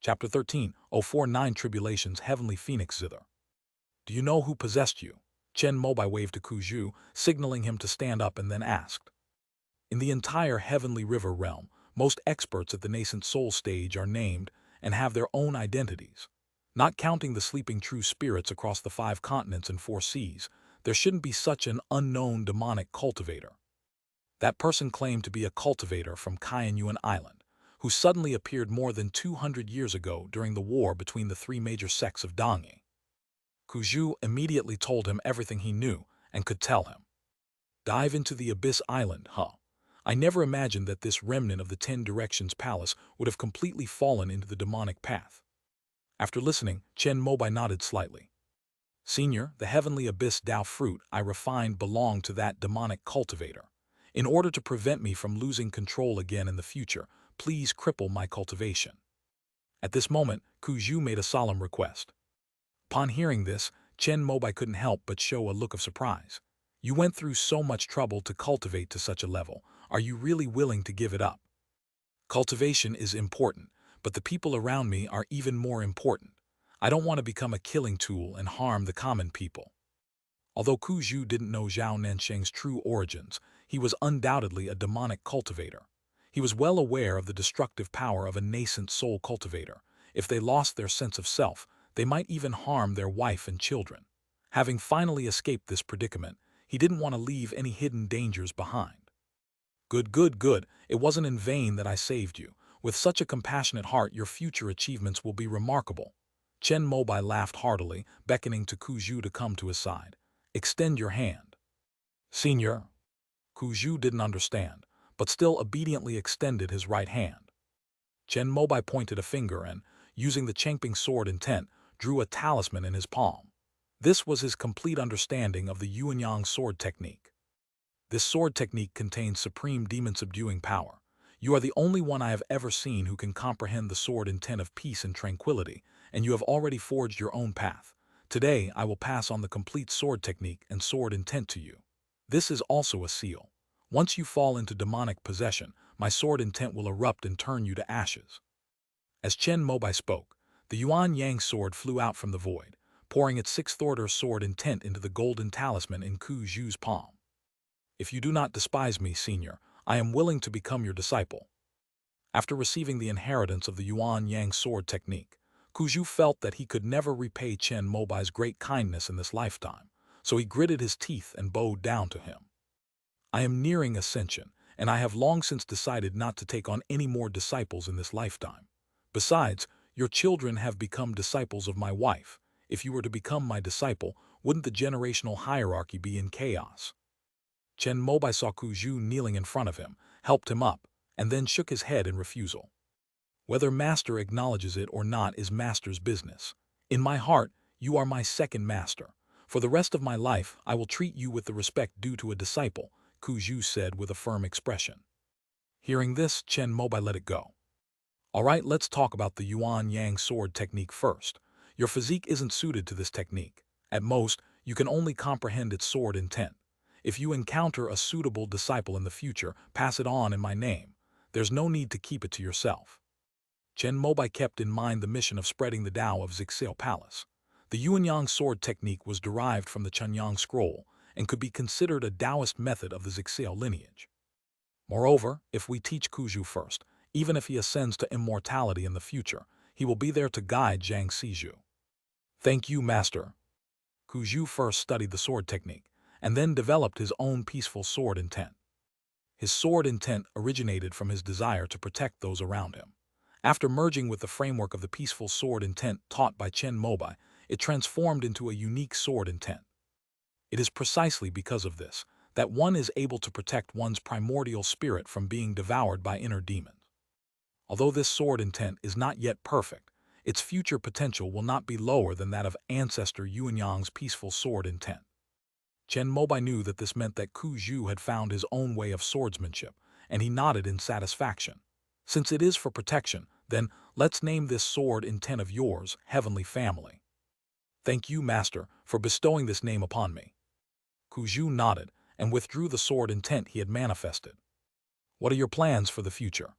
Chapter 13, 049 Tribulations Heavenly Phoenix Zither. Do you know who possessed you? Chen Mobai waved to Kuju, signaling him to stand up, and then asked. In the entire Heavenly River realm, most experts at the nascent soul stage are named and have their own identities. Not counting the sleeping true spirits across the 5 continents and 4 seas, there shouldn't be such an unknown demonic cultivator. That person claimed to be a cultivator from Kaiyuan Island, who suddenly appeared more than 200 years ago during the war between the 3 major sects of Dongyi. Kuju immediately told him everything he knew and could tell him. Dive into the Abyss Island, huh? I never imagined that this remnant of the 10 Directions Palace would have completely fallen into the demonic path. After listening, Chen Mobai nodded slightly. Senior, the heavenly abyss Dao fruit I refined belonged to that demonic cultivator. In order to prevent me from losing control again in the future, please cripple my cultivation. At this moment, Kuju made a solemn request. Upon hearing this, Chen Mobai couldn't help but show a look of surprise. You went through so much trouble to cultivate to such a level. Are you really willing to give it up? Cultivation is important, but the people around me are even more important. I don't want to become a killing tool and harm the common people. Although Kuju didn't know Zhao Nansheng's true origins, he was undoubtedly a demonic cultivator. He was well aware of the destructive power of a nascent soul cultivator. If they lost their sense of self, they might even harm their wife and children. Having finally escaped this predicament, he didn't want to leave any hidden dangers behind. Good. It wasn't in vain that I saved you. With such a compassionate heart, your future achievements will be remarkable. Chen Mobai laughed heartily, beckoning to Kuju to come to his side. Extend your hand. Senior. Kuju didn't understand, but still obediently extended his right hand. Chen Mobai pointed a finger and, using the Chengping sword intent, drew a talisman in his palm. This was his complete understanding of the Yuanyang sword technique. This sword technique contains supreme demon-subduing power. You are the only one I have ever seen who can comprehend the sword intent of peace and tranquility, and you have already forged your own path. Today, I will pass on the complete sword technique and sword intent to you. This is also a seal. Once you fall into demonic possession, my sword intent will erupt and turn you to ashes. As Chen Mobai spoke, the Yuan Yang sword flew out from the void, pouring its 6th order sword intent into the golden talisman in Kuju's palm. If you do not despise me, senior, I am willing to become your disciple. After receiving the inheritance of the Yuan Yang sword technique, Kuju felt that he could never repay Chen Mobai's great kindness in this lifetime, so he gritted his teeth and bowed down to him. I am nearing ascension, and I have long since decided not to take on any more disciples in this lifetime. Besides, your children have become disciples of my wife. If you were to become my disciple, wouldn't the generational hierarchy be in chaos? Chen Mobai saw Kuju kneeling in front of him, helped him up, and then shook his head in refusal. Whether master acknowledges it or not is master's business. In my heart, you are my second master. For the rest of my life, I will treat you with the respect due to a disciple, Kuju said with a firm expression. Hearing this, Chen Mobai let it go. All right, let's talk about the Yuan Yang sword technique first. Your physique isn't suited to this technique. At most, you can only comprehend its sword intent. If you encounter a suitable disciple in the future, pass it on in my name. There's no need to keep it to yourself. Chen Mobai kept in mind the mission of spreading the Tao of Zixao Palace. The Yuanyang sword technique was derived from the Chunyang scroll and could be considered a Taoist method of the Zixao lineage. Moreover, if we teach Kuju first, even if he ascends to immortality in the future, he will be there to guide Zhang Siju. Thank you, master. Kuju first studied the sword technique, and then developed his own peaceful sword intent. His sword intent originated from his desire to protect those around him. After merging with the framework of the peaceful sword intent taught by Chen Mobai, it transformed into a unique sword intent. It is precisely because of this that one is able to protect one's primordial spirit from being devoured by inner demons. Although this sword intent is not yet perfect, its future potential will not be lower than that of ancestor Yuanyang's peaceful sword intent. Chen Mobai knew that this meant that Kuju had found his own way of swordsmanship, and he nodded in satisfaction. Since it is for protection, then let's name this sword intent of yours, Heavenly Family. Thank you, Master, for bestowing this name upon me. Kuju nodded and withdrew the sword intent he had manifested. What are your plans for the future?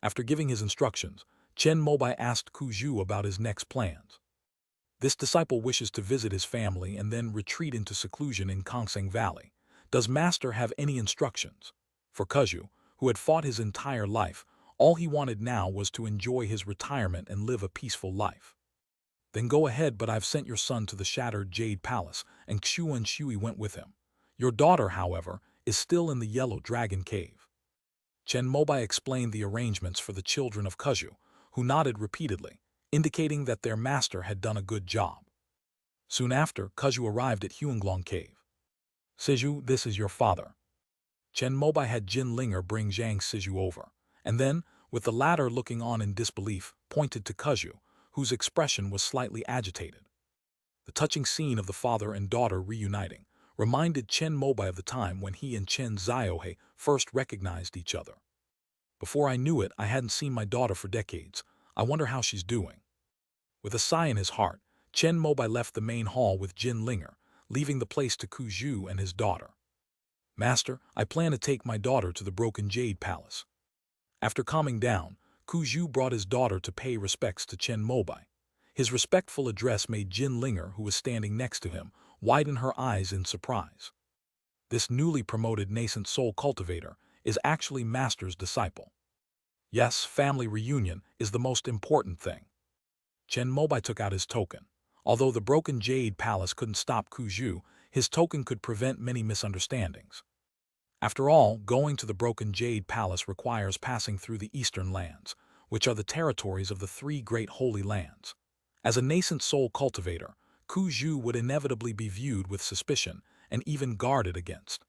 After giving his instructions, Chen Mobai asked Kuzhu about his next plans. This disciple wishes to visit his family and then retreat into seclusion in Kongseng Valley. Does Master have any instructions? For Kuzhu, who had fought his entire life, all he wanted now was to enjoy his retirement and live a peaceful life. Then go ahead, but I've sent your son to the Shattered Jade Palace, and Xu and Shui went with him. Your daughter, however, is still in the Yellow Dragon Cave. Chen Mobai explained the arrangements for the children of Kuzhu, who nodded repeatedly, indicating that their master had done a good job. Soon after, Kuzhu arrived at Huanglong Cave. Siju, this is your father. Chen Mobai had Jin Linger bring Zhang Siju over, and then, with the latter looking on in disbelief, pointed to Kuzhu, whose expression was slightly agitated. The touching scene of the father and daughter reuniting reminded Chen Mobai of the time when he and Chen Ziohe first recognized each other. Before I knew it, I hadn't seen my daughter for decades. I wonder how she's doing. With a sigh in his heart, Chen Mobai left the main hall with Jin Linger, leaving the place to Kuzhu and his daughter. Master, I plan to take my daughter to the Broken Jade Palace. After calming down, Kuzhu brought his daughter to pay respects to Chen Mobai. His respectful address made Jin Linger, who was standing next to him, widen her eyes in surprise. This newly promoted nascent soul cultivator is actually Master's disciple. Yes, family reunion is the most important thing. Chen Mobai took out his token. Although the Broken Jade Palace couldn't stop Kuzhu, his token could prevent many misunderstandings. After all, going to the Broken Jade Palace requires passing through the Eastern Lands, which are the territories of the three great holy lands. As a nascent soul cultivator, Kuzhu would inevitably be viewed with suspicion and even guarded against.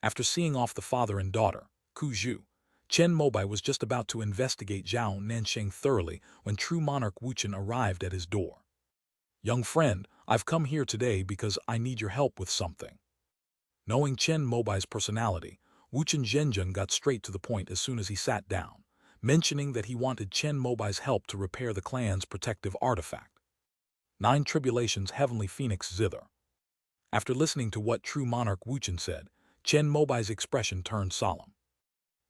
After seeing off the father and daughter, Kuzhu, Chen Mobai was just about to investigate Zhao Nansheng thoroughly when true monarch Wuchen arrived at his door. Young friend, I've come here today because I need your help with something. Knowing Chen Mobai's personality, Wuchen Zhenjun got straight to the point as soon as he sat down, mentioning that he wanted Chen Mobai's help to repair the clan's protective artifact. 9 Tribulations Heavenly Phoenix Zither. After listening to what true monarch Wuchen said, Chen Mobai's expression turned solemn.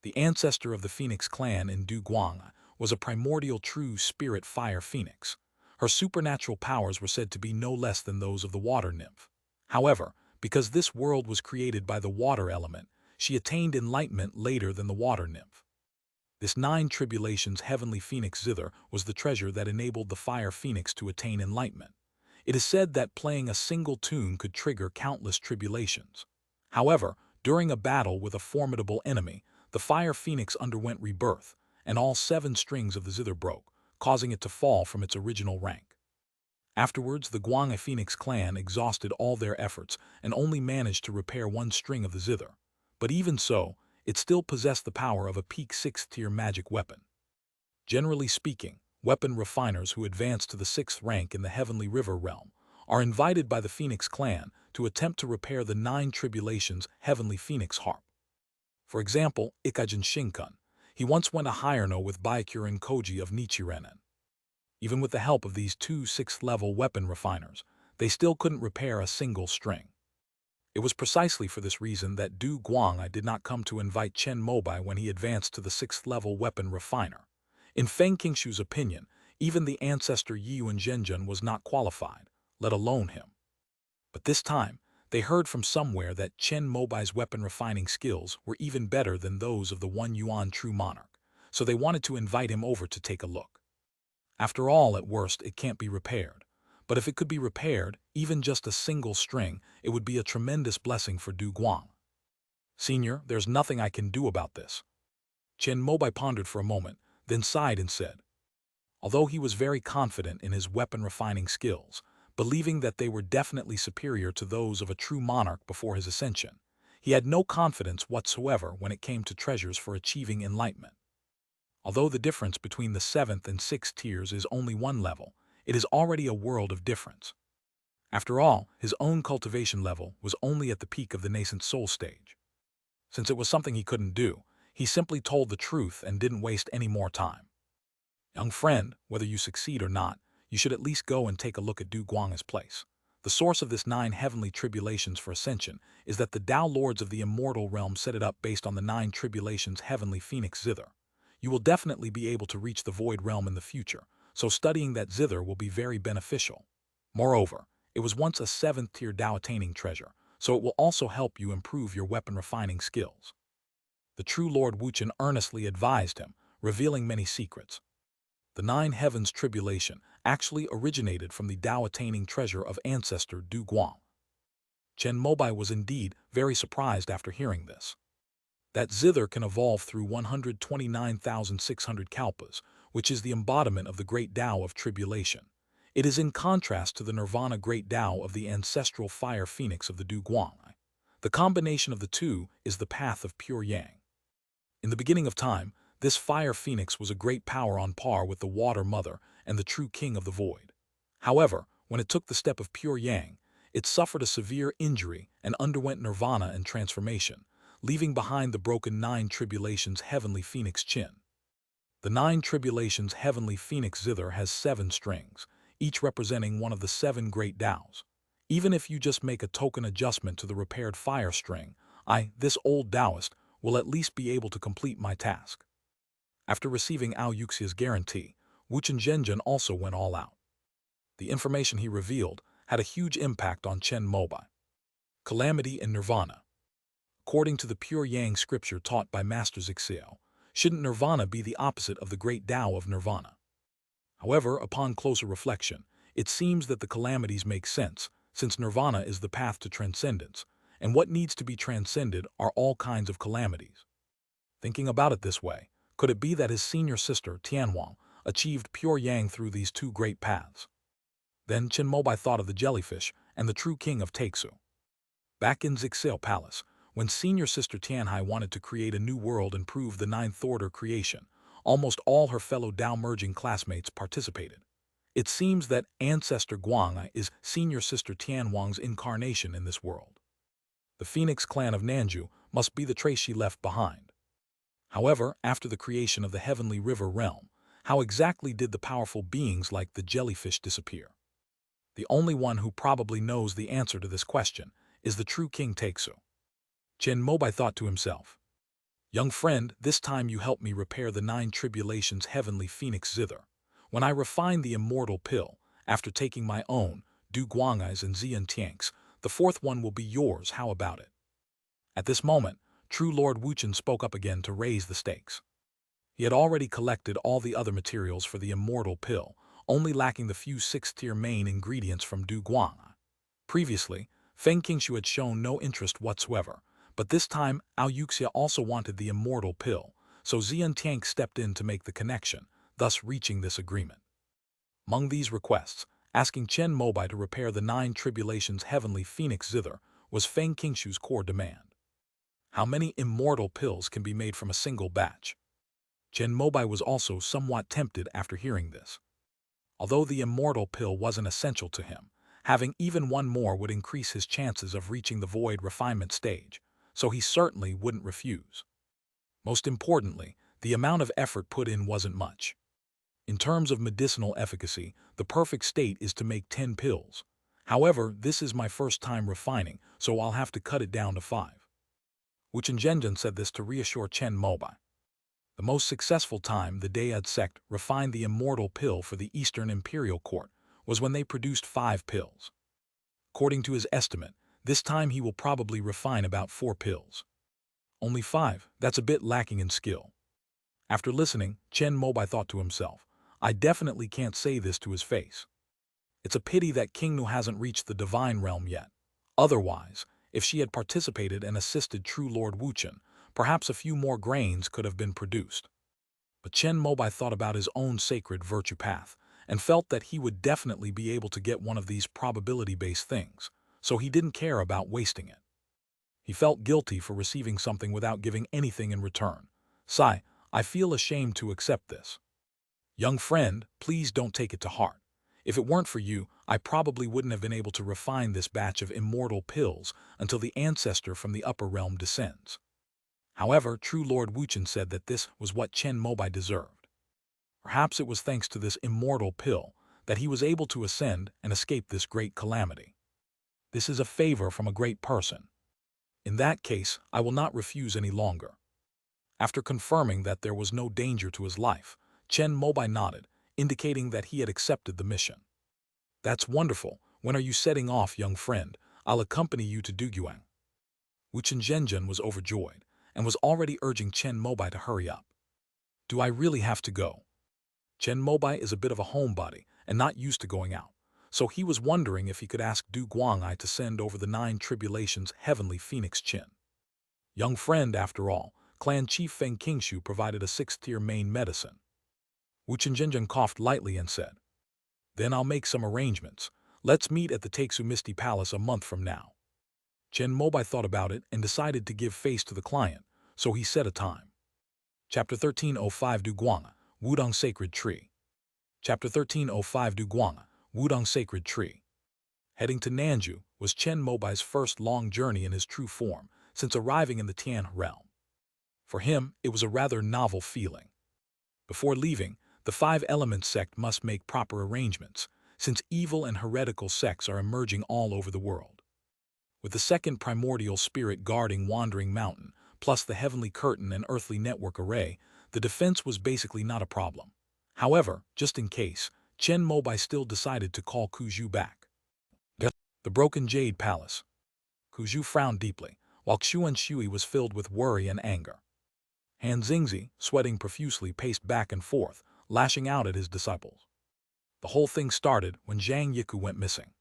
The ancestor of the Phoenix clan in Du Guang was a primordial true spirit fire phoenix. Her supernatural powers were said to be no less than those of the water nymph. However, because this world was created by the water element, she attained enlightenment later than the water nymph. This 9 Tribulations Heavenly Phoenix Zither was the treasure that enabled the fire phoenix to attain enlightenment. It is said that playing a single tune could trigger countless tribulations. However, during a battle with a formidable enemy, the fire phoenix underwent rebirth, and all 7 strings of the zither broke, causing it to fall from its original rank. Afterwards, the Guanga Phoenix clan exhausted all their efforts and only managed to repair 1 string of the zither. But even so, it still possessed the power of a peak 6th tier magic weapon. Generally speaking, weapon refiners who advance to the 6th rank in the Heavenly River realm are invited by the Phoenix clan to attempt to repair the 9 Tribulations Heavenly Phoenix harp. For example, Ikajin Shinkun. He once went a Hierno with Byakuren Koji of Nichirennen. Even with the help of these 2 6th-level weapon refiners, they still couldn't repair a single string. It was precisely for this reason that Du Guang'ai did not come to invite Chen Mobai when he advanced to the 6th-level weapon refiner. In Feng Qingshu's opinion, even the ancestor Yiyuan Zhenjun was not qualified, let alone him. But this time, they heard from somewhere that Chen Mobai's weapon refining skills were even better than those of the 1 Yuan true monarch, so they wanted to invite him over to take a look. After all, at worst, it can't be repaired. But if it could be repaired, even just a single string, it would be a tremendous blessing for Du Guang. Senior, there's nothing I can do about this. Chen Mobai pondered for a moment, then sighed and said. Although he was very confident in his weapon refining skills, believing that they were definitely superior to those of a true monarch before his ascension, he had no confidence whatsoever when it came to treasures for achieving enlightenment. Although the difference between the 7th and 6th tiers is only 1 level, it is already a world of difference. After all, his own cultivation level was only at the peak of the nascent soul stage. Since it was something he couldn't do, he simply told the truth and didn't waste any more time. Young friend, whether you succeed or not, you should at least go and take a look at Du Guang's place. The source of this 9 heavenly tribulations for ascension is that the Tao Lords of the immortal realm set it up based on the 9 Tribulations Heavenly Phoenix Zither. You will definitely be able to reach the void realm in the future, so studying that zither will be very beneficial. Moreover, it was once a 7th-tier Dao-attaining treasure, so it will also help you improve your weapon refining skills. The true Lord Wuchen earnestly advised him, revealing many secrets. The 9 Heavens Tribulation actually originated from the Dao-attaining treasure of ancestor Du Guang. Chen Mobai was indeed very surprised after hearing this. That zither can evolve through 129,600 kalpas, which is the embodiment of the great Tao of tribulation. It is in contrast to the nirvana great Tao of the ancestral fire phoenix of the Du Guang. The combination of the two is the path of pure yang. In the beginning of time, this fire phoenix was a great power on par with the water mother and the true king of the void. However, when it took the step of pure yang, it suffered a severe injury and underwent nirvana and transformation, leaving behind the broken 9 tribulations heavenly phoenix Qin. The 9 tribulations heavenly phoenix zither has 7 strings, each representing one of the 7 great Taos. Even if you just make a token adjustment to the repaired fire string, this old Taoist, will at least be able to complete my task. After receiving Ao Yuxia's guarantee, Wuchen Zhenjun also went all out. The information he revealed had a huge impact on Chen Mobai. Calamity and Nirvana. According to the pure Yang scripture taught by Master Zixio, shouldn't Nirvana be the opposite of the great Tao of Nirvana? However, upon closer reflection, it seems that the calamities make sense, since Nirvana is the path to transcendence, and what needs to be transcended are all kinds of calamities. Thinking about it this way, could it be that his senior sister, Tianhuang, achieved pure Yang through these 2 great paths? Then Chen Mobai thought of the jellyfish and the true king of Taixu. Back in Zixil Palace, when senior sister Tianhai wanted to create a new world and prove the 9th order creation, almost all her fellow Tao-merging classmates participated. It seems that ancestor Guang is senior sister Tianhuang's incarnation in this world. The Phoenix clan of Nanju must be the trace she left behind. However, after the creation of the heavenly river realm, how exactly did the powerful beings like the jellyfish disappear? The only one who probably knows the answer to this question is the true King Taixu. Chen Mobai thought to himself, "Young friend, this time you help me repair the 9 tribulations heavenly phoenix zither. When I refine the immortal pill, after taking my own, Du Guangai's and Zian Tiang's, the 4th one will be yours, how about it?" At this moment, true Lord Wuchen spoke up again to raise the stakes. He had already collected all the other materials for the immortal pill, only lacking the few 6th-tier main ingredients from Du Guang. Previously, Feng Qingshu had shown no interest whatsoever, but this time Ao Yuxia also wanted the immortal pill, so Zian Tiang stepped in to make the connection, thus reaching this agreement. Among these requests, asking Chen Mobai to repair the 9 tribulations heavenly phoenix zither was Feng Qingshu's core demand. How many immortal pills can be made from a single batch? Chen Mobai was also somewhat tempted after hearing this. Although the immortal pill wasn't essential to him, having even one more would increase his chances of reaching the void refinement stage, so he certainly wouldn't refuse. Most importantly, the amount of effort put in wasn't much. In terms of medicinal efficacy, the perfect state is to make 10 pills. However, this is my first time refining, so I'll have to cut it down to 5. Wuchen Zhenjun said this to reassure Chen Mobai. The most successful time the Dayad sect refined the immortal pill for the Eastern Imperial Court was when they produced 5 pills. According to his estimate, this time he will probably refine about 4 pills. Only 5, that's a bit lacking in skill. After listening, Chen Mobai thought to himself, I definitely can't say this to his face. It's a pity that King Nu hasn't reached the divine realm yet. Otherwise, if she had participated and assisted true Lord Wuchen, perhaps a few more grains could have been produced. But Chen Mobai thought about his own sacred virtue path and felt that he would definitely be able to get one of these probability-based things, so he didn't care about wasting it. He felt guilty for receiving something without giving anything in return. "Sai, I feel ashamed to accept this." "Young friend, please don't take it to heart. If it weren't for you, I probably wouldn't have been able to refine this batch of immortal pills until the ancestor from the upper realm descends." However, true Lord Wuchen said that this was what Chen Mobai deserved. Perhaps it was thanks to this immortal pill that he was able to ascend and escape this great calamity. This is a favor from a great person. In that case, I will not refuse any longer. After confirming that there was no danger to his life, Chen Mobai nodded, indicating that he had accepted the mission. "That's wonderful. When are you setting off, young friend? I'll accompany you to Duguang." Wu Chenzhenjian was overjoyed and was already urging Chen Mobai to hurry up. "Do I really have to go?" Chen Mobai is a bit of a homebody and not used to going out, so he was wondering if he could ask Du Guang'ai to send over the 9 tribulations heavenly phoenix Qin. Young friend, after all, Clan Chief Feng Qingshu provided a 6th-tier main medicine. Wu Chenzhenjian coughed lightly and said, "Then I'll make some arrangements. Let's meet at the Taixu Misty Palace a month from now." Chen Mobai thought about it and decided to give face to the client, so he set a time. Chapter 1305 Du Guang'ai, Wudong Sacred Tree. Chapter 1305 Du Guang'ai, Wudong Sacred Tree. Heading to Nanju was Chen Mobai's first long journey in his true form since arriving in the Tian realm. For him, it was a rather novel feeling. Before leaving, the 5 Elements sect must make proper arrangements, since evil and heretical sects are emerging all over the world. With the second primordial spirit guarding Wandering Mountain, plus the heavenly curtain and earthly network array, the defense was basically not a problem. However, just in case, Chen Mobai still decided to call Kuzhu back. The Broken Jade Palace. Kuzhu frowned deeply, while Xuan Shui was filled with worry and anger. Han Xingzi, sweating profusely, paced back and forth, lashing out at his disciples. The whole thing started when Zhang Yiku went missing.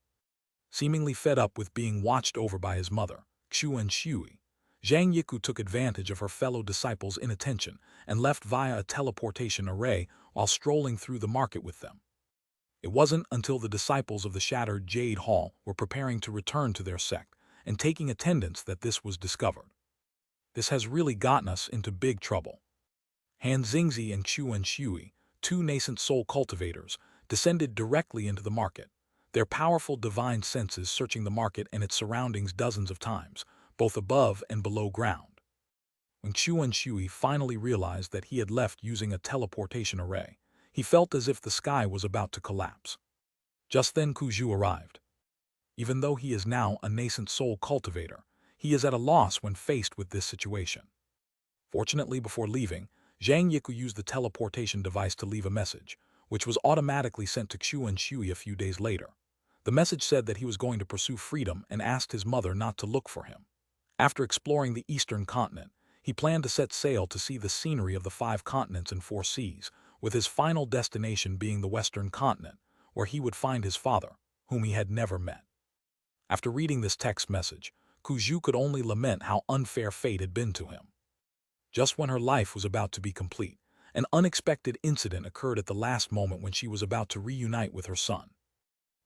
Seemingly fed up with being watched over by his mother, Xuan Shui, Zhang Yiku took advantage of her fellow disciples' inattention and left via a teleportation array while strolling through the market with them. It wasn't until the disciples of the Shattered Jade Hall were preparing to return to their sect and taking attendance that this was discovered. This has really gotten us into big trouble. Han Xingzi and Xuan Shui, 2 nascent soul cultivators, descended directly into the market, their powerful divine senses searching the market and its surroundings dozens of times, both above and below ground. When Xuan Shui finally realized that he had left using a teleportation array, he felt as if the sky was about to collapse. Just then Kuzhu arrived. Even though he is now a nascent soul cultivator, he is at a loss when faced with this situation. Fortunately, before leaving, Zhang Yiku used the teleportation device to leave a message, which was automatically sent to Xuan Shui a few days later. The message said that he was going to pursue freedom and asked his mother not to look for him. After exploring the eastern continent, he planned to set sail to see the scenery of the 5 continents and 4 seas, with his final destination being the western continent, where he would find his father, whom he had never met. After reading this text message, Kuzhu could only lament how unfair fate had been to him. Just when her life was about to be complete, an unexpected incident occurred at the last moment when she was about to reunite with her son.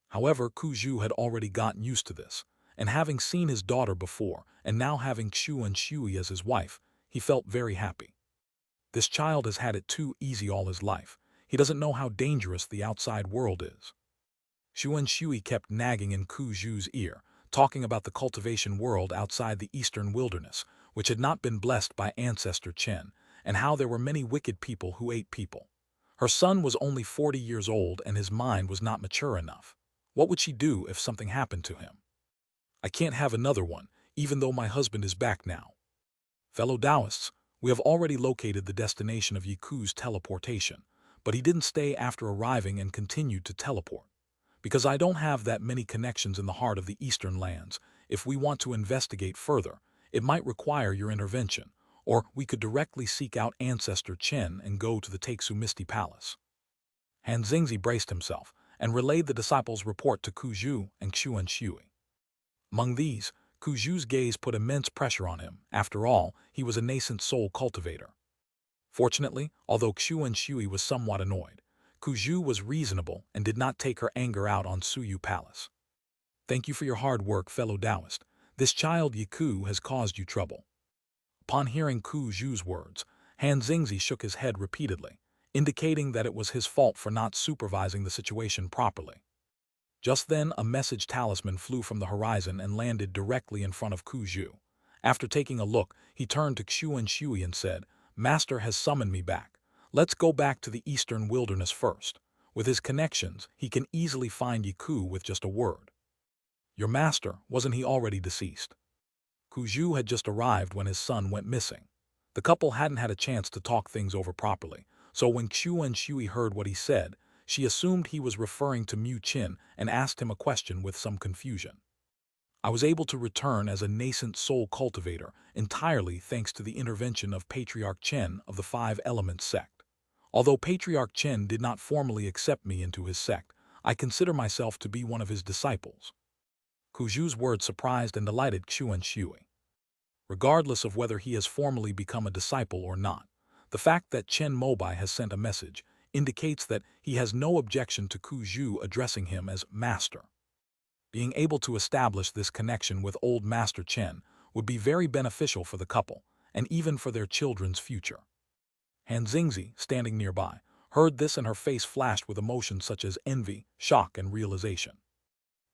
However, Kuzhu had already gotten used to this, and having seen his daughter before and now having Xuan Shui as his wife, he felt very happy. This child has had it too easy all his life. He doesn't know how dangerous the outside world is. Xuan Shui kept nagging in Kuzhu's ear, talking about the cultivation world outside the eastern wilderness, which had not been blessed by ancestor Chen, and how there were many wicked people who ate people. Her son was only 40 years old and his mind was not mature enough. What would she do if something happened to him? "I can't have another one, even though my husband is back now." Fellow Taoists, we have already located the destination of Yiku's teleportation, but he didn't stay after arriving and continued to teleport. Because I don't have that many connections in the heart of the eastern lands, if we want to investigate further, it might require your intervention, or we could directly seek out Ancestor Chen and go to the Taixu Misty Palace. Han Xingzi braced himself and relayed the disciples' report to Kuzhu and Xuan Shui. Among these, Kuzhu's gaze put immense pressure on him. After all, he was a nascent soul cultivator. Fortunately, although Xuan Shui was somewhat annoyed, Kuzhu was reasonable and did not take her anger out on Suyu Palace. "Thank you for your hard work, fellow Taoist. This child Yiku has caused you trouble." Upon hearing Kuzhu's words, Han Xingzi shook his head repeatedly, indicating that it was his fault for not supervising the situation properly. Just then, a message talisman flew from the horizon and landed directly in front of Kuzhu. After taking a look, he turned to Xuan Shui and said, "Master has summoned me back. Let's go back to the eastern wilderness first. With his connections, he can easily find Yiku with just a word." "Your master, wasn't he already deceased?" Kuzhu had just arrived when his son went missing. The couple hadn't had a chance to talk things over properly, so when Chen Shui heard what he said, she assumed he was referring to Mu Qin and asked him a question with some confusion. I was able to return as a nascent soul cultivator entirely thanks to the intervention of Patriarch Chen of the Five Elements sect. Although Patriarch Chen did not formally accept me into his sect, I consider myself to be one of his disciples. Kuzhu's words surprised and delighted Chen Shui. Regardless of whether he has formally become a disciple or not, the fact that Chen Mobai has sent a message indicates that he has no objection to Kuzhu addressing him as master. Being able to establish this connection with old Master Chen would be very beneficial for the couple, and even for their children's future. Han Xingzi, standing nearby, heard this and her face flashed with emotions such as envy, shock, and realization.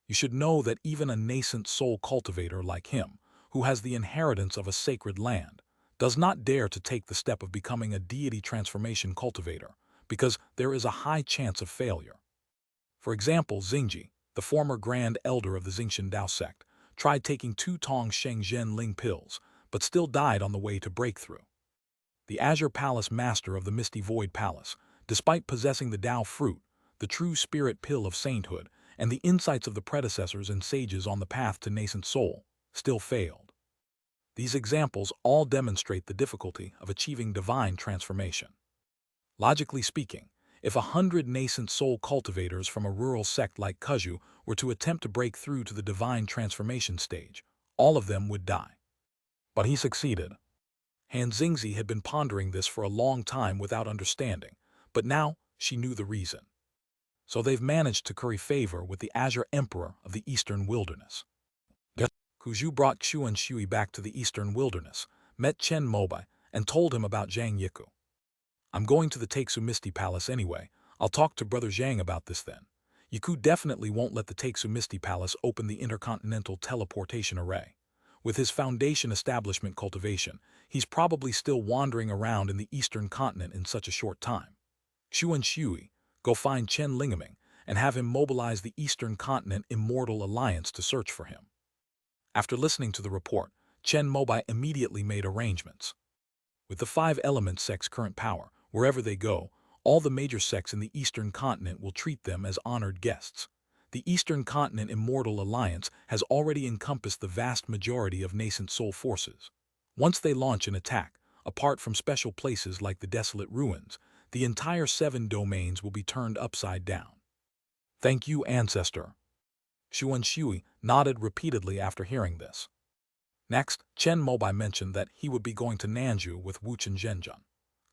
You should know that even a nascent soul cultivator like him, who has the inheritance of a sacred land, does not dare to take the step of becoming a deity transformation cultivator, because there is a high chance of failure. For example, Xingji, the former Grand Elder of the Xingxian Dao sect, tried taking 2 Tong Sheng Zhen Ling pills, but still died on the way to breakthrough. The Azure Palace Master of the Misty Void Palace, despite possessing the Dao fruit, the true spirit pill of sainthood, and the insights of the predecessors and sages on the path to nascent soul, still failed. These examples all demonstrate the difficulty of achieving divine transformation. Logically speaking, if 100 nascent soul cultivators from a rural sect like Kuzhu were to attempt to break through to the divine transformation stage, all of them would die. But he succeeded. Han Xingzi had been pondering this for a long time without understanding, but now she knew the reason. So they've managed to curry favor with the Azure Emperor of the Eastern Wilderness. Kuzhu brought Chen Shui back to the Eastern Wilderness, met Chen Mobai, and told him about Zhang Yiku. I'm going to the Taixu Misty Palace anyway. I'll talk to Brother Zhang about this then. Yiku definitely won't let the Taixu Misty Palace open the intercontinental teleportation array. With his foundation establishment cultivation, he's probably still wandering around in the eastern continent in such a short time. Chen Shui, go find Chen Lingaming and have him mobilize the Eastern Continent Immortal Alliance to search for him. After listening to the report, Chen Mobai immediately made arrangements. With the 5 Elements sect's current power, wherever they go, all the major sects in the Eastern Continent will treat them as honored guests. The Eastern Continent Immortal Alliance has already encompassed the vast majority of nascent soul forces. Once they launch an attack, apart from special places like the Desolate Ruins, the entire 7 domains will be turned upside down. Thank you, Ancestor. Chen Shui nodded repeatedly after hearing this. Next, Chen Mobai mentioned that he would be going to Nanju with Wuchen Zhenjun.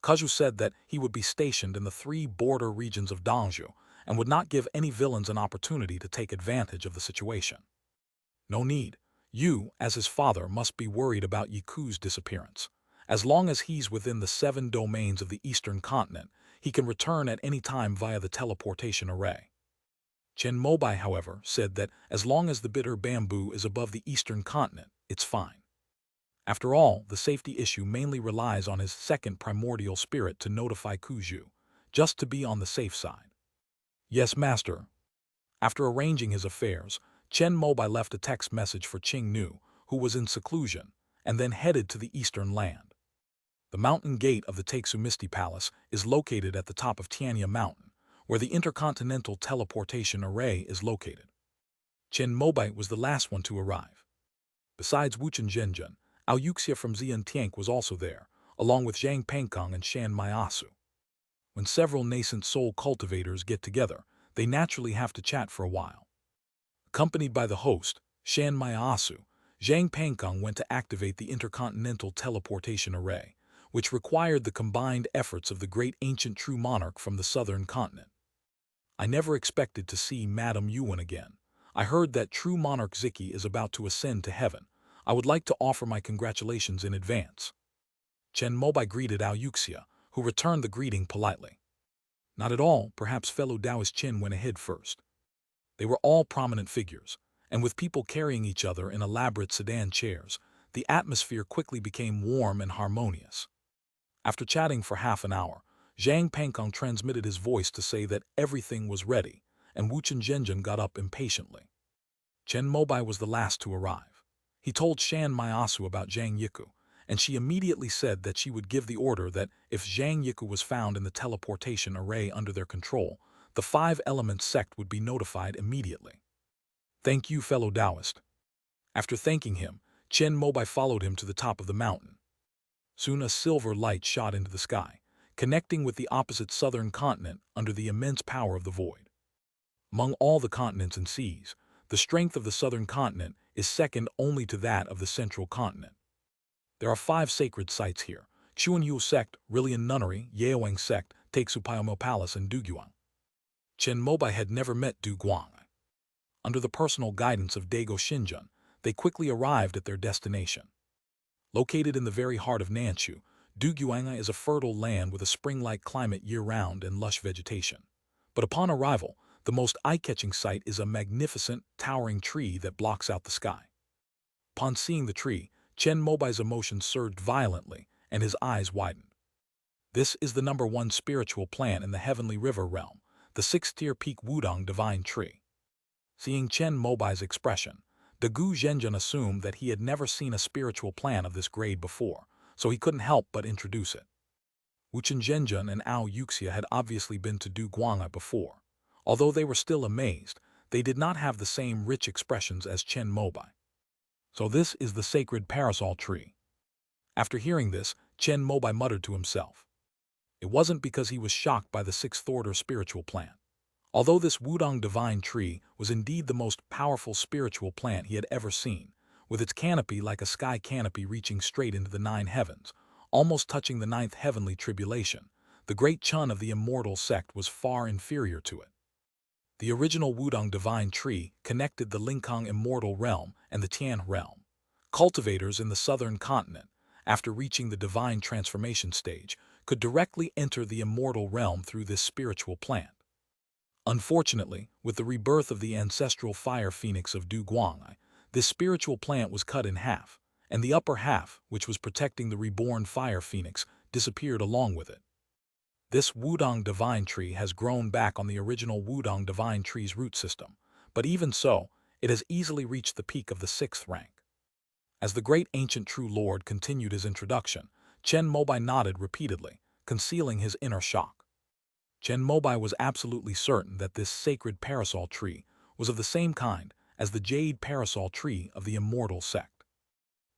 Kuzhu said that he would be stationed in the 3 border regions of Dongzhou and would not give any villains an opportunity to take advantage of the situation. No need. You, as his father, must be worried about Yiku's disappearance. As long as he's within the 7 domains of the Eastern Continent, he can return at any time via the teleportation array. Chen Mobai, however, said that as long as the bitter bamboo is above the Eastern Continent, it's fine. After all, the safety issue mainly relies on his second primordial spirit to notify Kuzhu, just to be on the safe side. Yes, Master. After arranging his affairs, Chen Mobai left a text message for Qing Nu, who was in seclusion, and then headed to the eastern land. The mountain gate of the Taixu Misty Palace is located at the top of Tianya Mountain, where the intercontinental teleportation array is located. Chen Mobai was the last one to arrive. Besides Wuchen Zhenjun, Aoyuxia from Xiantiank was also there, along with Zhang Pengkong and Shan Maiasu. When several nascent soul cultivators get together, they naturally have to chat for a while. Accompanied by the host, Shan Maiasu, Zhang Pengkong went to activate the intercontinental teleportation array, which required the combined efforts of the great ancient true monarch from the southern continent. I never expected to see Madame Yuan again. I heard that true monarch Ziki is about to ascend to heaven. I would like to offer my congratulations in advance. Chen Mobai greeted Aoyuxia, who returned the greeting politely. Not at all, perhaps fellow Taoist Chen went ahead first. They were all prominent figures, and with people carrying each other in elaborate sedan chairs, the atmosphere quickly became warm and harmonious. After chatting for half an hour, Zhang Pengkong transmitted his voice to say that everything was ready, and Wuchen Zhenjun got up impatiently. Chen Mobai was the last to arrive. He told Shan Maiasu about Zhang Yiku, and she immediately said that she would give the order that if Zhang Yiku was found in the teleportation array under their control, the Five Elements sect would be notified immediately. Thank you, fellow Taoist. After thanking him, Chen Mobai followed him to the top of the mountain. Soon a silver light shot into the sky, connecting with the opposite southern continent under the immense power of the void. Among all the continents and seas, the strength of the southern continent is second only to that of the central continent. There are 5 sacred sites here: Chuanyu sect, Rillian nunnery, Yaoang sect, Taixupayamo palace, and Duguang. Chen Mobai had never met Du Guang. Under the personal guidance of Dago Xinjun, they quickly arrived at their destination. Located in the very heart of Nanshu, Duguang is a fertile land with a spring-like climate year-round and lush vegetation. But upon arrival, the most eye-catching sight is a magnificent, towering tree that blocks out the sky. Upon seeing the tree, Chen Mobai's emotions surged violently, and his eyes widened. This is the #1 spiritual plant in the Heavenly River realm, the 6th-tier peak Wudong divine tree. Seeing Chen Mobai's expression, Dagu Zhenjun assumed that he had never seen a spiritual plant of this grade before, so he couldn't help but introduce it. Wuchen Zhenjun and Ao Yuxia had obviously been to Du Guanga before. Although they were still amazed, they did not have the same rich expressions as Chen Mobai. So this is the sacred parasol tree. After hearing this, Chen Mobai muttered to himself. It wasn't because he was shocked by the 6th-order spiritual plant. Although this Wudong divine tree was indeed the most powerful spiritual plant he had ever seen, with its canopy like a sky canopy reaching straight into the 9 heavens, almost touching the 9th heavenly tribulation, the great Chen of the immortal sect was far inferior to it. The original Wudong divine tree connected the Lingkong immortal realm and the Tian realm. Cultivators in the southern continent, after reaching the divine transformation stage, could directly enter the immortal realm through this spiritual plant. Unfortunately, with the rebirth of the ancestral fire phoenix of Du Guang, this spiritual plant was cut in half, and the upper half, which was protecting the reborn fire phoenix, disappeared along with it. This Wudong divine tree has grown back on the original Wudong divine tree's root system, but even so, it has easily reached the peak of the 6th rank. As the great ancient true lord continued his introduction, Chen Mobai nodded repeatedly, concealing his inner shock. Chen Mobai was absolutely certain that this sacred parasol tree was of the same kind as the jade parasol tree of the immortal sect.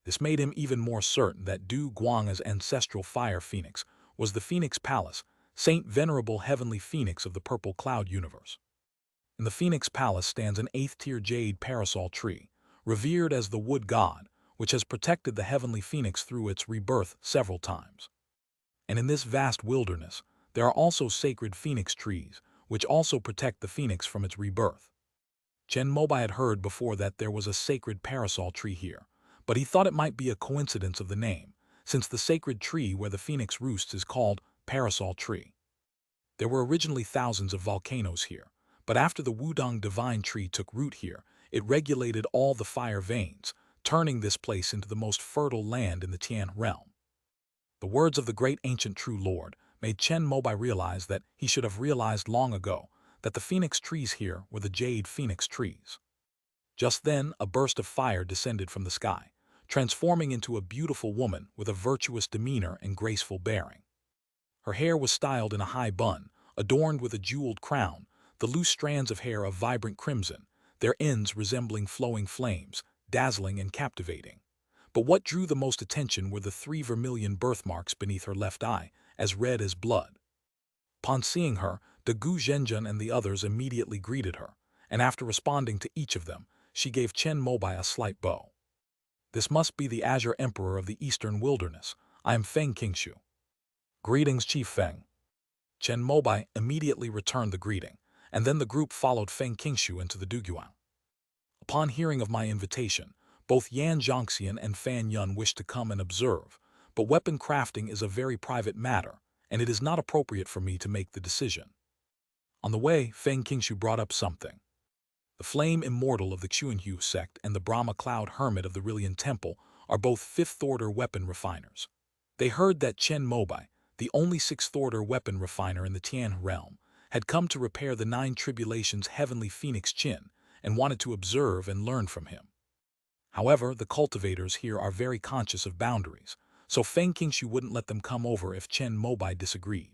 This made him even more certain that Du Guang's ancestral fire phoenix was the Phoenix Palace, Saint Venerable Heavenly Phoenix of the Purple Cloud universe. In the Phoenix Palace stands an 8th-tier jade parasol tree, revered as the wood god, which has protected the heavenly phoenix through its rebirth several times. And in this vast wilderness, there are also sacred phoenix trees, which also protect the phoenix from its rebirth. Chen Mobai had heard before that there was a sacred parasol tree here, but he thought it might be a coincidence of the name, since the sacred tree where the phoenix roosts is called parasol tree. There were originally thousands of volcanoes here, but after the Wudong divine tree took root here, it regulated all the fire veins, turning this place into the most fertile land in the Tian realm. The words of the great ancient true lord made Chen Mobai realize that he should have realized long ago that the phoenix trees here were the jade phoenix trees. Just then, a burst of fire descended from the sky, transforming into a beautiful woman with a virtuous demeanor and graceful bearing. Her hair was styled in a high bun, adorned with a jeweled crown, the loose strands of hair of vibrant crimson, their ends resembling flowing flames, dazzling and captivating. But what drew the most attention were the 3 vermilion birthmarks beneath her left eye, as red as blood. Upon seeing her, Dagu Zhenjun and the others immediately greeted her, and after responding to each of them, she gave Chen Mobai a slight bow. This must be the Azure Emperor of the Eastern Wilderness. I am Feng Qingshu. Greetings, Chief Feng. Chen Mobai immediately returned the greeting, and then the group followed Feng Qingshu into the Duguang. Upon hearing of my invitation, both Yan Zhongxian and Fan Yun wished to come and observe, but weapon crafting is a very private matter, and it is not appropriate for me to make the decision. On the way, Feng Qingshu brought up something. The flame immortal of the Chuanyu sect and the Brahma Cloud Hermit of the Rillian Temple are both 5th-order weapon refiners. They heard that Chen Mobai, the only 6th-order weapon refiner in the Tian realm, had come to repair the 9 tribulations heavenly phoenix Qin and wanted to observe and learn from him. However, the cultivators here are very conscious of boundaries, so Feng Qingshu wouldn't let them come over if Chen Mobai disagreed.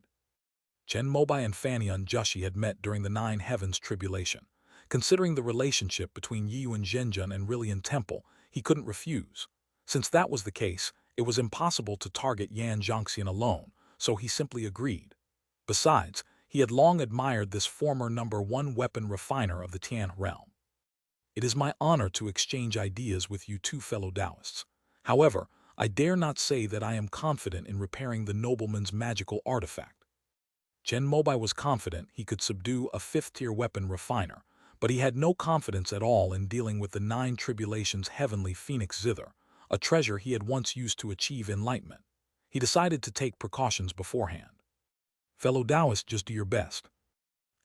Chen Mobai and Fanian Jushi had met during the Nine Heavens tribulation. Considering the relationship between Yiyuan Zhenjun and Rillian Temple, he couldn't refuse. Since that was the case, it was impossible to target Yan Zhongxian alone, so he simply agreed. Besides, he had long admired this former #1 weapon refiner of the Tian realm. It is my honor to exchange ideas with you two fellow Taoists. However, I dare not say that I am confident in repairing the nobleman's magical artifact. Chen Mobai was confident he could subdue a 5th-tier weapon refiner, but he had no confidence at all in dealing with the 9 tribulations' heavenly phoenix zither, a treasure he had once used to achieve enlightenment. He decided to take precautions beforehand. Fellow Taoists, just do your best.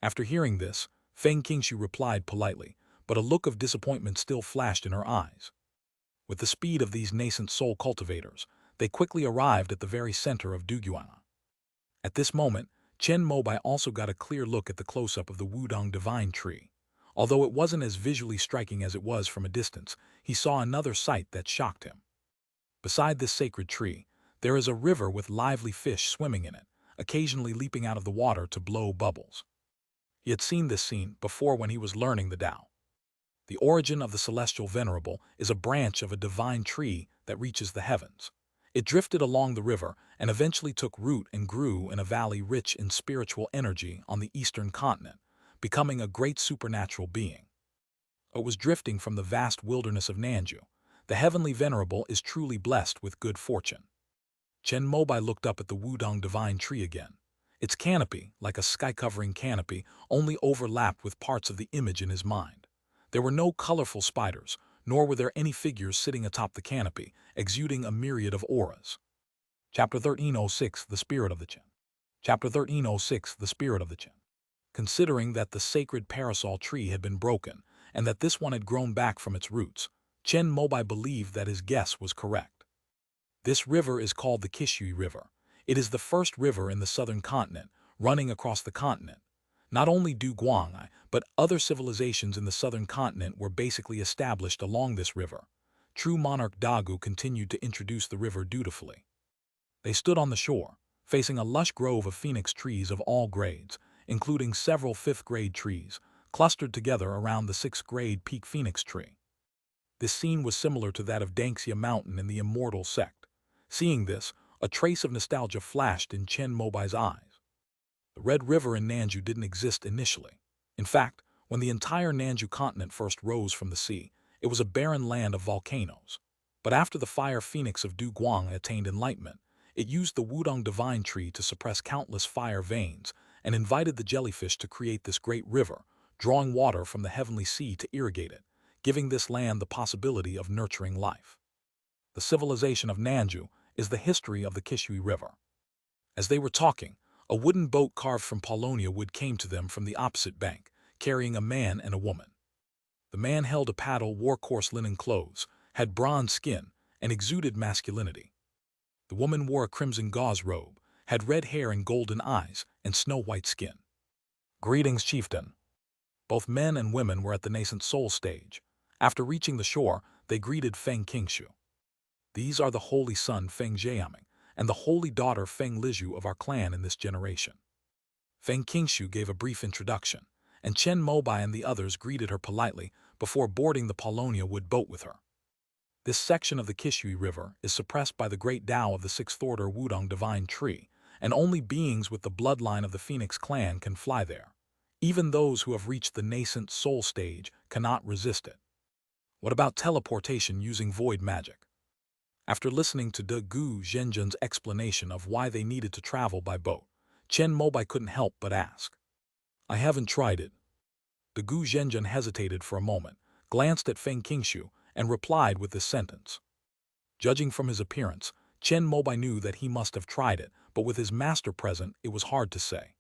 After hearing this, Feng Qingshu replied politely, but a look of disappointment still flashed in her eyes. With the speed of these nascent soul cultivators, they quickly arrived at the very center of Duguan. At this moment, Chen Mobai also got a clear look at the close-up of the Wudong divine tree. Although it wasn't as visually striking as it was from a distance, he saw another sight that shocked him. Beside this sacred tree, there is a river with lively fish swimming in it, occasionally leaping out of the water to blow bubbles. He had seen this scene before when he was learning the Tao. The origin of the celestial venerable is a branch of a divine tree that reaches the heavens. It drifted along the river and eventually took root and grew in a valley rich in spiritual energy on the eastern continent, becoming a great supernatural being. It was drifting from the vast wilderness of Nanju. The heavenly venerable is truly blessed with good fortune. Chen Mobai looked up at the Wudong divine tree again. Its canopy, like a sky-covering canopy, only overlapped with parts of the image in his mind. There were no colorful spiders, nor were there any figures sitting atop the canopy, exuding a myriad of auras. Chapter 1306, The Spirit of the Chen. Chapter 1306, The Spirit of the Chen. Considering that the sacred parasol tree had been broken, and that this one had grown back from its roots, Chen Mobai believed that his guess was correct. This river is called the Qishui River. It is the first river in the southern continent, running across the continent. Not only Du Guang'ai, but other civilizations in the southern continent were basically established along this river. True monarch Dagu continued to introduce the river dutifully. They stood on the shore, facing a lush grove of phoenix trees of all grades, including several 5th-grade trees, clustered together around the 6th-grade peak phoenix tree. This scene was similar to that of Danxia Mountain in the immortal sect. Seeing this, a trace of nostalgia flashed in Chen Mobai's eyes. The Red River in Nanju didn't exist initially. In fact, when the entire Nanju continent first rose from the sea, it was a barren land of volcanoes. But after the fire phoenix of Du Guang attained enlightenment, it used the Wudong divine tree to suppress countless fire veins and invited the jellyfish to create this great river, drawing water from the heavenly sea to irrigate it, giving this land the possibility of nurturing life. The civilization of Nanju is the history of the Qishui River. As they were talking, a wooden boat carved from Paulownia wood came to them from the opposite bank, carrying a man and a woman. The man held a paddle, wore coarse linen clothes, had bronze skin, and exuded masculinity. The woman wore a crimson gauze robe, had red hair and golden eyes, and snow-white skin. Greetings, chieftain. Both men and women were at the nascent soul stage. After reaching the shore, they greeted Feng Qingshu. These are the holy son Feng Jiaming and the holy daughter Feng Lizhu of our clan in this generation. Feng Qingshu gave a brief introduction, and Chen Mobai and the others greeted her politely before boarding the Paulownia wood boat with her. This section of the Qishui River is suppressed by the great Tao of the 6th-order Wudong divine tree, and only beings with the bloodline of the Phoenix clan can fly there. Even those who have reached the nascent soul stage cannot resist it. What about teleportation using void magic? After listening to De Gu Zhenjun's explanation of why they needed to travel by boat, Chen Mobai couldn't help but ask. I haven't tried it. De Gu Zhenjun hesitated for a moment, glanced at Feng Qingshu, and replied with this sentence. Judging from his appearance, Chen Mobai knew that he must have tried it, but with his master present, it was hard to say.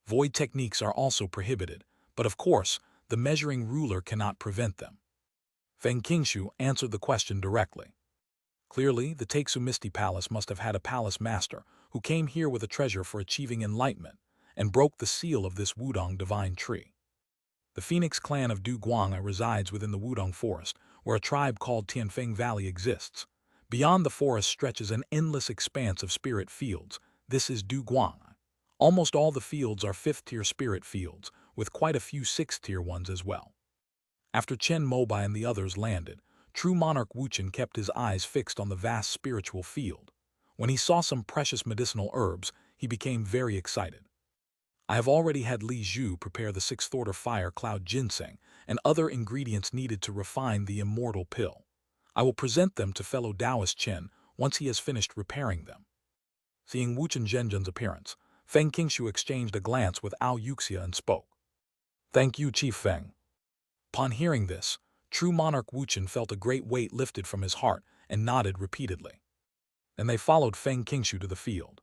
Void techniques are also prohibited, but of course, the measuring ruler cannot prevent them. Feng Qingshu answered the question directly. Clearly, the Taixu Misty Palace must have had a palace master who came here with a treasure for achieving enlightenment and broke the seal of this Wudong divine tree. The Phoenix clan of Du Guang'ai resides within the Wudong forest, where a tribe called Tianfeng Valley exists. Beyond the forest stretches an endless expanse of spirit fields. This is Du Guang. Almost all the fields are 5th-tier spirit fields, with quite a few 6th-tier ones as well. After Chen Mobai and the others landed, true monarch Wuchen kept his eyes fixed on the vast spiritual field. When he saw some precious medicinal herbs, he became very excited. I have already had Li Zhu prepare the 6th-order fire cloud ginseng and other ingredients needed to refine the immortal pill. I will present them to fellow Taoist Chen once he has finished repairing them. Seeing Wuchen Zhenjian's appearance, Feng Qingshu exchanged a glance with Ao Yuxia and spoke. "Thank you, Chief Feng." Upon hearing this, true monarch Wuchen felt a great weight lifted from his heart and nodded repeatedly. Then they followed Feng Qingshu to the field.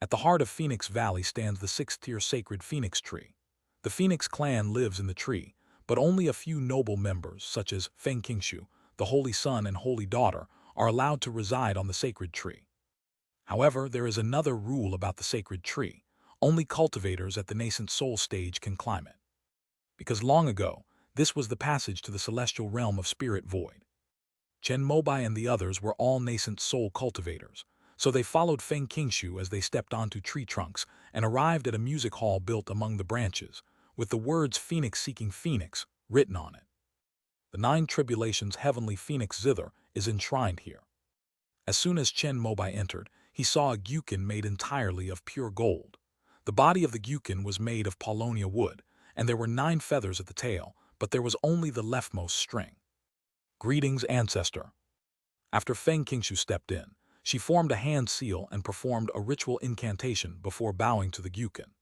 At the heart of Phoenix Valley stands the 6th-tier sacred phoenix tree. The Phoenix clan lives in the tree, but only a few noble members, such as Feng Qingshu, the Holy Son and Holy Daughter, are allowed to reside on the sacred tree. However, there is another rule about the sacred tree. Only cultivators at the nascent soul stage can climb it. Because long ago, this was the passage to the celestial realm of spirit void. Chen Mobai and the others were all nascent soul cultivators, so they followed Feng Qingshu as they stepped onto tree trunks and arrived at a music hall built among the branches, with the words "Phoenix seeking Phoenix" written on it. The 9 tribulations heavenly phoenix zither is enshrined here. As soon as Chen Mobai entered, he saw a gyukin made entirely of pure gold. The body of the gyukin was made of paulownia wood, and there were 9 feathers at the tail, but there was only the leftmost string. "Greetings, ancestor." After Feng Qingshu stepped in, she formed a hand seal and performed a ritual incantation before bowing to the gyukin.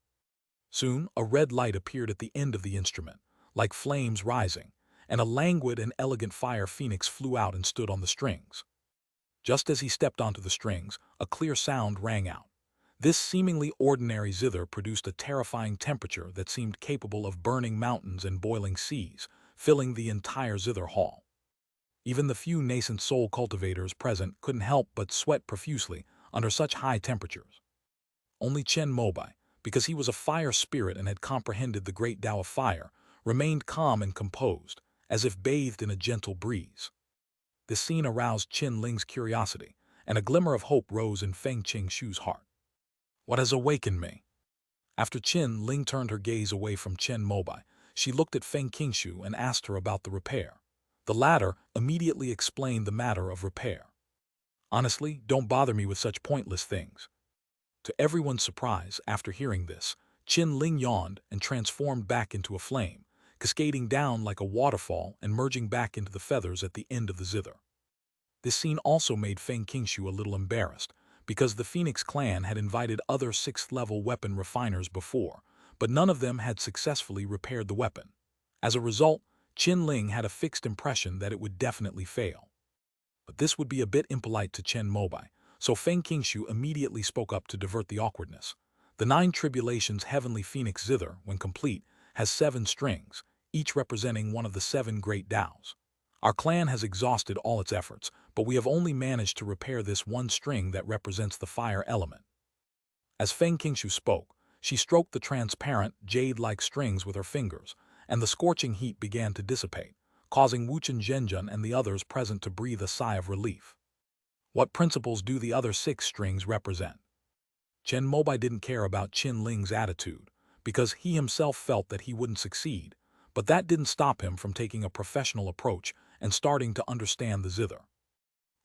Soon, a red light appeared at the end of the instrument, like flames rising, and a languid and elegant fire phoenix flew out and stood on the strings. Just as he stepped onto the strings, a clear sound rang out. This seemingly ordinary zither produced a terrifying temperature that seemed capable of burning mountains and boiling seas, filling the entire zither hall. Even the few nascent soul cultivators present couldn't help but sweat profusely under such high temperatures. Only Chen Mobai, because he was a fire spirit and had comprehended the great Tao of fire, remained calm and composed, as if bathed in a gentle breeze. This scene aroused Qin Ling's curiosity, and a glimmer of hope rose in Feng Qingshu's heart. "What has awakened me?" After Qin Ling turned her gaze away from Chen Mobai, she looked at Feng Qingshu and asked her about the repair. The latter immediately explained the matter of repair. "Honestly, don't bother me with such pointless things." To everyone's surprise, after hearing this, Qin Ling yawned and transformed back into a flame, cascading down like a waterfall and merging back into the feathers at the end of the zither. This scene also made Feng Qingshu a little embarrassed, because the Phoenix clan had invited other 6th-level weapon refiners before, but none of them had successfully repaired the weapon. As a result, Qin Ling had a fixed impression that it would definitely fail. But this would be a bit impolite to Chen Mobai, so Feng Qingshu immediately spoke up to divert the awkwardness. "The 9 tribulations heavenly phoenix zither, when complete, has 7 strings, each representing one of the 7 great Taos. Our clan has exhausted all its efforts, but we have only managed to repair this one string that represents the fire element." As Feng Qingshu spoke, she stroked the transparent, jade-like strings with her fingers, and the scorching heat began to dissipate, causing Wuchen Zhenjian and the others present to breathe a sigh of relief. What principles do the other 6 strings represent? Chen Mobai didn't care about Qin Ling's attitude, because he himself felt that he wouldn't succeed, but that didn't stop him from taking a professional approach and starting to understand the zither.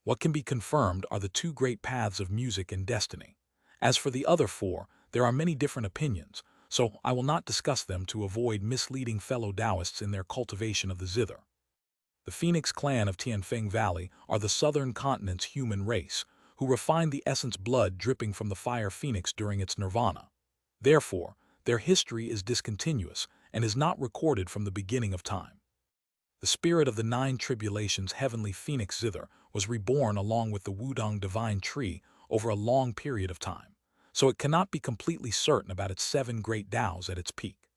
What can be confirmed are the 2 great paths of music and destiny. As for the other 4, there are many different opinions, so I will not discuss them to avoid misleading fellow Taoists in their cultivation of the zither. The Phoenix clan of Tianfeng Valley are the southern continent's human race, who refined the essence blood dripping from the fire phoenix during its nirvana. Therefore, their history is discontinuous and is not recorded from the beginning of time. The spirit of the 9 tribulations heavenly phoenix zither was reborn along with the Wudong divine tree over a long period of time, so it cannot be completely certain about its 7 great Taos at its peak.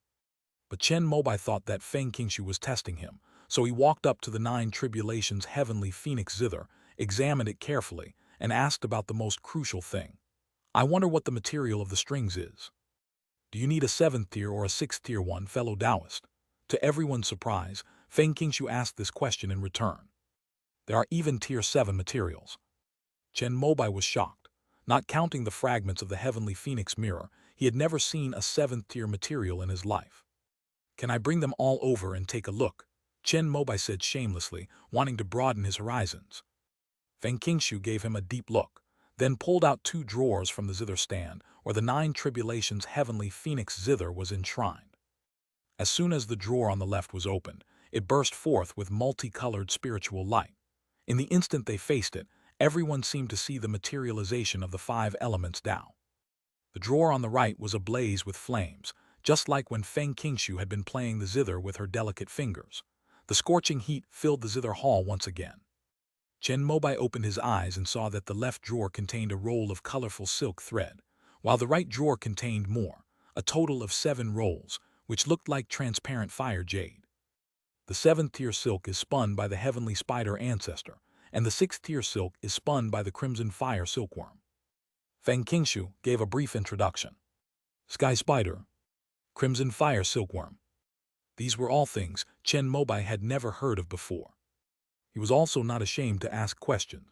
But Chen Mobai thought that Feng Qingshu was testing him, so he walked up to the 9 tribulations heavenly phoenix zither, examined it carefully, and asked about the most crucial thing. "I wonder what the material of the strings is. Do you need a 7th tier or a 6th tier one, fellow Taoist?" To everyone's surprise, Feng Qingshu asked this question in return. "There are even tier 7 materials." Chen Mobai was shocked. Not counting the fragments of the heavenly phoenix mirror, he had never seen a seventh-tier material in his life. "Can I bring them all over and take a look?" Chen Mobai said shamelessly, wanting to broaden his horizons. Feng Qingshu gave him a deep look, then pulled out 2 drawers from the zither stand, where the 9 tribulations' heavenly phoenix zither was enshrined. As soon as the drawer on the left was opened, it burst forth with multicolored spiritual light. In the instant they faced it, everyone seemed to see the materialization of the 5 elements Tao. The drawer on the right was ablaze with flames, just like when Feng Qingshu had been playing the zither with her delicate fingers. The scorching heat filled the zither hall once again. Chen Mobai opened his eyes and saw that the left drawer contained a roll of colorful silk thread, while the right drawer contained more, a total of 7 rolls, which looked like transparent fire jade. The 7th-tier silk is spun by the heavenly spider ancestor, and the 6th-tier silk is spun by the crimson fire silkworm. Feng Qingshu gave a brief introduction. Sky spider, crimson fire silkworm. These were all things Chen Mobai had never heard of before. He was also not ashamed to ask questions.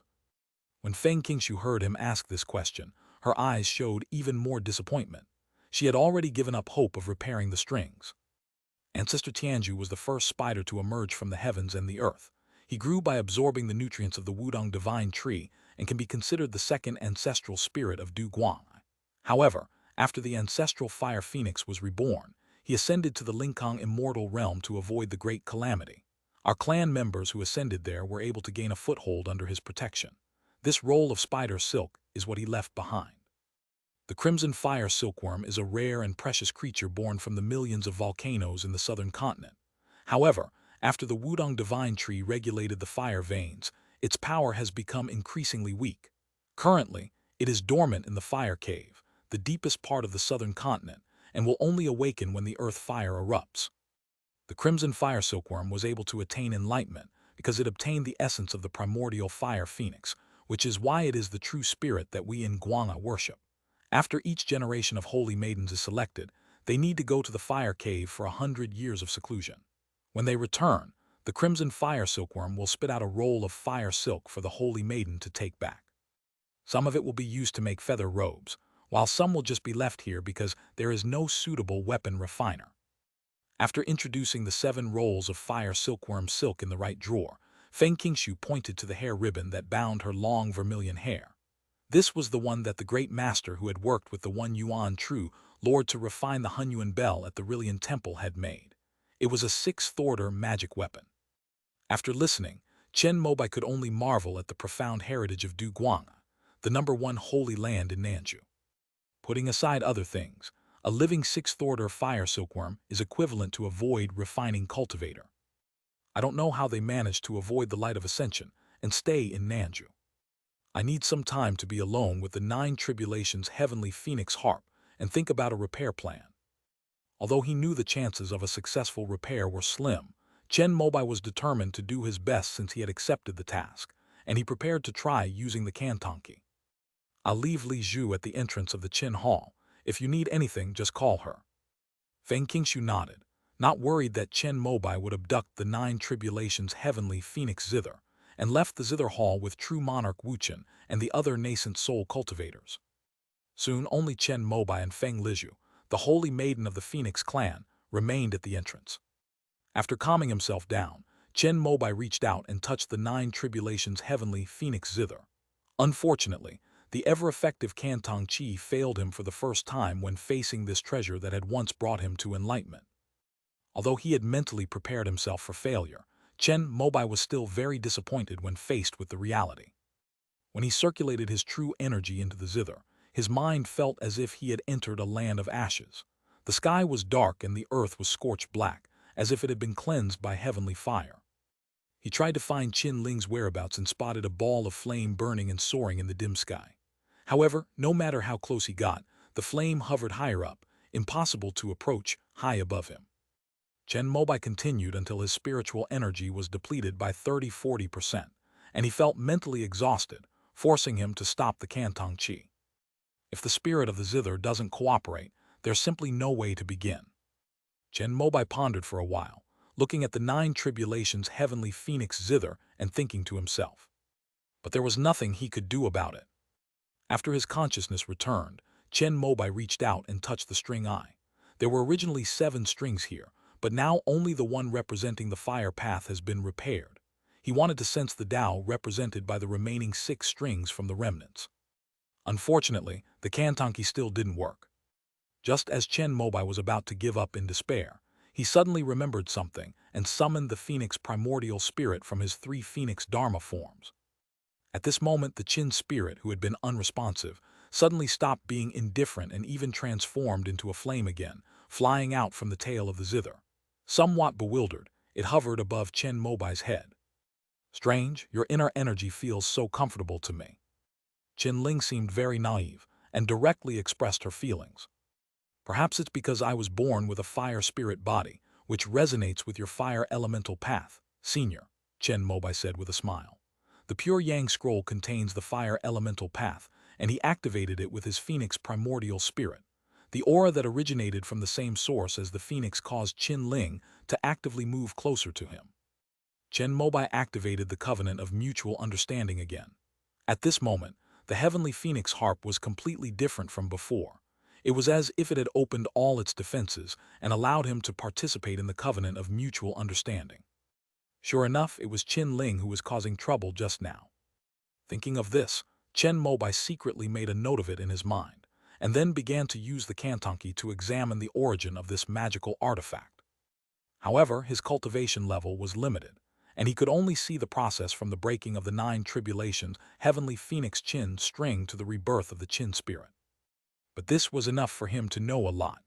When Feng Qingshu heard him ask this question, her eyes showed even more disappointment. She had already given up hope of repairing the strings. Ancestor Tianju was the first spider to emerge from the heavens and the earth. He grew by absorbing the nutrients of the Wudong divine tree and can be considered the second ancestral spirit of Du Guang. However, after the ancestral fire phoenix was reborn, he ascended to the Lingkong immortal realm to avoid the great calamity. Our clan members who ascended there were able to gain a foothold under his protection. This roll of spider silk is what he left behind. The crimson fire silkworm is a rare and precious creature born from the millions of volcanoes in the southern continent. However, after the Wudong divine tree regulated the fire veins, its power has become increasingly weak. Currently, it is dormant in the fire cave, the deepest part of the southern continent, and will only awaken when the earth fire erupts. The crimson fire silkworm was able to attain enlightenment because it obtained the essence of the primordial fire phoenix, which is why it is the true spirit that we in Guanga worship. After each generation of holy maidens is selected, they need to go to the fire cave for 100 years of seclusion. When they return, the crimson fire silkworm will spit out a roll of fire silk for the holy maiden to take back. Some of it will be used to make feather robes, while some will just be left here because there is no suitable weapon refiner. After introducing the 7 rolls of fire silkworm silk in the right drawer, Feng Qingshu pointed to the hair ribbon that bound her long vermilion hair. This was the one that the great master who had worked with the One Yuan True Lord to refine the Hunyuan bell at the Rillian Temple had made. It was a 6th-order magic weapon. After listening, Chen Mobai could only marvel at the profound heritage of Du Guanga, the #1 holy land in Nanju. Putting aside other things, a living 6th-order fire silkworm is equivalent to a void refining cultivator. I don't know how they managed to avoid the light of ascension and stay in Nanju. I need some time to be alone with the 9 tribulations heavenly phoenix harp and think about a repair plan. Although he knew the chances of a successful repair were slim, Chen Mobai was determined to do his best since he had accepted the task, and he prepared to try using the Canton key. I'll leave Li Zhu at the entrance of the Qin Hall. If you need anything, just call her. Feng Qingshu nodded, not worried that Chen Mobai would abduct the 9 tribulations heavenly phoenix zither, and left the zither hall with true monarch Wuchen and the other nascent soul cultivators. Soon only Chen Mobai and Feng Lizhu, the holy maiden of the Phoenix clan, remained at the entrance. After calming himself down, Chen Mobai reached out and touched the 9 tribulations heavenly phoenix zither. Unfortunately, the ever-effective Canton Qi failed him for the first time when facing this treasure that had once brought him to enlightenment. Although he had mentally prepared himself for failure, Chen Mobai was still very disappointed when faced with the reality. When he circulated his true energy into the zither, his mind felt as if he had entered a land of ashes. The sky was dark and the earth was scorched black, as if it had been cleansed by heavenly fire. He tried to find Qin Ling's whereabouts and spotted a ball of flame burning and soaring in the dim sky. However, no matter how close he got, the flame hovered higher up, impossible to approach, high above him. Chen Mobai continued until his spiritual energy was depleted by 30–40%, and he felt mentally exhausted, forcing him to stop the Canton Qi. If the spirit of the zither doesn't cooperate, there's simply no way to begin. Chen Mobai pondered for a while, looking at the 9 tribulations heavenly phoenix zither and thinking to himself. But there was nothing he could do about it. After his consciousness returned, Chen Mobai reached out and touched the string eye. There were originally 7 strings here, but now only the one representing the fire path has been repaired. He wanted to sense the Tao represented by the remaining 6 strings from the remnants. Unfortunately, the Kantanki still didn't work. Just as Chen Mobai was about to give up in despair, he suddenly remembered something and summoned the Phoenix primordial spirit from his 3 Phoenix Dharma forms. At this moment, the Qin spirit, who had been unresponsive, suddenly stopped being indifferent and even transformed into a flame again, flying out from the tail of the zither. Somewhat bewildered, it hovered above Chen Mobai's head. "Strange, your inner energy feels so comfortable to me." Chen Ling seemed very naive and directly expressed her feelings. "Perhaps it's because I was born with a fire spirit body, which resonates with your fire elemental path, Senior," Chen Mobai said with a smile. The Pure Yang scroll contains the fire elemental path, and he activated it with his Phoenix primordial spirit. The aura that originated from the same source as the Phoenix caused Chen Ling to actively move closer to him. Chen Mobai activated the covenant of mutual understanding again. At this moment, the heavenly Phoenix harp was completely different from before. It was as if it had opened all its defenses and allowed him to participate in the covenant of mutual understanding. Sure enough, it was Chen Ling who was causing trouble just now. Thinking of this, Chen Mobai secretly made a note of it in his mind, and then began to use the Kantanki to examine the origin of this magical artifact. However, his cultivation level was limited, and he could only see the process from the breaking of the 9 tribulations heavenly Phoenix Qin string to the rebirth of the Qin spirit. But this was enough for him to know a lot.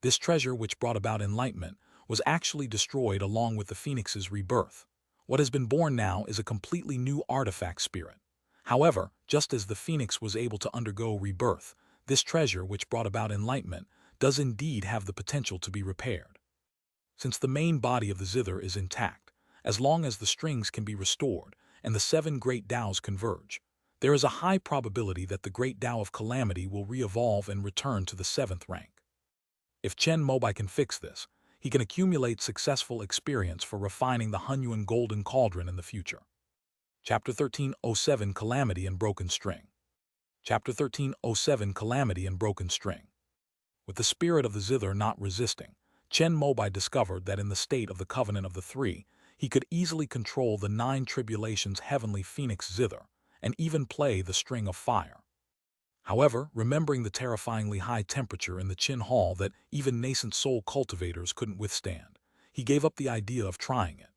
This treasure, which brought about enlightenment, was actually destroyed along with the Phoenix's rebirth. What has been born now is a completely new artifact spirit. However, just as the Phoenix was able to undergo rebirth, this treasure, which brought about enlightenment, does indeed have the potential to be repaired. Since the main body of the zither is intact, as long as the strings can be restored and the 7 great Taos converge, there is a high probability that the great Tao of calamity will re-evolve and return to the 7th rank. If Chen Mobai can fix this, he can accumulate successful experience for refining the Hunyuan Golden Cauldron in the future. Chapter 1307 Calamity and Broken String. Chapter 1307 Calamity and Broken String. With the spirit of the zither not resisting, Chen Mobai discovered that in the state of the Covenant of the Three, he could easily control the 9 tribulations heavenly Phoenix zither, and even play the string of fire. However, remembering the terrifyingly high temperature in the Qin Hall that even nascent soul cultivators couldn't withstand, he gave up the idea of trying it.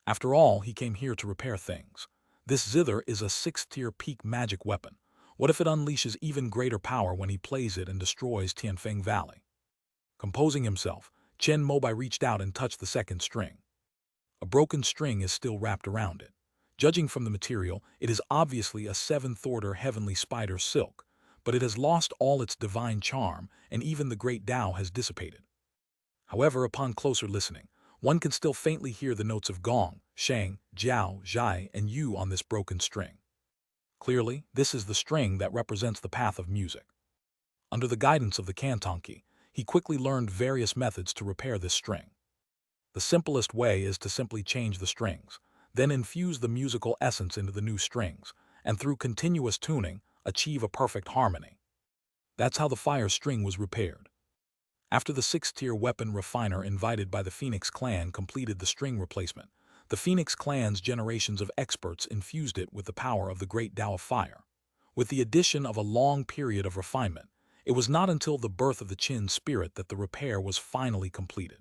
After all, he came here to repair things. This zither is a 6th-tier peak magic weapon. What if it unleashes even greater power when he plays it and destroys Tianfeng Valley? Composing himself, Chen Mobai reached out and touched the 2nd string. A broken string is still wrapped around it. Judging from the material, it is obviously a 7th-order heavenly spider silk, but it has lost all its divine charm, and even the great Tao has dissipated. However, upon closer listening, one can still faintly hear the notes of gong, shang, jiao, zhai, and yu on this broken string. Clearly, this is the string that represents the path of music. Under the guidance of the Kantanki, he quickly learned various methods to repair this string. The simplest way is to simply change the strings, then infuse the musical essence into the new strings, and through continuous tuning, achieve a perfect harmony. That's how the fire string was repaired. After the 6th-tier weapon refiner invited by the Phoenix clan completed the string replacement, the Phoenix clan's generations of experts infused it with the power of the great Tao of fire. With the addition of a long period of refinement, it was not until the birth of the Qin spirit that the repair was finally completed.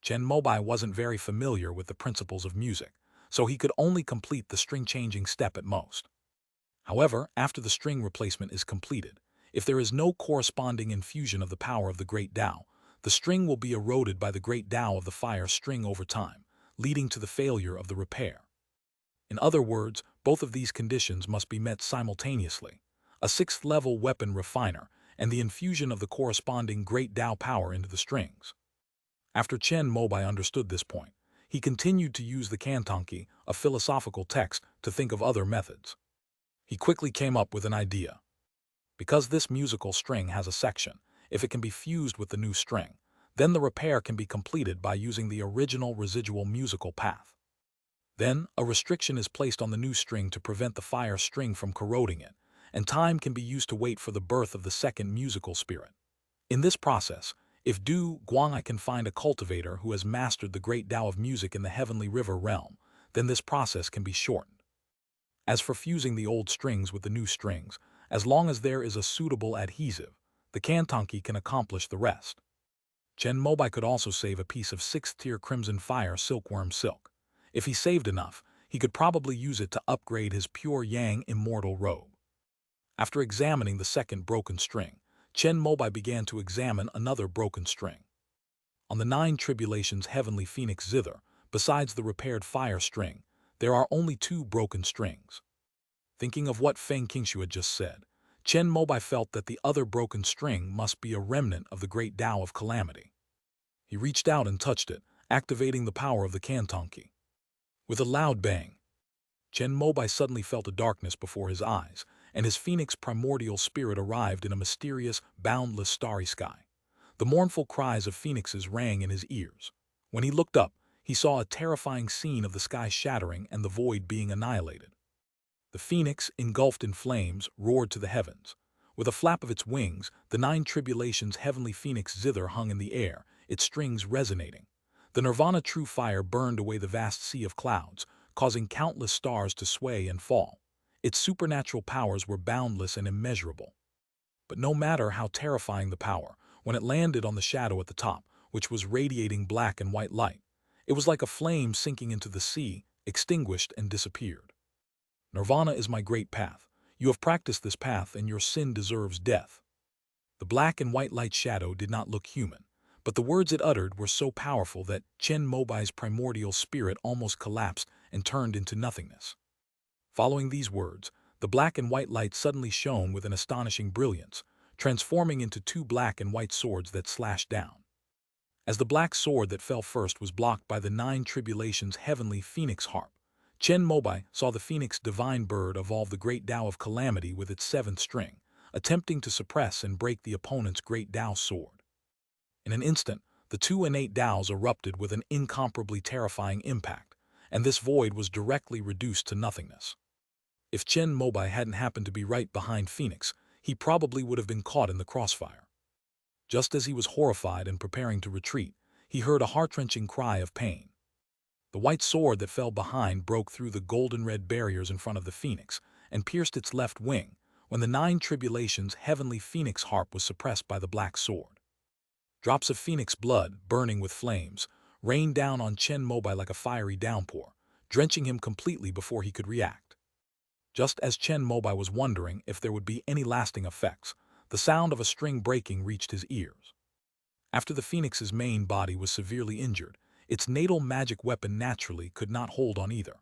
Chen Mobai wasn't very familiar with the principles of music, so he could only complete the string-changing step at most. However, after the string replacement is completed, if there is no corresponding infusion of the power of the great Tao, the string will be eroded by the great Tao of the fire string over time, leading to the failure of the repair. In other words, both of these conditions must be met simultaneously: a 6th-level weapon refiner and the infusion of the corresponding great Tao power into the strings. After Chen Mobai understood this point, he continued to use the Kantanki, a philosophical text, to think of other methods. He quickly came up with an idea. Because this musical string has a section, if it can be fused with the new string, then the repair can be completed by using the original residual musical path. Then, a restriction is placed on the new string to prevent the fire string from corroding it, and time can be used to wait for the birth of the second musical spirit. In this process, if Du Guangai can find a cultivator who has mastered the great Tao of music in the heavenly river realm, then this process can be shortened. As for fusing the old strings with the new strings, as long as there is a suitable adhesive, the Kantanki can accomplish the rest. Chen Mobai could also save a piece of 6th-tier crimson fire silkworm silk. If he saved enough, he could probably use it to upgrade his pure yang immortal robe. After examining the second broken string, Chen Mobai began to examine another broken string. On the 9 tribulations heavenly phoenix zither, besides the repaired fire string, there are only 2 broken strings. Thinking of what Feng Qingshu had just said, Chen Mobai felt that the other broken string must be a remnant of the great Tao of calamity. He reached out and touched it, activating the power of the Kantanki. With a loud bang, Chen Mobai suddenly felt a darkness before his eyes, and his phoenix primordial spirit arrived in a mysterious, boundless starry sky. The mournful cries of phoenixes rang in his ears. When he looked up, he saw a terrifying scene of the sky shattering and the void being annihilated. The phoenix, engulfed in flames, roared to the heavens. With a flap of its wings, the 9 tribulations heavenly phoenix zither hung in the air, its strings resonating. The nirvana true fire burned away the vast sea of clouds, causing countless stars to sway and fall. Its supernatural powers were boundless and immeasurable. But no matter how terrifying the power, when it landed on the shadow at the top, which was radiating black and white light, it was like a flame sinking into the sea, extinguished and disappeared. Nirvana is my great path. You have practiced this path and your sin deserves death. The black and white light shadow did not look human, but the words it uttered were so powerful that Chen Mobai's primordial spirit almost collapsed and turned into nothingness. Following these words, the black and white light suddenly shone with an astonishing brilliance, transforming into 2 black and white swords that slashed down. As the black sword that fell first was blocked by the 9 tribulations heavenly phoenix harp, Chen Mobai saw the phoenix divine bird evolve the great Tao of calamity with its 7th string, attempting to suppress and break the opponent's great Tao sword. In an instant, the 2 innate Taos erupted with an incomparably terrifying impact, and this void was directly reduced to nothingness. If Chen Mobai hadn't happened to be right behind Phoenix, he probably would have been caught in the crossfire. Just as he was horrified and preparing to retreat, he heard a heart-wrenching cry of pain. The white sword that fell behind broke through the golden-red barriers in front of the phoenix and pierced its left wing, when the 9 tribulations heavenly phoenix harp was suppressed by the black sword. Drops of phoenix blood, burning with flames, rained down on Chen Mobai like a fiery downpour, drenching him completely before he could react. Just as Chen Mobai was wondering if there would be any lasting effects, the sound of a string breaking reached his ears. After the phoenix's main body was severely injured, its natal magic weapon naturally could not hold on either.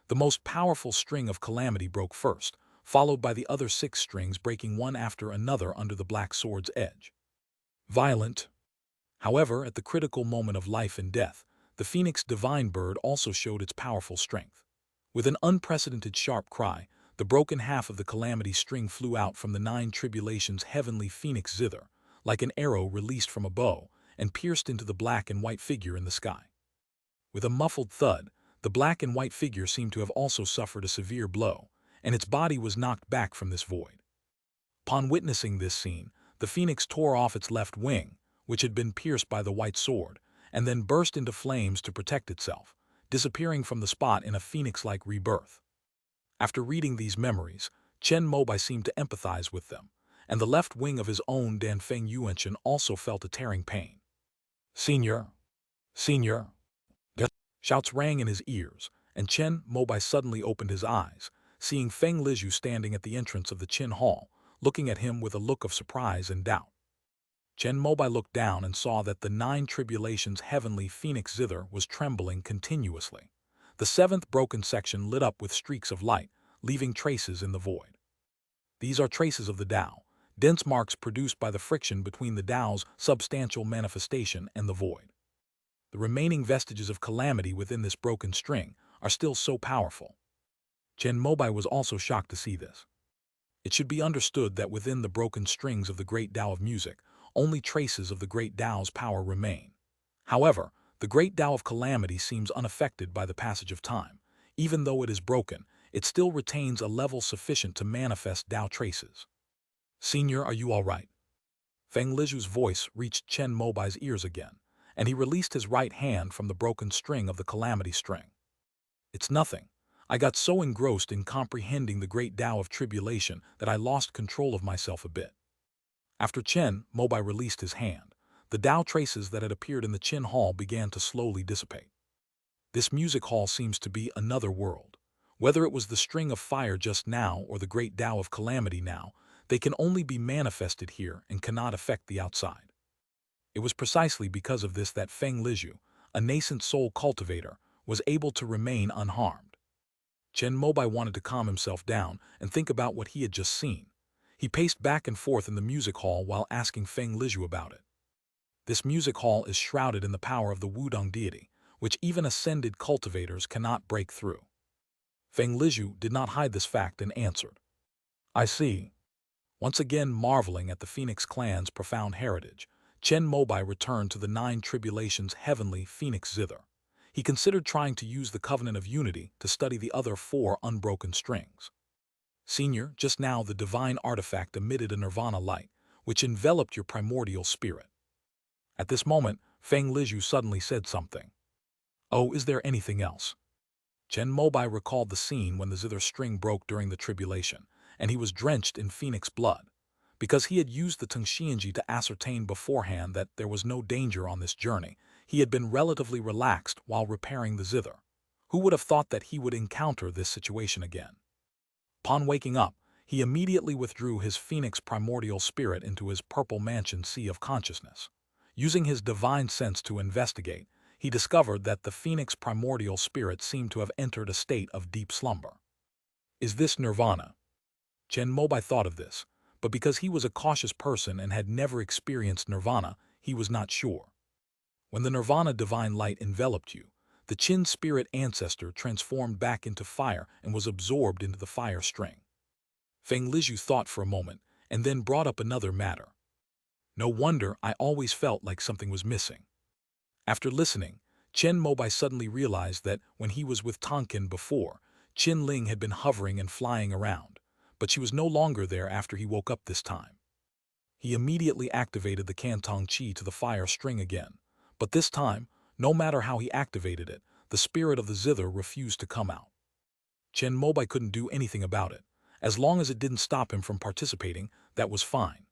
The most powerful string of calamity broke first, followed by the other 6 strings breaking one after another under the black sword's edge. Violent. However, at the critical moment of life and death, the phoenix divine bird also showed its powerful strength. With an unprecedented sharp cry, the broken half of the calamity string flew out from the 9 tribulations heavenly phoenix zither, like an arrow released from a bow, and pierced into the black and white figure in the sky. With a muffled thud, the black and white figure seemed to have also suffered a severe blow, and its body was knocked back from this void. Upon witnessing this scene, the phoenix tore off its left wing, which had been pierced by the white sword, and then burst into flames to protect itself, disappearing from the spot in a phoenix-like rebirth. After reading these memories, Chen Mobai seemed to empathize with them, and the left wing of his own Danfeng Yuanchen also felt a tearing pain. "Senior! Senior!" Shouts rang in his ears, and Chen Mobai suddenly opened his eyes, seeing Feng Lizhu standing at the entrance of the Qin Hall, looking at him with a look of surprise and doubt. Chen Mobai looked down and saw that the 9 tribulations heavenly phoenix zither was trembling continuously. The 7th broken section lit up with streaks of light, leaving traces in the void. These are traces of the Tao, dense marks produced by the friction between the Tao's substantial manifestation and the void. The remaining vestiges of calamity within this broken string are still so powerful. Chen Mobai was also shocked to see this. It should be understood that within the broken strings of the great Tao of music, only traces of the great Tao's power remain. However, the great Tao of calamity seems unaffected by the passage of time, Even though it is broken, it still retains a level sufficient to manifest Tao traces. Senior, are you all right? Feng Liju's voice reached Chen Mobai's ears again, and he released his right hand from the broken string of the calamity string. It's nothing. I got so engrossed in comprehending the great Tao of tribulation that I lost control of myself a bit. After Chen Mobai released his hand, the Tao traces that had appeared in the Qin Hall began to slowly dissipate. This music hall seems to be another world. Whether it was the string of fire just now or the great Tao of calamity now, they can only be manifested here and cannot affect the outside. It was precisely because of this that Feng Liju, a nascent soul cultivator, was able to remain unharmed. Chen Mobai wanted to calm himself down and think about what he had just seen. He paced back and forth in the music hall while asking Feng Liju about it. This music hall is shrouded in the power of the Wudong deity, which even ascended cultivators cannot break through. Feng Liju did not hide this fact and answered, I see. Once again marveling at the Phoenix clan's profound heritage, Chen Mobai returned to the Nine Tribulations' heavenly Phoenix zither. He considered trying to use the Covenant of Unity to study the other 4 unbroken strings. Senior, just now the divine artifact emitted a nirvana light, which enveloped your primordial spirit. At this moment, Feng Liju suddenly said something. Oh, is there anything else? Chen Mobai recalled the scene when the zither string broke during the tribulation, and he was drenched in phoenix blood. Because he had used the Tengxianji to ascertain beforehand that there was no danger on this journey, he had been relatively relaxed while repairing the zither. Who would have thought that he would encounter this situation again? Upon waking up, he immediately withdrew his phoenix primordial spirit into his purple mansion sea of consciousness. Using his divine sense to investigate, he discovered that the phoenix primordial spirit seemed to have entered a state of deep slumber. Is this nirvana? Chen Mobai thought of this, but because he was a cautious person and had never experienced nirvana, he was not sure. When the nirvana divine light enveloped you, the Qin spirit ancestor transformed back into fire and was absorbed into the fire string. Feng Liju thought for a moment and then brought up another matter. No wonder I always felt like something was missing. After listening, Chen Mobai suddenly realized that when he was with Tonkin before, Qin Ling had been hovering and flying around, but she was no longer there after he woke up this time. He immediately activated the Cantong Qi to the fire string again, but this time, no matter how he activated it, the spirit of the zither refused to come out. Chen Mobai couldn't do anything about it. As long as it didn't stop him from participating, that was fine.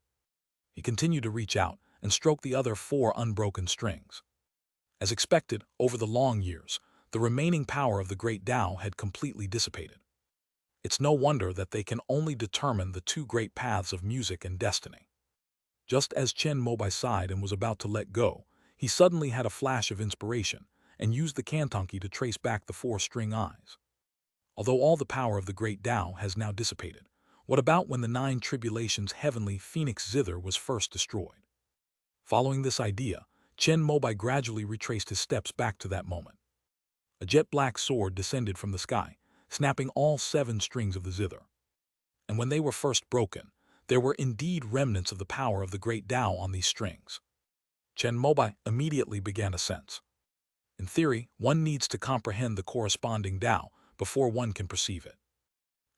He continued to reach out and stroke the other 4 unbroken strings. As expected, over the long years, the remaining power of the great Tao had completely dissipated. It's no wonder that they can only determine the 2 great paths of music and destiny. Just as Chen Mobai sighed and was about to let go, he suddenly had a flash of inspiration and used the Cantonki to trace back the 4 string eyes. Although all the power of the great Tao has now dissipated, what about when the 9 Tribulations' heavenly Phoenix zither was first destroyed? Following this idea, Chen Mobai gradually retraced his steps back to that moment. A jet-black sword descended from the sky, snapping all 7 strings of the zither. And when they were first broken, there were indeed remnants of the power of the great Tao on these strings. Chen Mobai immediately began to sense. In theory, one needs to comprehend the corresponding Tao before one can perceive it.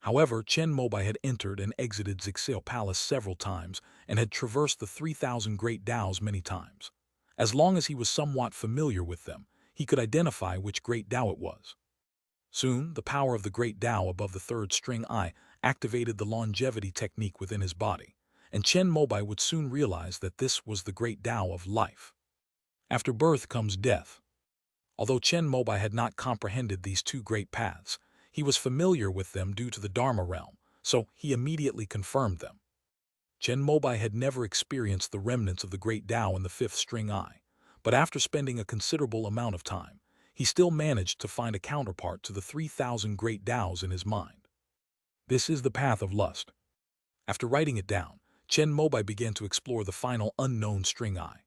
However, Chen Mobai had entered and exited Zixil Palace several times and had traversed the 3,000 great Taos many times. As long as he was somewhat familiar with them, he could identify which great Tao it was. Soon, the power of the great Tao above the 3rd string eye activated the longevity technique within his body, and Chen Mobai would soon realize that this was the great Tao of life. After birth comes death. Although Chen Mobai had not comprehended these 2 great paths, he was familiar with them due to the Dharma realm, so he immediately confirmed them. Chen Mobai had never experienced the remnants of the great Tao in the 5th string eye, but after spending a considerable amount of time, he still managed to find a counterpart to the 3,000 great Taos in his mind. This is the path of lust. After writing it down, Chen Mobai began to explore the final unknown string eye.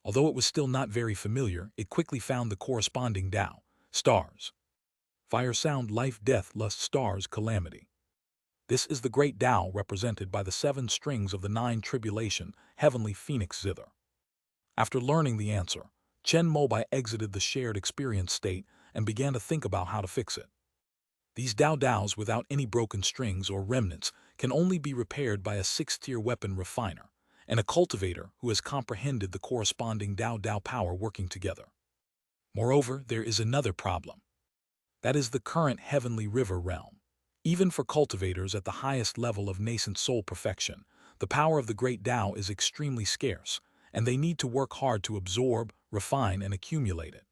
Although it was still not very familiar, it quickly found the corresponding Tao, stars. Fire, sound, life, death, lust, stars, calamity. This is the great Tao represented by the 7 strings of the 9 Tribulation, heavenly Phoenix zither. After learning the answer, Chen Mobai exited the shared experience state and began to think about how to fix it. These Daos without any broken strings or remnants can only be repaired by a 6th-tier weapon refiner and a cultivator who has comprehended the corresponding Dao power working together. Moreover, there is another problem. That is the current heavenly river realm. Even for cultivators at the highest level of nascent soul perfection, the power of the great Tao is extremely scarce, and they need to work hard to absorb, refine, and accumulate it.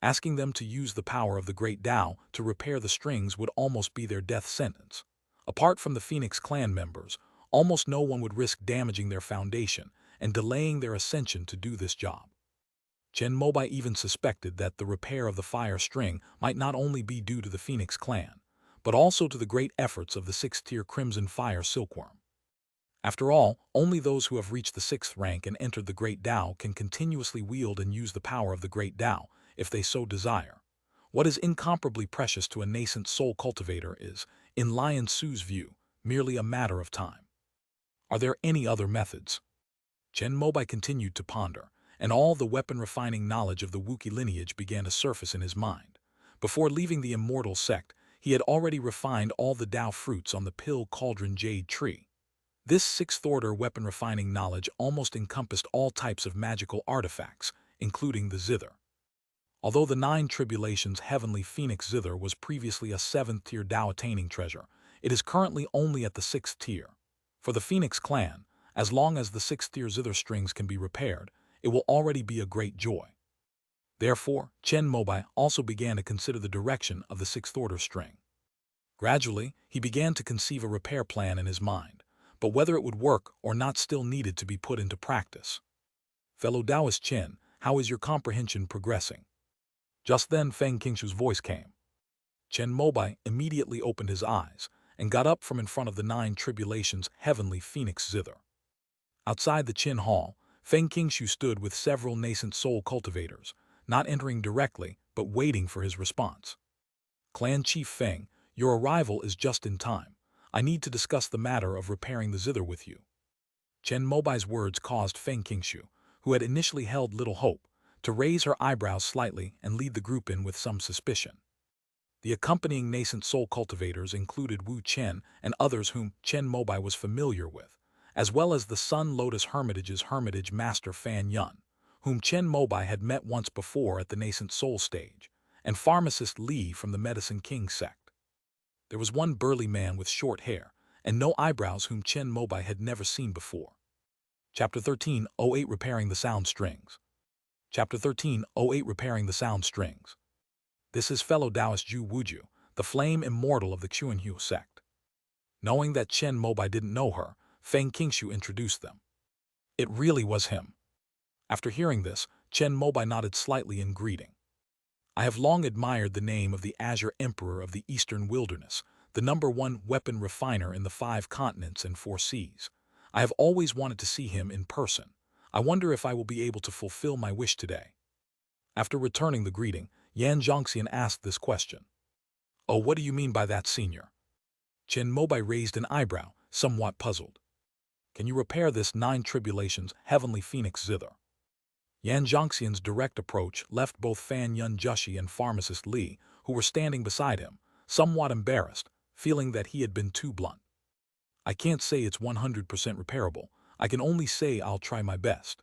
Asking them to use the power of the great Tao to repair the strings would almost be their death sentence. Apart from the Phoenix clan members, almost no one would risk damaging their foundation and delaying their ascension to do this job. Chen Mobai even suspected that the repair of the fire string might not only be due to the Phoenix clan, but also to the great efforts of the 6th-tier Crimson Fire Silkworm. After all, only those who have reached the 6th rank and entered the Great Tao can continuously wield and use the power of the Great Tao, if they so desire. What is incomparably precious to a nascent soul cultivator is, in Lion Su's view, merely a matter of time. Are there any other methods? Chen Mobai continued to ponder, and all the weapon-refining knowledge of the Wookiee lineage began to surface in his mind. Before leaving the immortal sect, he had already refined all the Tao fruits on the Pill Cauldron Jade tree. This 6th-order weapon-refining knowledge almost encompassed all types of magical artifacts, including the zither. Although the 9 Tribulations Heavenly Phoenix Zither was previously a 7th-tier Tao-attaining treasure, it is currently only at the 6th tier. For the Phoenix clan, as long as the 6th-tier zither strings can be repaired, it will already be a great joy. Therefore, Chen Mobai also began to consider the direction of the 6th-order string. Gradually, he began to conceive a repair plan in his mind, but whether it would work or not still needed to be put into practice. Fellow Taoist Chen, how is your comprehension progressing? Just then Feng Qingshu's voice came. Chen Mobai immediately opened his eyes and got up from in front of the 9 Tribulations Heavenly Phoenix Zither. Outside the Qin Hall, Feng Qingshu stood with several nascent soul cultivators, not entering directly, but waiting for his response. Clan Chief Feng, your arrival is just in time. I need to discuss the matter of repairing the zither with you. Chen Mobai's words caused Feng Qingshu, who had initially held little hope, to raise her eyebrows slightly and lead the group in with some suspicion. The accompanying nascent soul cultivators included Wu Chen and others whom Chen Mobai was familiar with, as well as the Sun Lotus Hermitage's Hermitage Master Fan Yun, whom Chen Mobai had met once before at the nascent soul stage, and pharmacist Li from the Medicine King sect. There was one burly man with short hair and no eyebrows whom Chen Mobai had never seen before. Chapter 13:08 Repairing the Sound Strings. Chapter 13:08 Repairing the Sound Strings. This is fellow Taoist Zhu Wuju, the flame immortal of the Xuanhu sect. Knowing that Chen Mobai didn't know her, Feng Qingshu introduced them. It really was him. After hearing this, Chen Mobai nodded slightly in greeting. I have long admired the name of the Azure Emperor of the Eastern Wilderness, the #1 weapon refiner in the 5 continents and 4 seas. I have always wanted to see him in person. I wonder if I will be able to fulfill my wish today. After returning the greeting, Yan Zhongxian asked this question. Oh, what do you mean by that, senior? Chen Mobai raised an eyebrow, somewhat puzzled. Can you repair this 9 Tribulations Heavenly Phoenix Zither? Yan Zhongxian's direct approach left both Fan Yun Jushi and pharmacist Li, who were standing beside him, somewhat embarrassed, feeling that he had been too blunt. I can't say it's 100% repairable. I can only say I'll try my best.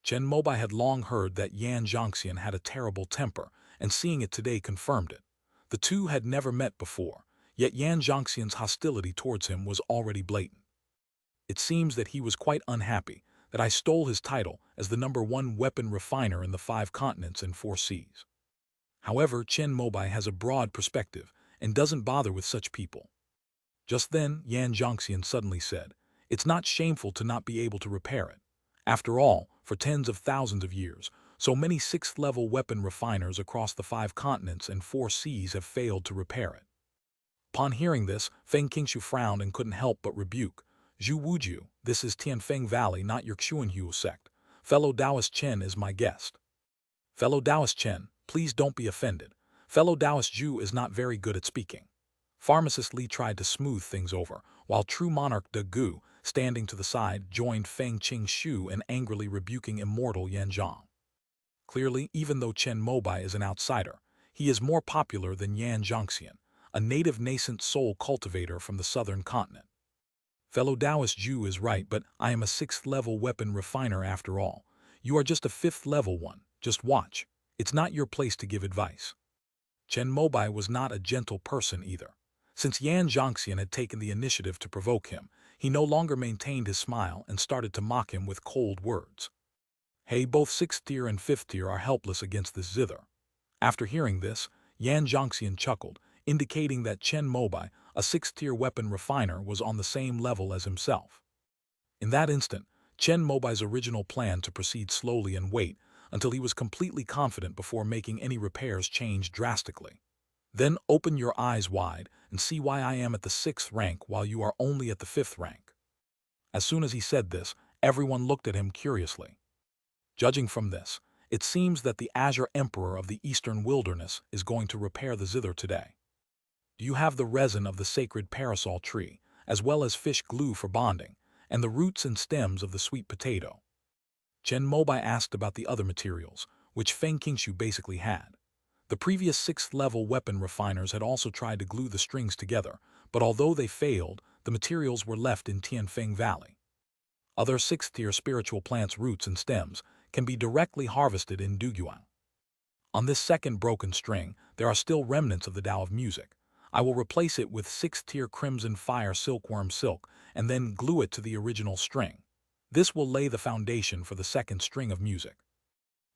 Chen Mobai had long heard that Yan Zhongxian had a terrible temper, and seeing it today confirmed it. The two had never met before, yet Yan Zhongxian's hostility towards him was already blatant. It seems that he was quite unhappy that I stole his title as the #1 weapon refiner in the 5 continents and 4 seas. However, Chen Mobai has a broad perspective and doesn't bother with such people. Just then, Yan Zhongxian suddenly said, it's not shameful to not be able to repair it. After all, for tens of thousands of years, so many 6th-level weapon refiners across the 5 continents and 4 seas have failed to repair it. Upon hearing this, Feng Qingshu frowned and couldn't help but rebuke. Zhu Wuju, this is Tianfeng Valley, not your Xuanhu sect. Fellow Taoist Chen is my guest. Fellow Taoist Chen, please don't be offended. Fellow Taoist Zhu is not very good at speaking. Pharmacist Li tried to smooth things over, while true monarch De Gu, standing to the side, joined Feng Qingshu in angrily rebuking immortal Yan Zhang. Clearly, even though Chen Mobai is an outsider, he is more popular than Yan Zhongxian. a native nascent soul cultivator from the southern continent. Fellow Taoist Jew is right, but I am a 6th-level weapon refiner after all. You are just a 5th-level one. Just watch. It's not your place to give advice. Chen Mobai was not a gentle person either. Since Yan Zhongxian had taken the initiative to provoke him, he no longer maintained his smile and started to mock him with cold words. Hey, both 6th tier and 5th tier are helpless against this zither. After hearing this, Yan Zhongxian chuckled, indicating that Chen Mobai, a 6th tier weapon refiner, was on the same level as himself. In that instant, Chen Mobai's original plan to proceed slowly and wait until he was completely confident before making any repairs changed drastically. Then open your eyes wide and see why I am at the 6th rank while you are only at the 5th rank. As soon as he said this, everyone looked at him curiously. Judging from this, it seems that the Azure Emperor of the Eastern Wilderness is going to repair the zither today. Do you have the resin of the sacred parasol tree, as well as fish glue for bonding, and the roots and stems of the sweet potato? Chen Mobai asked about the other materials, which Feng Qingshu basically had. The previous 6th-level weapon refiners had also tried to glue the strings together, but although they failed, the materials were left in Tianfeng Valley. Other 6th-tier spiritual plants' roots and stems can be directly harvested in Duguan. On this second broken string, there are still remnants of the Tao of music. I will replace it with 6th-tier crimson fire silkworm silk and then glue it to the original string. This will lay the foundation for the second string of music.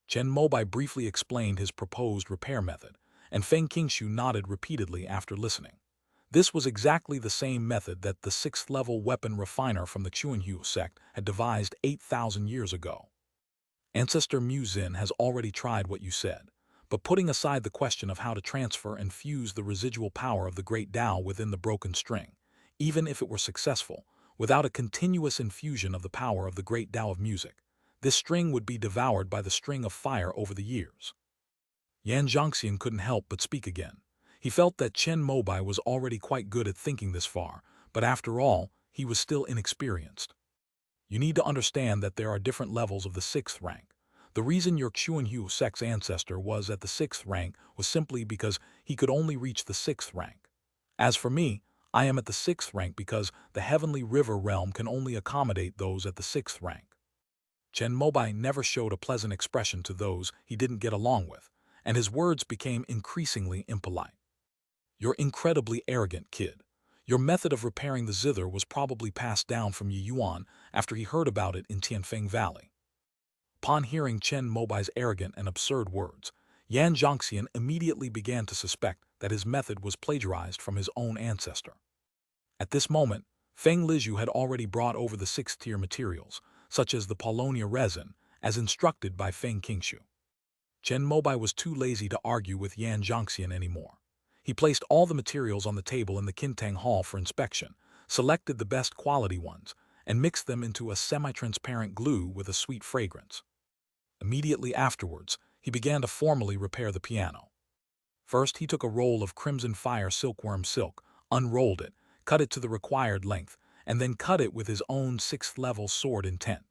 Chen Mobai briefly explained his proposed repair method, and Feng Qingshu nodded repeatedly after listening. This was exactly the same method that the 6th-level weapon refiner from the Chuanhu sect had devised 8,000 years ago. Ancestor Mu Xin has already tried what you said, but putting aside the question of how to transfer and fuse the residual power of the great Tao within the broken string, even if it were successful, without a continuous infusion of the power of the great Tao of music, this string would be devoured by the string of fire over the years. Yan Zhongxian couldn't help but speak again. He felt that Chen Mobai was already quite good at thinking this far, but after all, he was still inexperienced. You need to understand that there are different levels of the 6th rank. The reason your Chuanhu sect's ancestor was at the 6th rank was simply because he could only reach the 6th rank. As for me, I am at the 6th rank because the Heavenly River realm can only accommodate those at the 6th rank. Chen Mobai never showed a pleasant expression to those he didn't get along with, and his words became increasingly impolite. You're incredibly arrogant, kid. Your method of repairing the zither was probably passed down from Yi Yuan after he heard about it in Tianfeng Valley. Upon hearing Chen Mobai's arrogant and absurd words, Yan Zhongxian immediately began to suspect that his method was plagiarized from his own ancestor. At this moment, Feng Lizhu had already brought over the 6th-tier materials, such as the Paulownia resin, as instructed by Feng Qingshu. Chen Mobai was too lazy to argue with Yan Zhongxian anymore. He placed all the materials on the table in the Qintang Hall for inspection, selected the best quality ones, and mixed them into a semi-transparent glue with a sweet fragrance. Immediately afterwards, he began to formally repair the piano. First, he took a roll of crimson fire silkworm silk, unrolled it, cut it to the required length, and then cut it with his own 6th-level sword intent.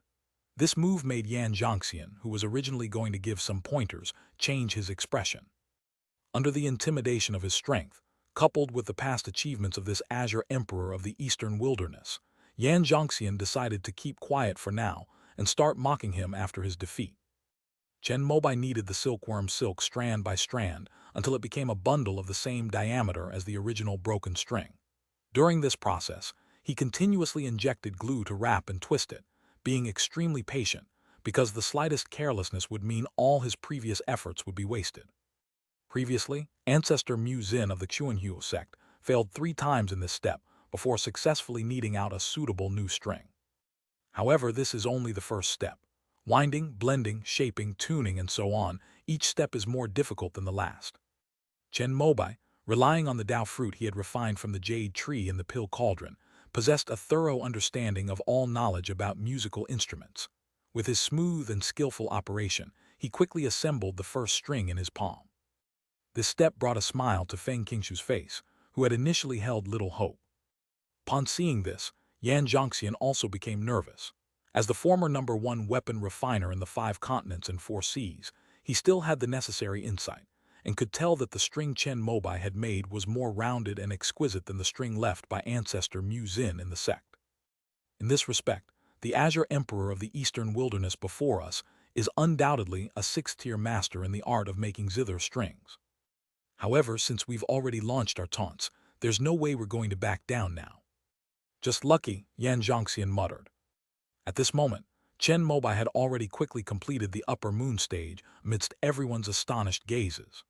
This move made Yan Zhongxian, who was originally going to give some pointers, change his expression. Under the intimidation of his strength, coupled with the past achievements of this Azure Emperor of the Eastern Wilderness, Yan Zhongxian decided to keep quiet for now and start mocking him after his defeat. Chen Mobai kneaded the silkworm silk strand by strand until it became a bundle of the same diameter as the original broken string. During this process, he continuously injected glue to wrap and twist it, being extremely patient, because the slightest carelessness would mean all his previous efforts would be wasted. Previously, Ancestor Mu Xin of the Chuanhu sect failed 3 times in this step before successfully kneading out a suitable new string. However, this is only the first step. Winding, blending, shaping, tuning, and so on, each step is more difficult than the last. Chen Mobai, relying on the Tao fruit he had refined from the jade tree in the pill cauldron, possessed a thorough understanding of all knowledge about musical instruments. With his smooth and skillful operation, he quickly assembled the first string in his palm. This step brought a smile to Feng Qingshu's face, who had initially held little hope. Upon seeing this, Yan Zhongxian also became nervous. As the former #1 weapon refiner in the 5 continents and 4 seas, he still had the necessary insight, and could tell that the string Chen Mobai had made was more rounded and exquisite than the string left by ancestor Mu Xin in the sect. In this respect, the Azure Emperor of the Eastern Wilderness before us is undoubtedly a sixth-tier master in the art of making zither strings. However, since we've already launched our taunts, there's no way we're going to back down now. Just lucky, Yan Zhongxian muttered. At this moment, Chen Mobai had already quickly completed the upper moon stage amidst everyone's astonished gazes.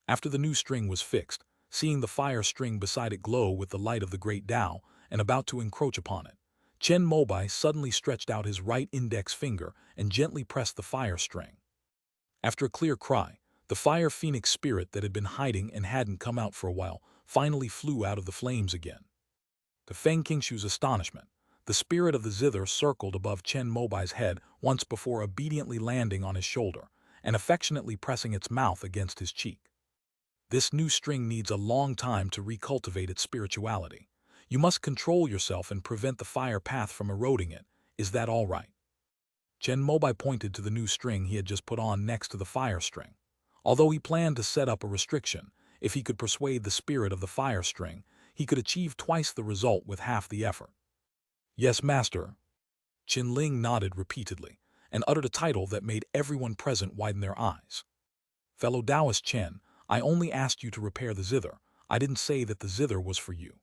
After the new string was fixed, seeing the fire string beside it glow with the light of the great Tao and about to encroach upon it, Chen Mobai suddenly stretched out his right index finger and gently pressed the fire string. After a clear cry, the fire phoenix spirit that had been hiding and hadn't come out for a while finally flew out of the flames again. To Feng Qingshu's astonishment, the spirit of the zither circled above Chen Mobai's head once before obediently landing on his shoulder and affectionately pressing its mouth against his cheek. This new string needs a long time to recultivate its spirituality. You must control yourself and prevent the fire path from eroding it. Is that all right? Chen Mobai pointed to the new string he had just put on next to the fire string. Although he planned to set up a restriction, if he could persuade the spirit of the fire string, he could achieve twice the result with half the effort. Yes, master. Qin Ling nodded repeatedly and uttered a title that made everyone present widen their eyes. Fellow Taoist Chen, I only asked you to repair the zither. I didn't say that the zither was for you.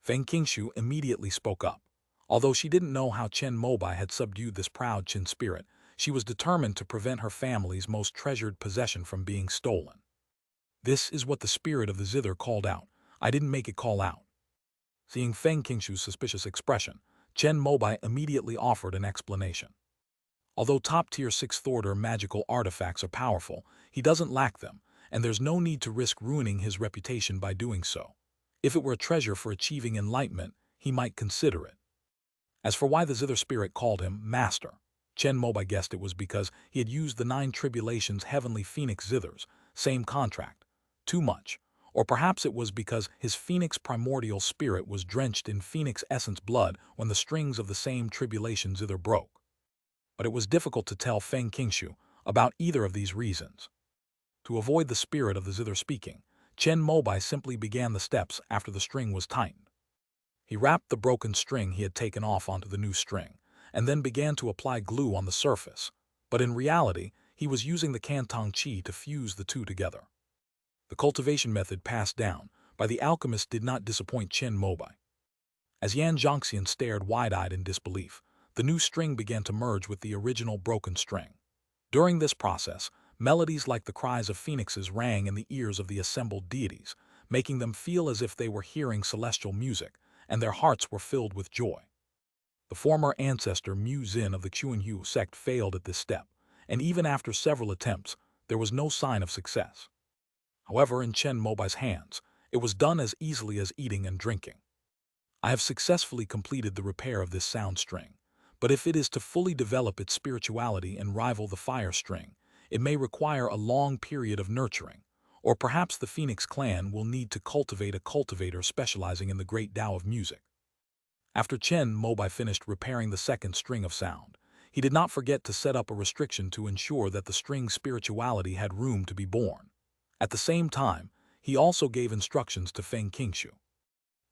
Feng Qingshu immediately spoke up. Although she didn't know how Chen Mobai had subdued this proud Qin spirit, she was determined to prevent her family's most treasured possession from being stolen. This is what the spirit of the zither called out. I didn't make it call out. Seeing Feng Qingshu's suspicious expression, Chen Mobai immediately offered an explanation. Although top-tier 6th-order magical artifacts are powerful, he doesn't lack them, and there's no need to risk ruining his reputation by doing so. If it were a treasure for achieving enlightenment, he might consider it. As for why the zither spirit called him master, Chen Mobai guessed it was because he had used the 9 tribulations heavenly phoenix zithers, same contract. Too much. Or perhaps it was because his phoenix primordial spirit was drenched in phoenix essence blood when the strings of the same tribulation zither broke. But it was difficult to tell Feng Qingshu about either of these reasons. To avoid the spirit of the zither speaking, Chen Mobai simply began the steps after the string was tightened. He wrapped the broken string he had taken off onto the new string, and then began to apply glue on the surface, but in reality, he was using the Cantong Qi to fuse the two together. The cultivation method passed down by the alchemist did not disappoint Chen Mobai. As Yan Zhongxian stared wide-eyed in disbelief, the new string began to merge with the original broken string. During this process, melodies like the cries of phoenixes rang in the ears of the assembled deities, making them feel as if they were hearing celestial music, and their hearts were filled with joy. The former ancestor Mu Xin of the Qianhu sect failed at this step, and even after several attempts, there was no sign of success. However, in Chen Mobai's hands, it was done as easily as eating and drinking. I have successfully completed the repair of this sound string, but if it is to fully develop its spirituality and rival the fire string, it may require a long period of nurturing, or perhaps the Phoenix clan will need to cultivate a cultivator specializing in the great Tao of music. After Chen Mobai finished repairing the second string of sound, he did not forget to set up a restriction to ensure that the string's spirituality had room to be born. At the same time, he also gave instructions to Feng Qingshu.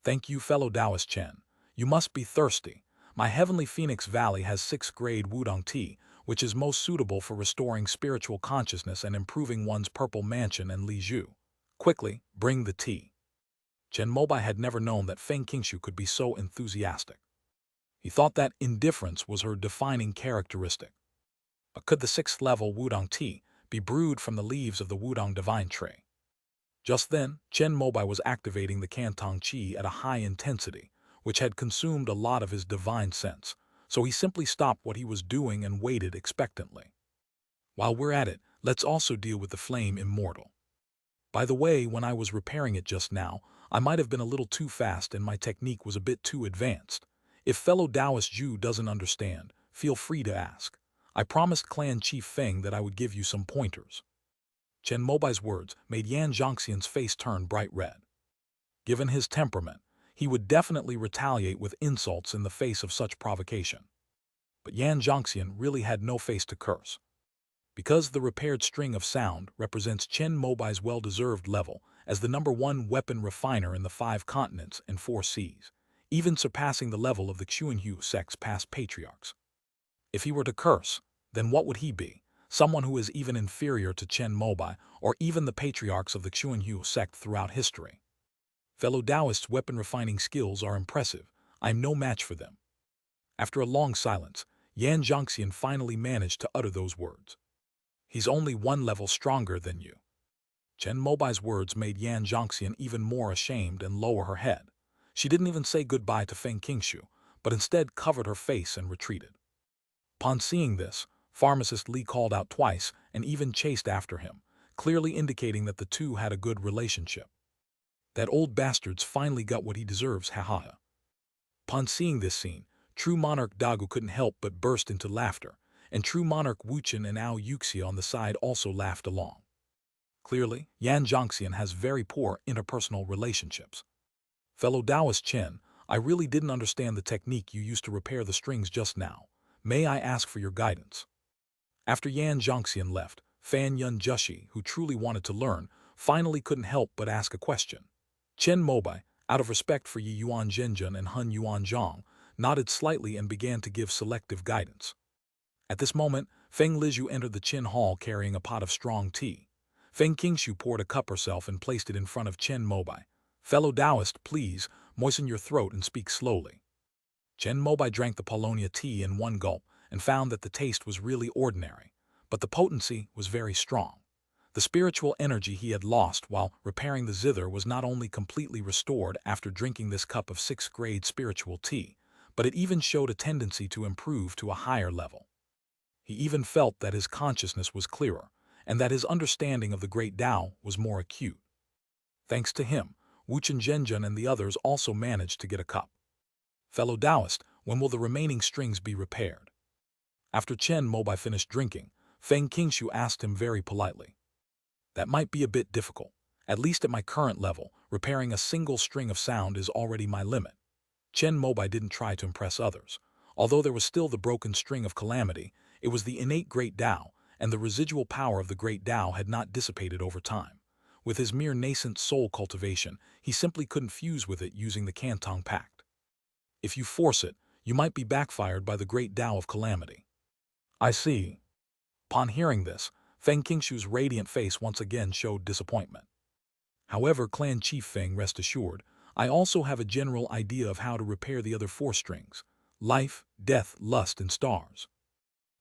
Thank you, fellow Taoist Chen. You must be thirsty. My heavenly Phoenix Valley has 6th grade Wudong tea, which is most suitable for restoring spiritual consciousness and improving one's purple mansion and Li Zhu. Quickly, bring the tea. Chen Mobai had never known that Feng Qingshu could be so enthusiastic. He thought that indifference was her defining characteristic. But could the 6th-level Wudong tea be brewed from the leaves of the Wudong divine tree? Just then, Chen Mobai was activating the Cantong Qi at a high intensity, which had consumed a lot of his divine sense, so he simply stopped what he was doing and waited expectantly. While we're at it, let's also deal with the flame immortal. By the way, when I was repairing it just now, I might have been a little too fast and my technique was a bit too advanced. If fellow Taoist Zhu doesn't understand, feel free to ask. I promised Clan Chief Feng that I would give you some pointers. Chen Mobai's words made Yan Zhongxian's face turn bright red. Given his temperament, he would definitely retaliate with insults in the face of such provocation. But Yan Zhongxian really had no face to curse. Because the repaired string of sound represents Chen Mobai's well-deserved level as the #1 weapon refiner in the 5 continents and 4 seas, even surpassing the level of the Xuanhu sect's past patriarchs. If he were to curse, then what would he be? Someone who is even inferior to Chen Mobai or even the patriarchs of the Xuanhu sect throughout history. Fellow Taoists' weapon refining skills are impressive. I am no match for them. After a long silence, Yan Zhongxian finally managed to utter those words. He's only 1 level stronger than you. Chen Mobai's words made Yan Zhongxian even more ashamed and lower her head. She didn't even say goodbye to Feng Qingshu, but instead covered her face and retreated. Upon seeing this, Pharmacist Li called out twice and even chased after him, clearly indicating that the two had a good relationship. That old bastard's finally got what he deserves, haha. Upon seeing this scene, true monarch Dagu couldn't help but burst into laughter, and true monarch Wuchen and Ao Yuxia on the side also laughed along. Clearly, Yan Zhongxian has very poor interpersonal relationships. Fellow Taoist Chen, I really didn't understand the technique you used to repair the strings just now. May I ask for your guidance? After Yan Zhongxian left, Fan Yun Jushi, who truly wanted to learn, finally couldn't help but ask a question. Chen Mobai, out of respect for Yi Yuan Zhenjun and Hun Yuan Zhang, nodded slightly and began to give selective guidance. At this moment, Feng Lizhu entered the Qin hall carrying a pot of strong tea. Feng Qingshu poured a cup herself and placed it in front of Chen Mobai. Fellow Taoist, please, moisten your throat and speak slowly. Chen Mobai drank the Polonia tea in 1 gulp and found that the taste was really ordinary, but the potency was very strong. The spiritual energy he had lost while repairing the zither was not only completely restored after drinking this cup of 6th grade spiritual tea, but it even showed a tendency to improve to a higher level. He even felt that his consciousness was clearer, and that his understanding of the great Tao was more acute. Thanks to him, Wuchen Zhenjun and the others also managed to get a cup. Fellow Taoist, when will the remaining strings be repaired? After Chen Mobai finished drinking, Feng Qingshu asked him very politely. That might be a bit difficult. At least at my current level, repairing a single string of sound is already my limit. Chen Mobai didn't try to impress others. Although there was still the broken string of calamity, it was the innate great Tao, and the residual power of the great Tao had not dissipated over time. With his mere nascent soul cultivation, he simply couldn't fuse with it using the Cantong Pact. If you force it, you might be backfired by the great Tao of calamity. I see. Upon hearing this, Feng Qingshu's radiant face once again showed disappointment. However, Clan Chief Feng, rest assured, I also have a general idea of how to repair the other 4 strings: life, death, lust, and stars.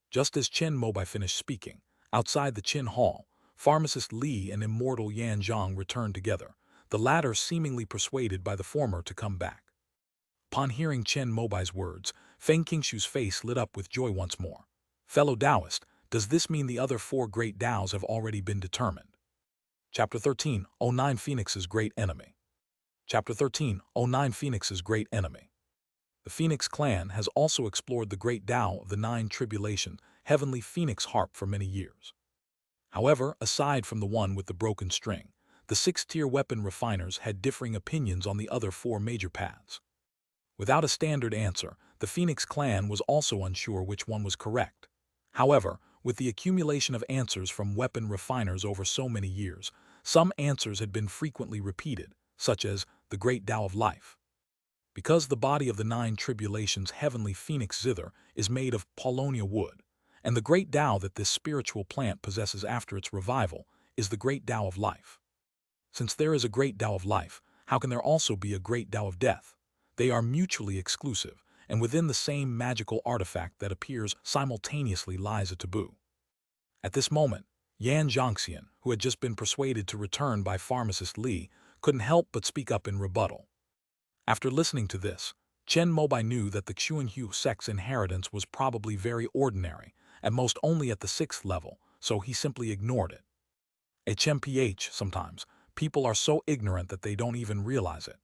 Just as Chen Mobai finished speaking, outside the Qin hall, Pharmacist Li and immortal Yan Zhang returned together, the latter seemingly persuaded by the former to come back. Upon hearing Chen Mobai's words, Feng Qingshu's face lit up with joy once more. Fellow Taoist, does this mean the other 4 great Taos have already been determined? Chapter 13, 09 Phoenix's Great Enemy. Chapter 13, 09 Phoenix's Great Enemy. The Phoenix clan has also explored the great Tao of the 9 tribulation, heavenly Phoenix harp for many years. However, aside from the one with the broken string, the 6th-tier weapon refiners had differing opinions on the other 4 major paths. Without a standard answer, the Phoenix clan was also unsure which one was correct. However, with the accumulation of answers from weapon refiners over so many years, some answers had been frequently repeated, such as the great Tao of life. Because the body of the 9 tribulations heavenly Phoenix zither is made of Polonia wood, and the great Tao that this spiritual plant possesses after its revival is the great Tao of life. Since there is a great Tao of life, how can there also be a great Tao of death? They are mutually exclusive, and within the same magical artifact that appears simultaneously lies a taboo. At this moment, Yan Zhongxian, who had just been persuaded to return by Pharmacist Li, couldn't help but speak up in rebuttal. After listening to this, Chen Mobai knew that the Xuanhu sect's inheritance was probably very ordinary, at most only at the 6th level, so he simply ignored it. HMPH, sometimes, people are so ignorant that they don't even realize it.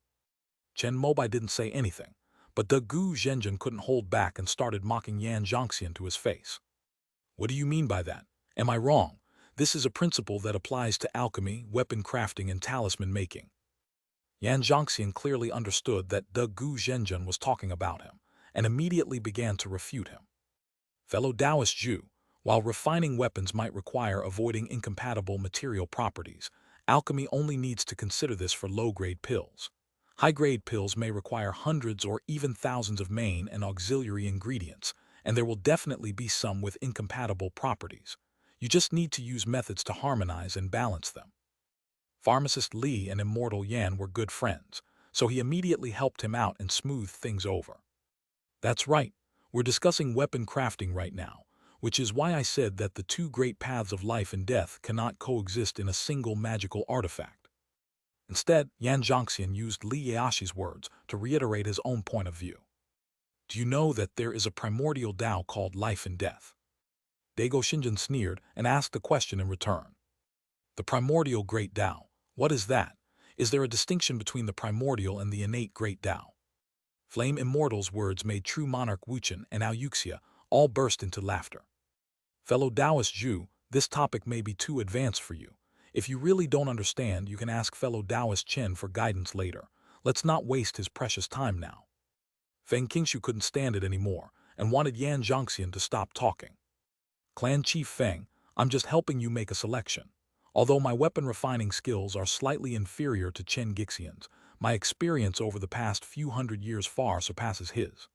Chen Mobai didn't say anything, but the Gu Zhenjun couldn't hold back and started mocking Yan Zhongxian to his face. What do you mean by that? Am I wrong? This is a principle that applies to alchemy, weapon crafting, and talisman making. Yan Zhongxian clearly understood that the Gu Zhenjun was talking about him, and immediately began to refute him. Fellow Taoist Zhu, While refining weapons might require avoiding incompatible material properties, alchemy only needs to consider this for low-grade pills. High-grade pills may require hundreds or even thousands of main and auxiliary ingredients, and there will definitely be some with incompatible properties. You just need to use methods to harmonize and balance them. Pharmacist Li and Immortal Yan were good friends, so he immediately helped him out and smoothed things over. That's right, we're discussing weapon crafting right now, which is why I said that the two great paths of life and death cannot coexist in a single magical artifact. Instead, Yan Zhongxian used Li Yashi's words to reiterate his own point of view. Do you know that there is a primordial Tao called life and death? Dago Xinjin sneered and asked a question in return. The primordial great Tao, what is that? Is there a distinction between the primordial and the innate great Tao? Flame Immortal's words made true monarch Wuchen and Aoyuxia all burst into laughter. Fellow Taoist Zhu, this topic may be too advanced for you. If you really don't understand, you can ask fellow Taoist Chen for guidance later. Let's not waste his precious time now. Feng Qingshu couldn't stand it anymore and wanted Yan Zhongxian to stop talking. Clan Chief Feng, I'm just helping you make a selection. Although my weapon refining skills are slightly inferior to Chen Gixian's, my experience over the past few hundred years far surpasses his.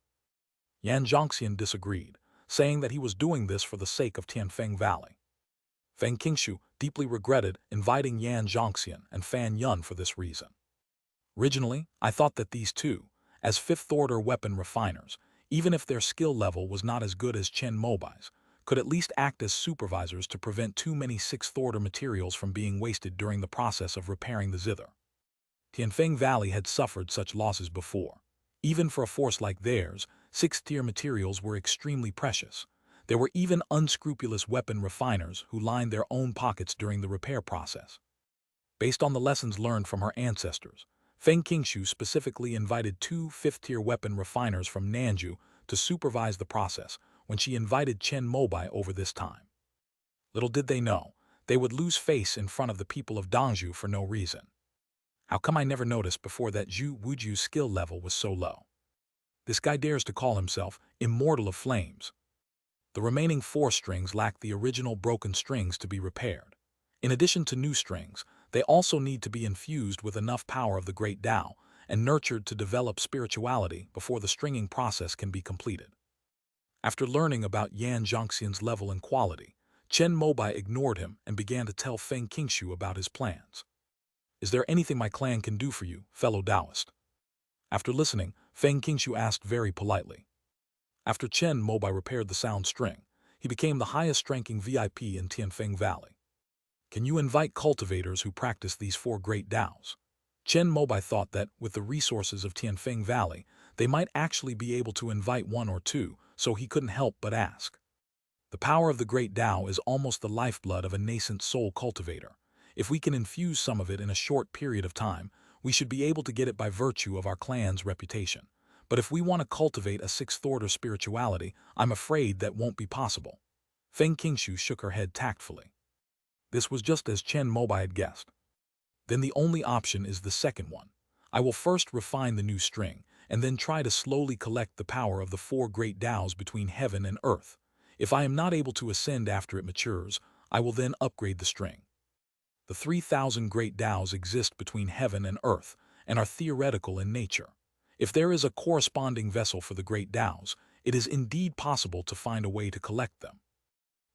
Yan Zhongxian disagreed, saying that he was doing this for the sake of Tianfeng Valley. Feng Qingshu deeply regretted inviting Yan Zhongxian and Fan Yun for this reason. Originally, I thought that these two, as fifth-order weapon refiners, even if their skill level was not as good as Chen Mobai's, could at least act as supervisors to prevent too many sixth-order materials from being wasted during the process of repairing the zither. Tianfeng Valley had suffered such losses before. Even for a force like theirs, sixth-tier materials were extremely precious. There were even unscrupulous weapon refiners who lined their own pockets during the repair process. Based on the lessons learned from her ancestors, Feng Qingshu specifically invited two fifth-tier weapon refiners from Nanju to supervise the process when she invited Chen Mobai over this time. Little did they know, they would lose face in front of the people of Dongzhou for no reason. How come I never noticed before that Zhu Wuju's skill level was so low? This guy dares to call himself Immortal of Flames. The remaining 4 strings lack the original broken strings to be repaired. In addition to new strings, they also need to be infused with enough power of the Great Tao and nurtured to develop spirituality before the stringing process can be completed. After learning about Yan Zhongxian's level and quality, Chen Mobai ignored him and began to tell Feng Qingshu about his plans. Is there anything my clan can do for you, fellow Taoist? After listening, Feng Qingshu asked very politely. After Chen Mobai repaired the sound string, he became the highest-ranking VIP in Tianfeng Valley. Can you invite cultivators who practice these 4 great Taos? Chen Mobai thought that, with the resources of Tianfeng Valley, they might actually be able to invite 1 or 2, so he couldn't help but ask. The power of the Great Tao is almost the lifeblood of a nascent soul cultivator. If we can infuse some of it in a short period of time, we should be able to get it by virtue of our clan's reputation. But if we want to cultivate a 6th-order spirituality, I'm afraid that won't be possible. Feng Qingshu shook her head tactfully. This was just as Chen Mobai had guessed. Then the only option is the second one. I will first refine the new string, and then try to slowly collect the power of the 4 great Taos between heaven and earth. If I am not able to ascend after it matures, I will then upgrade the string. The 3,000 great Taos exist between heaven and earth, and are theoretical in nature. If there is a corresponding vessel for the great Taos, it is indeed possible to find a way to collect them.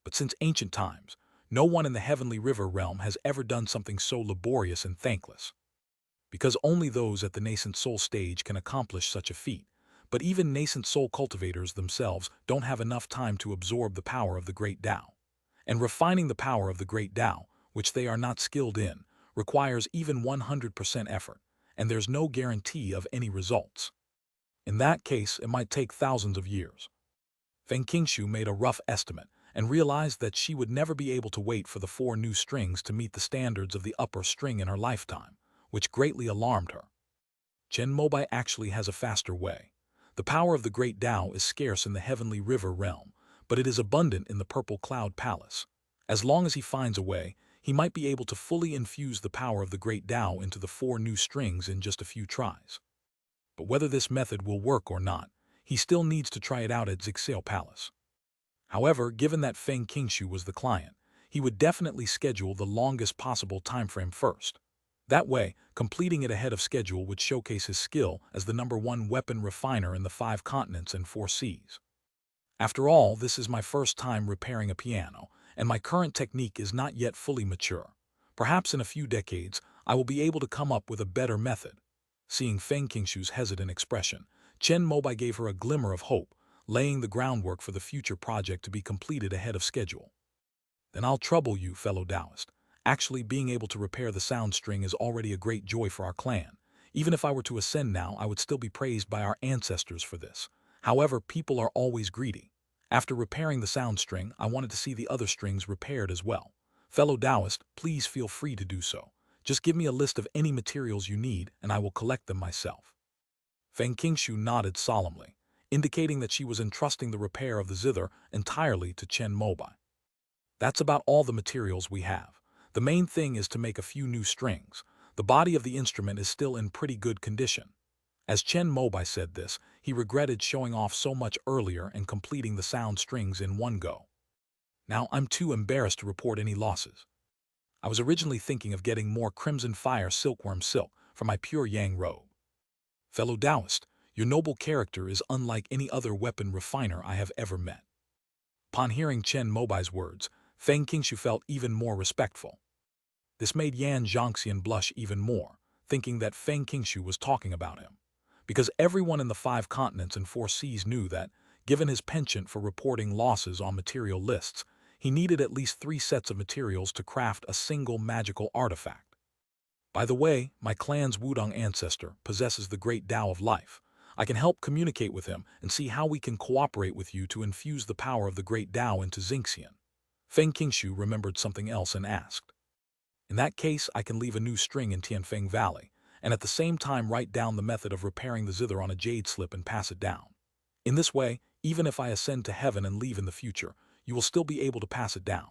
But since ancient times, no one in the heavenly river realm has ever done something so laborious and thankless. Because only those at the nascent soul stage can accomplish such a feat, but even nascent soul cultivators themselves don't have enough time to absorb the power of the great Tao. And refining the power of the great Tao, which they are not skilled in, requires even 100% effort, and there's no guarantee of any results. In that case, it might take thousands of years. Feng Qingshu made a rough estimate and realized that she would never be able to wait for the 4 new strings to meet the standards of the upper string in her lifetime, which greatly alarmed her. Chen Mobai actually has a faster way. The power of the Great Tao is scarce in the heavenly river realm, but it is abundant in the Purple Cloud Palace. As long as he finds a way, he might be able to fully infuse the power of the Great Tao into the 4 new strings in just a few tries. But whether this method will work or not, he still needs to try it out at Zixao Palace. However, given that Feng Qingshu was the client, he would definitely schedule the longest possible timeframe first. That way, completing it ahead of schedule would showcase his skill as the #1 weapon refiner in the 5 continents and 4 seas. After all, this is my first time repairing a piano, and my current technique is not yet fully mature. Perhaps in a few decades, I will be able to come up with a better method. Seeing Feng Qingshu's hesitant expression, Chen Mobai gave her a glimmer of hope, laying the groundwork for the future project to be completed ahead of schedule. Then I'll trouble you, fellow Taoist. Actually, being able to repair the sound string is already a great joy for our clan. Even if I were to ascend now, I would still be praised by our ancestors for this. However, people are always greedy. After repairing the sound string, I wanted to see the other strings repaired as well. Fellow Taoist, please feel free to do so. Just give me a list of any materials you need, and I will collect them myself. Feng Qingshu nodded solemnly, indicating that she was entrusting the repair of the zither entirely to Chen Mobai. That's about all the materials we have. The main thing is to make a few new strings. The body of the instrument is still in pretty good condition. As Chen Mobai said this, he regretted showing off so much earlier and completing the sound strings in one go. Now I'm too embarrassed to report any losses. I was originally thinking of getting more Crimson Fire silkworm silk for my pure yang robe. Fellow Taoist, your noble character is unlike any other weapon refiner I have ever met. Upon hearing Chen Mobai's words, Feng Qingshu felt even more respectful. This made Yan Zhongxian blush even more, thinking that Feng Qingshu was talking about him. Because everyone in the 5 continents and 4 seas knew that, given his penchant for reporting losses on material lists, he needed at least 3 sets of materials to craft a single magical artifact. By the way, my clan's Wudong ancestor possesses the great Tao of life. I can help communicate with him and see how we can cooperate with you to infuse the power of the great Tao into Xingxian. Feng Qingshu remembered something else and asked. In that case, I can leave a new string in Tianfeng Valley, and at the same time write down the method of repairing the zither on a jade slip and pass it down. In this way, even if I ascend to heaven and leave in the future, you will still be able to pass it down.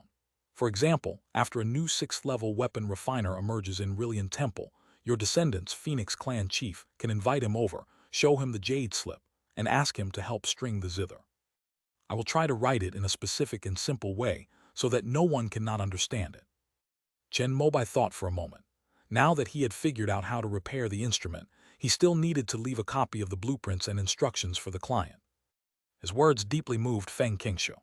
For example, after a new 6th-level weapon refiner emerges in Rillian Temple, your descendants, Phoenix Clan Chief, can invite him over, show him the jade slip, and ask him to help string the zither. I will try to write it in a specific and simple way so that no one cannot understand it. Chen Mobai thought for a moment. Now that he had figured out how to repair the instrument, he still needed to leave a copy of the blueprints and instructions for the client. His words deeply moved Feng Qingshu.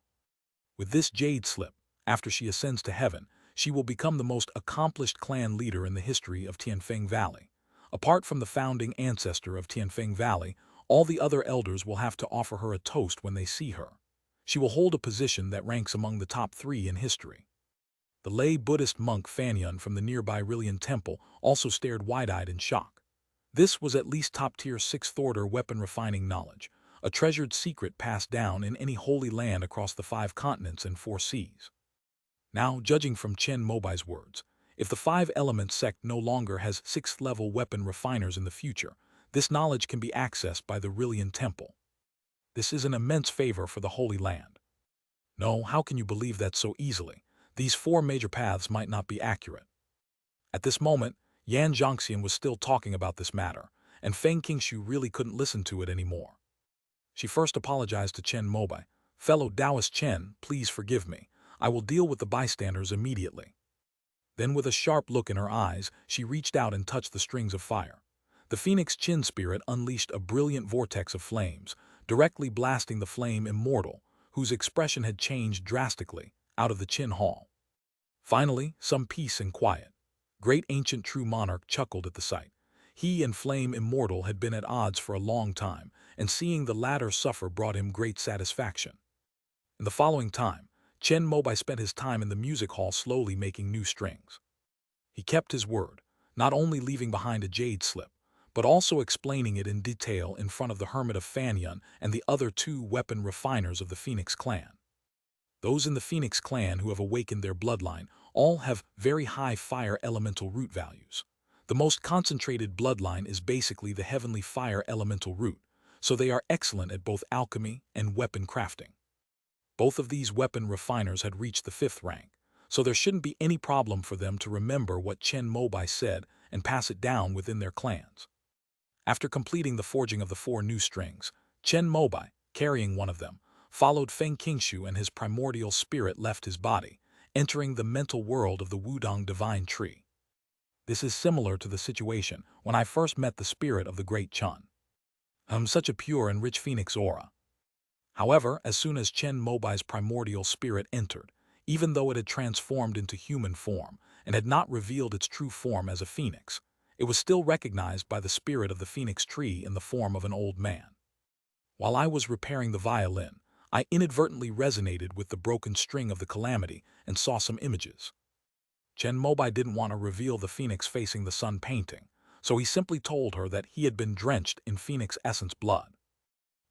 With this jade slip, after she ascends to heaven, she will become the most accomplished clan leader in the history of Tianfeng Valley. Apart from the founding ancestor of Tianfeng Valley, all the other elders will have to offer her a toast when they see her. She will hold a position that ranks among the top 3 in history. The lay Buddhist monk Fanyun from the nearby Rillian Temple also stared wide-eyed in shock. This was at least top-tier 6th-order weapon refining knowledge, a treasured secret passed down in any holy land across the 5 continents and 4 seas. Now, judging from Chen Mobai's words, if the 5-element sect no longer has 6th-level weapon refiners in the future, this knowledge can be accessed by the Rillian Temple. This is an immense favor for the Holy Land. No, how can you believe that so easily? These 4 major paths might not be accurate. At this moment, Yan Zhongxian was still talking about this matter, and Feng Qingshu really couldn't listen to it anymore. She first apologized to Chen Mobai. Fellow Taoist Chen, please forgive me. I will deal with the bystanders immediately. Then with a sharp look in her eyes, she reached out and touched the strings of fire. The Phoenix Qin spirit unleashed a brilliant vortex of flames, directly blasting the flame immortal, whose expression had changed drastically, out of the Qin hall. Finally, some peace and quiet. Great ancient true monarch chuckled at the sight. He and Flame Immortal had been at odds for a long time, and seeing the latter suffer brought him great satisfaction. In the following time, Chen Mobai spent his time in the music hall slowly making new strings. He kept his word, not only leaving behind a jade slip, but also explaining it in detail in front of the Hermit of Fanyun and the other 2 weapon refiners of the Phoenix clan. Those in the Phoenix clan who have awakened their bloodline all have very high fire elemental root values. The most concentrated bloodline is basically the heavenly fire elemental root, so they are excellent at both alchemy and weapon crafting. Both of these weapon refiners had reached the 5th rank, so there shouldn't be any problem for them to remember what Chen Mobai said and pass it down within their clans. After completing the forging of the 4 new strings, Chen Mobai, carrying one of them, followed Feng Qingshu and his primordial spirit left his body, entering the mental world of the Wudong divine tree. This is similar to the situation when I first met the spirit of the great Chen. Such a pure and rich phoenix aura. However, as soon as Chen Mobai's primordial spirit entered, even though it had transformed into human form and had not revealed its true form as a phoenix, it was still recognized by the spirit of the phoenix tree in the form of an old man. While I was repairing the violin, I inadvertently resonated with the broken string of the calamity and saw some images. Chen Mobai didn't want to reveal the phoenix facing the sun painting, so he simply told her that he had been drenched in phoenix essence blood.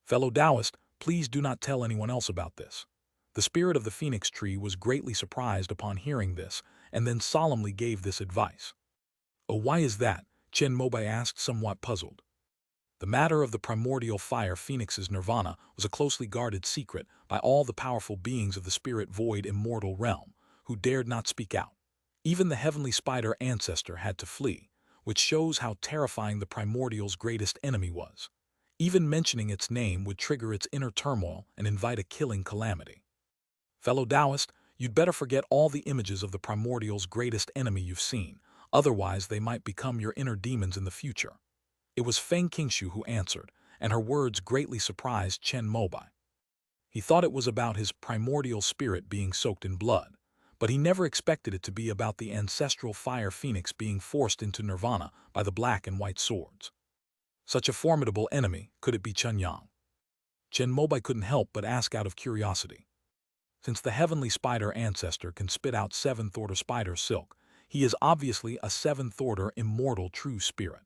Fellow Taoist, please do not tell anyone else about this. The spirit of the phoenix tree was greatly surprised upon hearing this and then solemnly gave this advice. Oh, why is that? Chen Mobai asked, somewhat puzzled. The matter of the primordial fire phoenix's nirvana was a closely guarded secret by all the powerful beings of the spirit void immortal realm, who dared not speak out. Even the heavenly spider ancestor had to flee, which shows how terrifying the primordial's greatest enemy was. Even mentioning its name would trigger its inner turmoil and invite a killing calamity. Fellow Taoist, you'd better forget all the images of the primordial's greatest enemy you've seen, otherwise they might become your inner demons in the future. It was Feng Qingshu who answered, and her words greatly surprised Chen Mobai. He thought it was about his primordial spirit being soaked in blood, but he never expected it to be about the ancestral fire phoenix being forced into nirvana by the black and white swords. Such a formidable enemy, could it be Chen Yang? Chen Mobai couldn't help but ask out of curiosity. Since the heavenly spider ancestor can spit out 7th order spider silk, he is obviously a 7th order immortal true spirit.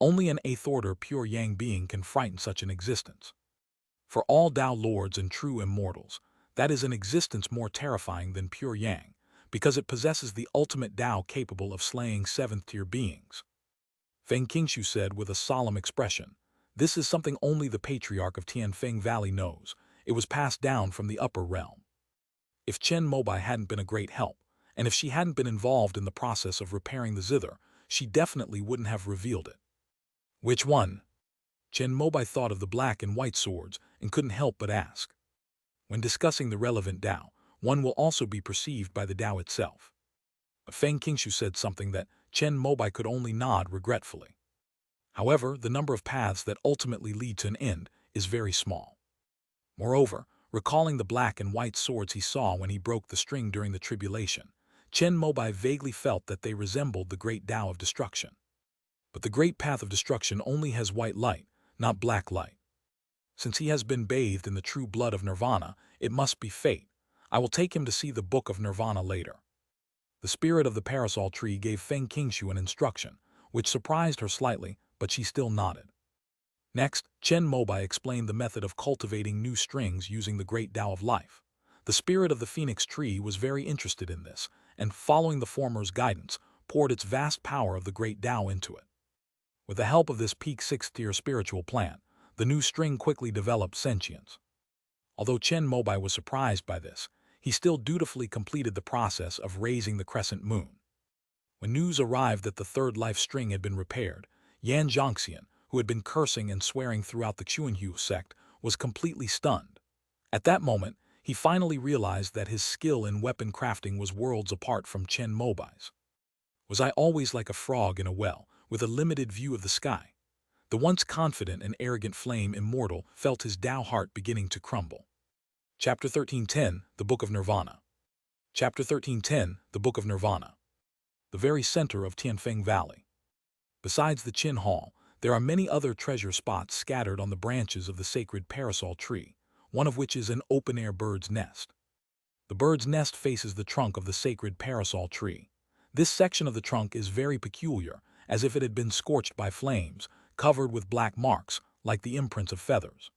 Only an 8th order pure yang being can frighten such an existence. For all Tao lords and true immortals, that is an existence more terrifying than pure yang, because it possesses the ultimate Tao capable of slaying 7th-tier beings. Feng Qingshu said with a solemn expression, "This is something only the patriarch of Tianfeng Valley knows. It was passed down from the upper realm." If Chen Mobai hadn't been a great help, and if she hadn't been involved in the process of repairing the zither, she definitely wouldn't have revealed it. Which one? Chen Mobai thought of the black and white swords and couldn't help but ask. When discussing the relevant Tao, one will also be perceived by the Tao itself. Feng Qingshu said something that Chen Mobai could only nod regretfully. However, the number of paths that ultimately lead to an end is very small. Moreover, recalling the black and white swords he saw when he broke the string during the tribulation, Chen Mobai vaguely felt that they resembled the great Tao of destruction. But the great path of destruction only has white light, not black light. Since he has been bathed in the true blood of nirvana, it must be fate. I will take him to see the book of nirvana later. The spirit of the parasol tree gave Feng Qingshu an instruction, which surprised her slightly, but she still nodded. Next, Chen Mobai explained the method of cultivating new strings using the great Tao of life. The spirit of the phoenix tree was very interested in this, and following the former's guidance, poured its vast power of the great Tao into it. With the help of this peak 6th-tier spiritual plant, the new string quickly developed sentience. Although Chen Mobai was surprised by this, he still dutifully completed the process of raising the crescent moon. When news arrived that the third life string had been repaired, Yan Zhongxian, who had been cursing and swearing throughout the Quanhu sect, was completely stunned. At that moment, he finally realized that his skill in weapon crafting was worlds apart from Chen Mobai's. Was I always like a frog in a well, with a limited view of the sky? The once confident and arrogant flame immortal felt his Tao heart beginning to crumble. Chapter 1310, The Book of Nirvana. Chapter 1310, The Book of Nirvana. The very center of Tianfeng Valley. Besides the Qin Hall, there are many other treasure spots scattered on the branches of the sacred parasol tree, one of which is an open-air bird's nest. The bird's nest faces the trunk of the sacred parasol tree. This section of the trunk is very peculiar, as if it had been scorched by flames, covered with black marks, like the imprints of feathers.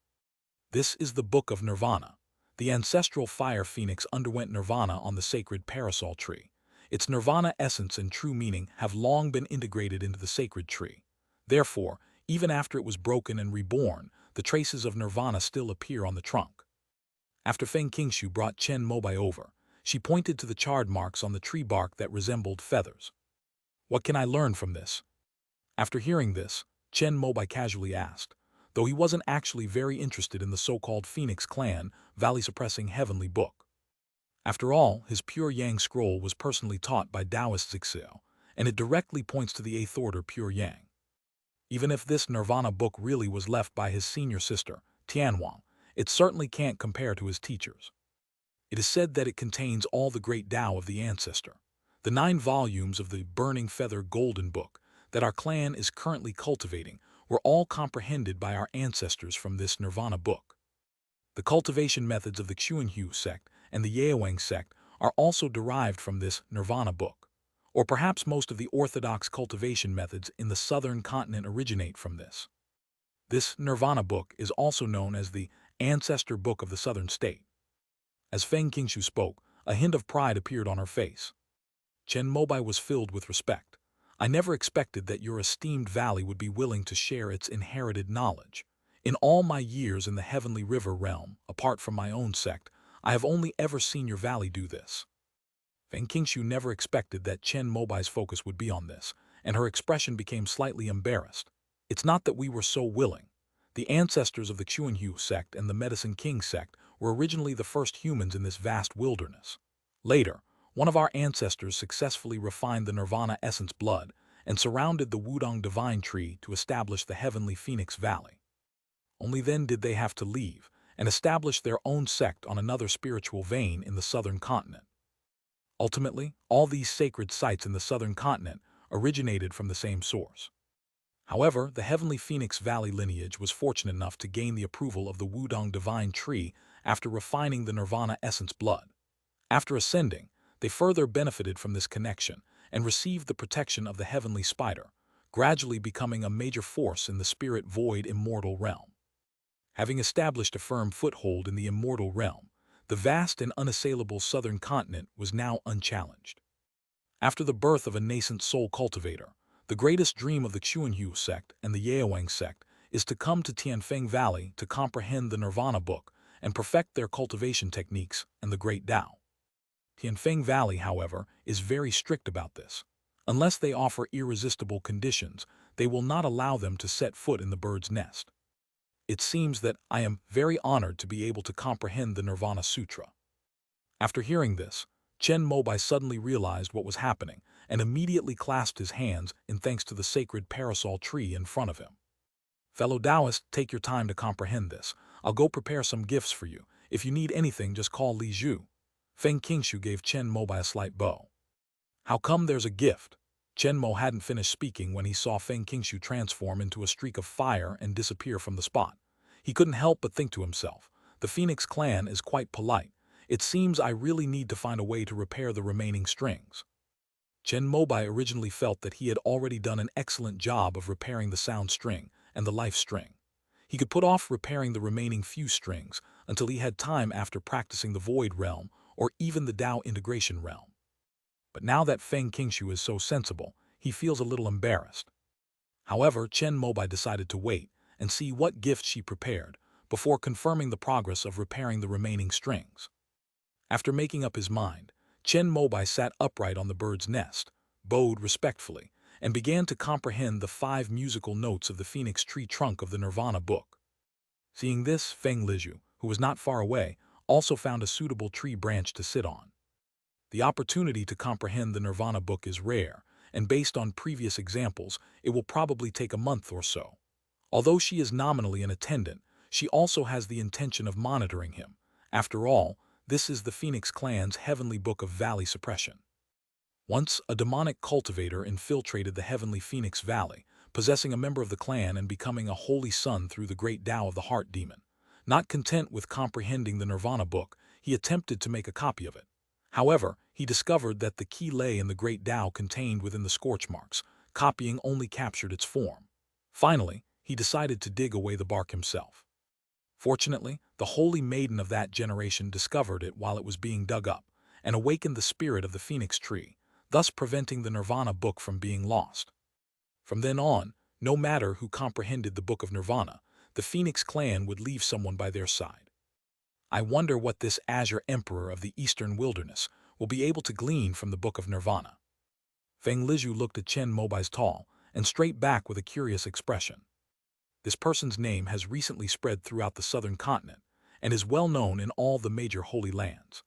This is the Book of Nirvana. The ancestral fire phoenix underwent nirvana on the sacred parasol tree. Its nirvana essence and true meaning have long been integrated into the sacred tree. Therefore, even after it was broken and reborn, the traces of nirvana still appear on the trunk. After Feng Qingshu brought Chen Mobai over, she pointed to the charred marks on the tree bark that resembled feathers. What can I learn from this? After hearing this, Chen Mobai casually asked. though he wasn't actually very interested in the so-called Phoenix Clan, valley-suppressing heavenly book. After all, his Pure Yang scroll was personally taught by Taoist Zixi, and it directly points to the eighth order Pure Yang. Even if this Nirvana book really was left by his senior sister, Tianhuang, it certainly can't compare to his teachers. It is said that it contains all the great Tao of the ancestor, the 9 volumes of the Burning Feather Golden Book that our clan is currently cultivating were all comprehended by our ancestors from this Nirvana book. The cultivation methods of the Xuanhu sect and the Yaowang sect are also derived from this Nirvana book, or perhaps most of the orthodox cultivation methods in the southern continent originate from this. This Nirvana book is also known as the Ancestor Book of the Southern State. As Feng Qingshu spoke, a hint of pride appeared on her face. Chen Mobai was filled with respect. I never expected that your esteemed valley would be willing to share its inherited knowledge. In all my years in the Heavenly River realm, apart from my own sect, I have only ever seen your valley do this. Feng Qingshu never expected that Chen Mobai's focus would be on this, and her expression became slightly embarrassed. It's not that we were so willing. The ancestors of the Xuanhu sect and the Medicine King sect were originally the first humans in this vast wilderness. Later, one of our ancestors successfully refined the Nirvana essence blood and surrounded the Wudong divine tree to establish the heavenly Phoenix Valley. Only then did they have to leave and establish their own sect on another spiritual vein in the southern continent. Ultimately, all these sacred sites in the southern continent originated from the same source. However, the heavenly Phoenix Valley lineage was fortunate enough to gain the approval of the Wudong divine tree after refining the Nirvana essence blood. After ascending, they further benefited from this connection and received the protection of the heavenly spider, gradually becoming a major force in the spirit void immortal realm. Having established a firm foothold in the immortal realm, the vast and unassailable southern continent was now unchallenged. After the birth of a nascent soul cultivator, the greatest dream of the Xuanhu sect and the Yaowang sect is to come to Tianfeng Valley to comprehend the Nirvana book and perfect their cultivation techniques and the great Tao. Tianfeng Valley, however, is very strict about this. Unless they offer irresistible conditions, they will not allow them to set foot in the bird's nest. It seems that I am very honored to be able to comprehend the Nirvana Sutra. After hearing this, Chen Mobai suddenly realized what was happening and immediately clasped his hands in thanks to the sacred parasol tree in front of him. Fellow Taoist, take your time to comprehend this. I'll go prepare some gifts for you. If you need anything, just call Li Zhu. Feng Qingshu gave Chen Mobai a slight bow. How come there's a gift? Chen Mo hadn't finished speaking when he saw Feng Qingshu transform into a streak of fire and disappear from the spot. He couldn't help but think to himself, the Phoenix clan is quite polite. It seems I really need to find a way to repair the remaining strings. Chen Mobai originally felt that he had already done an excellent job of repairing the sound string and the life string. He could put off repairing the remaining few strings until he had time after practicing the Void Realm or even the Tao Integration Realm. But now that Feng Qingshu is so sensible, he feels a little embarrassed. However, Chen Mobai decided to wait and see what gift she prepared before confirming the progress of repairing the remaining strings. After making up his mind, Chen Mobai sat upright on the bird's nest, bowed respectfully, and began to comprehend the 5 musical notes of the Phoenix tree trunk of the Nirvana book. Seeing this, Feng Lizhu, who was not far away, also found a suitable tree branch to sit on. The opportunity to comprehend the Nirvana book is rare, and based on previous examples, it will probably take a month or so. Although she is nominally an attendant, she also has the intention of monitoring him. After all, this is the Phoenix clan's heavenly book of valley suppression. Once, a demonic cultivator infiltrated the heavenly Phoenix Valley, possessing a member of the clan and becoming a holy son through the great Tao of the Heart Demon. Not content with comprehending the Nirvana book, he attempted to make a copy of it. However, he discovered that the key lay in the great Tao contained within the scorch marks. Copying only captured its form. Finally, he decided to dig away the bark himself. Fortunately, the holy maiden of that generation discovered it while it was being dug up, and awakened the spirit of the Phoenix tree, thus preventing the Nirvana book from being lost. From then on, no matter who comprehended the Book of Nirvana, the Phoenix clan would leave someone by their side. I wonder what this Azure Emperor of the Eastern Wilderness will be able to glean from the Book of Nirvana. Feng Lizhu looked at Chen Mobai's tall and straight back with a curious expression. This person's name has recently spread throughout the southern continent and is well known in all the major holy lands.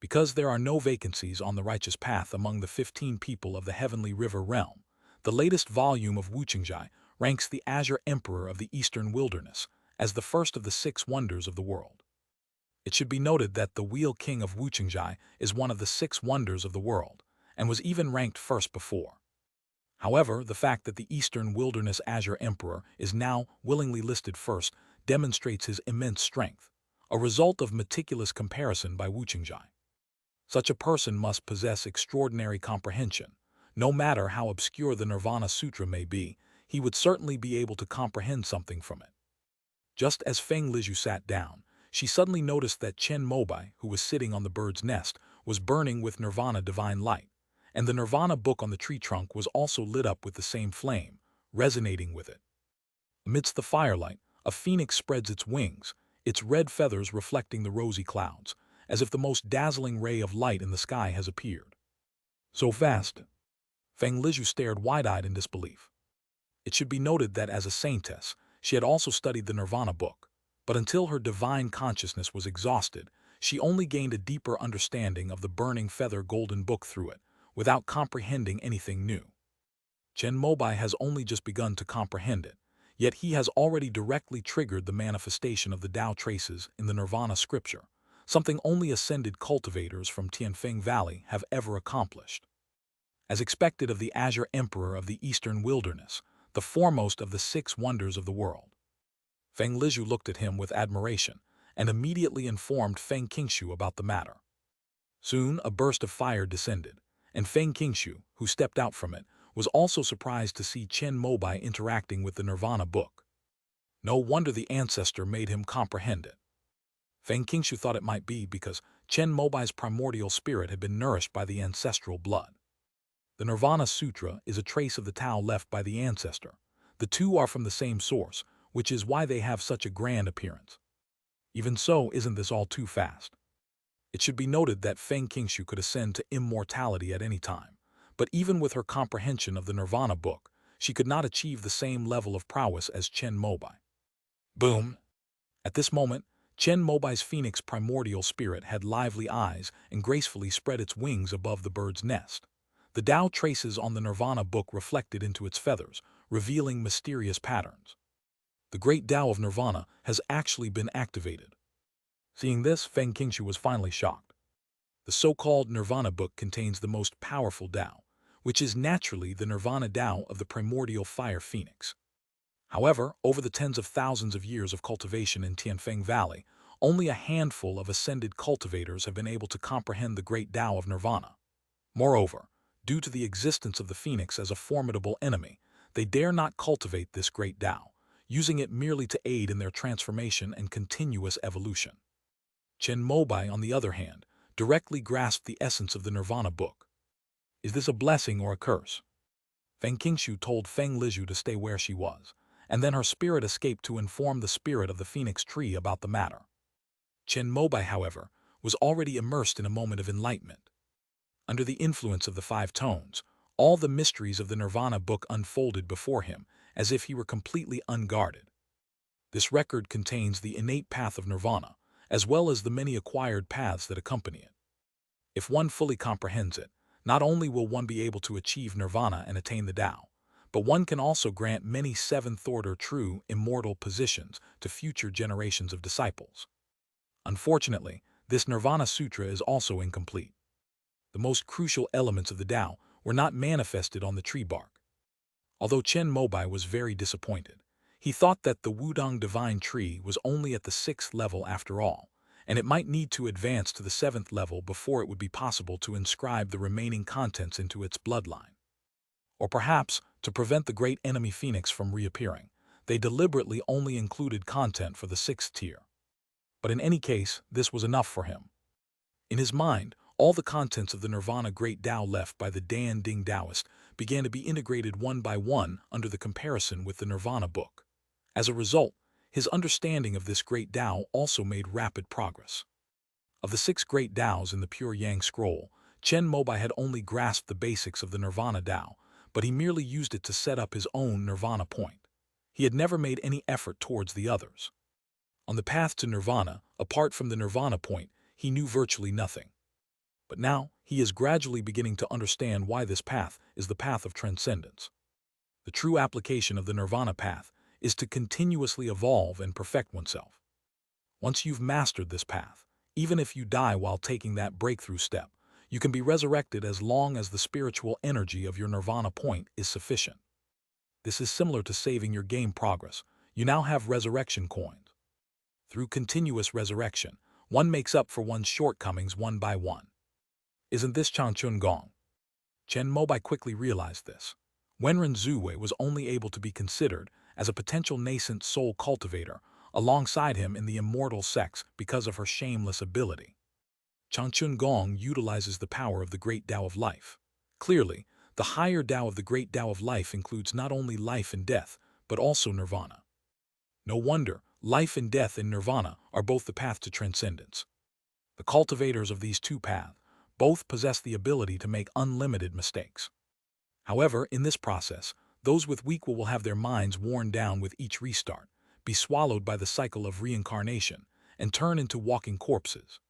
Because there are no vacancies on the righteous path among the 15 people of the heavenly river realm, the latest volume of Wuqingjai ranks the Azure Emperor of the Eastern Wilderness as the first of the 6 wonders of the world. It should be noted that the Wheel King of Wuqingjai is one of the 6 wonders of the world, and was even ranked first before. However, the fact that the Eastern Wilderness Azure Emperor is now willingly listed first demonstrates his immense strength, a result of meticulous comparison by Wuqingjai. Such a person must possess extraordinary comprehension. No matter how obscure the Nirvana Sutra may be, he would certainly be able to comprehend something from it. Just as Feng Lizhu sat down, she suddenly noticed that Chen Mobai, who was sitting on the bird's nest, was burning with Nirvana divine light, and the Nirvana book on the tree trunk was also lit up with the same flame, resonating with it. Amidst the firelight, a phoenix spreads its wings, its red feathers reflecting the rosy clouds, as if the most dazzling ray of light in the sky has appeared. So fast! Feng Lizhu stared wide-eyed in disbelief. It should be noted that as a saintess, she had also studied the Nirvana book, but until her divine consciousness was exhausted, she only gained a deeper understanding of the burning feather golden book through it, without comprehending anything new. Chen Mobai has only just begun to comprehend it, yet he has already directly triggered the manifestation of the Tao traces in the Nirvana scripture, something only ascended cultivators from Tianfeng Valley have ever accomplished. As expected of the Azure Emperor of the Eastern Wilderness, the foremost of the 6 wonders of the world. Feng Lizhu looked at him with admiration and immediately informed Feng Qingshu about the matter. Soon a burst of fire descended, and Feng Qingshu, who stepped out from it, was also surprised to see Chen Mobai interacting with the Nirvana book. No wonder the ancestor made him comprehend it. Feng Qingshu thought it might be because Chen Mobai's primordial spirit had been nourished by the ancestral blood. The Nirvana Sutra is a trace of the Tao left by the ancestor. The two are from the same source, which is why they have such a grand appearance. Even so, isn't this all too fast? It should be noted that Feng Qingshu could ascend to immortality at any time, but even with her comprehension of the Nirvana book, she could not achieve the same level of prowess as Chen Mobai. Boom! At this moment, Chen Mobai's phoenix primordial spirit had lively eyes and gracefully spread its wings above the bird's nest. The Tao traces on the Nirvana book reflected into its feathers, revealing mysterious patterns. The great Tao of Nirvana has actually been activated. Seeing this, Feng Qingshu was finally shocked. The so-called Nirvana book contains the most powerful Tao, which is naturally the Nirvana Tao of the primordial fire phoenix. However, over the tens of thousands of years of cultivation in Tianfeng Valley, only a handful of ascended cultivators have been able to comprehend the great Tao of Nirvana. Moreover, due to the existence of the phoenix as a formidable enemy, they dare not cultivate this great Tao, using it merely to aid in their transformation and continuous evolution. Chen Mobai, on the other hand, directly grasped the essence of the Nirvana book. Is this a blessing or a curse? Feng Qingshu told Feng Lizhu to stay where she was, and then her spirit escaped to inform the spirit of the phoenix tree about the matter. Chen Mobai, however, was already immersed in a moment of enlightenment. Under the influence of the 5 tones, all the mysteries of the Nirvana book unfolded before him as if he were completely unguarded. This record contains the innate path of Nirvana, as well as the many acquired paths that accompany it. If one fully comprehends it, not only will one be able to achieve Nirvana and attain the Tao, but one can also grant many 7th-order true, immortal positions to future generations of disciples. Unfortunately, this Nirvana Sutra is also incomplete. The most crucial elements of the Tao were not manifested on the tree bark. Although Chen Mobai was very disappointed, he thought that the Wudong Divine Tree was only at the 6th level after all, and it might need to advance to the 7th level before it would be possible to inscribe the remaining contents into its bloodline. Or perhaps, to prevent the great enemy phoenix from reappearing, they deliberately only included content for the 6th tier. But in any case, this was enough for him. In his mind, all the contents of the Nirvana Great Tao left by the Dan Ding Taoist began to be integrated one by one under the comparison with the Nirvana book. As a result, his understanding of this Great Tao also made rapid progress. Of the 6 Great Taos in the Pure Yang Scroll, Chen Mobai had only grasped the basics of the Nirvana Tao, but he merely used it to set up his own Nirvana point. He had never made any effort towards the others. On the path to nirvana, apart from the nirvana point, he knew virtually nothing. But now, he is gradually beginning to understand why this path is the path of transcendence. The true application of the nirvana path is to continuously evolve and perfect oneself. Once you've mastered this path, even if you die while taking that breakthrough step, you can be resurrected as long as the spiritual energy of your nirvana point is sufficient. This is similar to saving your game progress. You now have resurrection coins. Through continuous resurrection, one makes up for one's shortcomings one by one. Isn't this Chan Chun Gong? Chen Mobai quickly realized this. Wenren Zuwei was only able to be considered as a potential nascent soul cultivator alongside him in the immortal sects because of her shameless ability. Chan Chun Gong utilizes the power of the great Tao of life. Clearly, the higher Tao of the great Tao of life includes not only life and death, but also nirvana. No wonder, life and death in nirvana are both the path to transcendence. The cultivators of these two paths both possess the ability to make unlimited mistakes. However, in this process, those with weak will have their minds worn down with each restart, be swallowed by the cycle of reincarnation, and turn into walking corpses.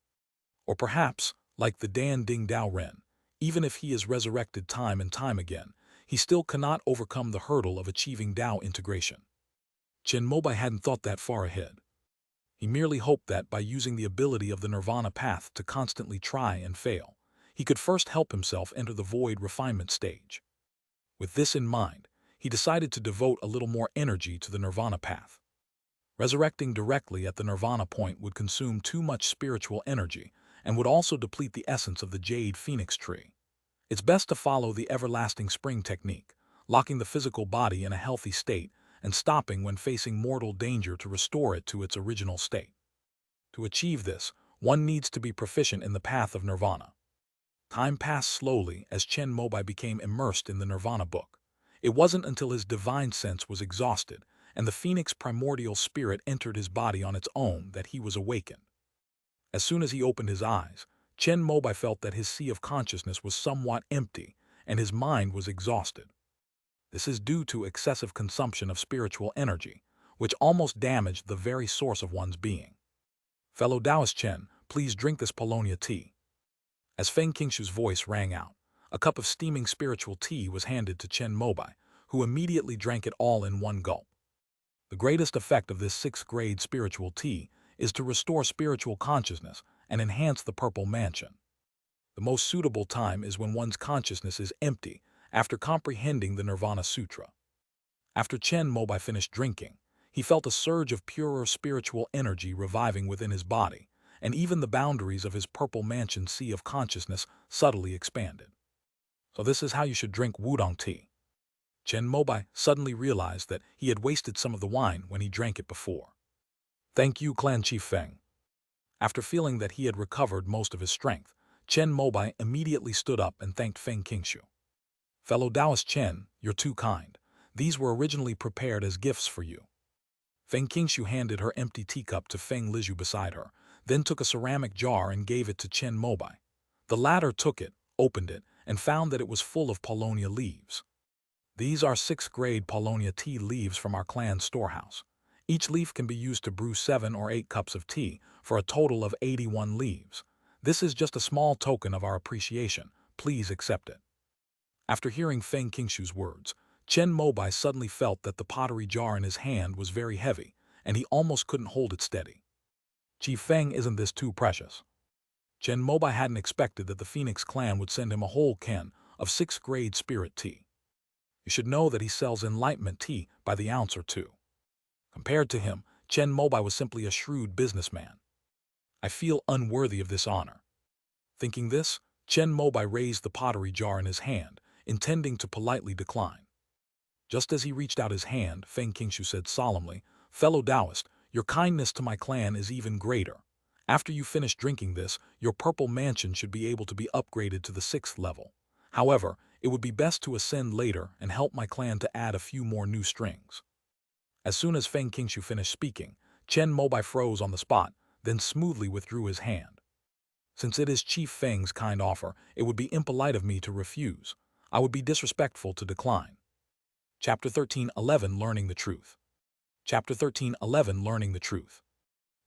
Or perhaps, like the Dan Ding Dao Ren, even if he is resurrected time and time again, he still cannot overcome the hurdle of achieving Tao integration. Chen Mobai hadn't thought that far ahead. He merely hoped that by using the ability of the nirvana path to constantly try and fail, he could first help himself enter the void refinement stage. With this in mind, he decided to devote a little more energy to the nirvana path. Resurrecting directly at the nirvana point would consume too much spiritual energy and would also deplete the essence of the jade phoenix tree. It's best to follow the everlasting spring technique, locking the physical body in a healthy state and stopping when facing mortal danger to restore it to its original state. To achieve this, one needs to be proficient in the path of nirvana. Time passed slowly as Chen Mobai became immersed in the nirvana book. It wasn't until his divine sense was exhausted and the phoenix primordial spirit entered his body on its own that he was awakened. As soon as he opened his eyes, Chen Mobai felt that his sea of consciousness was somewhat empty and his mind was exhausted. This is due to excessive consumption of spiritual energy, which almost damaged the very source of one's being. Fellow Taoist Chen, please drink this Polonia tea. As Feng Qingshu's voice rang out, a cup of steaming spiritual tea was handed to Chen Mobai, who immediately drank it all in one gulp. The greatest effect of this 6th-grade spiritual tea is to restore spiritual consciousness and enhance the purple mansion. The most suitable time is when one's consciousness is empty after comprehending the Nirvana Sutra. After Chen Mobai finished drinking, he felt a surge of purer spiritual energy reviving within his body, and even the boundaries of his purple mansion sea of consciousness subtly expanded. So this is how you should drink wudang tea. Chen Mobai suddenly realized that he had wasted some of the wine when he drank it before. Thank you, Clan Chief Feng. After feeling that he had recovered most of his strength, Chen Mobai immediately stood up and thanked Feng Qingshu. Fellow Taoist Chen, you're too kind. These were originally prepared as gifts for you. Feng Qingshu handed her empty teacup to Feng Lizhu beside her, then took a ceramic jar and gave it to Chen Mobai. The latter took it, opened it, and found that it was full of Polonia leaves. These are 6th-grade Polonia tea leaves from our clan's storehouse. Each leaf can be used to brew 7 or 8 cups of tea, for a total of 81 leaves. This is just a small token of our appreciation. Please accept it. After hearing Feng Qingshu's words, Chen Mobai suddenly felt that the pottery jar in his hand was very heavy, and he almost couldn't hold it steady. Chief Feng, isn't this too precious? Chen Mobai hadn't expected that the Phoenix clan would send him a whole can of 6th-grade spirit tea. You should know that he sells enlightenment tea by the ounce or two. Compared to him, Chen Mobai was simply a shrewd businessman. I feel unworthy of this honor. Thinking this, Chen Mobai raised the pottery jar in his hand, intending to politely decline. Just as he reached out his hand, Feng Qingshu said solemnly, Fellow Taoist, your kindness to my clan is even greater. After you finish drinking this, your purple mansion should be able to be upgraded to the 6th level. However, it would be best to ascend later and help my clan to add a few more new strings. As soon as Feng Qingshu finished speaking, Chen Mobai froze on the spot, then smoothly withdrew his hand. Since it is Chief Feng's kind offer, it would be impolite of me to refuse. I would be disrespectful to decline. Chapter 13:11 Learning the Truth. Chapter 13:11 Learning the Truth.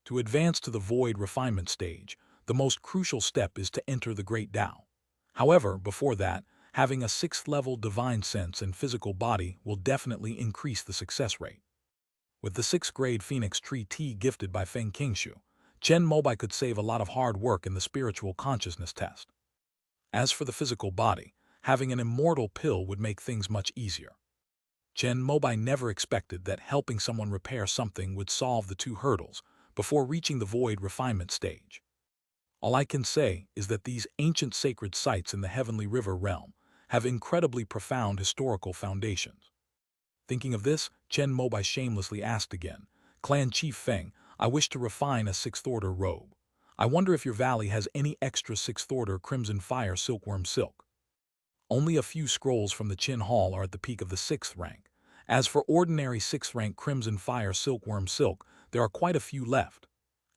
To advance to the void refinement stage, the most crucial step is to enter the Great Tao. However, before that, having a sixth-level divine sense and physical body will definitely increase the success rate. With the 6th-grade Phoenix Tree Tea gifted by Feng Qingshu, Chen Mobai could save a lot of hard work in the spiritual consciousness test. As for the physical body, having an immortal pill would make things much easier. Chen Mobai never expected that helping someone repair something would solve the two hurdles before reaching the void refinement stage. All I can say is that these ancient sacred sites in the Heavenly River realm have incredibly profound historical foundations. Thinking of this, Chen Mobai shamelessly asked again, "Clan Chief Feng, I wish to refine a 6th-order robe. I wonder if your valley has any extra 6th-order Crimson Fire Silkworm Silk." Only a few scrolls from the Qin Hall are at the peak of the 6th rank. As for ordinary 6th rank Crimson Fire Silkworm Silk, there are quite a few left.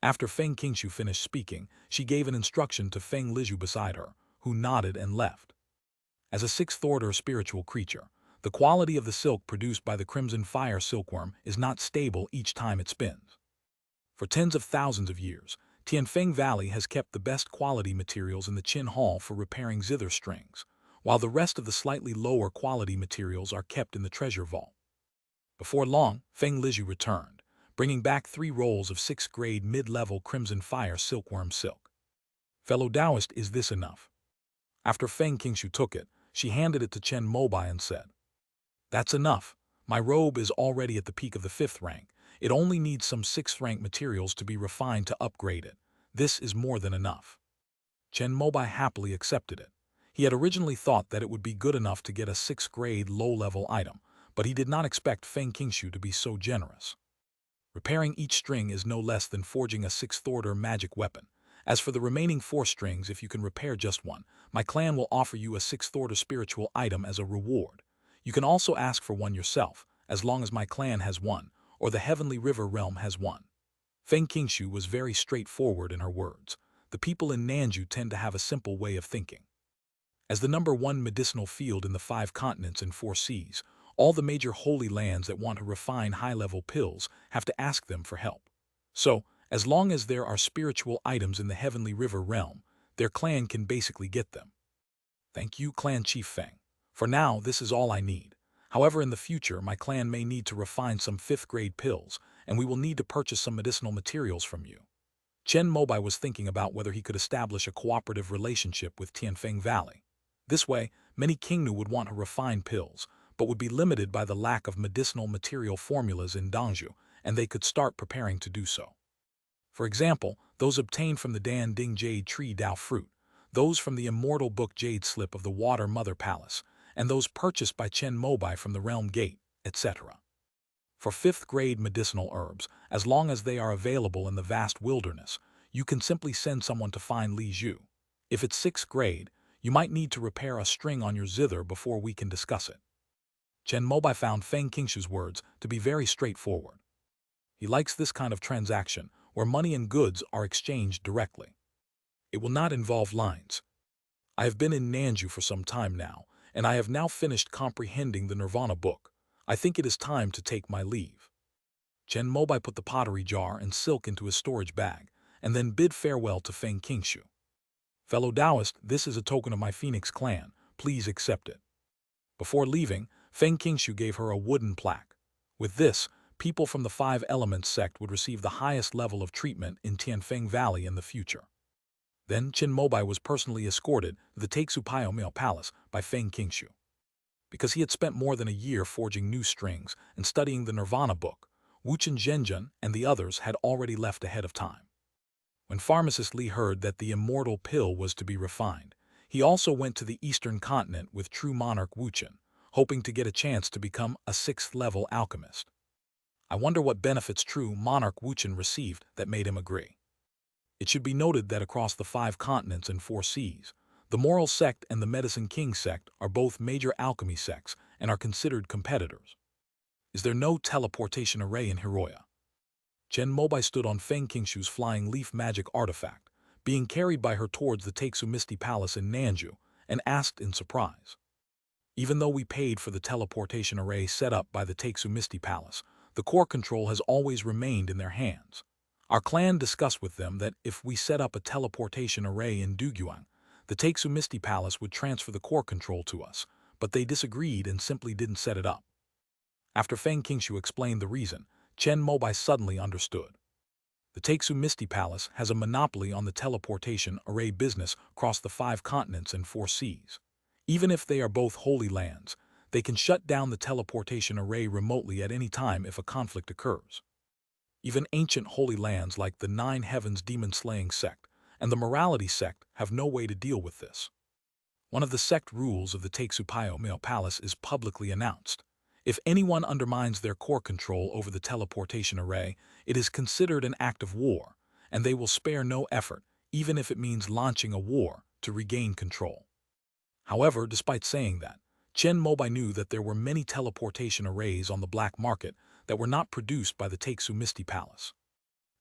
After Feng Qingshu finished speaking, she gave an instruction to Feng Lizhu beside her, who nodded and left. As a 6th-order spiritual creature, the quality of the silk produced by the Crimson Fire Silkworm is not stable each time it spins. For tens of thousands of years, Tianfeng Valley has kept the best quality materials in the Qin Hall for repairing zither strings, while the rest of the slightly lower quality materials are kept in the treasure vault. Before long, Feng Lizhu returned, bringing back 3 rolls of 6th-grade mid-level Crimson Fire Silkworm Silk. "Fellow Taoist, is this enough?" After Feng Qingshu took it, she handed it to Chen Mobai and said, "That's enough. My robe is already at the peak of the 5th rank. It only needs some 6th-rank materials to be refined to upgrade it. This is more than enough." Chen Mobai happily accepted it. He had originally thought that it would be good enough to get a 6th-grade low-level item, but he did not expect Feng Qingshu to be so generous. Repairing each string is no less than forging a 6th-order magic weapon. As for the remaining 4 strings, if you can repair just one, my clan will offer you a 6th-order spiritual item as a reward. You can also ask for one yourself, as long as my clan has one, or the Heavenly River realm has one. Feng Qingshu was very straightforward in her words. The people in Nanju tend to have a simple way of thinking. As the #1 medicinal field in the 5 continents and 4 seas, all the major holy lands that want to refine high-level pills have to ask them for help. So, as long as there are spiritual items in the Heavenly River realm, their clan can basically get them. "Thank you, Clan Chief Feng. For now, this is all I need. However, in the future, my clan may need to refine some 5th-grade pills, and we will need to purchase some medicinal materials from you." Chen Mobai was thinking about whether he could establish a cooperative relationship with Tianfeng Valley. This way, many Qingnu would want to refine pills, but would be limited by the lack of medicinal material formulas in Dangzhou, and they could start preparing to do so. For example, those obtained from the Dan Ding Jade Tree Dao Fruit, those from the Immortal Book Jade Slip of the Water Mother Palace, and those purchased by Chen Mobai from the Realm Gate, etc. For 5th-grade medicinal herbs, as long as they are available in the vast wilderness, you can simply send someone to find Li Zhu. If it's 6th grade, you might need to repair a string on your zither before we can discuss it. Chen Mobai found Feng Qingshu's words to be very straightforward. He likes this kind of transaction, where money and goods are exchanged directly. It will not involve lines. I have been in Nanju for some time now, and I have now finished comprehending the Nirvana book. I think it is time to take my leave. Chen Mobai put the pottery jar and silk into his storage bag, and then bid farewell to Feng Qingshu. "Fellow Taoist, this is a token of my Phoenix clan. Please accept it." Before leaving, Feng Qingshu gave her a wooden plaque. With this, people from the 5 Elements sect would receive the highest level of treatment in Tianfeng Valley in the future. Then Chen Mobai was personally escorted to the Taixupayo Palace by Feng Qingshu. Because he had spent more than a year forging new strings and studying the Nirvana book, Wuchen Zhenjun and the others had already left ahead of time. When pharmacist Li heard that the immortal pill was to be refined, he also went to the eastern continent with true monarch Wuchen, hoping to get a chance to become a 6th-level alchemist. I wonder what benefits true monarch Wuchen received that made him agree. It should be noted that across the 5 continents and 4 seas, the Moral Sect and the Medicine King Sect are both major alchemy sects and are considered competitors. Is there no teleportation array in Hiroya? Chen Mobai stood on Feng Qingshu's flying leaf magic artifact, being carried by her towards the Taixu Misty Palace in Nanju, and asked in surprise. "Even though we paid for the teleportation array set up by the Taixu Misty Palace, the core control has always remained in their hands. Our clan discussed with them that if we set up a teleportation array in Duguang, the Taixu Misty Palace would transfer the core control to us, but they disagreed and simply didn't set it up. After Feng Qingshu explained the reason, Chen Mobai suddenly understood. The Taixu Misty Palace has a monopoly on the teleportation array business across the 5 continents and 4 seas. Even if they are both holy lands, they can shut down the teleportation array remotely at any time if a conflict occurs. Even ancient holy lands like the 9 Heavens demon-slaying sect and the morality sect have no way to deal with this. One of the sect rules of the Taixu Palace is publicly announced. If anyone undermines their core control over the teleportation array, it is considered an act of war, and they will spare no effort, even if it means launching a war, to regain control. However, despite saying that, Chen Mobai knew that there were many teleportation arrays on the black market that were not produced by the Taixu Misty Palace.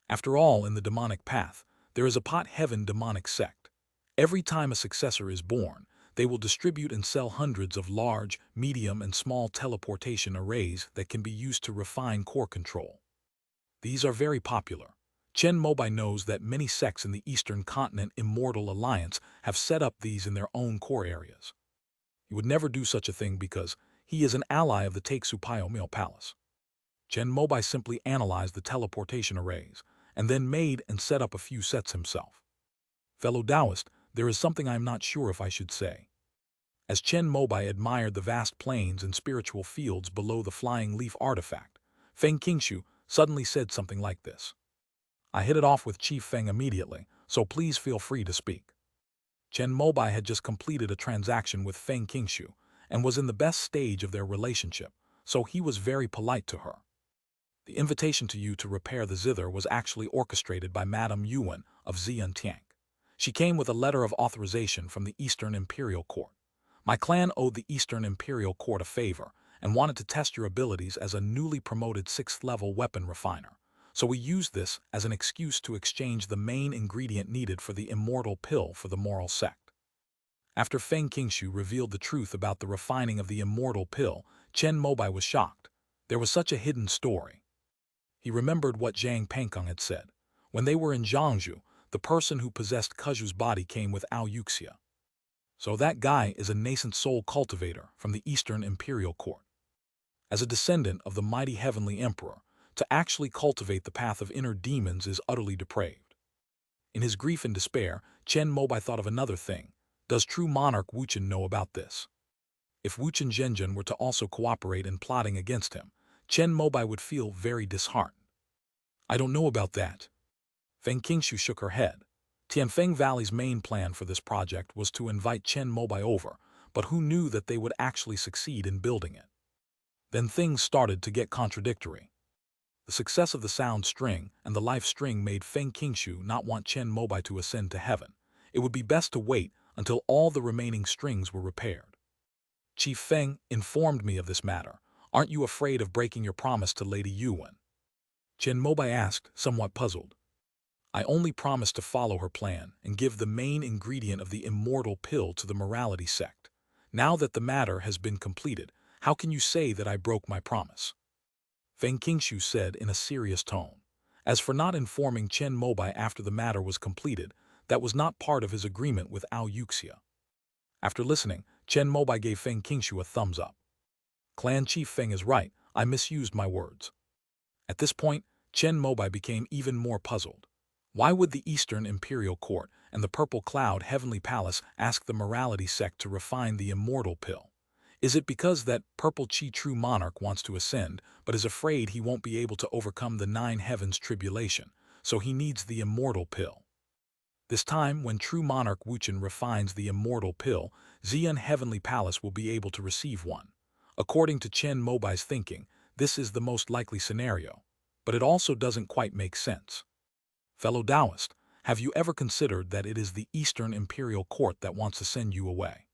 After all, in the demonic path, there is a pot heaven demonic sect. Every time a successor is born, they will distribute and sell hundreds of large, medium, and small teleportation arrays that can be used to refine core control. These are very popular. Chen Mobai knows that many sects in the Eastern Continent Immortal Alliance have set up these in their own core areas. He would never do such a thing because he is an ally of the Taixu Palace. Chen Mobai simply analyzed the teleportation arrays and then made and set up a few sets himself. Fellow Taoist, there is something I am not sure if I should say. As Chen Mobai admired the vast plains and spiritual fields below the flying leaf artifact, Feng Qingshu suddenly said something like this. I hit it off with Chief Feng immediately, so please feel free to speak. Chen Mobai had just completed a transaction with Feng Qingshu and was in the best stage of their relationship, so he was very polite to her. The invitation to you to repair the zither was actually orchestrated by Madame Yuan of Xiantiang. She came with a letter of authorization from the Eastern Imperial Court. My clan owed the Eastern Imperial Court a favor and wanted to test your abilities as a newly promoted 6th-level weapon refiner, so we used this as an excuse to exchange the main ingredient needed for the immortal pill for the moral sect. After Feng Qingshu revealed the truth about the refining of the immortal pill, Chen Mobai was shocked. There was such a hidden story. He remembered what Zhang Pengkong had said. When they were in Zhangzhou, the person who possessed Kuzhu's body came with Ao Yuxia. So that guy is a nascent soul cultivator from the Eastern Imperial Court. As a descendant of the mighty heavenly emperor, to actually cultivate the path of inner demons is utterly depraved. In his grief and despair, Chen Mobai thought of another thing. Does true monarch Wu Chen know about this? If Wu Chen Zhenjun were to also cooperate in plotting against him, Chen Mobai would feel very disheartened. I don't know about that. Feng Qingshu shook her head. Tianfeng Valley's main plan for this project was to invite Chen Mobai over, but who knew that they would actually succeed in building it? Then things started to get contradictory. The success of the sound string and the life string made Feng Qingshu not want Chen Mobai to ascend to heaven. It would be best to wait until all the remaining strings were repaired. Chief Feng informed me of this matter. Aren't you afraid of breaking your promise to Lady Yuan? Chen Mobai asked, somewhat puzzled. I only promised to follow her plan and give the main ingredient of the immortal pill to the morality sect. Now that the matter has been completed, how can you say that I broke my promise? Feng Qingshu said in a serious tone. As for not informing Chen Mobai after the matter was completed, that was not part of his agreement with Ao Yuxia. After listening, Chen Mobai gave Feng Qingshu a thumbs up. Clan Chief Feng is right, I misused my words. At this point, Chen Mobai became even more puzzled. Why would the Eastern Imperial Court and the Purple Cloud Heavenly Palace ask the morality sect to refine the immortal pill? Is it because that Purple Chi True Monarch wants to ascend, but is afraid he won't be able to overcome the 9 Heavens tribulation, so he needs the immortal pill? This time, when True Monarch Wuchen refines the immortal pill, Xian Heavenly Palace will be able to receive one. According to Chen Mobai's thinking, this is the most likely scenario, but it also doesn't quite make sense. Fellow Taoist, have you ever considered that it is the Eastern Imperial Court that wants to send you away?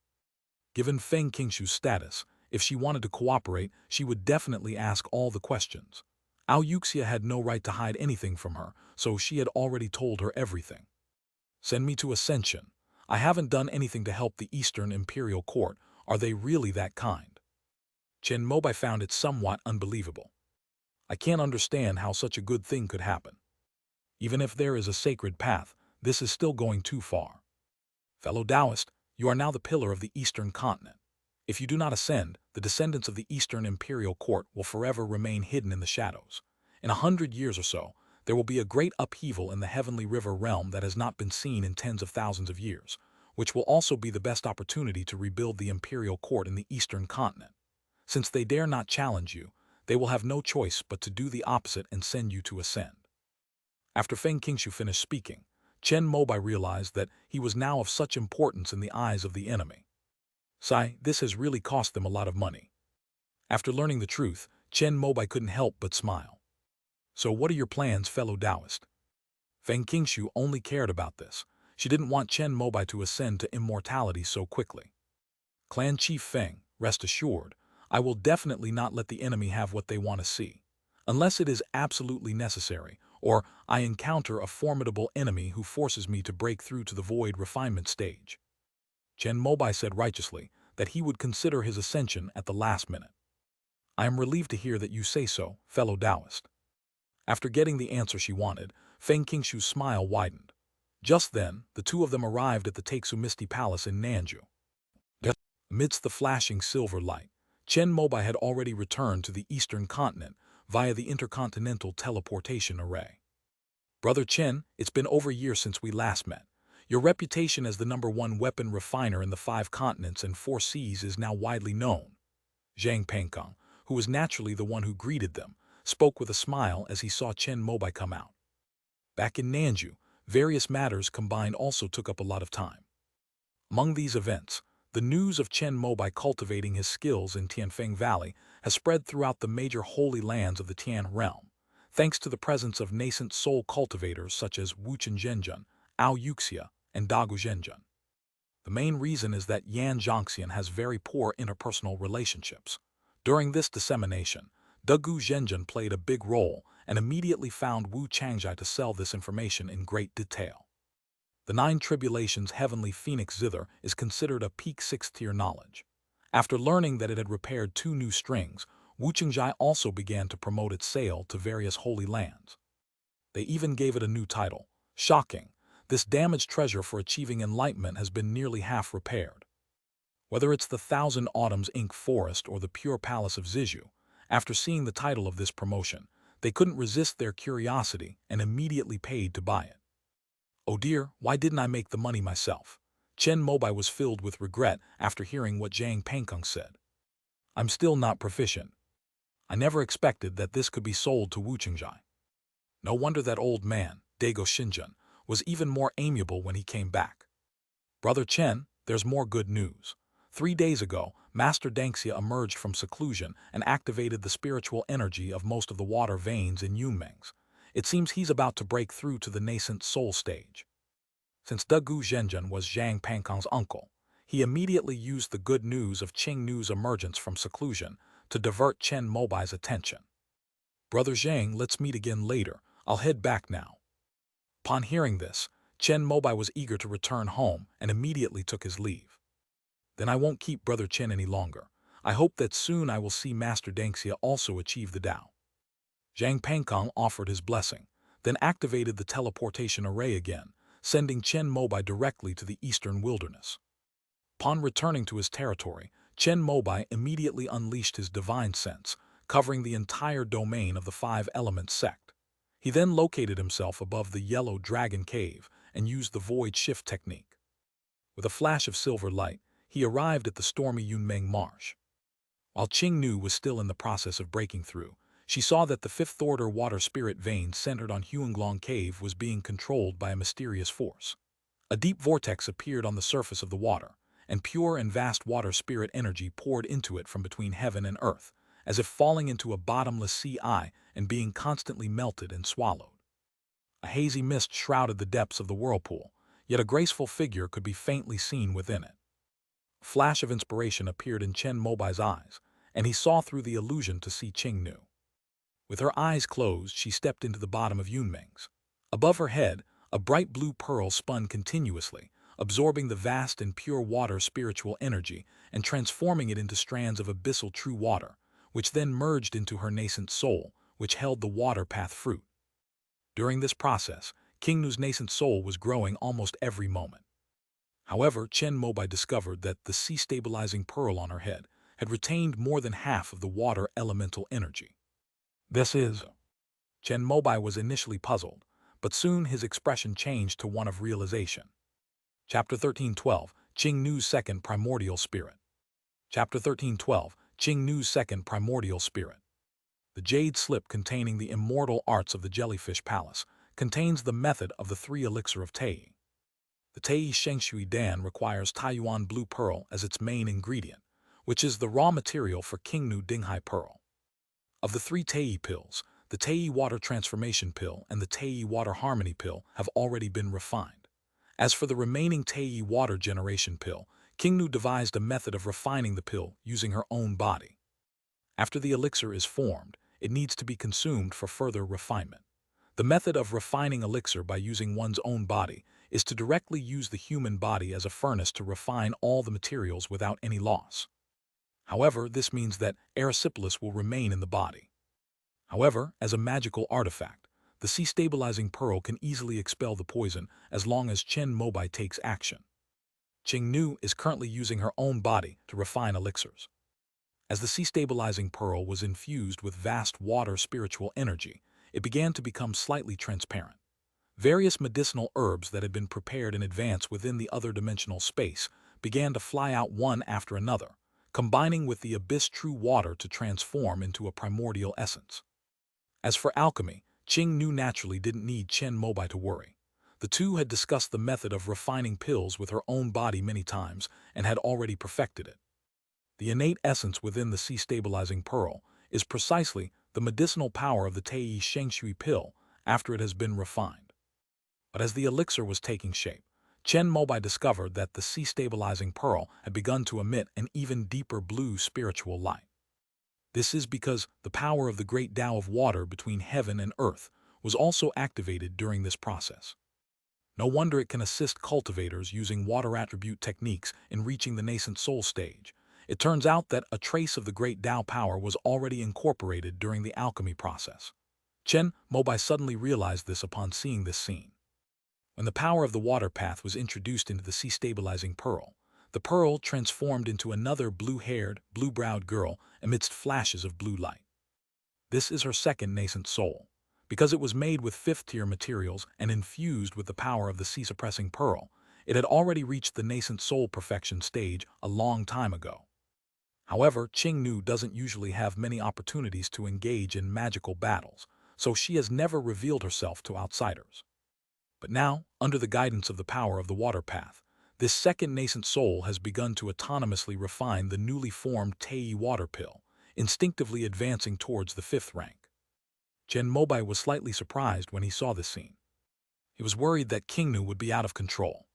Given Feng Qingshu's status, if she wanted to cooperate, she would definitely ask all the questions. Ao Yuxia had no right to hide anything from her, so she had already told her everything. Send me to Ascension. I haven't done anything to help the Eastern Imperial Court. Are they really that kind? Chen Mobai found it somewhat unbelievable. I can't understand how such a good thing could happen. Even if there is a sacred path, this is still going too far. Fellow Taoist, you are now the pillar of the Eastern continent. If you do not ascend, the descendants of the Eastern Imperial Court will forever remain hidden in the shadows. In 100 years or so, there will be a great upheaval in the Heavenly River realm that has not been seen in tens of thousands of years, which will also be the best opportunity to rebuild the Imperial Court in the Eastern continent. Since they dare not challenge you, they will have no choice but to do the opposite and send you to ascend. After Feng Qingshu finished speaking, Chen Mobai realized that he was now of such importance in the eyes of the enemy. This has really cost them a lot of money. After learning the truth, Chen Mobai couldn't help but smile. So what are your plans, fellow Taoist? Feng Qingshu only cared about this. She didn't want Chen Mobai to ascend to immortality so quickly. Clan Chief Feng, rest assured, I will definitely not let the enemy have what they want to see, unless it is absolutely necessary, or I encounter a formidable enemy who forces me to break through to the void refinement stage. Chen Mobai said righteously that he would consider his ascension at the last minute. I am relieved to hear that you say so, fellow Taoist. After getting the answer she wanted, Feng Qingshu's smile widened. Just then, the two of them arrived at the Taixu Misty Palace in Nanju. Amidst the flashing silver light, Chen Mobai had already returned to the Eastern continent via the intercontinental teleportation array. Brother Chen, it's been over a year since we last met. Your reputation as the #1 weapon refiner in the 5 continents and 4 seas is now widely known. Zhang Pengkong, who was naturally the one who greeted them, spoke with a smile as he saw Chen Mobai come out. Back in Nanju, various matters combined also took up a lot of time. Among these events, the news of Chen Mobai cultivating his skills in Tianfeng Valley has spread throughout the major holy lands of the Tian realm, thanks to the presence of nascent soul cultivators such as Wuchen Zhenjun, Ao Yuxia, and Dagu Zhenjun. The main reason is that Yan Zhongxian has very poor interpersonal relationships. During this dissemination, Dagu Zhenjun played a big role and immediately found Wu Changjai to sell this information in great detail. The 9 Tribulations Heavenly Phoenix Zither is considered a peak 6th-tier knowledge. After learning that it had repaired 2 new strings, Wu Changjai also began to promote its sale to various holy lands. They even gave it a new title. Shocking, this damaged treasure for achieving enlightenment has been nearly half repaired. Whether it's the Thousand Autumns Ink Forest or the Pure Palace of Zizhu, after seeing the title of this promotion, they couldn't resist their curiosity and immediately paid to buy it. Oh dear, why didn't I make the money myself? Chen Mobai was filled with regret after hearing what Zhang Pengkong said. I'm still not proficient. I never expected that this could be sold to Wu Changjai. No wonder that old man, Dago Xinjun, was even more amiable when he came back. Brother Chen, there's more good news. 3 days ago, Master Dengxia emerged from seclusion and activated the spiritual energy of most of the water veins in Yunmengs. It seems he's about to break through to the nascent soul stage. Since Dagu Zhenjun was Zhang Pengkong's uncle, he immediately used the good news of Qing Nu's emergence from seclusion to divert Chen Mobai's attention. Brother Zhang, let's meet again later. I'll head back now. Upon hearing this, Chen Mobai was eager to return home and immediately took his leave. Then I won't keep Brother Chen any longer. I hope that soon I will see Master Dengxia also achieve the Tao. Zhang Pengkong offered his blessing, then activated the teleportation array again, sending Chen Mobai directly to the eastern wilderness. Upon returning to his territory, Chen Mobai immediately unleashed his divine sense, covering the entire domain of the 5-element sect. He then located himself above the Yellow Dragon Cave and used the Void Shift technique. With a flash of silver light, he arrived at the stormy Yunmeng Marsh. While Qing Nu was still in the process of breaking through, she saw that the 5th-order water spirit vein centered on Huanglong Cave was being controlled by a mysterious force. A deep vortex appeared on the surface of the water, and pure and vast water spirit energy poured into it from between heaven and earth, as if falling into a bottomless sea and being constantly melted and swallowed. A hazy mist shrouded the depths of the whirlpool, yet a graceful figure could be faintly seen within it. A flash of inspiration appeared in Chen Mobai's eyes, and he saw through the illusion to see Qing Nu. With her eyes closed, she stepped into the bottom of Yunmeng's. Above her head, a bright blue pearl spun continuously, absorbing the vast and pure water spiritual energy and transforming it into strands of abyssal true water, which then merged into her nascent soul, which held the water path fruit. During this process, King Nu's nascent soul was growing almost every moment. However, Chen Mobai discovered that the sea-stabilizing pearl on her head had retained more than half of the water elemental energy. This is... Chen Mobai was initially puzzled, but soon his expression changed to one of realization. Chapter 13:12, Qing Nu's Second Primordial Spirit. Chapter 13:12, Qing Nu's Second Primordial Spirit. The jade slip containing the immortal arts of the Jellyfish Palace contains the method of the 3 elixir of Tei. The Tei Shengshui Dan requires Taiyuan Blue Pearl as its main ingredient, which is the raw material for Qingnu Dinghai Pearl. Of the 3 Tei pills, the Tei Water Transformation Pill and the Tei Water Harmony Pill have already been refined. As for the remaining Tei Water Generation Pill, Qingnu devised a method of refining the pill using her own body. After the elixir is formed, it needs to be consumed for further refinement. The method of refining elixir by using one's own body is to directly use the human body as a furnace to refine all the materials without any loss. However, this means that erysipelas will remain in the body. However, as a magical artifact, the sea-stabilizing pearl can easily expel the poison as long as Chen Mobai takes action. Qing Nu is currently using her own body to refine elixirs. As the sea-stabilizing pearl was infused with vast water spiritual energy, it began to become slightly transparent. Various medicinal herbs that had been prepared in advance within the other dimensional space began to fly out one after another, combining with the abyss true water to transform into a primordial essence. As for alchemy, Qing Nu naturally didn't need Chen Mobai to worry. The two had discussed the method of refining pills with her own body many times and had already perfected it. The innate essence within the sea-stabilizing pearl is precisely the medicinal power of the Tei Shengshui pill after it has been refined. But as the elixir was taking shape, Chen Mobai discovered that the sea-stabilizing pearl had begun to emit an even deeper blue spiritual light. This is because the power of the great Tao of water between heaven and earth was also activated during this process. No wonder it can assist cultivators using water attribute techniques in reaching the nascent soul stage. It turns out that a trace of the great Tao power was already incorporated during the alchemy process. Chen Mobai suddenly realized this upon seeing this scene. When the power of the water path was introduced into the sea-stabilizing pearl, the pearl transformed into another blue-haired, blue-browed girl amidst flashes of blue light. This is her second nascent soul. Because it was made with 5th-tier materials and infused with the power of the sea-suppressing pearl, it had already reached the nascent soul perfection stage a long time ago. However, Qing Nu doesn't usually have many opportunities to engage in magical battles, so she has never revealed herself to outsiders. But now, under the guidance of the power of the water path, this second nascent soul has begun to autonomously refine the newly formed Tei water pill, instinctively advancing towards the 5th rank. Chen Mobai was slightly surprised when he saw this scene. He was worried that King Nu would be out of control.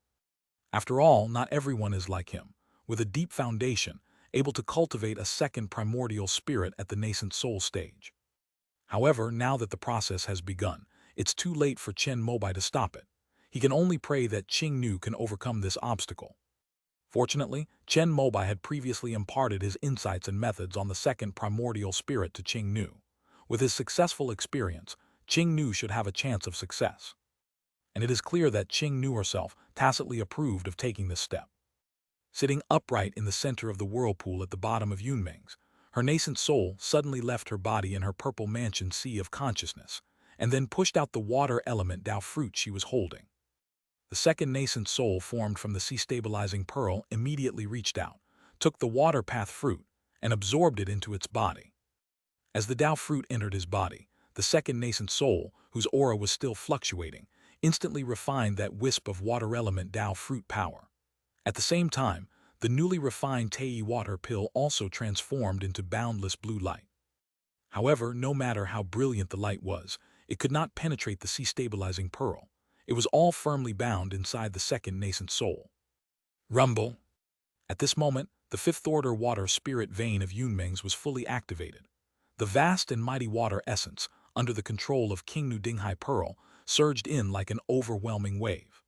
After all, not everyone is like him, with a deep foundation, able to cultivate a second primordial spirit at the nascent soul stage. However, now that the process has begun, it's too late for Chen Mobai to stop it. He can only pray that Qing Nu can overcome this obstacle. Fortunately, Chen Mobai had previously imparted his insights and methods on the second primordial spirit to Qing Nu. With his successful experience, Qing Nu should have a chance of success. And it is clear that Qing Nu herself tacitly approved of taking this step. Sitting upright in the center of the whirlpool at the bottom of Yunming's, her nascent soul suddenly left her body in her purple mansion sea of consciousness, and then pushed out the water element Tao fruit she was holding. The second nascent soul formed from the sea-stabilizing pearl immediately reached out, took the water path fruit, and absorbed it into its body. As the Tao fruit entered his body, the second nascent soul, whose aura was still fluctuating, instantly refined that wisp of water element Tao fruit power. At the same time, the newly refined Tei water pill also transformed into boundless blue light. However, no matter how brilliant the light was, it could not penetrate the sea-stabilizing pearl. It was all firmly bound inside the second nascent soul. Rumble! At this moment, the 5th-order water spirit vein of Yunming's was fully activated. The vast and mighty water essence, under the control of King Nu Dinghai Pearl, surged in like an overwhelming wave.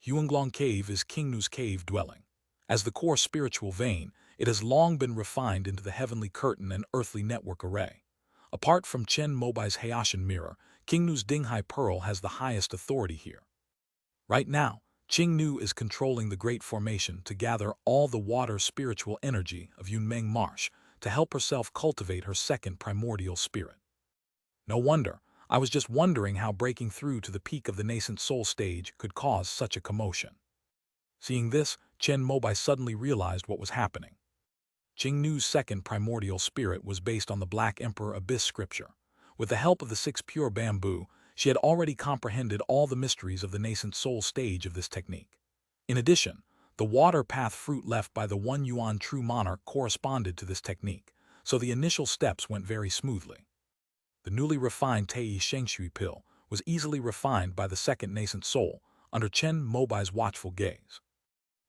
Huanglong Cave is King Nu's cave dwelling. As the core spiritual vein, it has long been refined into the heavenly curtain and earthly network array. Apart from Chen Mobai's Hayashan mirror, King Nu's Dinghai Pearl has the highest authority here. Right now, Qing Nu is controlling the Great Formation to gather all the water spiritual energy of Yunmeng Marsh to help herself cultivate her second primordial spirit. No wonder, I was just wondering how breaking through to the peak of the nascent soul stage could cause such a commotion. Seeing this, Chen Mobai suddenly realized what was happening. Qing Nu's second primordial spirit was based on the Black Emperor Abyss scripture. With the help of the 6 pure bamboo, she had already comprehended all the mysteries of the nascent soul stage of this technique. In addition, the water path fruit left by the 1 yuan true monarch corresponded to this technique, so the initial steps went very smoothly. The newly refined Tei Shengshui pill was easily refined by the second nascent soul under Chen Mobai's watchful gaze.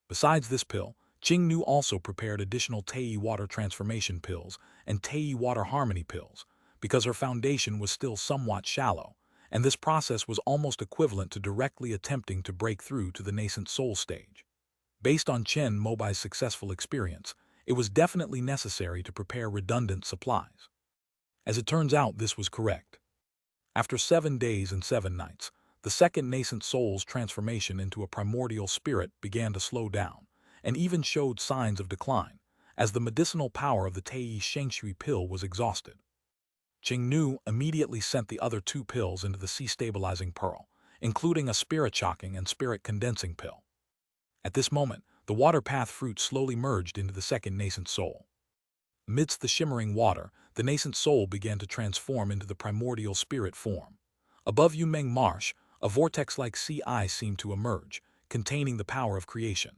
Besides this pill, Qing Nu also prepared additional Tei water transformation pills and Tei water harmony pills because her foundation was still somewhat shallow, and this process was almost equivalent to directly attempting to break through to the nascent soul stage. Based on Chen Mobai's successful experience, it was definitely necessary to prepare redundant supplies. As it turns out, this was correct. After 7 days and 7 nights, the second nascent soul's transformation into a primordial spirit began to slow down, and even showed signs of decline, as the medicinal power of the Tei Shengshui pill was exhausted. Qing Nu immediately sent the other 2 pills into the sea-stabilizing pearl, including a spirit-shocking and spirit-condensing pill. At this moment, the water path fruit slowly merged into the second nascent soul. Amidst the shimmering water, the nascent soul began to transform into the primordial spirit form. Above Yunmeng Marsh, a vortex-like sea eye seemed to emerge, containing the power of creation.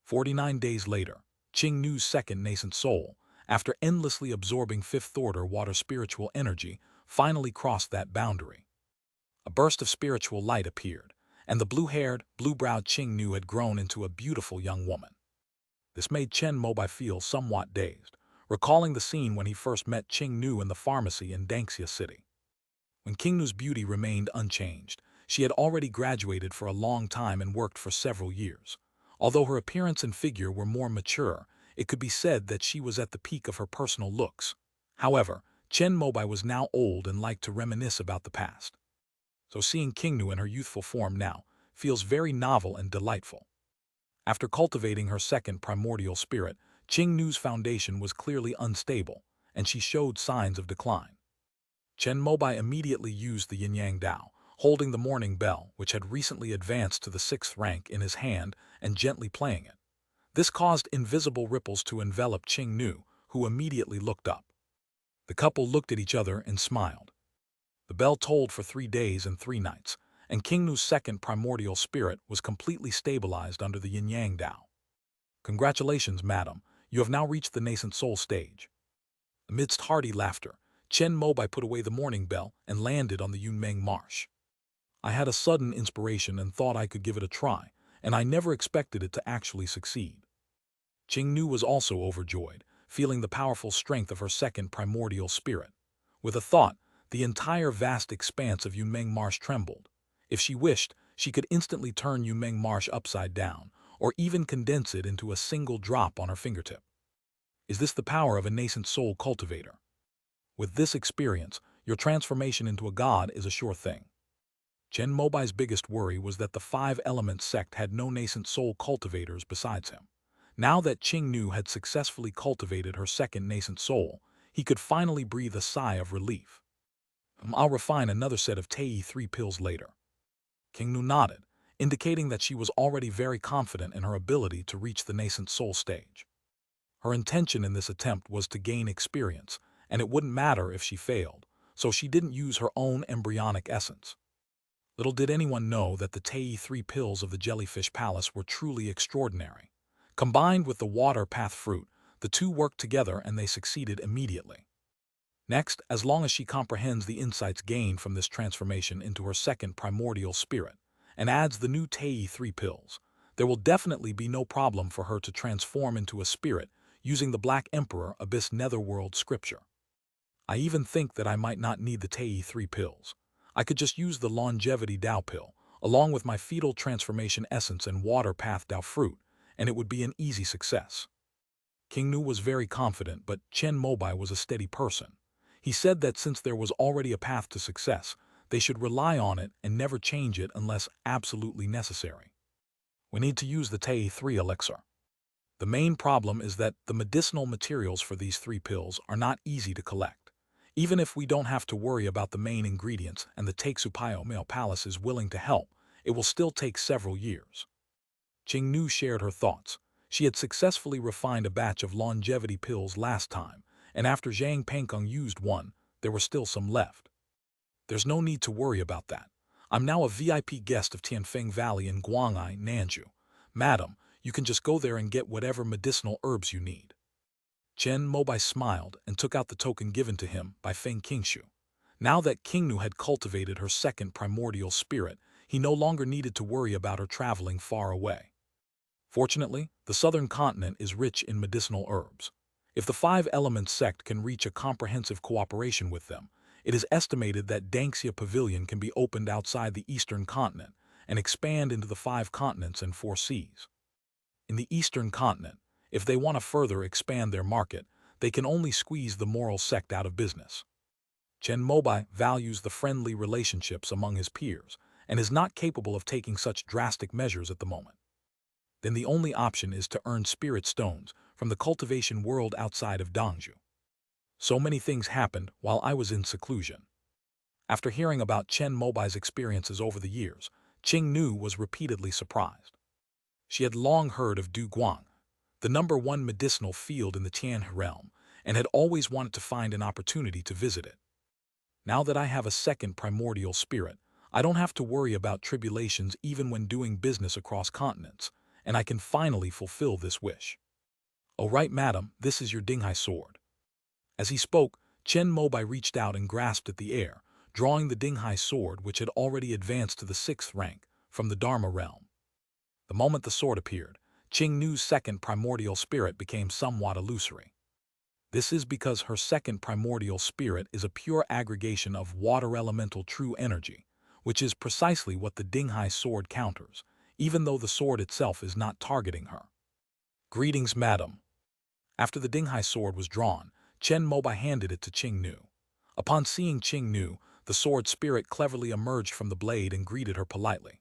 49 days later, Qing Nu's second nascent soul, after endlessly absorbing fifth-order water spiritual energy, finally crossed that boundary. A burst of spiritual light appeared, and the blue-haired, blue-browed Qing Nu had grown into a beautiful young woman. This made Chen Mobai feel somewhat dazed, recalling the scene when he first met Qing Nu in the pharmacy in Dangxia City. When Qing Nu's beauty remained unchanged, she had already graduated for a long time and worked for several years. Although her appearance and figure were more mature, it could be said that she was at the peak of her personal looks. However, Chen Mobai was now old and liked to reminisce about the past. So seeing Qing Nu in her youthful form now feels very novel and delightful. After cultivating her second primordial spirit, Qing Nu's foundation was clearly unstable, and she showed signs of decline. Chen Mobai immediately used the Yin-Yang Dao, holding the morning bell, which had recently advanced to the 6th rank, in his hand and gently playing it. This caused invisible ripples to envelop Qing Nu, who immediately looked up. The couple looked at each other and smiled. The bell tolled for 3 days and 3 nights, and Qing Nu's second primordial spirit was completely stabilized under the Yin-Yang Dao. Congratulations, madam, you have now reached the nascent soul stage. Amidst hearty laughter, Chen Mobai put away the morning bell and landed on the Yunmeng Marsh. I had a sudden inspiration and thought I could give it a try, and I never expected it to actually succeed. Qing Nu was also overjoyed, feeling the powerful strength of her second primordial spirit. With a thought, the entire vast expanse of Yunmeng Marsh trembled. If she wished, she could instantly turn Yunmeng Marsh upside down, or even condense it into a single drop on her fingertip. Is this the power of a nascent soul cultivator? With this experience, your transformation into a god is a sure thing. Chen Mobai's biggest worry was that the 5-element sect had no nascent soul cultivators besides him. Now that Qing Nu had successfully cultivated her second nascent soul, he could finally breathe a sigh of relief. I'll refine another set of Tei 3 pills later. Qing Nu nodded, indicating that she was already very confident in her ability to reach the nascent soul stage. Her intention in this attempt was to gain experience, and it wouldn't matter if she failed, so she didn't use her own embryonic essence. Little did anyone know that the Tei 3 pills of the Jellyfish Palace were truly extraordinary. Combined with the water path fruit, the two worked together and they succeeded immediately. Next, as long as she comprehends the insights gained from this transformation into her second primordial spirit, and adds the new Tei 3 pills, there will definitely be no problem for her to transform into a spirit using the Black Emperor Abyss Netherworld scripture. I even think that I might not need the Tei 3 pills. I could just use the Longevity Dao pill, along with my fetal transformation essence and water path Dao fruit, and it would be an easy success. Qing Nu was very confident, but Chen Mobai was a steady person. He said that since there was already a path to success, they should rely on it and never change it unless absolutely necessary. We need to use the Te3 elixir. The main problem is that the medicinal materials for these 3 pills are not easy to collect. Even if we don't have to worry about the main ingredients and the Taeksupayo Male Palace is willing to help, it will still take several years. Qingnu shared her thoughts. She had successfully refined a batch of longevity pills last time, and after Zhang Pengkeng used one, there were still some left. There's no need to worry about that. I'm now a VIP guest of Tianfeng Valley in Guang'ai, Nanju. Madam, you can just go there and get whatever medicinal herbs you need. Chen Mobai smiled and took out the token given to him by Feng Qingshu. Now that Qingnu had cultivated her second primordial spirit, he no longer needed to worry about her traveling far away. Fortunately, the southern continent is rich in medicinal herbs. If the 5 Elements sect can reach a comprehensive cooperation with them, it is estimated that Dangxia Pavilion can be opened outside the eastern continent and expand into the 5 continents and 4 seas. In the eastern continent, if they want to further expand their market, they can only squeeze the moral sect out of business. Chen Mobai values the friendly relationships among his peers and is not capable of taking such drastic measures at the moment. Then the only option is to earn spirit stones from the cultivation world outside of Dangzhou. So many things happened while I was in seclusion. After hearing about Chen Mobai's experiences over the years, Qingnu was repeatedly surprised. She had long heard of Du Guang, the #1 medicinal field in the Tian realm, and had always wanted to find an opportunity to visit it. Now that I have a second primordial spirit, I don't have to worry about tribulations even when doing business across continents, and I can finally fulfill this wish. Oh right, madam, this is your Dinghai sword. As he spoke, Chen Mobai reached out and grasped at the air, drawing the Dinghai sword which had already advanced to the 6th rank from the Dharma realm. The moment the sword appeared, Qingnu's second primordial spirit became somewhat illusory. This is because her second primordial spirit is a pure aggregation of water elemental true energy, which is precisely what the Dinghai sword counters, even though the sword itself is not targeting her. Greetings, madam. After the Dinghai sword was drawn, Chen Mobai handed it to Qingnu. Upon seeing Qingnu, the sword spirit cleverly emerged from the blade and greeted her politely.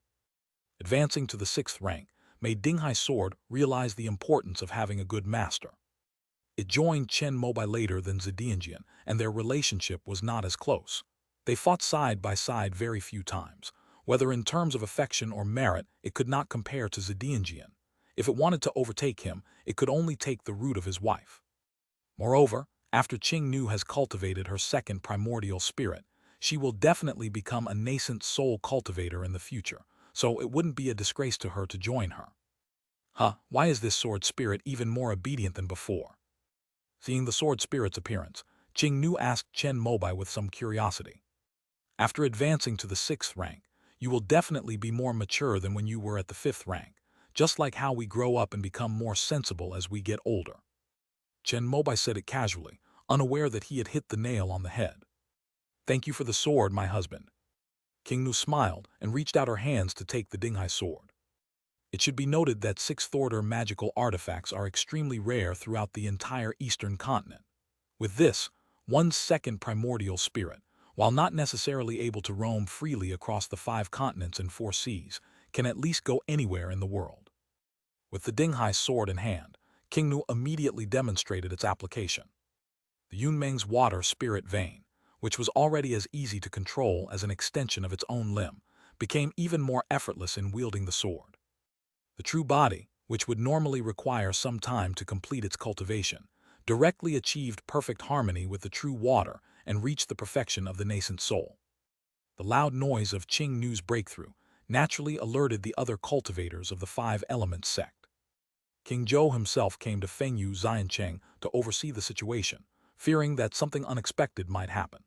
Advancing to the 6th rank made Dinghai sword realize the importance of having a good master. It joined Chen Mobai later than Zedianjian, and their relationship was not as close. They fought side by side very few times. Whether in terms of affection or merit, it could not compare to Zedianjian. If it wanted to overtake him, it could only take the route of his wife. Moreover, after Qingnu has cultivated her second primordial spirit, she will definitely become a nascent soul cultivator in the future, so it wouldn't be a disgrace to her to join her. Why is this sword spirit even more obedient than before? Seeing the sword spirit's appearance, Qingnu asked Chen Mobai with some curiosity. After advancing to the 6th rank, you will definitely be more mature than when you were at the 5th rank, just like how we grow up and become more sensible as we get older. Chen Mobai said it casually, unaware that he had hit the nail on the head. Thank you for the sword, my husband. Qingnu smiled and reached out her hands to take the Dinghai sword. It should be noted that 6th-order magical artifacts are extremely rare throughout the entire eastern continent. With this, one's second primordial spirit, while not necessarily able to roam freely across the 5 continents and 4 seas, can at least go anywhere in the world. With the Dinghai sword in hand, Qingnu immediately demonstrated its application. The Yunmeng's water spirit vein, which was already as easy to control as an extension of its own limb, became even more effortless in wielding the sword. The true body, which would normally require some time to complete its cultivation, directly achieved perfect harmony with the true water and reached the perfection of the nascent soul. The loud noise of Qingnu's breakthrough naturally alerted the other cultivators of the 5 Elements sect. King Zhou himself came to Fengyu Xiancheng to oversee the situation, fearing that something unexpected might happen.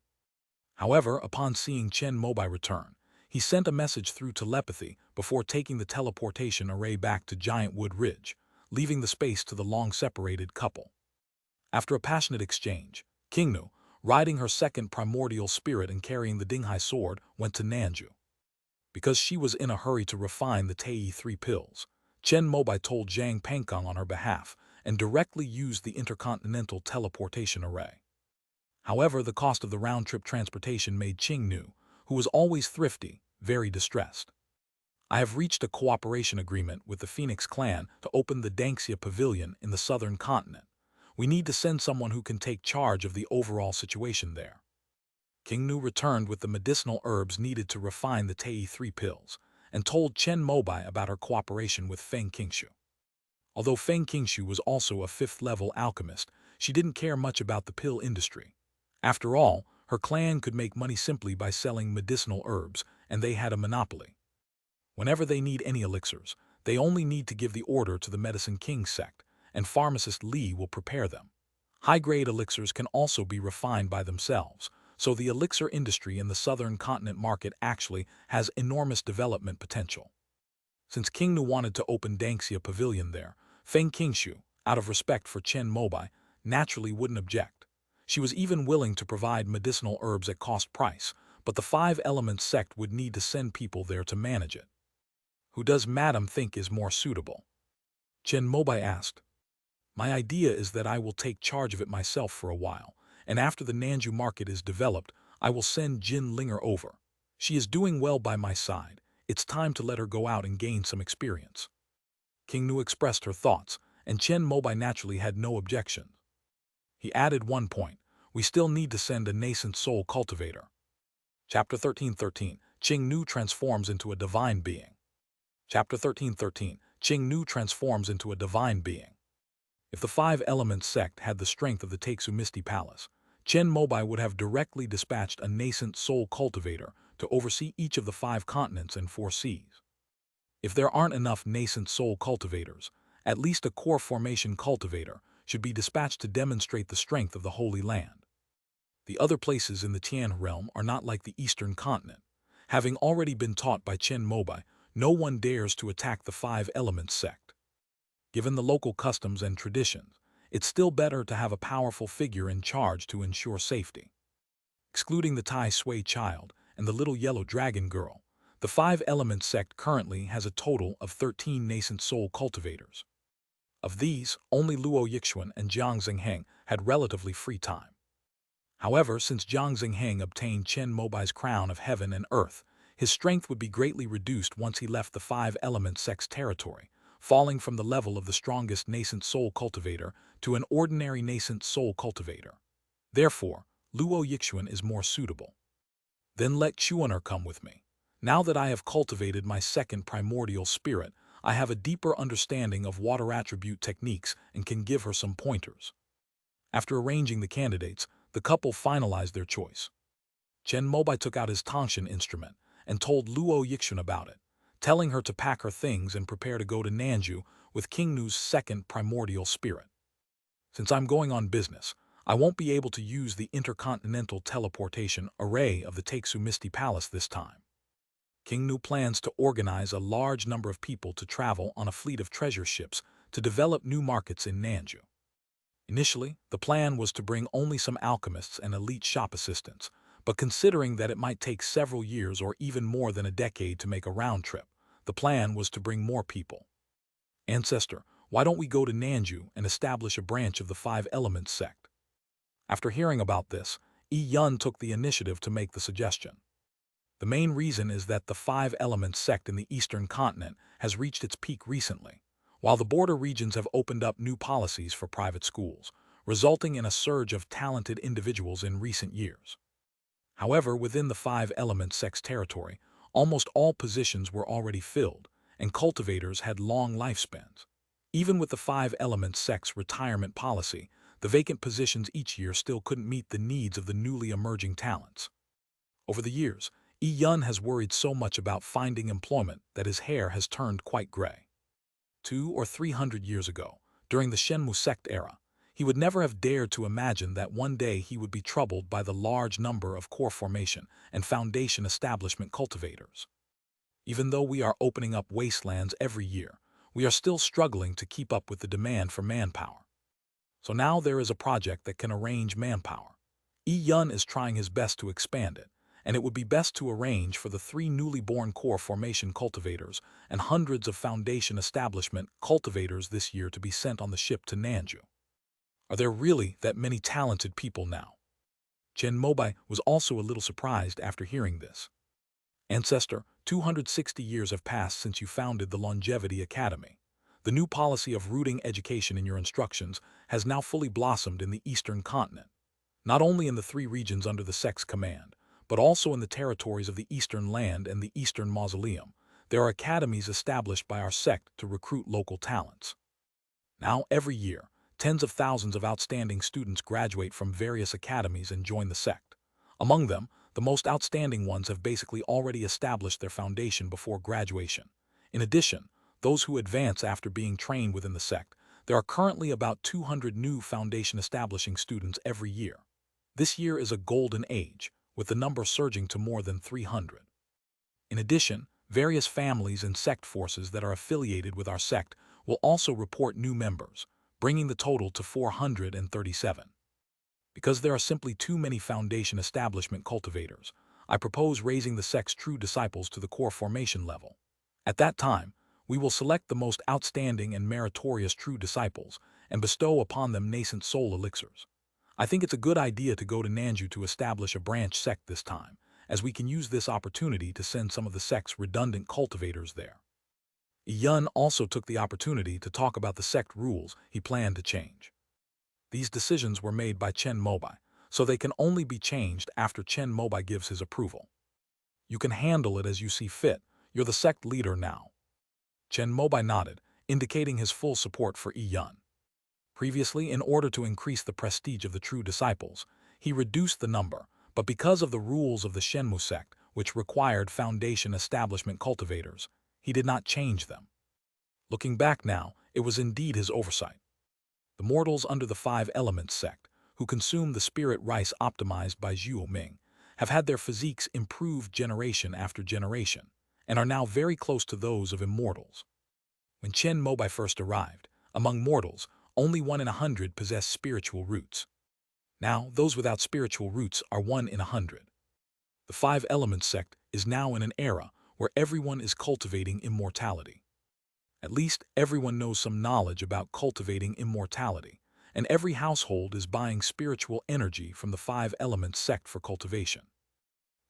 However, upon seeing Chen Mobai return, he sent a message through telepathy before taking the teleportation array back to Giant Wood Ridge, leaving the space to the long-separated couple. After a passionate exchange, Qingnu, riding her second primordial spirit and carrying the Dinghai sword, went to Nanju. Because she was in a hurry to refine the Te3 pills, Chen Mobai told Zhang Pengkeng on her behalf and directly used the intercontinental teleportation array. However, the cost of the round-trip transportation made Qingnu, who was always thrifty, very distressed. I have reached a cooperation agreement with the Phoenix clan to open the Danxia Pavilion in the southern continent. We need to send someone who can take charge of the overall situation there. King Nu returned with the medicinal herbs needed to refine the Tei-3 pills, and told Chen Mobai about her cooperation with Feng Qingshu. Although Feng Qingshu was also a fifth-level alchemist, she didn't care much about the pill industry. After all, her clan could make money simply by selling medicinal herbs, and they had a monopoly. Whenever they need any elixirs, they only need to give the order to the Medicine King sect, and pharmacist Li will prepare them. High-grade elixirs can also be refined by themselves, so the elixir industry in the southern continent market actually has enormous development potential. Since King Nu wanted to open Danxia Pavilion there, Feng Qingshu, out of respect for Chen Mobai, naturally wouldn't object. She was even willing to provide medicinal herbs at cost price, but the Five Elements sect would need to send people there to manage it. Who does Madam think is more suitable? Chen Mobai asked. My idea is that I will take charge of it myself for a while, and after the Nanju market is developed, I will send Jin Linger over. She is doing well by my side. It's time to let her go out and gain some experience. King Nu expressed her thoughts, and Chen Mobai naturally had no objections. He added one point: we still need to send a nascent soul cultivator. Chapter 13:13 Qing Nu transforms into a divine being. Chapter 13:13 Qing Nu transforms into a divine being. If the Five Elements sect had the strength of the Taixu Misty Palace, Chen Mobai would have directly dispatched a nascent soul cultivator to oversee each of the 5 continents and 4 seas. If there aren't enough nascent soul cultivators, at least a core formation cultivator should be dispatched to demonstrate the strength of the Holy Land. The other places in the Tian realm are not like the eastern continent. Having already been taught by Chen Mobai, no one dares to attack the Five Elements sect. Given the local customs and traditions, it's still better to have a powerful figure in charge to ensure safety. Excluding the Tai Sui child and the little yellow dragon girl, the Five Elements sect currently has a total of 13 nascent soul cultivators. Of these, only Luo Yixuan and Jiang Xingheng had relatively free time. However, since Jiang Xingheng obtained Chen Mobai's crown of heaven and earth, his strength would be greatly reduced once he left the Five Elements sect's territory, falling from the level of the strongest nascent soul cultivator to an ordinary nascent soul cultivator. Therefore, Luo Yixuan is more suitable. Then let Chuaner come with me. Now that I have cultivated my second primordial spirit, I have a deeper understanding of water attribute techniques and can give her some pointers. After arranging the candidates, the couple finalized their choice. Chen Mobai took out his Tangshan instrument and told Luo Yixuan about it, telling her to pack her things and prepare to go to Nanju with King Nu's second primordial spirit. Since I'm going on business, I won't be able to use the intercontinental teleportation array of the Taixu Misty Palace this time. King Nu plans to organize a large number of people to travel on a fleet of treasure ships to develop new markets in Nanju. Initially, the plan was to bring only some alchemists and elite shop assistants, but considering that it might take several years or even more than a decade to make a round trip, the plan was to bring more people. Ancestor, why don't we go to Nanju and establish a branch of the Five Elements sect? After hearing about this, Yi Yun took the initiative to make the suggestion. The main reason is that the Five Elements sect in the eastern continent has reached its peak recently, while the border regions have opened up new policies for private schools, resulting in a surge of talented individuals in recent years. However, within the Five Elements sect's territory, almost all positions were already filled, and cultivators had long lifespans. Even with the Five Elements sect's retirement policy, the vacant positions each year still couldn't meet the needs of the newly emerging talents. Over the years, Yi Yun has worried so much about finding employment that his hair has turned quite gray. 200 or 300 years ago, during the Shenmu sect era, he would never have dared to imagine that one day he would be troubled by the large number of core formation and foundation establishment cultivators. Even though we are opening up wastelands every year, we are still struggling to keep up with the demand for manpower. So now there is a project that can arrange manpower. Yi Yun is trying his best to expand it, and it would be best to arrange for the 3 newly born core formation cultivators and hundreds of foundation establishment cultivators this year to be sent on the ship to Nanju. Are there really that many talented people now? Chen Mobai was also a little surprised after hearing this. Ancestor, 260 years have passed since you founded the Longevity Academy. The new policy of rooting education in your instructions has now fully blossomed in the Eastern continent, not only in the 3 regions under the sect's command, but also in the territories of the Eastern Land and the Eastern Mausoleum. There are academies established by our sect to recruit local talents. Now, every year, tens of thousands of outstanding students graduate from various academies and join the sect. Among them, the most outstanding ones have basically already established their foundation before graduation. In addition, those who advance after being trained within the sect, there are currently about 200 new foundation establishing students every year. This year is a golden age, with the number surging to more than 300. In addition, various families and sect forces that are affiliated with our sect will also report new members, bringing the total to 437. Because there are simply too many foundation establishment cultivators, I propose raising the sect's true disciples to the core formation level. At that time, we will select the most outstanding and meritorious true disciples and bestow upon them nascent soul elixirs. I think it's a good idea to go to Nanju to establish a branch sect this time, as we can use this opportunity to send some of the sect's redundant cultivators there. Yun also took the opportunity to talk about the sect rules he planned to change. These decisions were made by Chen Mobai, so they can only be changed after Chen Mobai gives his approval. You can handle it as you see fit. You're the sect leader now. Chen Mobai nodded, indicating his full support for Yun. Previously, in order to increase the prestige of the true disciples, he reduced the number, but because of the rules of the Shenmu sect, which required foundation establishment cultivators, he did not change them. Looking back now, it was indeed his oversight. The mortals under the 5 Elements sect, who consume the spirit rice optimized by Zhuo Ming, have had their physiques improved generation after generation, and are now very close to those of immortals. When Chen Mobai first arrived, among mortals, only 1 in 100 possess spiritual roots. Now, those without spiritual roots are 1 in 100. The 5 Elements sect is now in an era where everyone is cultivating immortality. At least everyone knows some knowledge about cultivating immortality, and every household is buying spiritual energy from the 5 Elements sect for cultivation.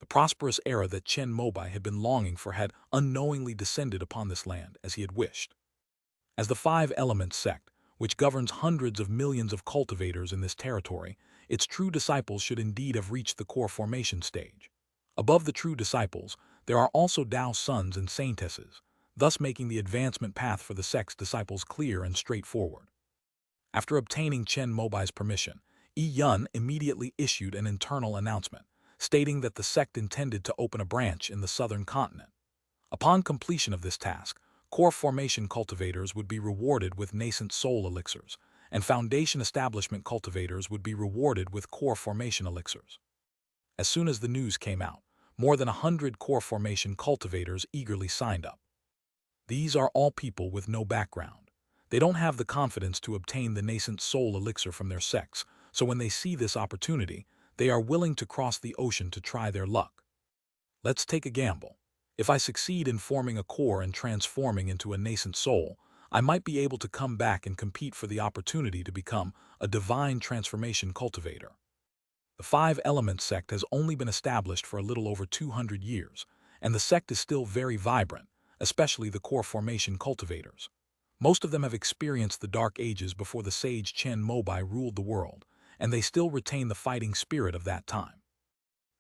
The prosperous era that Chen Mobai had been longing for had unknowingly descended upon this land as he had wished. As the 5 Elements sect, which governs hundreds of millions of cultivators in this territory, its true disciples should indeed have reached the core formation stage. Above the true disciples, there are also Dao sons and saintesses, thus making the advancement path for the sect's disciples clear and straightforward. After obtaining Chen Mobai's permission, Yun immediately issued an internal announcement, stating that the sect intended to open a branch in the southern continent. Upon completion of this task, core formation cultivators would be rewarded with nascent soul elixirs, and foundation establishment cultivators would be rewarded with core formation elixirs. As soon as the news came out, more than 100 core formation cultivators eagerly signed up. These are all people with no background. They don't have the confidence to obtain the nascent soul elixir from their sects, so when they see this opportunity, they are willing to cross the ocean to try their luck. Let's take a gamble. If I succeed in forming a core and transforming into a nascent soul, I might be able to come back and compete for the opportunity to become a divine transformation cultivator. The 5 Elements sect has only been established for a little over 200 years, and the sect is still very vibrant, especially the core formation cultivators. Most of them have experienced the dark ages before the sage Chen Mobai ruled the world, and they still retain the fighting spirit of that time.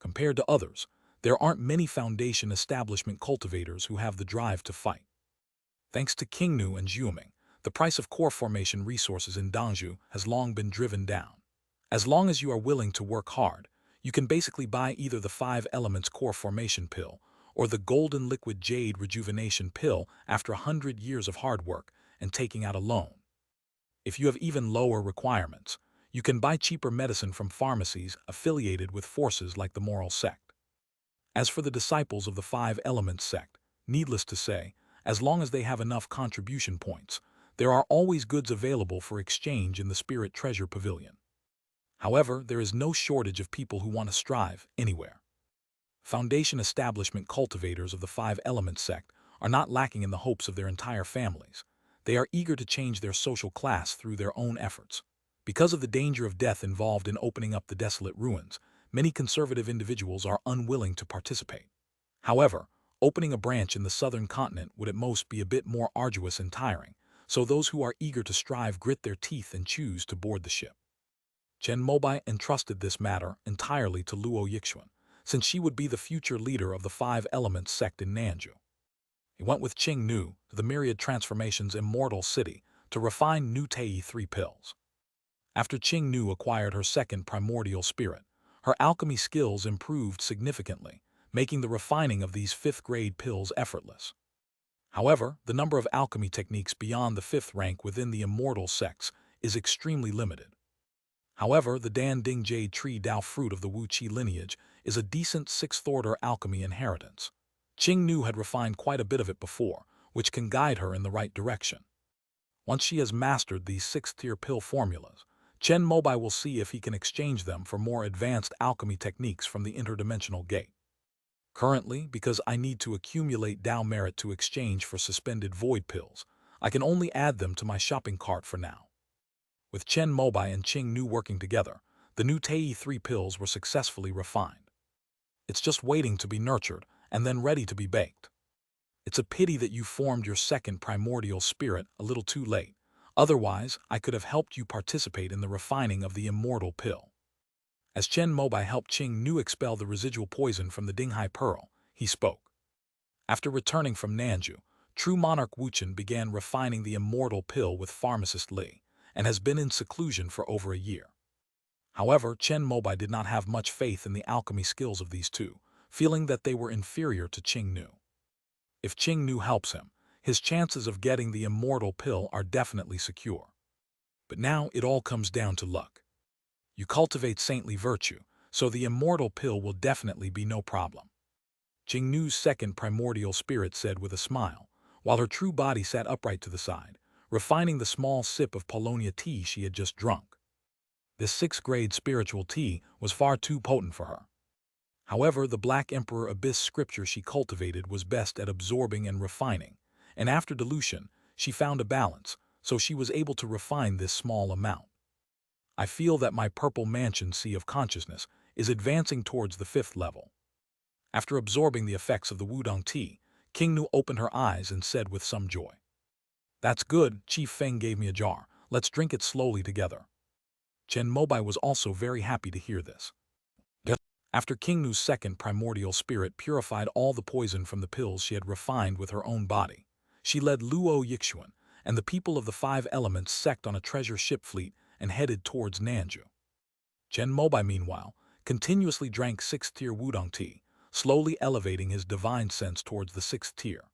Compared to others, there aren't many foundation establishment cultivators who have the drive to fight. Thanks to Qingnu and Zhuoming, the price of core formation resources in Dangzhou has long been driven down. As long as you are willing to work hard, you can basically buy either the 5 Elements core formation pill or the golden liquid jade rejuvenation pill after 100 years of hard work and taking out a loan. If you have even lower requirements, you can buy cheaper medicine from pharmacies affiliated with forces like the Moral sect. As for the disciples of the 5 Elements sect, needless to say, as long as they have enough contribution points, there are always goods available for exchange in the Spirit Treasure Pavilion. However, there is no shortage of people who want to strive anywhere. Foundation establishment cultivators of the 5 Elements sect are not lacking in the hopes of their entire families. They are eager to change their social class through their own efforts. Because of the danger of death involved in opening up the desolate ruins, many conservative individuals are unwilling to participate. However, opening a branch in the southern continent would at most be a bit more arduous and tiring, so those who are eager to strive grit their teeth and choose to board the ship. Chen Mobai entrusted this matter entirely to Luo Yixuan, since she would be the future leader of the Five Elements sect in Nanju. He went with Qing Nu to the Myriad Transformations Immortal City to refine Nu Tei 3 pills. After Qing Nu acquired her second primordial spirit, her alchemy skills improved significantly, making the refining of these fifth-grade pills effortless. However, the number of alchemy techniques beyond the fifth rank within the immortal sects is extremely limited. However, the Dan Ding Jade Tree Dao fruit of the Wu Qi lineage is a decent sixth-order alchemy inheritance. Qing Nu had refined quite a bit of it before, which can guide her in the right direction. Once she has mastered these sixth-tier pill formulas, Chen Mobai will see if he can exchange them for more advanced alchemy techniques from the interdimensional gate. Currently, because I need to accumulate Dao merit to exchange for suspended void pills, I can only add them to my shopping cart for now. With Chen Mobai and Qing Nu working together, the Nu Tei 3 pills were successfully refined. It's just waiting to be nurtured and then ready to be baked. It's a pity that you formed your second primordial spirit a little too late. Otherwise, I could have helped you participate in the refining of the immortal pill. As Chen Mobai helped Qing Nu expel the residual poison from the Dinghai Pearl, he spoke. After returning from Nanju, True Monarch Wuchen began refining the immortal pill with pharmacist Li, and has been in seclusion for over a year. However, Chen Mobai did not have much faith in the alchemy skills of these two, feeling that they were inferior to Qing Nu. If Qing Nu helps him, his chances of getting the immortal pill are definitely secure. But now it all comes down to luck. You cultivate saintly virtue, so the immortal pill will definitely be no problem. Qing Nu's second primordial spirit said with a smile, while her true body sat upright to the side, refining the small sip of Polonia tea she had just drunk. This sixth-grade spiritual tea was far too potent for her. However, the Black Emperor Abyss scripture she cultivated was best at absorbing and refining, and after dilution, she found a balance, so she was able to refine this small amount. I feel that my purple mansion sea of consciousness is advancing towards the 5th level. After absorbing the effects of the Wudong tea, Qing Nu opened her eyes and said with some joy, "That's good, Chief Feng gave me a jar. Let's drink it slowly together." Chen Mobai was also very happy to hear this. After Qing Nu's second primordial spirit purified all the poison from the pills she had refined with her own body, she led Luo Yixuan and the people of the Five Elements sect on a treasure ship fleet and headed towards Nanju. Chen Mobai, meanwhile, continuously drank 6th-tier Wudong tea, slowly elevating his divine sense towards the 6th tier.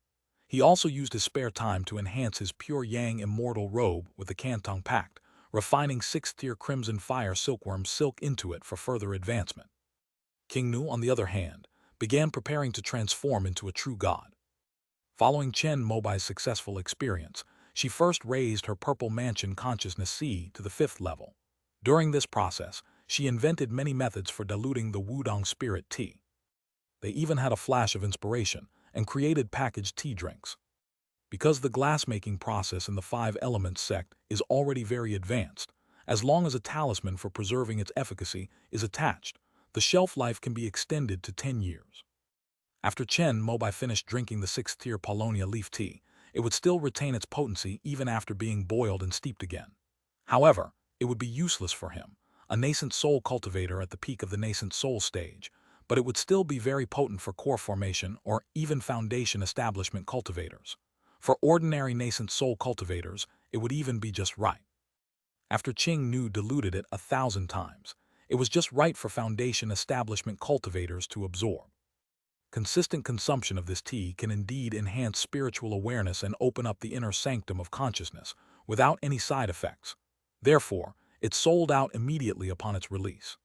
He also used his spare time to enhance his pure yang immortal robe with the Cantong Pact, refining 6th-tier Crimson Fire Silkworm silk into it for further advancement. Qing Nu, on the other hand, began preparing to transform into a true god. Following Chen Mobai's successful experience, she first raised her Purple Mansion Consciousness C to the 5th level. During this process, she invented many methods for diluting the Wudong Spirit tea. They even had a flash of inspiration and created packaged tea drinks. Because the glass-making process in the Five Elements sect is already very advanced, as long as a talisman for preserving its efficacy is attached, the shelf life can be extended to 10 years. After Chen Mobai finished drinking the 6th-tier Polonia leaf tea, it would still retain its potency even after being boiled and steeped again. However, it would be useless for him, a nascent soul cultivator at the peak of the nascent soul stage, but it would still be very potent for core formation or even foundation establishment cultivators. For ordinary nascent soul cultivators, it would even be just right. After Qing Nu diluted it 1,000 times, it was just right for foundation establishment cultivators to absorb. Consistent consumption of this tea can indeed enhance spiritual awareness and open up the inner sanctum of consciousness without any side effects. Therefore, it sold out immediately upon its release.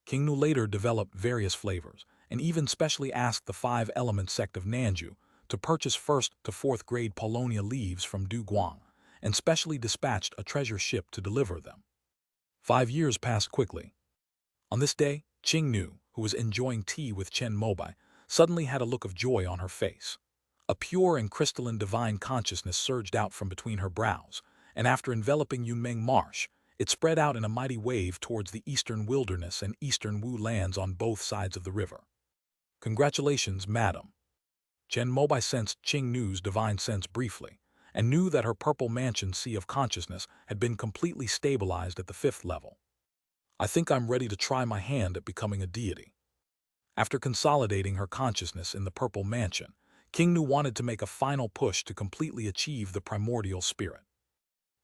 Qing Nu later developed various flavors and even specially asked the Five Elements sect of Nanju to purchase 1st to 4th grade Polonia leaves from Du Guang and specially dispatched a treasure ship to deliver them. 5 years passed quickly. On this day, Qing Nu, who was enjoying tea with Chen Mobai, suddenly had a look of joy on her face. A pure and crystalline divine consciousness surged out from between her brows, and after enveloping Yunmeng Marsh, It spread out in a mighty wave towards the eastern wilderness and eastern Wu lands on both sides of the river. "Congratulations, madam." Chen Mobai sensed Qing Nu's divine sense briefly, and knew that her purple mansion sea of consciousness had been completely stabilized at the 5th level. "I think I'm ready to try my hand at becoming a deity." After consolidating her consciousness in the purple mansion, King Nu wanted to make a final push to completely achieve the primordial spirit.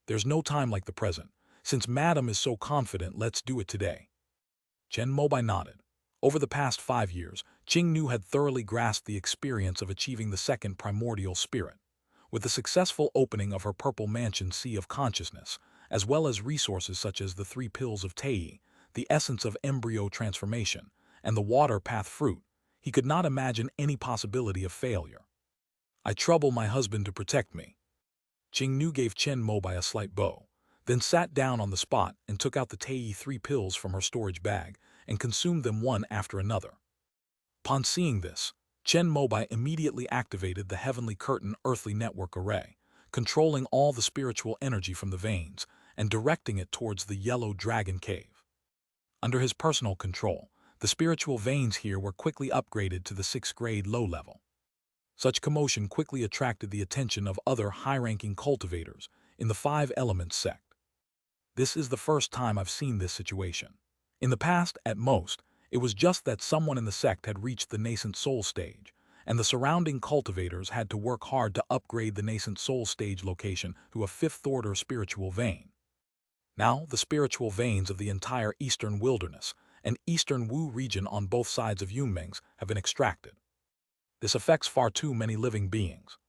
"There's no time like the present. Since Madam is so confident, let's do it today." Chen Mobai nodded. Over the past 5 years, Qing Nu had thoroughly grasped the experience of achieving the second primordial spirit. With the successful opening of her purple mansion sea of consciousness, as well as resources such as the 3 pills of Tei, the essence of embryo transformation, and the water path fruit, he could not imagine any possibility of failure. "I trouble my husband to protect me." Qing Nu gave Chen Mobai a slight bow, then sat down on the spot and took out the Tei 3 pills from her storage bag and consumed them one after another. Upon seeing this, Chen Mobai immediately activated the heavenly curtain earthly network array, controlling all the spiritual energy from the veins and directing it towards the yellow dragon cave. Under his personal control, the spiritual veins here were quickly upgraded to the 6th grade low level. Such commotion quickly attracted the attention of other high-ranking cultivators in the 5 Elements sect. "This is the first time I've seen this situation. In the past, at most, it was just that someone in the sect had reached the nascent soul stage, and the surrounding cultivators had to work hard to upgrade the nascent soul stage location to a 5th-order spiritual vein. Now, the spiritual veins of the entire eastern wilderness and eastern Wu region on both sides of Yunmeng's have been extracted. This affects far too many living beings.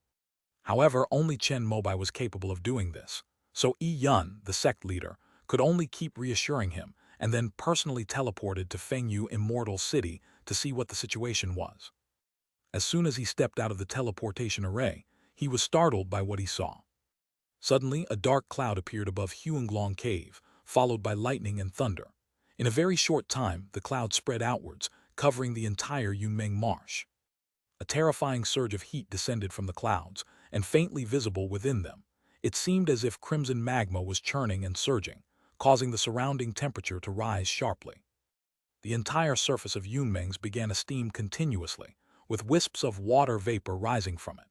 However, only Chen Mobai was capable of doing this, so Yi Yun, the sect leader, could only keep reassuring him and then personally teleported to Fengyu Immortal City to see what the situation was. As soon as he stepped out of the teleportation array, he was startled by what he saw. Suddenly, a dark cloud appeared above Huanglong Cave, followed by lightning and thunder. In a very short time, the cloud spread outwards, covering the entire Yunmeng Marsh. A terrifying surge of heat descended from the clouds, and faintly visible within them, it seemed as if crimson magma was churning and surging, causing the surrounding temperature to rise sharply. The entire surface of Yunmeng's began to steam continuously, with wisps of water vapor rising from it.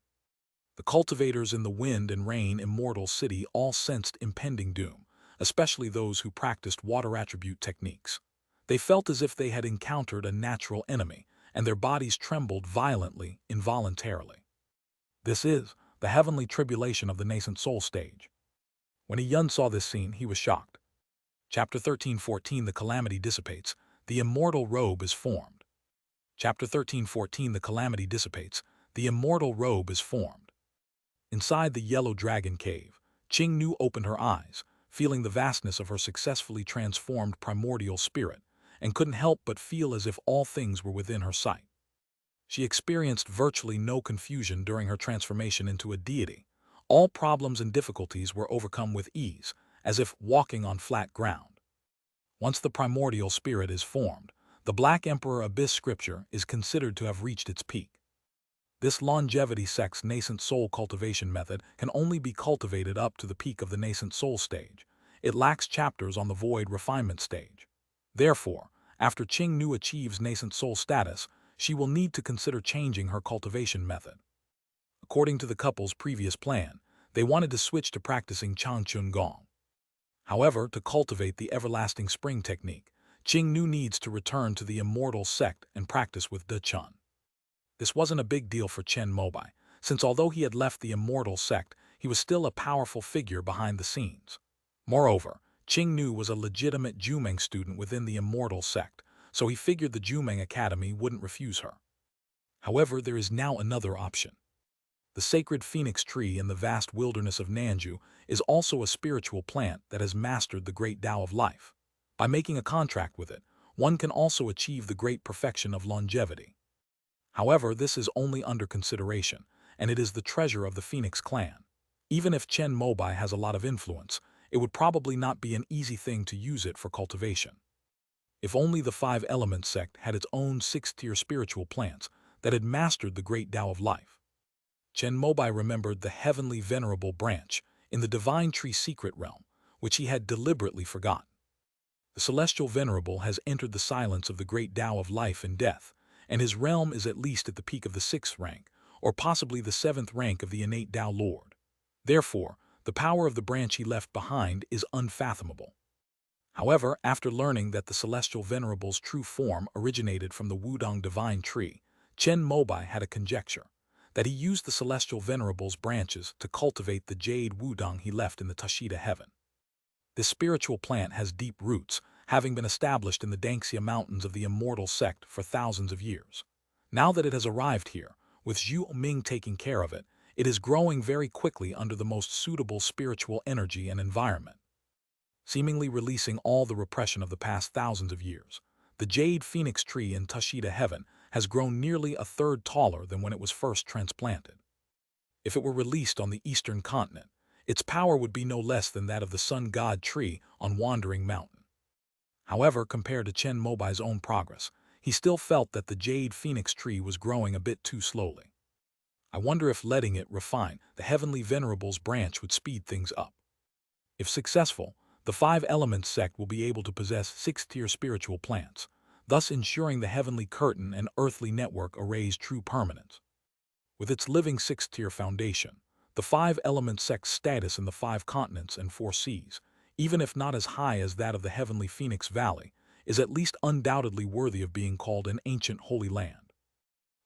The cultivators in the wind and rain immortal city all sensed impending doom, especially those who practiced water attribute techniques. They felt as if they had encountered a natural enemy, and their bodies trembled violently, involuntarily. This is the heavenly tribulation of the nascent soul stage. When Yun saw this scene, he was shocked. Chapter 13:14 The calamity dissipates, the immortal robe is formed. Chapter 13:14 The calamity dissipates, the immortal robe is formed. Inside the yellow dragon cave, Qing Nu opened her eyes, feeling the vastness of her successfully transformed primordial spirit, and couldn't help but feel as if all things were within her sight. She experienced virtually no confusion during her transformation into a deity. All problems and difficulties were overcome with ease, as if walking on flat ground. Once the primordial spirit is formed, the Black Emperor Abyss scripture is considered to have reached its peak. This longevity sect's nascent soul cultivation method can only be cultivated up to the peak of the nascent soul stage. It lacks chapters on the void refinement stage. Therefore, after Qing Nu achieves nascent soul status, she will need to consider changing her cultivation method. According to the couple's previous plan, they wanted to switch to practicing Changchun Gong. However, to cultivate the everlasting spring technique, Qing Nu needs to return to the immortal sect and practice with De Chun. This wasn't a big deal for Chen Mobai, since although he had left the immortal sect, he was still a powerful figure behind the scenes. Moreover, Qing Nu was a legitimate Jumeng student within the immortal sect, so he figured the Jumeng Academy wouldn't refuse her. However, there is now another option. The sacred phoenix tree in the vast wilderness of Nanju is also a spiritual plant that has mastered the great Tao of life. By making a contract with it, one can also achieve the great perfection of longevity. However, this is only under consideration, and it is the treasure of the Phoenix clan. Even if Chen Mobai has a lot of influence, it would probably not be an easy thing to use it for cultivation. If only the 5 Elements sect had its own 6th-tier spiritual plants that had mastered the great Tao of life. Chen Mobai remembered the heavenly venerable branch in the divine tree secret realm, which he had deliberately forgotten. The celestial venerable has entered the silence of the great Tao of life and death, and his realm is at least at the peak of the 6th rank, or possibly the 7th rank of the innate Tao Lord. Therefore, the power of the branch he left behind is unfathomable. However, after learning that the celestial venerable's true form originated from the Wudong divine tree, Chen Mobai had a conjecture that he used the celestial venerable's branches to cultivate the jade Wudong he left in the Tashida heaven. This spiritual plant has deep roots, having been established in the Danxia Mountains of the immortal sect for thousands of years. Now that it has arrived here, with Zhu Ming taking care of it, it is growing very quickly under the most suitable spiritual energy and environment, seemingly releasing all the repression of the past thousands of years. The jade phoenix tree in Tashida heaven has grown nearly a third taller than when it was first transplanted. If it were released on the eastern continent, its power would be no less than that of the sun god tree on Wandering Mountain. However, compared to Chen Mobai's own progress, he still felt that the jade phoenix tree was growing a bit too slowly. I wonder if letting it refine the heavenly venerable's branch would speed things up. If successful, the 5 Elements sect will be able to possess 6th-tier spiritual plants, thus ensuring the heavenly curtain and earthly network array's true permanence. With its living 6th-tier foundation, the 5 Elements sect's status in the 5 continents and 4 seas, even if not as high as that of the heavenly Phoenix Valley, is at least undoubtedly worthy of being called an ancient holy land.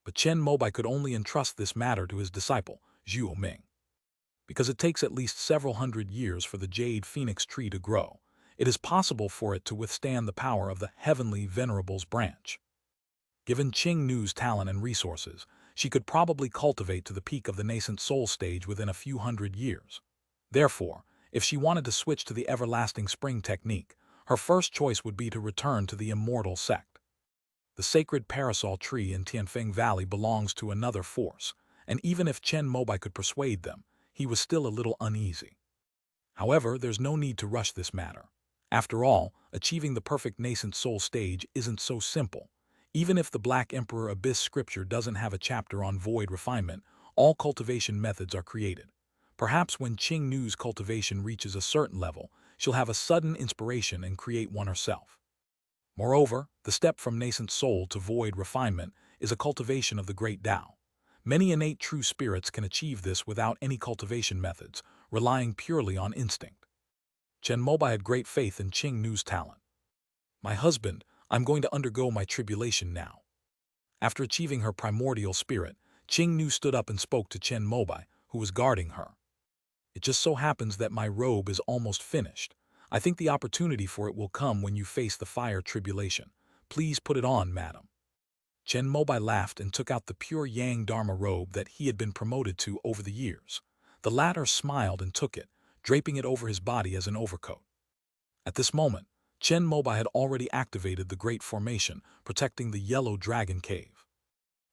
But Chen Mobai could only entrust this matter to his disciple, Zhu Ming. Because it takes at least several hundred years for the jade phoenix tree to grow, it is possible for it to withstand the power of the heavenly venerable's branch. Given Qing Nu's talent and resources, she could probably cultivate to the peak of the nascent soul stage within a few hundred years. Therefore, if she wanted to switch to the everlasting spring technique, her first choice would be to return to the immortal sect. The sacred parasol tree in Tianfeng Valley belongs to another force, and even if Chen Mobai could persuade them, he was still a little uneasy. However, there's no need to rush this matter. After all, achieving the perfect nascent soul stage isn't so simple. Even if the Black Emperor Abyss scripture doesn't have a chapter on void refinement, all cultivation methods are created. Perhaps when Qing Nu's cultivation reaches a certain level, she'll have a sudden inspiration and create one herself. Moreover, the step from nascent soul to void refinement is a cultivation of the great Tao. Many innate true spirits can achieve this without any cultivation methods, relying purely on instinct. Chen Mobai had great faith in Qing Nu's talent. "My husband, I'm going to undergo my tribulation now." After achieving her primordial spirit, Qing Nu stood up and spoke to Chen Mobai, who was guarding her. "It just so happens that my robe is almost finished. I think the opportunity for it will come when you face the fire tribulation. Please put it on, madam." Chen Mobai laughed and took out the pure Yang Dharma robe that he had been promoted to over the years. The latter smiled and took it, draping it over his body as an overcoat. At this moment, Chen Mobai had already activated the Great Formation, protecting the Yellow Dragon Cave.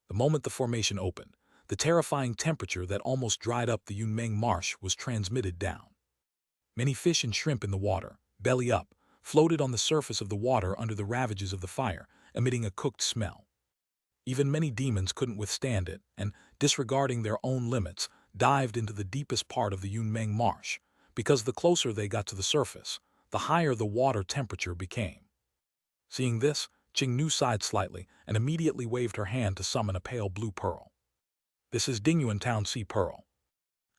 The moment the formation opened, the terrifying temperature that almost dried up the Yunmeng Marsh was transmitted down. Many fish and shrimp in the water, belly up, floated on the surface of the water under the ravages of the fire, emitting a cooked smell. Even many demons couldn't withstand it and, disregarding their own limits, dived into the deepest part of the Yunmeng Marsh, because the closer they got to the surface, the higher the water temperature became. Seeing this, Qing Nu sighed slightly and immediately waved her hand to summon a pale blue pearl. "This is Dingyuan Town Sea Pearl."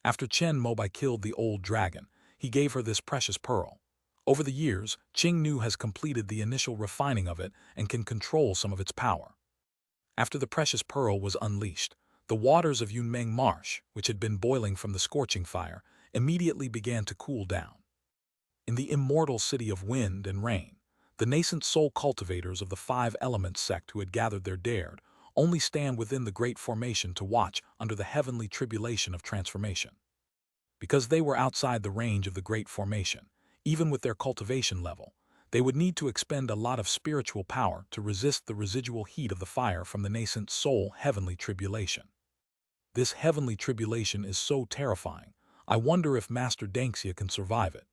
After Chen Mobai killed the old dragon, he gave her this precious pearl. Over the years, Qing Nu has completed the initial refining of it and can control some of its power. After the precious pearl was unleashed, the waters of Yunmeng Marsh, which had been boiling from the scorching fire, immediately began to cool down. In the immortal city of wind and rain, the nascent soul cultivators of the 5 Elements sect who had gathered there dared only stand within the Great Formation to watch under the heavenly tribulation of transformation. Because they were outside the range of the Great Formation, even with their cultivation level, they would need to expend a lot of spiritual power to resist the residual heat of the fire from the nascent soul heavenly tribulation. This heavenly tribulation is so terrifying, I wonder if Master Danxia can survive it.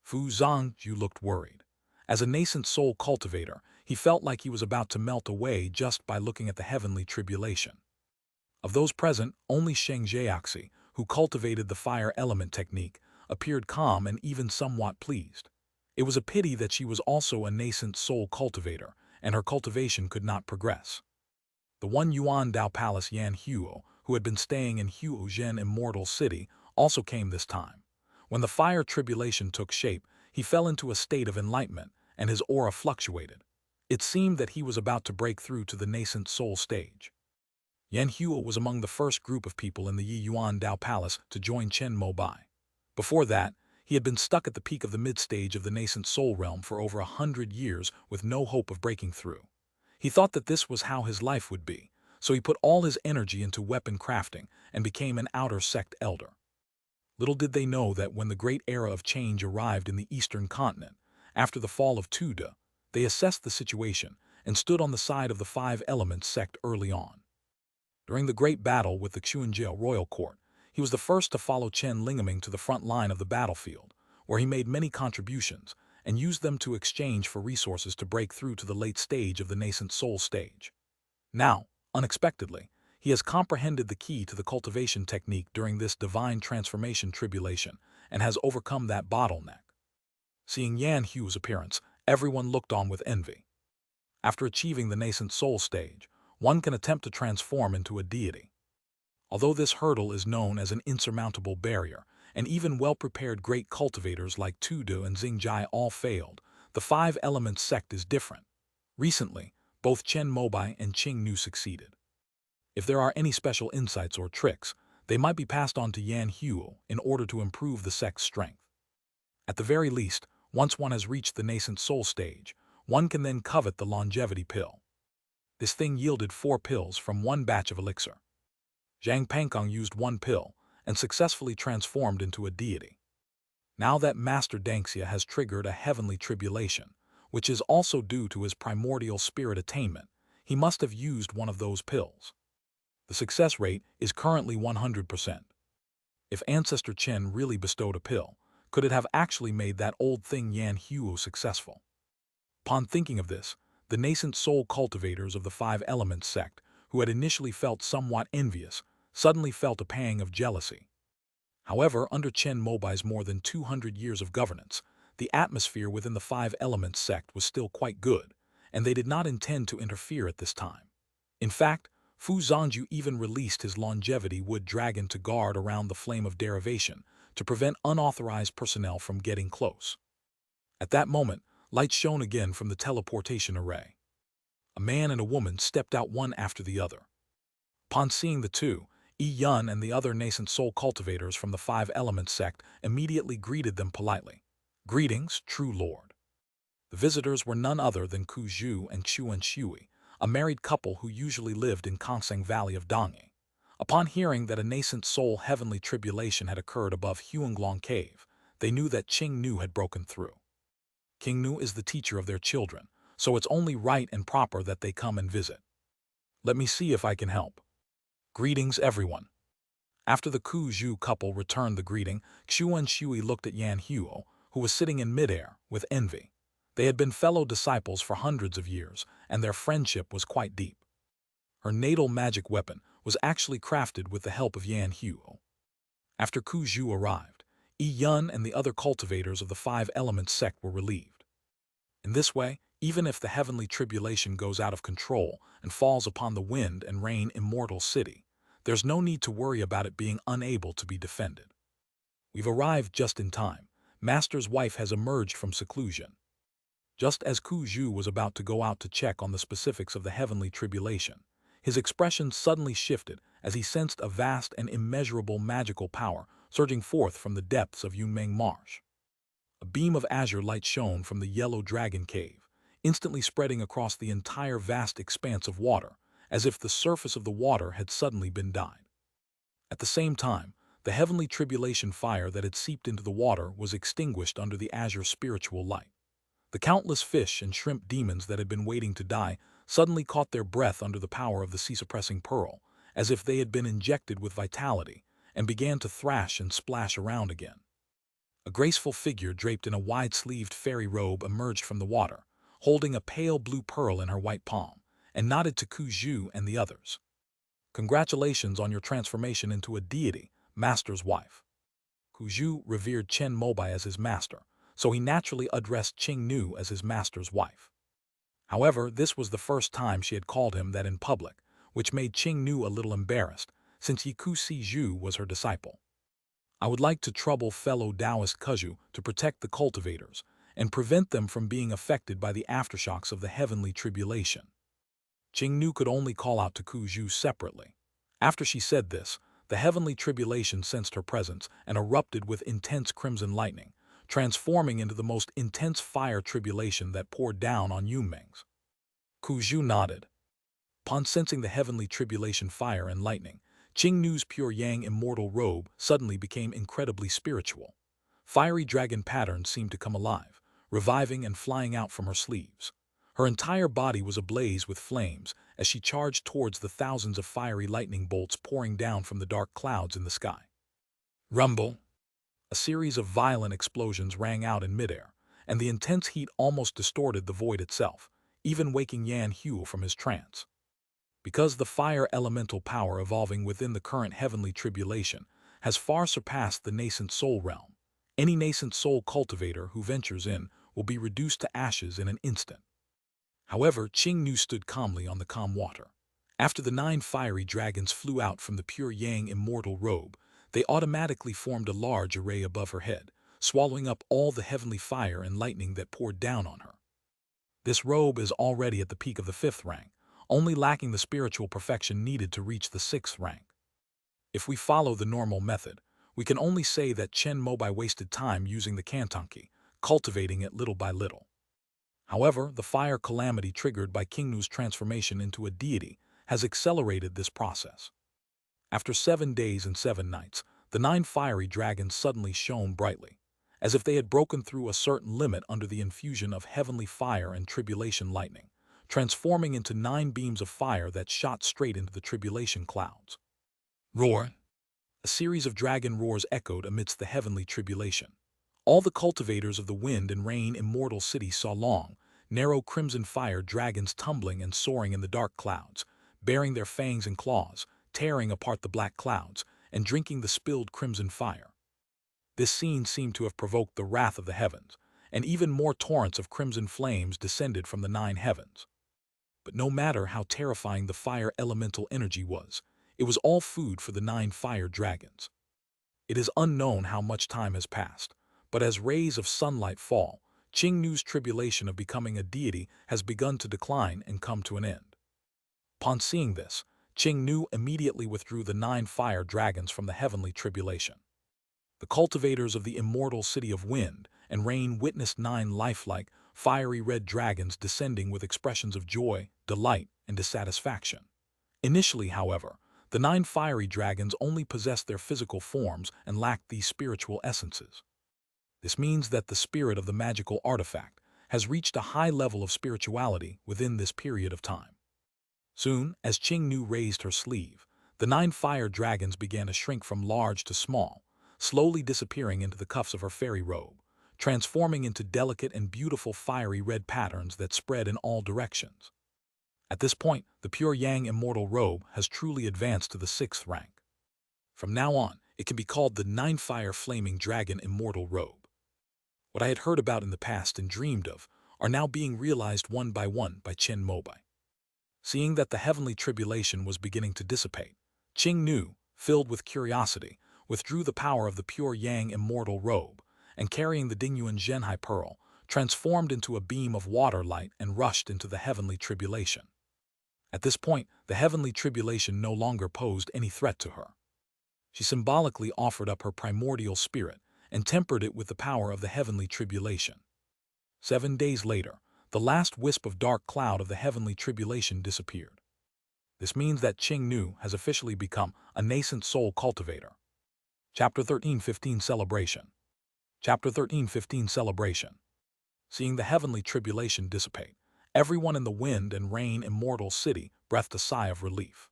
Fu Zhangju looked worried. As a nascent soul cultivator, he felt like he was about to melt away just by looking at the heavenly tribulation. Of those present, only Sheng Jiaxi, who cultivated the fire element technique, appeared calm and even somewhat pleased. It was a pity that she was also a nascent soul cultivator, and her cultivation could not progress. The one Yuan Dao Palace Yan Huo, who had been staying in Huo Zhen Immortal City, also came this time. When the fire tribulation took shape, he fell into a state of enlightenment, and his aura fluctuated. It seemed that he was about to break through to the nascent soul stage. Yan Huo was among the first group of people in the Yi Yuan Dao Palace to join Chen Mobai. Before that, he had been stuck at the peak of the mid-stage of the nascent soul realm for over 100 years with no hope of breaking through. He thought that this was how his life would be, so he put all his energy into weapon crafting and became an outer sect elder. Little did they know that when the great era of change arrived in the eastern continent, after the fall of Tuda, they assessed the situation and stood on the side of the Five Elements sect early on. During the great battle with the Xuanjiao royal court, he was the first to follow Chen Lingaming to the front line of the battlefield, where he made many contributions and used them to exchange for resources to break through to the late stage of the nascent soul stage. Now, unexpectedly, he has comprehended the key to the cultivation technique during this divine transformation tribulation and has overcome that bottleneck. Seeing Yan Hu's appearance, everyone looked on with envy. After achieving the nascent soul stage, one can attempt to transform into a deity. Although this hurdle is known as an insurmountable barrier, and even well-prepared great cultivators like Tudu and Xingjai all failed, the Five Elements sect is different. Recently, both Chen Mobai and Qing Nu succeeded. If there are any special insights or tricks, they might be passed on to Yan Huo in order to improve the sect's strength. At the very least, once one has reached the nascent soul stage, one can then covet the longevity pill. This thing yielded 4 pills from one batch of elixir. Zhang Pangkong used 1 pill and successfully transformed into a deity. Now that Master Dangxia has triggered a heavenly tribulation, which is also due to his primordial spirit attainment, he must have used one of those pills. The success rate is currently 100%. If Ancestor Chen really bestowed a pill, could it have actually made that old thing Yan Huo successful? Upon thinking of this, the nascent soul cultivators of the Five Elements sect, who had initially felt somewhat envious, suddenly felt a pang of jealousy. However, under Chen Mobai's more than 200 years of governance, the atmosphere within the Five Elements sect was still quite good, and they did not intend to interfere at this time. In fact, Fu Zhangju even released his longevity wood dragon to guard around the flame of derivation to prevent unauthorized personnel from getting close. At that moment, light shone again from the teleportation array. A man and a woman stepped out one after the other. Upon seeing the two, Yi Yun and the other nascent soul cultivators from the Five Elements sect immediately greeted them politely. "Greetings, true lord." The visitors were none other than Ku Zhu and Chuan Shui, a married couple who usually lived in Kongsang Valley of Dongyi. Upon hearing that a nascent soul heavenly tribulation had occurred above Huanglong Cave, they knew that Qing Nu had broken through. King Nu is the teacher of their children, so it's only right and proper that they come and visit. Let me see if I can help. Greetings, everyone. After the Ku Zhu couple returned the greeting, Xuan Shui looked at Yan Huo, who was sitting in midair, with envy. They had been fellow disciples for hundreds of years, and their friendship was quite deep. Her natal magic weapon was actually crafted with the help of Yan Huo. After Ku Zhu arrived, Yi Yun and the other cultivators of the Five Elements sect were relieved. In this way, even if the heavenly tribulation goes out of control and falls upon the wind and rain immortal city, there's no need to worry about it being unable to be defended. We've arrived just in time. Master's wife has emerged from seclusion. Just as Ku Zhu was about to go out to check on the specifics of the heavenly tribulation, his expression suddenly shifted as he sensed a vast and immeasurable magical power surging forth from the depths of Yunmeng Marsh. A beam of azure light shone from the yellow dragon cave, instantly spreading across the entire vast expanse of water, as if the surface of the water had suddenly been dyed. At the same time, the heavenly tribulation fire that had seeped into the water was extinguished under the azure spiritual light. The countless fish and shrimp demons that had been waiting to die suddenly caught their breath under the power of the sea-suppressing pearl, as if they had been injected with vitality, and began to thrash and splash around again. A graceful figure draped in a wide-sleeved fairy robe emerged from the water, holding a pale blue pearl in her white palm, and nodded to Ku Zhu and the others. "Congratulations on your transformation into a deity, Master's wife." Zhu revered Chen Mobai as his master, so he naturally addressed Qing Nu as his master's wife. However, this was the first time she had called him that in public, which made Qing Nu a little embarrassed, since Yiku Zhu was her disciple. I would like to trouble fellow Taoist Kuzhu to protect the cultivators and prevent them from being affected by the aftershocks of the heavenly tribulation. Qing Nu could only call out to Zhu separately. After she said this, the heavenly tribulation sensed her presence and erupted with intense crimson lightning, transforming into the most intense fire tribulation that poured down on Yunmeng's. Zhu nodded. Upon sensing the heavenly tribulation fire and lightning, Qing Nu's pure yang immortal robe suddenly became incredibly spiritual. Fiery dragon patterns seemed to come alive, reviving and flying out from her sleeves. Her entire body was ablaze with flames as she charged towards the thousands of fiery lightning bolts pouring down from the dark clouds in the sky. Rumble! A series of violent explosions rang out in midair, and the intense heat almost distorted the void itself, even waking Yan Hu from his trance. Because the fire elemental power evolving within the current heavenly tribulation has far surpassed the nascent soul realm, any nascent soul cultivator who ventures in will be reduced to ashes in an instant. However, Qing Nu stood calmly on the calm water. After the 9 fiery dragons flew out from the pure yang immortal robe, they automatically formed a large array above her head, swallowing up all the heavenly fire and lightning that poured down on her. This robe is already at the peak of the 5th rank, only lacking the spiritual perfection needed to reach the 6th rank. If we follow the normal method, we can only say that Chen Mobai wasted time using the Kantanki, cultivating it little by little. However, the fire calamity triggered by King Nu's transformation into a deity has accelerated this process. After 7 days and 7 nights, the 9 fiery dragons suddenly shone brightly, as if they had broken through a certain limit under the infusion of heavenly fire and tribulation lightning, transforming into 9 beams of fire that shot straight into the tribulation clouds. Roar! A series of dragon roars echoed amidst the heavenly tribulation. All the cultivators of the wind and rain immortal city saw long, narrow crimson fire dragons tumbling and soaring in the dark clouds, baring their fangs and claws, tearing apart the black clouds, and drinking the spilled crimson fire. This scene seemed to have provoked the wrath of the heavens, and even more torrents of crimson flames descended from the 9 heavens. But no matter how terrifying the fire elemental energy was, it was all food for the 9 fire dragons. It is unknown how much time has passed, but as rays of sunlight fall, Qing Nu's tribulation of becoming a deity has begun to decline and come to an end. Upon seeing this, Qing Nu immediately withdrew the 9 fire dragons from the heavenly tribulation. The cultivators of the immortal city of wind and rain witnessed 9 lifelike, fiery red dragons descending with expressions of joy, delight, and dissatisfaction. Initially, however, the 9 fiery dragons only possessed their physical forms and lacked these spiritual essences. This means that the spirit of the magical artifact has reached a high level of spirituality within this period of time. Soon, as Qing Nu raised her sleeve, the 9 fire dragons began to shrink from large to small, slowly disappearing into the cuffs of her fairy robe, transforming into delicate and beautiful fiery red patterns that spread in all directions. At this point, the pure yang immortal robe has truly advanced to the 6th rank. From now on, it can be called the 9 fire flaming dragon immortal robe. What I had heard about in the past and dreamed of are now being realized one by Chen Mobai. Seeing that the heavenly tribulation was beginning to dissipate, Qing Nu, filled with curiosity, withdrew the power of the pure yang immortal robe, and carrying the Dingyuan Zhenhai pearl, transformed into a beam of water light and rushed into the heavenly tribulation. At this point, the heavenly tribulation no longer posed any threat to her. She symbolically offered up her primordial spirit and tempered it with the power of the heavenly tribulation. 7 days later, the last wisp of dark cloud of the heavenly tribulation disappeared. This means that Qing Nu has officially become a nascent soul cultivator. Chapter 13:15 Celebration. Chapter 13:15 Celebration. Seeing the heavenly tribulation dissipate, everyone in the wind and rain immortal city breathed a sigh of relief.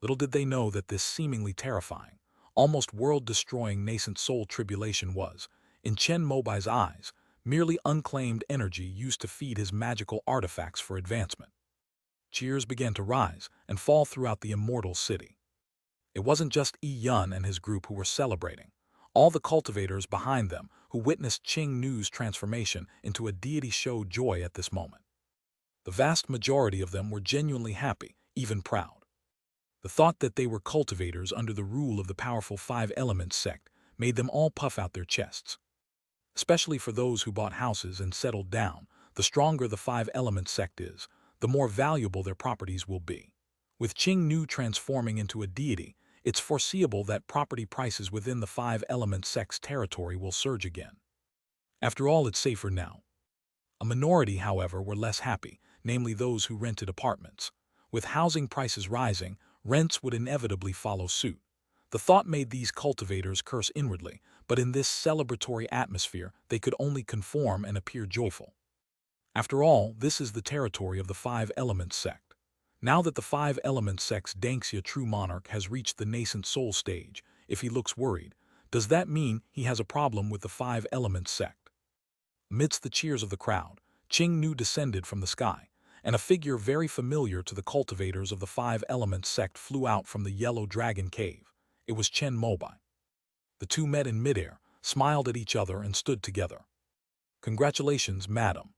Little did they know that this seemingly terrifying, almost world-destroying nascent soul tribulation was, in Chen Mobai's eyes, merely unclaimed energy used to feed his magical artifacts for advancement. Cheers began to rise and fall throughout the immortal city. It wasn't just Yi Yun and his group who were celebrating. All the cultivators behind them who witnessed Qing Nu's transformation into a deity showed joy at this moment. The vast majority of them were genuinely happy, even proud. The thought that they were cultivators under the rule of the powerful five-element sect made them all puff out their chests. Especially for those who bought houses and settled down, the stronger the five-element sect is, the more valuable their properties will be. With Qing Nu transforming into a deity, it's foreseeable that property prices within the five-element sect's territory will surge again. After all, it's safer now. A minority, however, were less happy, namely those who rented apartments. With housing prices rising, rents would inevitably follow suit. The thought made these cultivators curse inwardly, but in this celebratory atmosphere they could only conform and appear joyful. After all, this is the territory of the five-element sect. Now that the five-element sect's Danxia true monarch has reached the nascent soul stage, if he looks worried, does that mean he has a problem with the five-element sect? Amidst the cheers of the crowd, Qing Nu descended from the sky, and a figure very familiar to the cultivators of the five-element sect flew out from the yellow dragon cave. It was Chen Mobai. The two met in midair, smiled at each other, and stood together. "Congratulations, madam.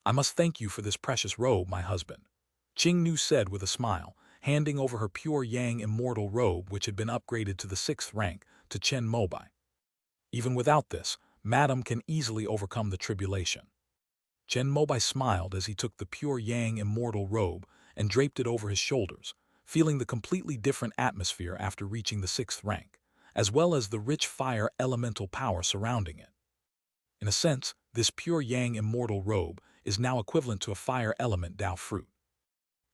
I must thank you for this precious robe, my husband," Qing Nu said with a smile, handing over her pure yang immortal robe which had been upgraded to the 6th rank to Chen Mobai. "Even without this, madam can easily overcome the tribulation." Chen Mobai smiled as he took the pure yang immortal robe and draped it over his shoulders, feeling the completely different atmosphere after reaching the 6th rank, as well as the rich fire elemental power surrounding it. In a sense, this pure yang immortal robe is now equivalent to a fire element Dao fruit.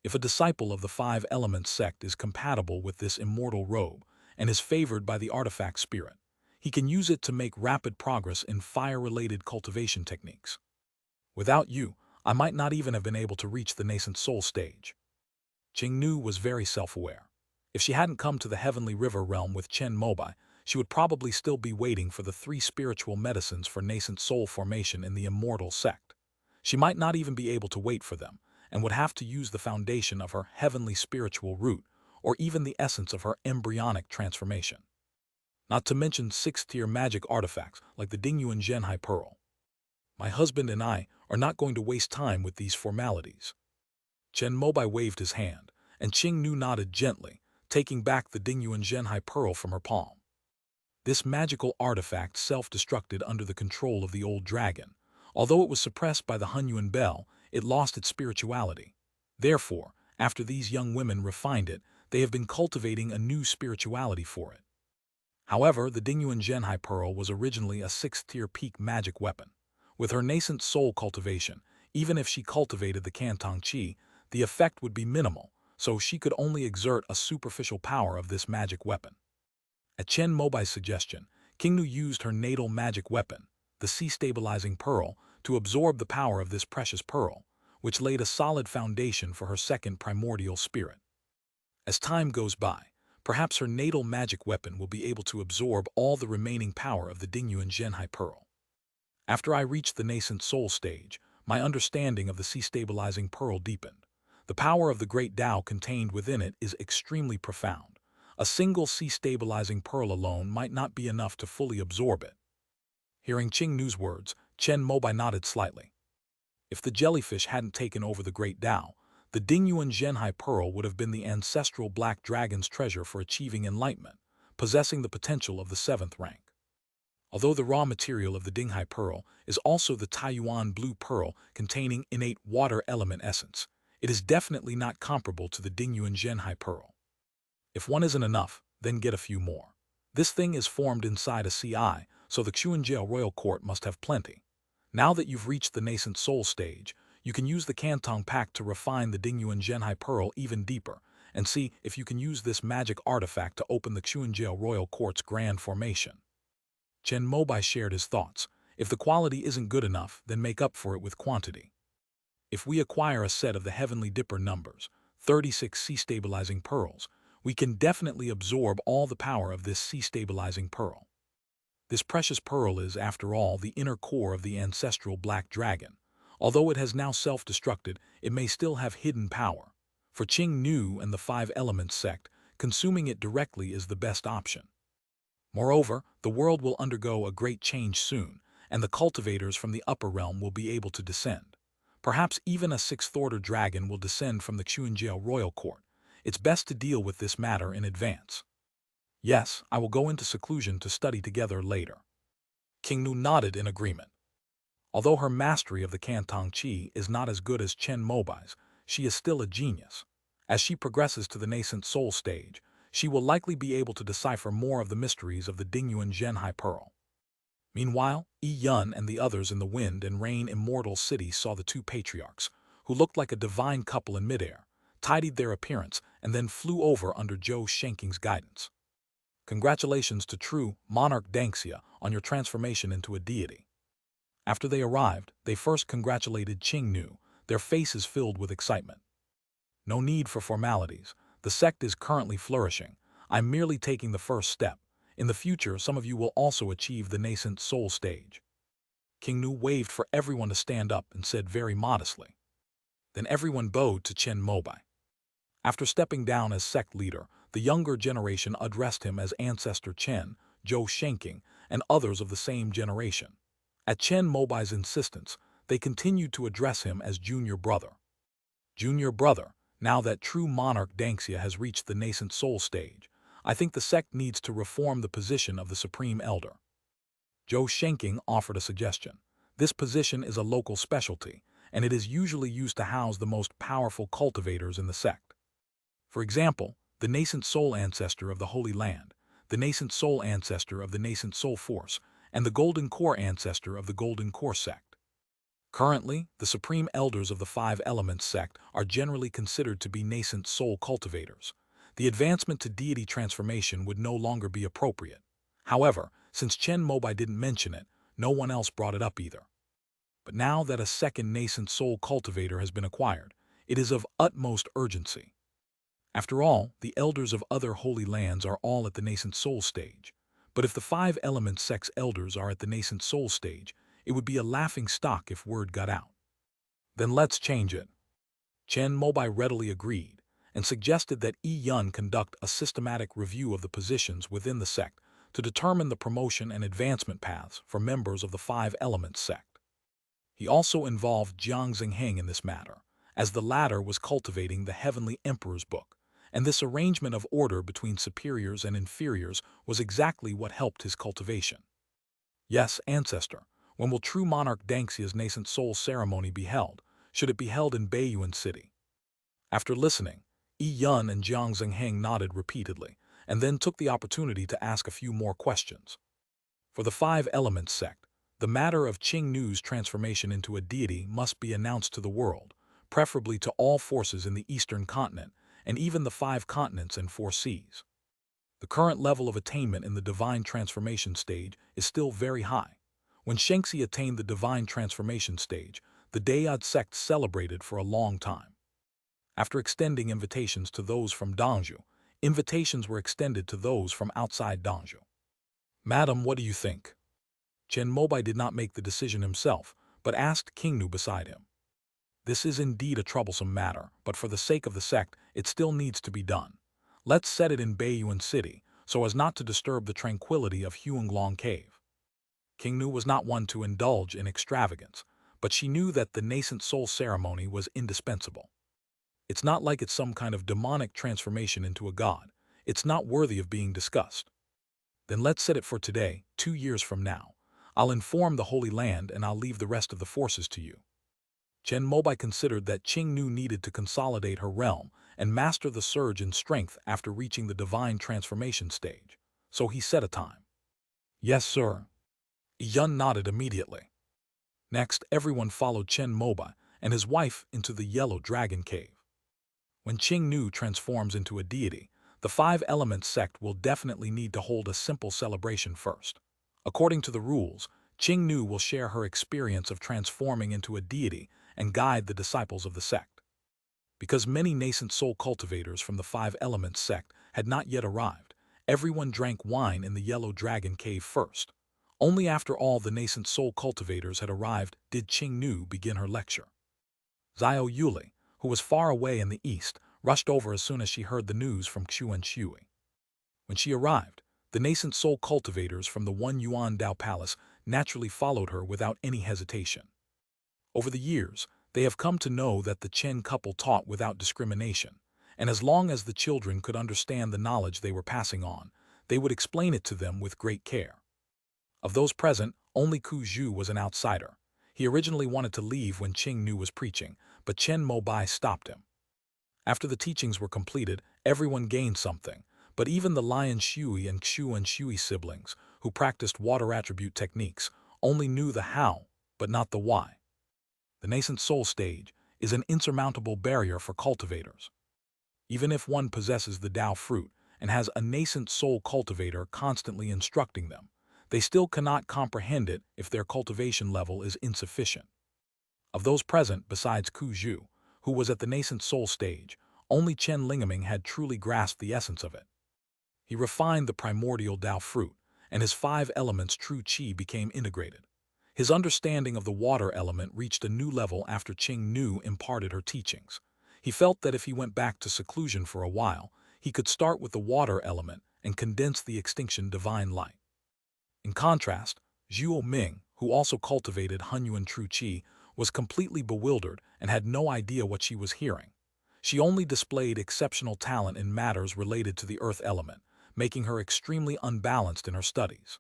If a disciple of the five-element sect is compatible with this immortal robe and is favored by the artifact spirit, he can use it to make rapid progress in fire-related cultivation techniques. Without you, I might not even have been able to reach the nascent soul stage. Qing Nu was very self-aware. If she hadn't come to the heavenly river realm with Chen Mobai, she would probably still be waiting for the 3 spiritual medicines for nascent soul formation in the immortal sect. She might not even be able to wait for them, and would have to use the foundation of her heavenly spiritual root, or even the essence of her embryonic transformation. Not to mention 6th-tier magic artifacts like the Dingyuan Zhenhai Pearl. My husband and I are not going to waste time with these formalities. Chen Mobai waved his hand, and Qing Nu nodded gently, taking back the Dingyuan Zhenhai Pearl from her palm. This magical artifact self-destructed under the control of the old dragon. Although it was suppressed by the Hunyuan Bell, it lost its spirituality. Therefore, after these young women refined it, they have been cultivating a new spirituality for it. However, the Dingyuan Zhenhai Pearl was originally a 6th-tier peak magic weapon. With her nascent soul cultivation, even if she cultivated the Cantong Qi, the effect would be minimal, so she could only exert a superficial power of this magic weapon. At Chen Mobai's suggestion, Qing Nu used her natal magic weapon, the sea-stabilizing pearl, to absorb the power of this precious pearl, which laid a solid foundation for her second primordial spirit. As time goes by, perhaps her natal magic weapon will be able to absorb all the remaining power of the Dingyuan Zhenhai Pearl. After I reached the nascent soul stage, my understanding of the sea-stabilizing pearl deepened. The power of the great Tao contained within it is extremely profound. A single sea-stabilizing pearl alone might not be enough to fully absorb it. Hearing Qing Nu's words, Chen Mobai nodded slightly. If the jellyfish hadn't taken over the great Tao, the Dingyuan Zhenhai Pearl would have been the ancestral black dragon's treasure for achieving enlightenment, possessing the potential of the 7th rank. Although the raw material of the Dinghai Pearl is also the Taiyuan Blue Pearl containing innate water element essence, it is definitely not comparable to the Dingyuan Zhenhai Pearl. If one isn't enough, then get a few more. This thing is formed inside a CI, so the Xuanjiao Royal Court must have plenty. Now that you've reached the nascent soul stage, you can use the Cantong Pact to refine the Dingyuan Zhenhai Pearl even deeper, and see if you can use this magic artifact to open the Xuanjiao Royal Court's grand formation. Chen Mobai shared his thoughts. If the quality isn't good enough, then make up for it with quantity. If we acquire a set of the Heavenly Dipper numbers, 36 sea-stabilizing pearls, we can definitely absorb all the power of this sea-stabilizing pearl. This precious pearl is, after all, the inner core of the ancestral black dragon. Although it has now self-destructed, it may still have hidden power. For Qing Nu and the 5-element sect, consuming it directly is the best option. Moreover, the world will undergo a great change soon, and the cultivators from the upper realm will be able to descend. Perhaps even a sixth-order dragon will descend from the Xuanjiao royal court. It's best to deal with this matter in advance. Yes, I will go into seclusion to study together later. King Nu nodded in agreement. Although her mastery of the Cantong Qi is not as good as Chen Mobai's, she is still a genius. As she progresses to the nascent soul stage, she will likely be able to decipher more of the mysteries of the Dingyuan Zhenhai Pearl. Meanwhile, Yi Yun and the others in the Wind and Rain Immortal City saw the two patriarchs, who looked like a divine couple in midair, tidied their appearance, and then flew over under Zhou Shenking's guidance. Congratulations to true Monarch Danxia on your transformation into a deity. After they arrived, they first congratulated Qing Nu, their faces filled with excitement. No need for formalities. The sect is currently flourishing. I'm merely taking the first step. In the future, some of you will also achieve the nascent soul stage. King Nu waved for everyone to stand up and said very modestly. Then everyone bowed to Chen Mobai. After stepping down as sect leader, the younger generation addressed him as Ancestor Chen, Zhou Shenking, and others of the same generation. At Chen Mobai's insistence, they continued to address him as Junior Brother. Junior Brother, now that true Monarch Danxia has reached the nascent soul stage, I think the sect needs to reform the position of the Supreme Elder. Zhou Shenking offered a suggestion. This position is a local specialty, and it is usually used to house the most powerful cultivators in the sect. For example, the nascent soul ancestor of the Holy Land, the nascent soul ancestor of the nascent soul force, and the golden core ancestor of the golden core sect. Currently, the supreme elders of the Five Elements sect are generally considered to be nascent soul cultivators. The advancement to deity transformation would no longer be appropriate. However, since Chen Mobai didn't mention it, no one else brought it up either. But now that a second nascent soul cultivator has been acquired, it is of utmost urgency. After all, the elders of other holy lands are all at the nascent soul stage. But if the Five Elements sect's elders are at the nascent soul stage, it would be a laughing stock if word got out. Then let's change it. Chen Mobai readily agreed, and suggested that Yi Yun conduct a systematic review of the positions within the sect to determine the promotion and advancement paths for members of the Five Elements sect. He also involved Jiang Xingheng in this matter, as the latter was cultivating the Heavenly Emperor's book, and this arrangement of order between superiors and inferiors was exactly what helped his cultivation. Yes, Ancestor, when will true Monarch Danxia's nascent soul ceremony be held? Should it be held in Beiyuan City? After listening, Yi Yun and Jiang Xingheng nodded repeatedly, and then took the opportunity to ask a few more questions. For the Five Elements sect, the matter of Qing Nu's transformation into a deity must be announced to the world, preferably to all forces in the Eastern continent, and even the 5 continents and 4 seas. The current level of attainment in the divine transformation stage is still very high. When Shengxi attained the divine transformation stage, the Dayad sect celebrated for a long time. After extending invitations to those from Dongzhou, invitations were extended to those from outside Dongzhou. Madam, what do you think? Chen Mobai did not make the decision himself, but asked King Nu beside him. This is indeed a troublesome matter, but for the sake of the sect, it still needs to be done. Let's set it in Beiyuan City, so as not to disturb the tranquility of Huanglong Cave. King Nu was not one to indulge in extravagance, but she knew that the nascent soul ceremony was indispensable. It's not like it's some kind of demonic transformation into a god. It's not worthy of being discussed. Then let's set it for today, 2 years from now. I'll inform the Holy Land and I'll leave the rest of the forces to you. Chen Mobai considered that Qing Nu needed to consolidate her realm and master the surge in strength after reaching the divine transformation stage, so he set a time. Yes, sir. Yun nodded immediately. Next, everyone followed Chen Mobai and his wife into the Yellow Dragon Cave. When Qing Nu transforms into a deity, the Five Elements sect will definitely need to hold a simple celebration first. According to the rules, Qing Nu will share her experience of transforming into a deity and guide the disciples of the sect. Because many nascent soul cultivators from the Five Elements sect had not yet arrived, everyone drank wine in the Yellow Dragon Cave first. Only after all the nascent soul cultivators had arrived did Qing Nu begin her lecture. Xiao Yuli, who was far away in the east, rushed over as soon as she heard the news from Xuan Shui. When she arrived, The nascent soul cultivators from the One Yuan Dao Palace naturally followed her without any hesitation. Over the years, they have come to know that the Chen couple taught without discrimination, and as long as the children could understand the knowledge they were passing on, they would explain it to them with great care. Of those present, only Ku Zhu was an outsider. He originally wanted to leave when Qing Nu was preaching, but Chen Mobai stopped him. After the teachings were completed, everyone gained something, but even the Lion Shui and Xu and Shui siblings, who practiced water attribute techniques, only knew the how, but not the why. The nascent soul stage is an insurmountable barrier for cultivators. Even if one possesses the Tao fruit and has a nascent soul cultivator constantly instructing them, they still cannot comprehend it if their cultivation level is insufficient. Of those present besides Ku Zhu, who was at the nascent soul stage, only Chen Lingaming had truly grasped the essence of it. He refined the primordial Tao fruit, and his 5 elements true qi became integrated. His understanding of the water element reached a new level after Qing Nu imparted her teachings. He felt that if he went back to seclusion for a while, he could start with the water element and condense the extinction divine light. In contrast, Zhuo Ming, who also cultivated Hunyuan true qi, was completely bewildered and had no idea what she was hearing. She only displayed exceptional talent in matters related to the earth element, making her extremely unbalanced in her studies.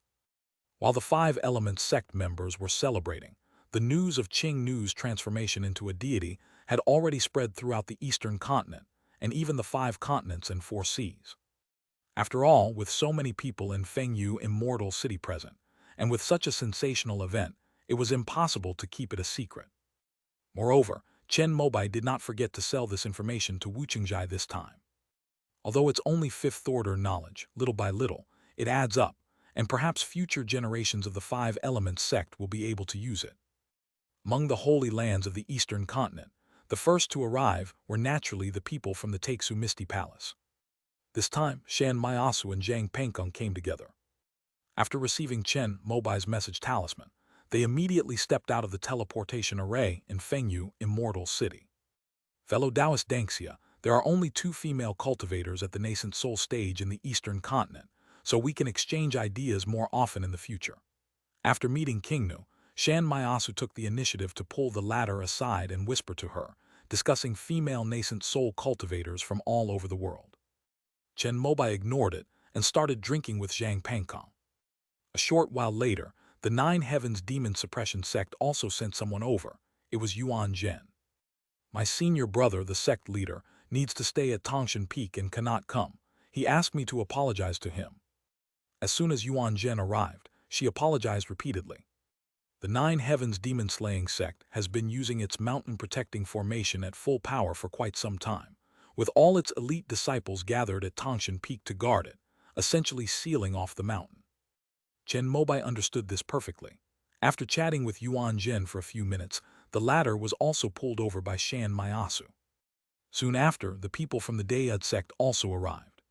While the 5 Elements sect members were celebrating, the news of Qing Nu's transformation into a deity had already spread throughout the eastern continent, and even the 5 continents and 4 seas. After all, with so many people in Fengyu Immortal City present, and with such a sensational event, it was impossible to keep it a secret. Moreover, Chen Mobai did not forget to sell this information to Wu Qingjai this time. Although it's only 5th-order knowledge, little by little, it adds up, and perhaps future generations of the 5 Elements sect will be able to use it. Among the holy lands of the eastern continent, the first to arrive were naturally the people from the Taixu Misty Palace. This time, Shan Maiasu and Zhang Pengkeng came together. After receiving Chen Mobai's message talisman, they immediately stepped out of the teleportation array in Fengyu Immortal City. Fellow Taoist Dengxia, there are only 2 female cultivators at the nascent soul stage in the eastern continent, so we can exchange ideas more often in the future. After meeting Qingnu, Shan Maiasu took the initiative to pull the latter aside and whisper to her, discussing female nascent soul cultivators from all over the world. Chen Mobai ignored it and started drinking with Zhang Pengkeng. A short while later, the 9 Heavens Demon Suppression sect also sent someone over. It was Yuan Zhen. My senior brother, the sect leader, needs to stay at Tongshan Peak and cannot come. He asked me to apologize to him. As soon as Yuan Zhen arrived, she apologized repeatedly. The 9 Heavens Demon-Slaying sect has been using its mountain-protecting formation at full power for quite some time, with all its elite disciples gathered at Tongshan Peak to guard it, essentially sealing off the mountain. Chen Mobai understood this perfectly. After chatting with Yuan Zhen for a few minutes, the latter was also pulled over by Shan Maiasu. Soon after, the people from the Dayud sect also arrived.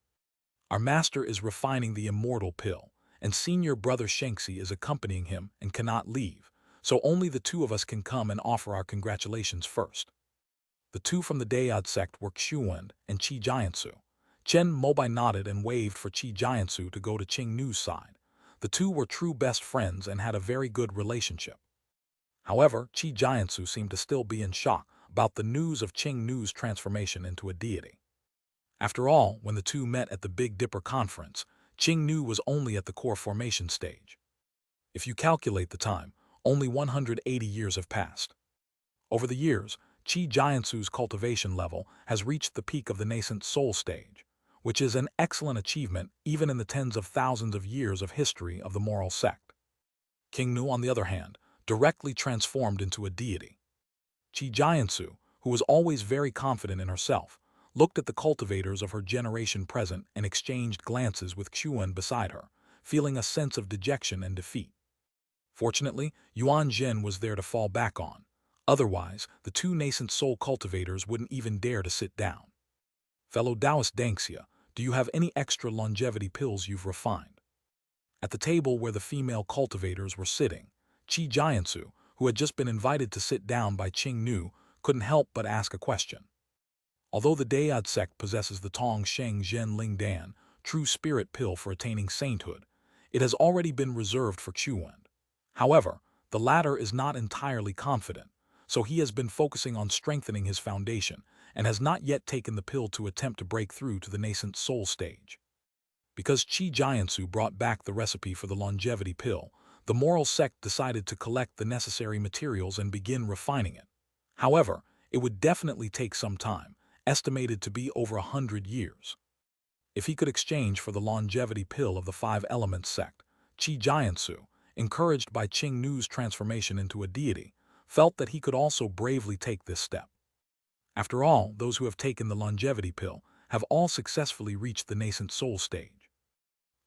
Our master is refining the immortal pill, and senior brother Shengxi is accompanying him and cannot leave, so only the 2 of us can come and offer our congratulations first. The 2 from the Dayud sect were Xuan and Qi Jiansu. Chen Mobai nodded and waved for Qi Jiansu to go to Qing Nu's side. The 2 were true best friends and had a very good relationship. However, Qi Jiansu seemed to still be in shock about the news of Qing Nu's transformation into a deity. After all, when the 2 met at the Big Dipper conference, Qing Nu was only at the core formation stage. If you calculate the time, only 180 years have passed. Over the years, Qi Jiansu's cultivation level has reached the peak of the nascent soul stage, which is an excellent achievement even in the tens of thousands of years of history of the moral sect. King Nu, on the other hand, directly transformed into a deity. Qi Jiansu, who was always very confident in herself, looked at the cultivators of her generation present and exchanged glances with Xuan beside her, feeling a sense of dejection and defeat. Fortunately, Yuan Zhen was there to fall back on. Otherwise, the 2 nascent soul cultivators wouldn't even dare to sit down. Fellow Taoist Dengxia, do you have any extra longevity pills you've refined? At the table where the female cultivators were sitting, Qi Jiansu, who had just been invited to sit down by Qing Nu, couldn't help but ask a question. Although the Dayud sect possesses the Tong Sheng Zhen Ling Dan, true spirit pill for attaining sainthood, it has already been reserved for Chuan. However, the latter is not entirely confident, so he has been focusing on strengthening his foundation and has not yet taken the pill to attempt to break through to the nascent soul stage. Because Qi Jiansu brought back the recipe for the longevity pill, the moral sect decided to collect the necessary materials and begin refining it. However, it would definitely take some time, estimated to be over 100 years. If he could exchange for the longevity pill of the Five Elements sect, Qi Jiansu, encouraged by Qing Nu's transformation into a deity, felt that he could also bravely take this step. After all, those who have taken the longevity pill have all successfully reached the nascent soul stage.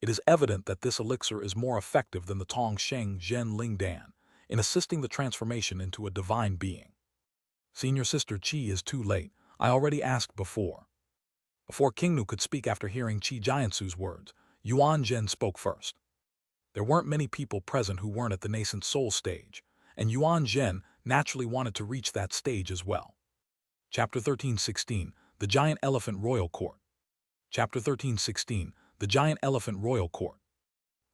It is evident that this elixir is more effective than the Tong Sheng Zhen Ling Dan in assisting the transformation into a divine being. Senior Sister Qi is too late, I already asked before. Before King Nu could speak after hearing Qi Jiansu's words, Yuan Zhen spoke first. There weren't many people present who weren't at the nascent soul stage, and Yuan Zhen naturally wanted to reach that stage as well. Chapter 13:16, The Giant Elephant Royal Court. Chapter 13:16, The Giant Elephant Royal Court.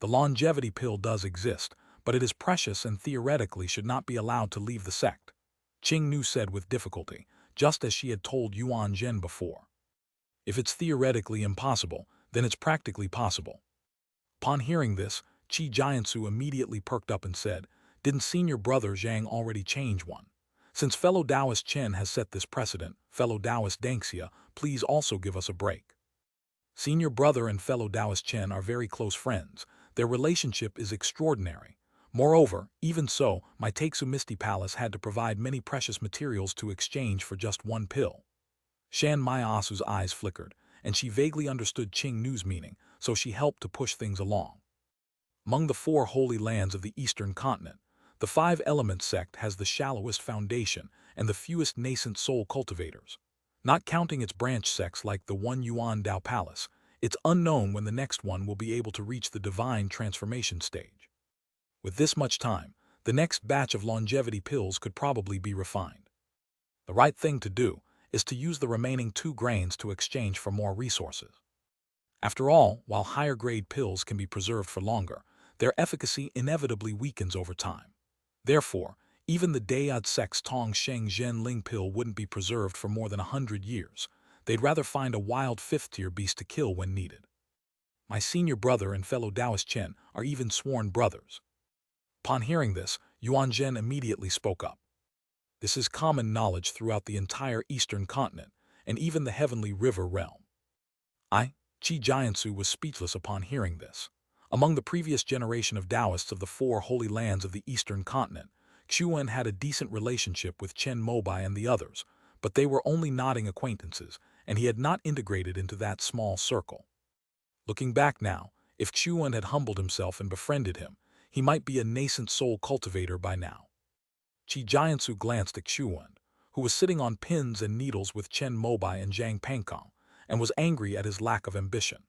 The longevity pill does exist, but it is precious and theoretically should not be allowed to leave the sect, Qing Nu said with difficulty, just as she had told Yuan Zhen before. If it's theoretically impossible, then it's practically possible. Upon hearing this, Qi Jiansu immediately perked up and said, "Didn't senior brother Zhang already change one? Since fellow Taoist Chen has set this precedent, fellow Taoist Dengxia, please also give us a break." Senior brother and fellow Taoist Chen are very close friends. Their relationship is extraordinary. Moreover, even so, my Taixu Misty Palace had to provide many precious materials to exchange for just one pill. Shan Mayasu's eyes flickered, and she vaguely understood Qing Nu's meaning, so she helped to push things along. Among the 4 holy lands of the eastern continent, the Five Elements sect has the shallowest foundation and the fewest nascent soul cultivators. Not counting its branch sects like the One Yuan Dao Palace, it's unknown when the next one will be able to reach the divine transformation stage. With this much time, the next batch of longevity pills could probably be refined. The right thing to do is to use the remaining 2 grains to exchange for more resources. After all, while higher-grade pills can be preserved for longer, their efficacy inevitably weakens over time. Therefore, even the Dayad sect's Tong Sheng Zhen Ling pill wouldn't be preserved for more than 100 years. They'd rather find a wild 5th-tier beast to kill when needed. My senior brother and fellow Taoist Chen are even sworn brothers. Upon hearing this, Yuan Zhen immediately spoke up. This is common knowledge throughout the entire eastern continent, and even the heavenly river realm. Qi Jiansu was speechless upon hearing this. Among the previous generation of Taoists of the 4 holy lands of the eastern continent, Xuan had a decent relationship with Chen Mobai and the others, but they were only nodding acquaintances, and he had not integrated into that small circle. Looking back now, if Xuan had humbled himself and befriended him, he might be a nascent soul cultivator by now. Qi Jiansu glanced at Xuan, who was sitting on pins and needles with Chen Mobai and Zhang Pengkong, and was angry at his lack of ambition.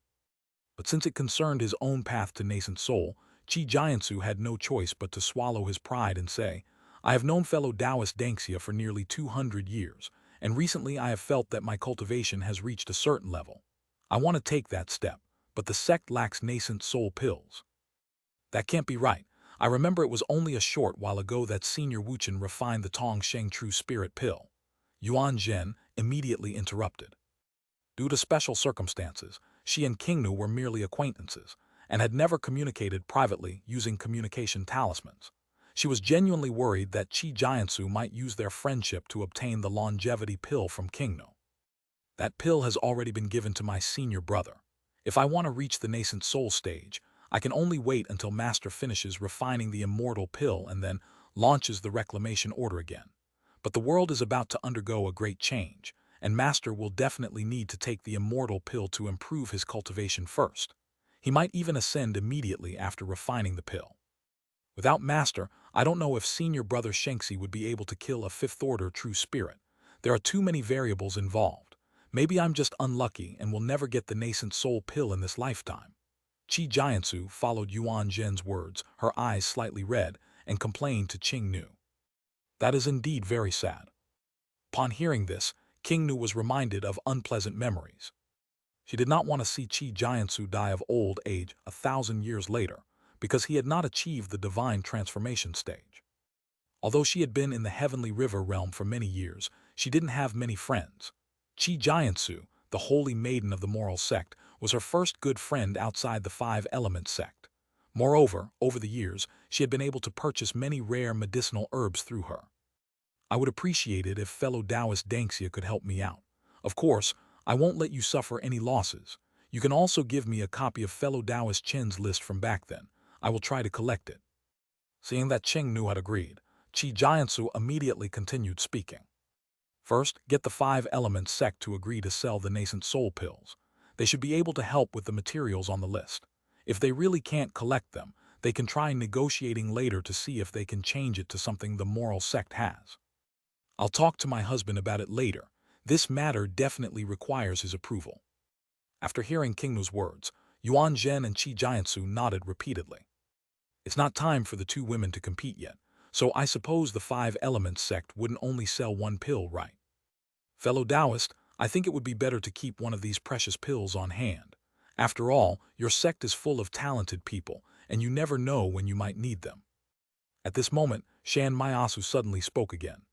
But since it concerned his own path to nascent soul, Qi Jiansu had no choice but to swallow his pride and say, "I have known fellow Taoist Dengxia for nearly 200 years, and recently I have felt that my cultivation has reached a certain level. I want to take that step, but the sect lacks nascent soul pills." "That can't be right. I remember it was only a short while ago that Senior Wuchen refined the Tong Sheng True Spirit pill," Yuan Zhen immediately interrupted. Due to special circumstances, she and King Nu were merely acquaintances, and had never communicated privately using communication talismans. She was genuinely worried that Qi Jiansu might use their friendship to obtain the longevity pill from King Nu. "That pill has already been given to my senior brother. If I want to reach the nascent soul stage, I can only wait until Master finishes refining the immortal pill and then launches the reclamation order again. But the world is about to undergo a great change, and Master will definitely need to take the immortal pill to improve his cultivation first. He might even ascend immediately after refining the pill. Without Master, I don't know if senior brother Shengxi would be able to kill a 5th-order true spirit. There are too many variables involved. Maybe I'm just unlucky and will never get the nascent soul pill in this lifetime." Qi Jiansu followed Yuan Zhen's words, her eyes slightly red, and complained to Qing Nu. "That is indeed very sad." Upon hearing this, King Nu was reminded of unpleasant memories. She did not want to see Qi Jiansu die of old age 1,000 years later, because he had not achieved the divine transformation stage. Although she had been in the heavenly river realm for many years, she didn't have many friends. Qi Jiansu, the holy maiden of the moral sect, was her first good friend outside the five-element sect. Moreover, over the years, she had been able to purchase many rare medicinal herbs through her. I would appreciate it if fellow Taoist Danxia could help me out. Of course, I won't let you suffer any losses. You can also give me a copy of fellow Taoist Chen's list from back then. I will try to collect it. Seeing that Cheng Nu had agreed, Qi Jiansu immediately continued speaking. First, get the five-element sect to agree to sell the nascent soul pills. They should be able to help with the materials on the list. If they really can't collect them, they can try negotiating later to see if they can change it to something the moral sect has. I'll talk to my husband about it later. This matter definitely requires his approval. After hearing King Nu's words, Yuan Zhen and Qi Jiansu nodded repeatedly. It's not time for the two women to compete yet, so I suppose the five-element sect wouldn't only sell one pill, right? Fellow Taoist, I think it would be better to keep one of these precious pills on hand. After all, your sect is full of talented people, and you never know when you might need them. At this moment, Shan Maiasu suddenly spoke again.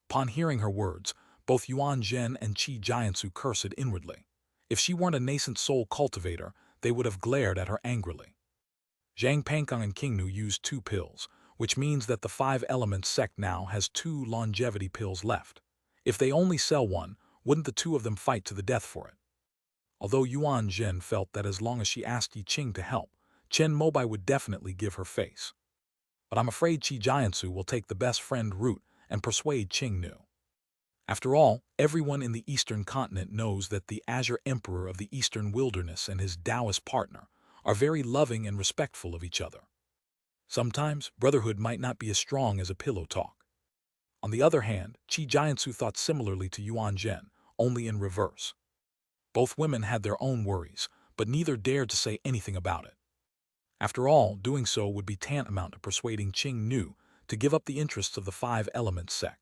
Upon hearing her words, both Yuan Zhen and Qi Jiansu cursed inwardly. If she weren't a nascent soul cultivator, they would have glared at her angrily. Zhang Pangkang and King Nu used 2 pills, which means that the five-element sect now has 2 longevity pills left. If they only sell one, wouldn't the two of them fight to the death for it? Although Yuan Zhen felt that as long as she asked Yi Qing to help, Chen Mobai would definitely give her face. But I'm afraid Qi Jiansu will take the best friend route and persuade Qing Nu. After all, everyone in the Eastern continent knows that the Azure Emperor of the Eastern Wilderness and his Taoist partner are very loving and respectful of each other. Sometimes, brotherhood might not be as strong as a pillow talk. On the other hand, Qi Jiansu thought similarly to Yuan Zhen, only in reverse. Both women had their own worries, but neither dared to say anything about it. After all, doing so would be tantamount to persuading Qing Nu to give up the interests of the five-element sect.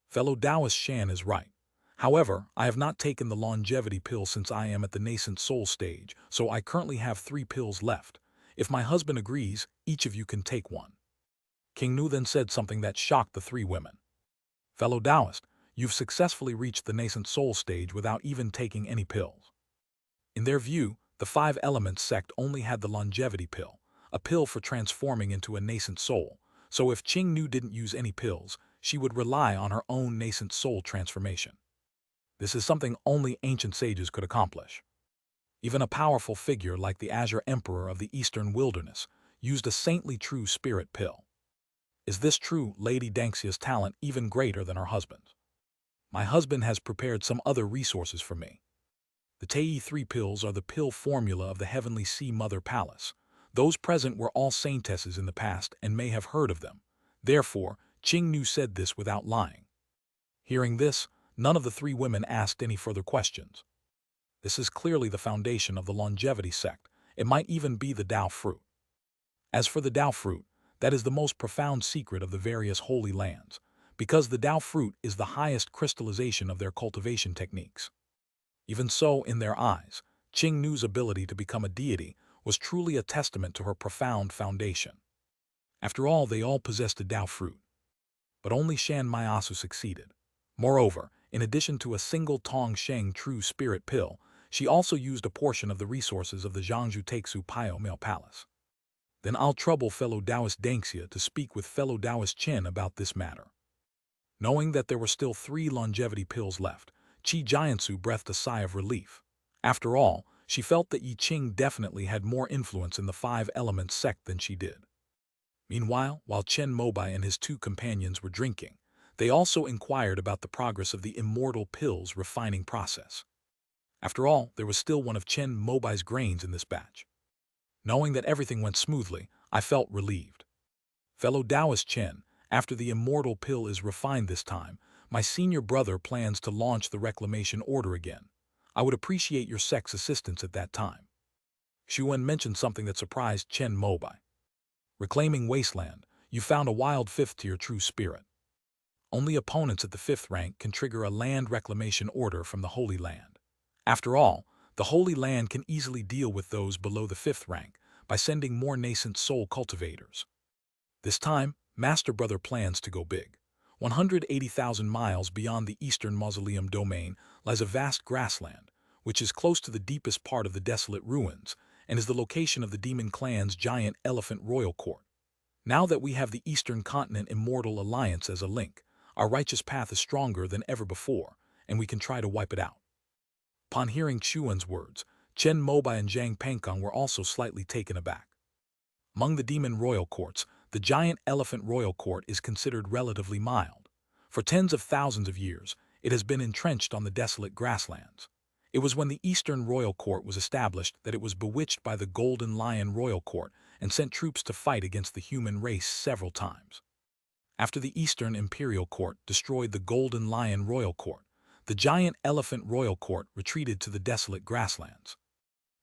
Fellow Taoist Shan is right. However, I have not taken the longevity pill since I am at the nascent soul stage, so I currently have 3 pills left. If my husband agrees, each of you can take one. King Nu then said something that shocked the 3 women. Fellow Taoist, you've successfully reached the nascent soul stage without even taking any pills. In their view, the five-element sect only had the longevity pill, a pill for transforming into a nascent soul, so if Qing Nu didn't use any pills, she would rely on her own nascent soul transformation. This is something only ancient sages could accomplish. Even a powerful figure like the Azure Emperor of the Eastern Wilderness used a saintly true spirit pill. Is this true Lady Danxia's talent even greater than her husband's? My husband has prepared some other resources for me. The Tei 3 pills are the pill formula of the Heavenly Sea Mother Palace. Those present were all saintesses in the past and may have heard of them. Therefore, Qing Nu said this without lying. Hearing this, none of the 3 women asked any further questions. This is clearly the foundation of the longevity sect. It might even be the Tao fruit. As for the Tao fruit, that is the most profound secret of the various holy lands, because the Tao fruit is the highest crystallization of their cultivation techniques. Even so, in their eyes, Qing Nu's ability to become a deity was truly a testament to her profound foundation. After all, they all possessed a Tao fruit. But only Shan Maiasu succeeded. Moreover, in addition to a single Tong Sheng true spirit pill, she also used a portion of the resources of the Zhangzhou Taixu Pio Male Palace. Then I'll trouble fellow Taoist Danxia to speak with fellow Taoist Chen about this matter. Knowing that there were still 3 longevity pills left, Qi Jiansu breathed a sigh of relief. After all, she felt that Yi Qing definitely had more influence in the five-element sect than she did. Meanwhile, while Chen Mobai and his 2 companions were drinking, they also inquired about the progress of the immortal pills refining process. After all, there was still one of Chen Mobai's grains in this batch. Knowing that everything went smoothly, I felt relieved. Fellow Taoist Chen, after the immortal pill is refined this time, my senior brother plans to launch the reclamation order again. I would appreciate your sect's assistance at that time. Xuan mentioned something that surprised Chen Mobai. Reclaiming Wasteland, you found a wild 5th-tier true spirit. Only opponents at the 5th rank can trigger a land reclamation order from the Holy Land. After all, the Holy Land can easily deal with those below the 5th rank by sending more nascent soul cultivators. This time, Master Brother plans to go big. 180,000 miles beyond the eastern mausoleum domain lies a vast grassland, which is close to the deepest part of the desolate ruins and is the location of the demon clan's giant elephant royal court. Now that we have the Eastern Continent Immortal Alliance as a link, our righteous path is stronger than ever before, and we can try to wipe it out. Upon hearing Xuan's words, Chen Mobai and Zhang Pengkong were also slightly taken aback. Among the demon royal courts, the giant elephant royal court is considered relatively mild. For tens of thousands of years, it has been entrenched on the desolate grasslands. It was when the Eastern Royal Court was established that it was bewitched by the Golden Lion Royal Court and sent troops to fight against the human race several times. After the Eastern Imperial Court destroyed the Golden Lion Royal Court, the giant Elephant Royal Court retreated to the desolate grasslands.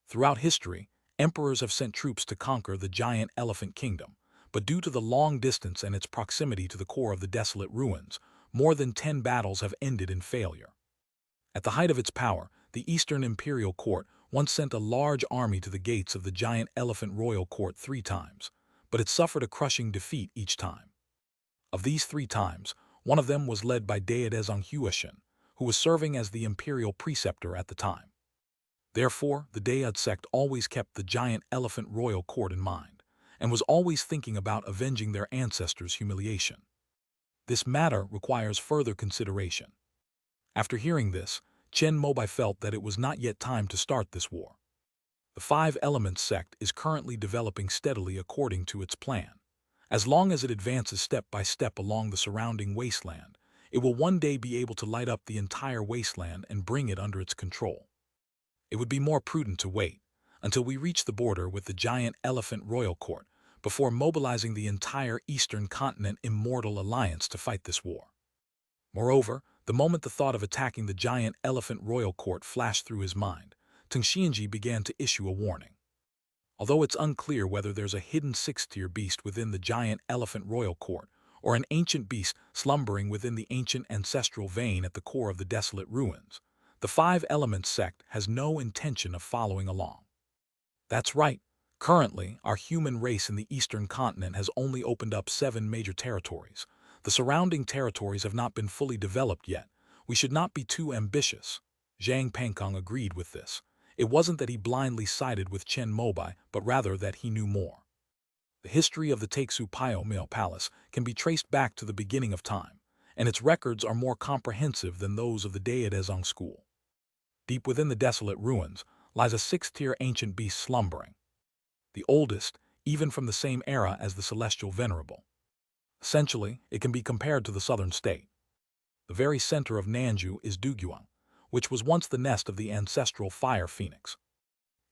Throughout history, emperors have sent troops to conquer the giant Elephant Kingdom, but due to the long distance and its proximity to the core of the desolate ruins, more than 10 battles have ended in failure. At the height of its power, the Eastern Imperial Court once sent a large army to the gates of the giant Elephant Royal Court 3 times, but it suffered a crushing defeat each time. Of these 3 times, one of them was led by Daedezong Huashen, who was serving as the imperial preceptor at the time. Therefore, the Daed sect always kept the giant Elephant Royal Court in mind, and was always thinking about avenging their ancestors' humiliation. This matter requires further consideration. After hearing this, Chen Mobai felt that it was not yet time to start this war. The 5 Elements sect is currently developing steadily according to its plan. As long as it advances step by step along the surrounding wasteland, it will one day be able to light up the entire wasteland and bring it under its control. It would be more prudent to wait until we reach the border with the giant Elephant Royal Court before mobilizing the entire Eastern Continent Immortal Alliance to fight this war. Moreover, the moment the thought of attacking the giant Elephant Royal Court flashed through his mind, Teng Xianji began to issue a warning. Although it's unclear whether there's a hidden 6th-tier beast within the giant Elephant Royal Court, or an ancient beast slumbering within the ancient ancestral vein at the core of the desolate ruins, the 5 Elements sect has no intention of following along. That's right. Currently, our human race in the Eastern Continent has only opened up 7 major territories. The surrounding territories have not been fully developed yet. We should not be too ambitious. Zhang Pengkong agreed with this. It wasn't that he blindly sided with Chen Mobai, but rather that he knew more. The history of the Taixu Pio Mill Palace can be traced back to the beginning of time, and its records are more comprehensive than those of the Daedezong school. Deep within the desolate ruins lies a 6th-tier ancient beast slumbering. The oldest, even from the same era as the Celestial Venerable. Essentially, it can be compared to the southern state. The very center of Nanju is Duguang, which was once the nest of the ancestral fire phoenix.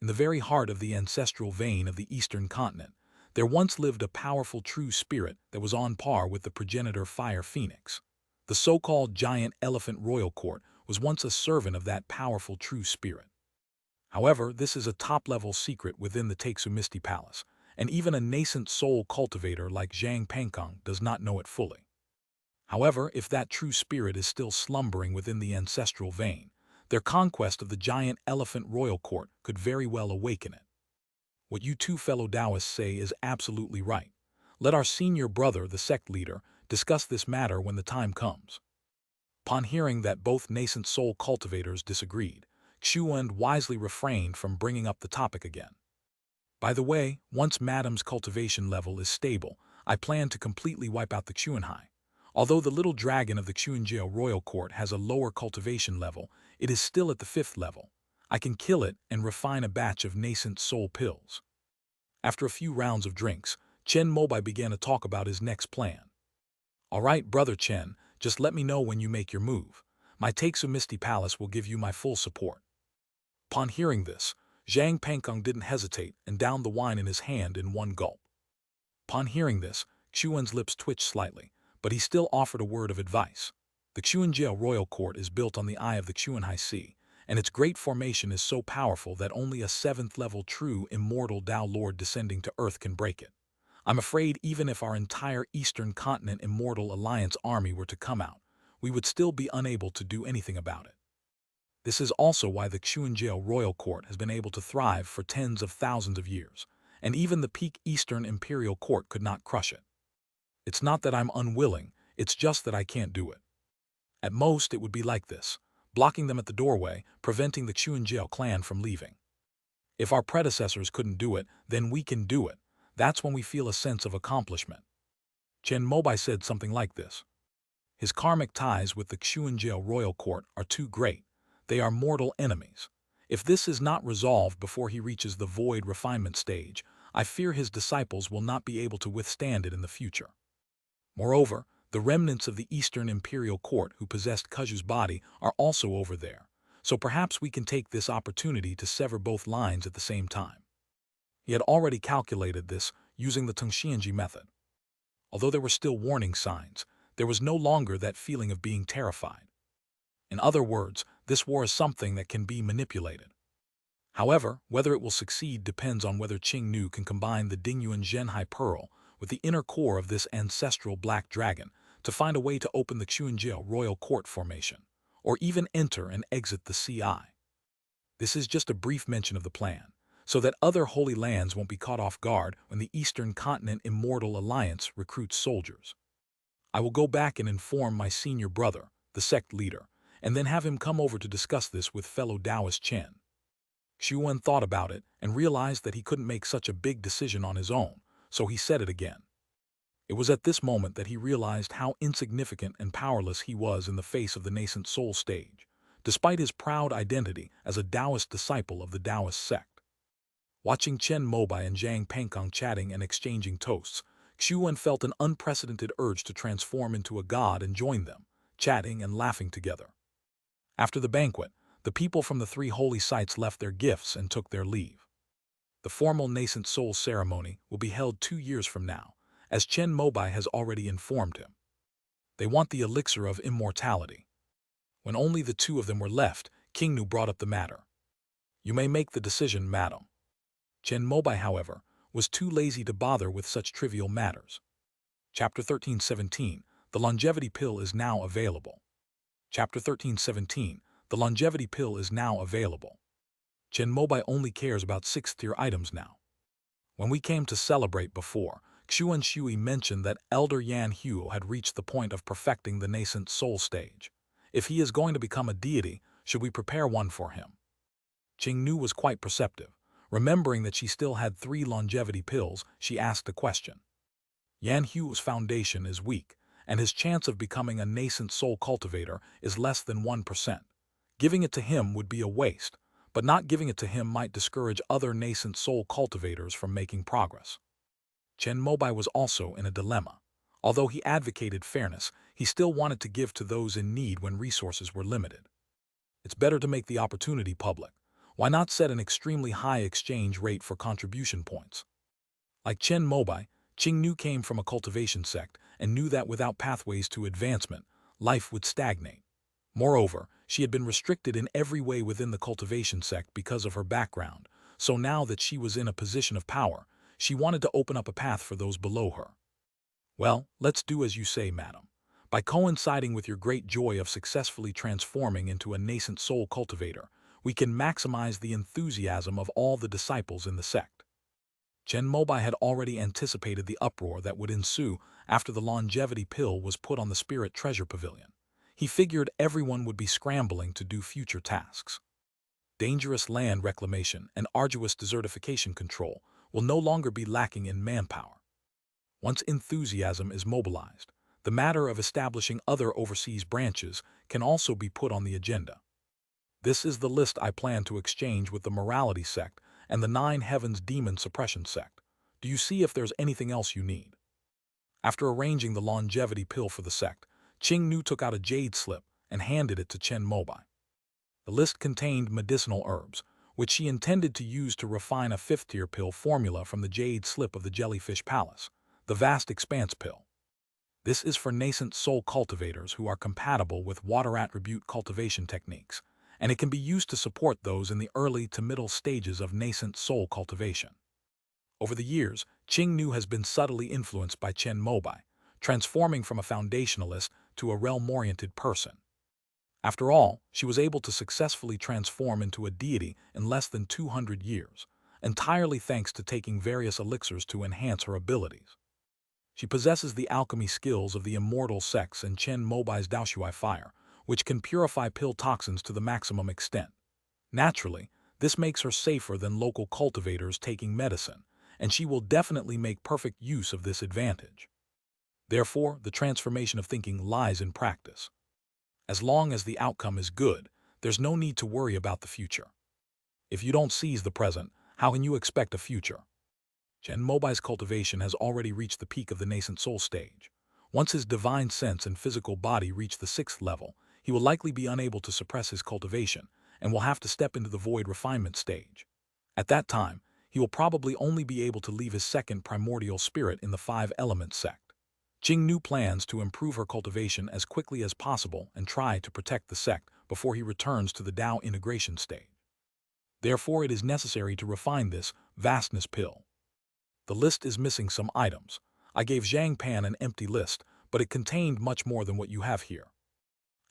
In the very heart of the ancestral vein of the Eastern Continent, there once lived a powerful true spirit that was on par with the progenitor fire phoenix. The so-called giant Elephant Royal Court was once a servant of that powerful true spirit. However, this is a top-level secret within the Taixu Misty Palace, and even a nascent soul cultivator like Zhang Pengkong does not know it fully. However, if that true spirit is still slumbering within the ancestral vein, their conquest of the giant Elephant Royal Court could very well awaken it. What you 2 fellow Taoists say is absolutely right. Let our senior brother, the sect leader, discuss this matter when the time comes. Upon hearing that both nascent soul cultivators disagreed, Xuan wisely refrained from bringing up the topic again. By the way, once Madam's cultivation level is stable, I plan to completely wipe out the Xuanhai. Although the little dragon of the Xuanjiao Royal Court has a lower cultivation level, it is still at the 5th level. I can kill it and refine a batch of nascent soul pills. After a few rounds of drinks, Chen Mobai began to talk about his next plan. All right, Brother Chen, just let me know when you make your move. My Taixu Misty Palace will give you my full support. Upon hearing this, Zhang Pengkong didn't hesitate and downed the wine in his hand in one gulp. Upon hearing this, Xuan's lips twitched slightly, but he still offered a word of advice. The Xuanjiao Royal Court is built on the eye of the Xuanhai Sea, and its great formation is so powerful that only a 7th-level true immortal Tao Lord descending to Earth can break it. I'm afraid even if our entire Eastern Continent Immortal Alliance army were to come out, we would still be unable to do anything about it. This is also why the Xuanjiao royal court has been able to thrive for tens of thousands of years, and even the peak Eastern imperial court could not crush it. It's not that I'm unwilling, it's just that I can't do it. At most, it would be like this, blocking them at the doorway, preventing the Xuanjiao clan from leaving. If our predecessors couldn't do it, then we can do it. That's when we feel a sense of accomplishment. Chen Mobai said something like this. His karmic ties with the Xuanjiao royal court are too great. They are mortal enemies. If this is not resolved before he reaches the void refinement stage, I fear his disciples will not be able to withstand it in the future. Moreover, the remnants of the Eastern Imperial Court who possessed Kuju's body are also over there, so perhaps we can take this opportunity to sever both lines at the same time. He had already calculated this using the Tongxianji method. Although there were still warning signs, there was no longer that feeling of being terrified. In other words, this war is something that can be manipulated. However, whether it will succeed depends on whether Qingnu can combine the Dingyuan Zhenhai Pearl with the inner core of this ancestral black dragon to find a way to open the Xuanjiao royal court formation, or even enter and exit the CI. This is just a brief mention of the plan, so that other holy lands won't be caught off guard when the Eastern Continent Immortal Alliance recruits soldiers. I will go back and inform my senior brother, the sect leader, and then have him come over to discuss this with fellow Taoist Chen. Xuan thought about it and realized that he couldn't make such a big decision on his own, so he said it again. It was at this moment that he realized how insignificant and powerless he was in the face of the nascent soul stage, despite his proud identity as a Taoist disciple of the Taoist sect. Watching Chen Mobai and Zhang Pengkong chatting and exchanging toasts, Xuan felt an unprecedented urge to transform into a god and join them, chatting and laughing together. After the banquet, the people from the three holy sites left their gifts and took their leave. The formal nascent soul ceremony will be held 2 years from now, as Chen Mobai has already informed him. They want the elixir of immortality. When only the two of them were left, Qingnu brought up the matter. You may make the decision, madam. Chen Mobai, however, was too lazy to bother with such trivial matters. Chapter 13:17, The longevity pill is now available. Chapter 13:17, The longevity pill is now available. Chen Mobai only cares about 6th-tier items now. When we came to celebrate before, Xuan Shui mentioned that Elder Yan Huo had reached the point of perfecting the nascent soul stage. If he is going to become a deity, should we prepare one for him? Qingnu was quite perceptive. Remembering that she still had 3 longevity pills, she asked a question. Yan Huo's foundation is weak, and his chance of becoming a nascent soul cultivator is less than 1%. Giving it to him would be a waste, but not giving it to him might discourage other nascent soul cultivators from making progress. Chen Mobai was also in a dilemma. Although he advocated fairness, he still wanted to give to those in need when resources were limited. It's better to make the opportunity public. Why not set an extremely high exchange rate for contribution points? Like Chen Mobai, Qingnu came from a cultivation sect and knew that without pathways to advancement, life would stagnate. Moreover, she had been restricted in every way within the cultivation sect because of her background, so now that she was in a position of power, she wanted to open up a path for those below her. Well, let's do as you say, madam. By coinciding with your great joy of successfully transforming into a nascent soul cultivator, we can maximize the enthusiasm of all the disciples in the sect. Chen Mobai had already anticipated the uproar that would ensue after the longevity pill was put on the spirit treasure pavilion. He figured everyone would be scrambling to do future tasks. Dangerous land reclamation and arduous desertification control will no longer be lacking in manpower. Once enthusiasm is mobilized, the matter of establishing other overseas branches can also be put on the agenda. This is the list I plan to exchange with the morality sect and the 9 heavens demon suppression sect. Do you see if there's anything else you need? After arranging the longevity pill for the sect, Qingnu took out a jade slip and handed it to Chen Mobai. The list contained medicinal herbs, which she intended to use to refine a 5th-tier pill formula from the jade slip of the Jellyfish Palace, the Vast Expanse pill. This is for nascent soul cultivators who are compatible with water attribute cultivation techniques, and it can be used to support those in the early to middle stages of nascent soul cultivation. Over the years, Qingnu has been subtly influenced by Chen Mobai, transforming from a foundationalist to a realm-oriented person. After all, she was able to successfully transform into a deity in less than 200 years, entirely thanks to taking various elixirs to enhance her abilities. She possesses the alchemy skills of the immortal sects and Chen Mobai's Daoshui fire, which can purify pill toxins to the maximum extent. Naturally, this makes her safer than local cultivators taking medicine, and she will definitely make perfect use of this advantage. Therefore, the transformation of thinking lies in practice. As long as the outcome is good, there's no need to worry about the future. If you don't seize the present, how can you expect a future? Chen Mobai's cultivation has already reached the peak of the nascent soul stage. Once his divine sense and physical body reach the 6th level, he will likely be unable to suppress his cultivation and will have to step into the void refinement stage. At that time, he will probably only be able to leave his second primordial spirit in the 5-element sect. Jing Nu plans to improve her cultivation as quickly as possible and try to protect the sect before he returns to the Tao integration stage. Therefore, it is necessary to refine this vastness pill. The list is missing some items. I gave Zhang Pan an empty list, but it contained much more than what you have here.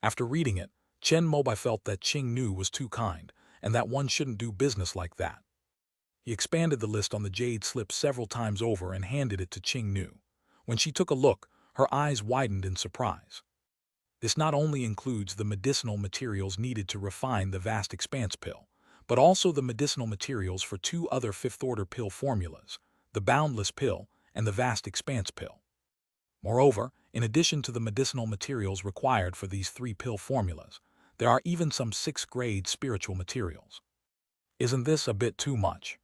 After reading it, Chen Mobai felt that Qing Nu was too kind, and that one shouldn't do business like that. He expanded the list on the jade slip several times over and handed it to Qing Nu. When she took a look, her eyes widened in surprise. This not only includes the medicinal materials needed to refine the vast expanse pill, but also the medicinal materials for 2 other 5th-order pill formulas, the boundless pill and the vast expanse pill. Moreover, in addition to the medicinal materials required for these 3 pill formulas, there are even some 6th-grade spiritual materials. Isn't this a bit too much?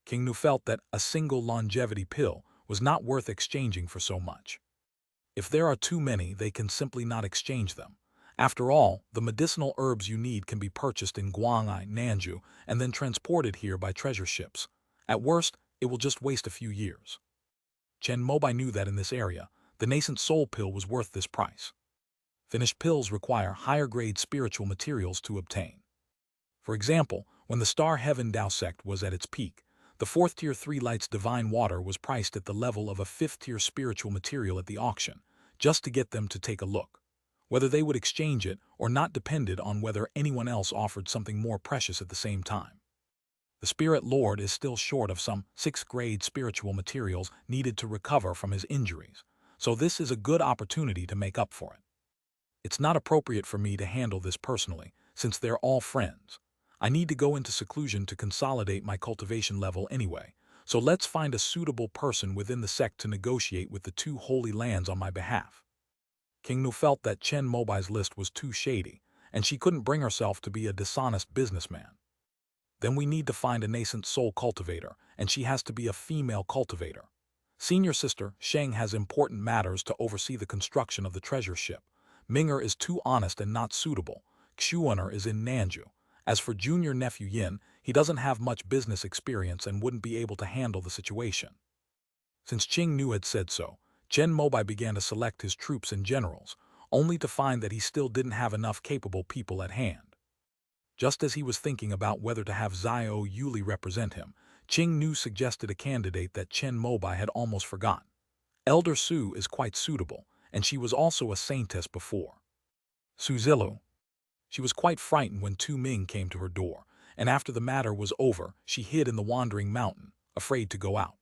King Nu felt that a single longevity pill was not worth exchanging for so much. If there are too many, they can simply not exchange them. After all, the medicinal herbs you need can be purchased in Guang'ai, Nanju, and then transported here by treasure ships. At worst, it will just waste a few years. Chen Mobai knew that in this area, the nascent soul pill was worth this price. Finished pills require higher-grade spiritual materials to obtain. For example, when the Star Heaven Tao sect was at its peak, the 4th-tier 3 lights divine water was priced at the level of a 5th-tier spiritual material at the auction, just to get them to take a look. Whether they would exchange it or not depended on whether anyone else offered something more precious at the same time. The Spirit Lord is still short of some 6th-grade spiritual materials needed to recover from his injuries, so this is a good opportunity to make up for it. It's not appropriate for me to handle this personally, since they're all friends. I need to go into seclusion to consolidate my cultivation level anyway, so let's find a suitable person within the sect to negotiate with the 2 holy lands on my behalf. King Nu felt that Chen Mobai's list was too shady, and she couldn't bring herself to be a dishonest businessman. Then we need to find a nascent soul cultivator, and she has to be a female cultivator. Senior sister Sheng has important matters to oversee the construction of the treasure ship. Minger is too honest and not suitable. Xuaner is in Nanju. As for junior nephew Yin, he doesn't have much business experience and wouldn't be able to handle the situation. Since Qing Nu had said so, Chen Mobai began to select his troops and generals, only to find that he still didn't have enough capable people at hand. Just as he was thinking about whether to have Zhao Yuli represent him, Qing Nu suggested a candidate that Chen Mobai had almost forgotten. Elder Su is quite suitable, and she was also a saintess before. Su Zilu. She was quite frightened when Tu Ming came to her door, and after the matter was over, she hid in the Wandering Mountain, afraid to go out.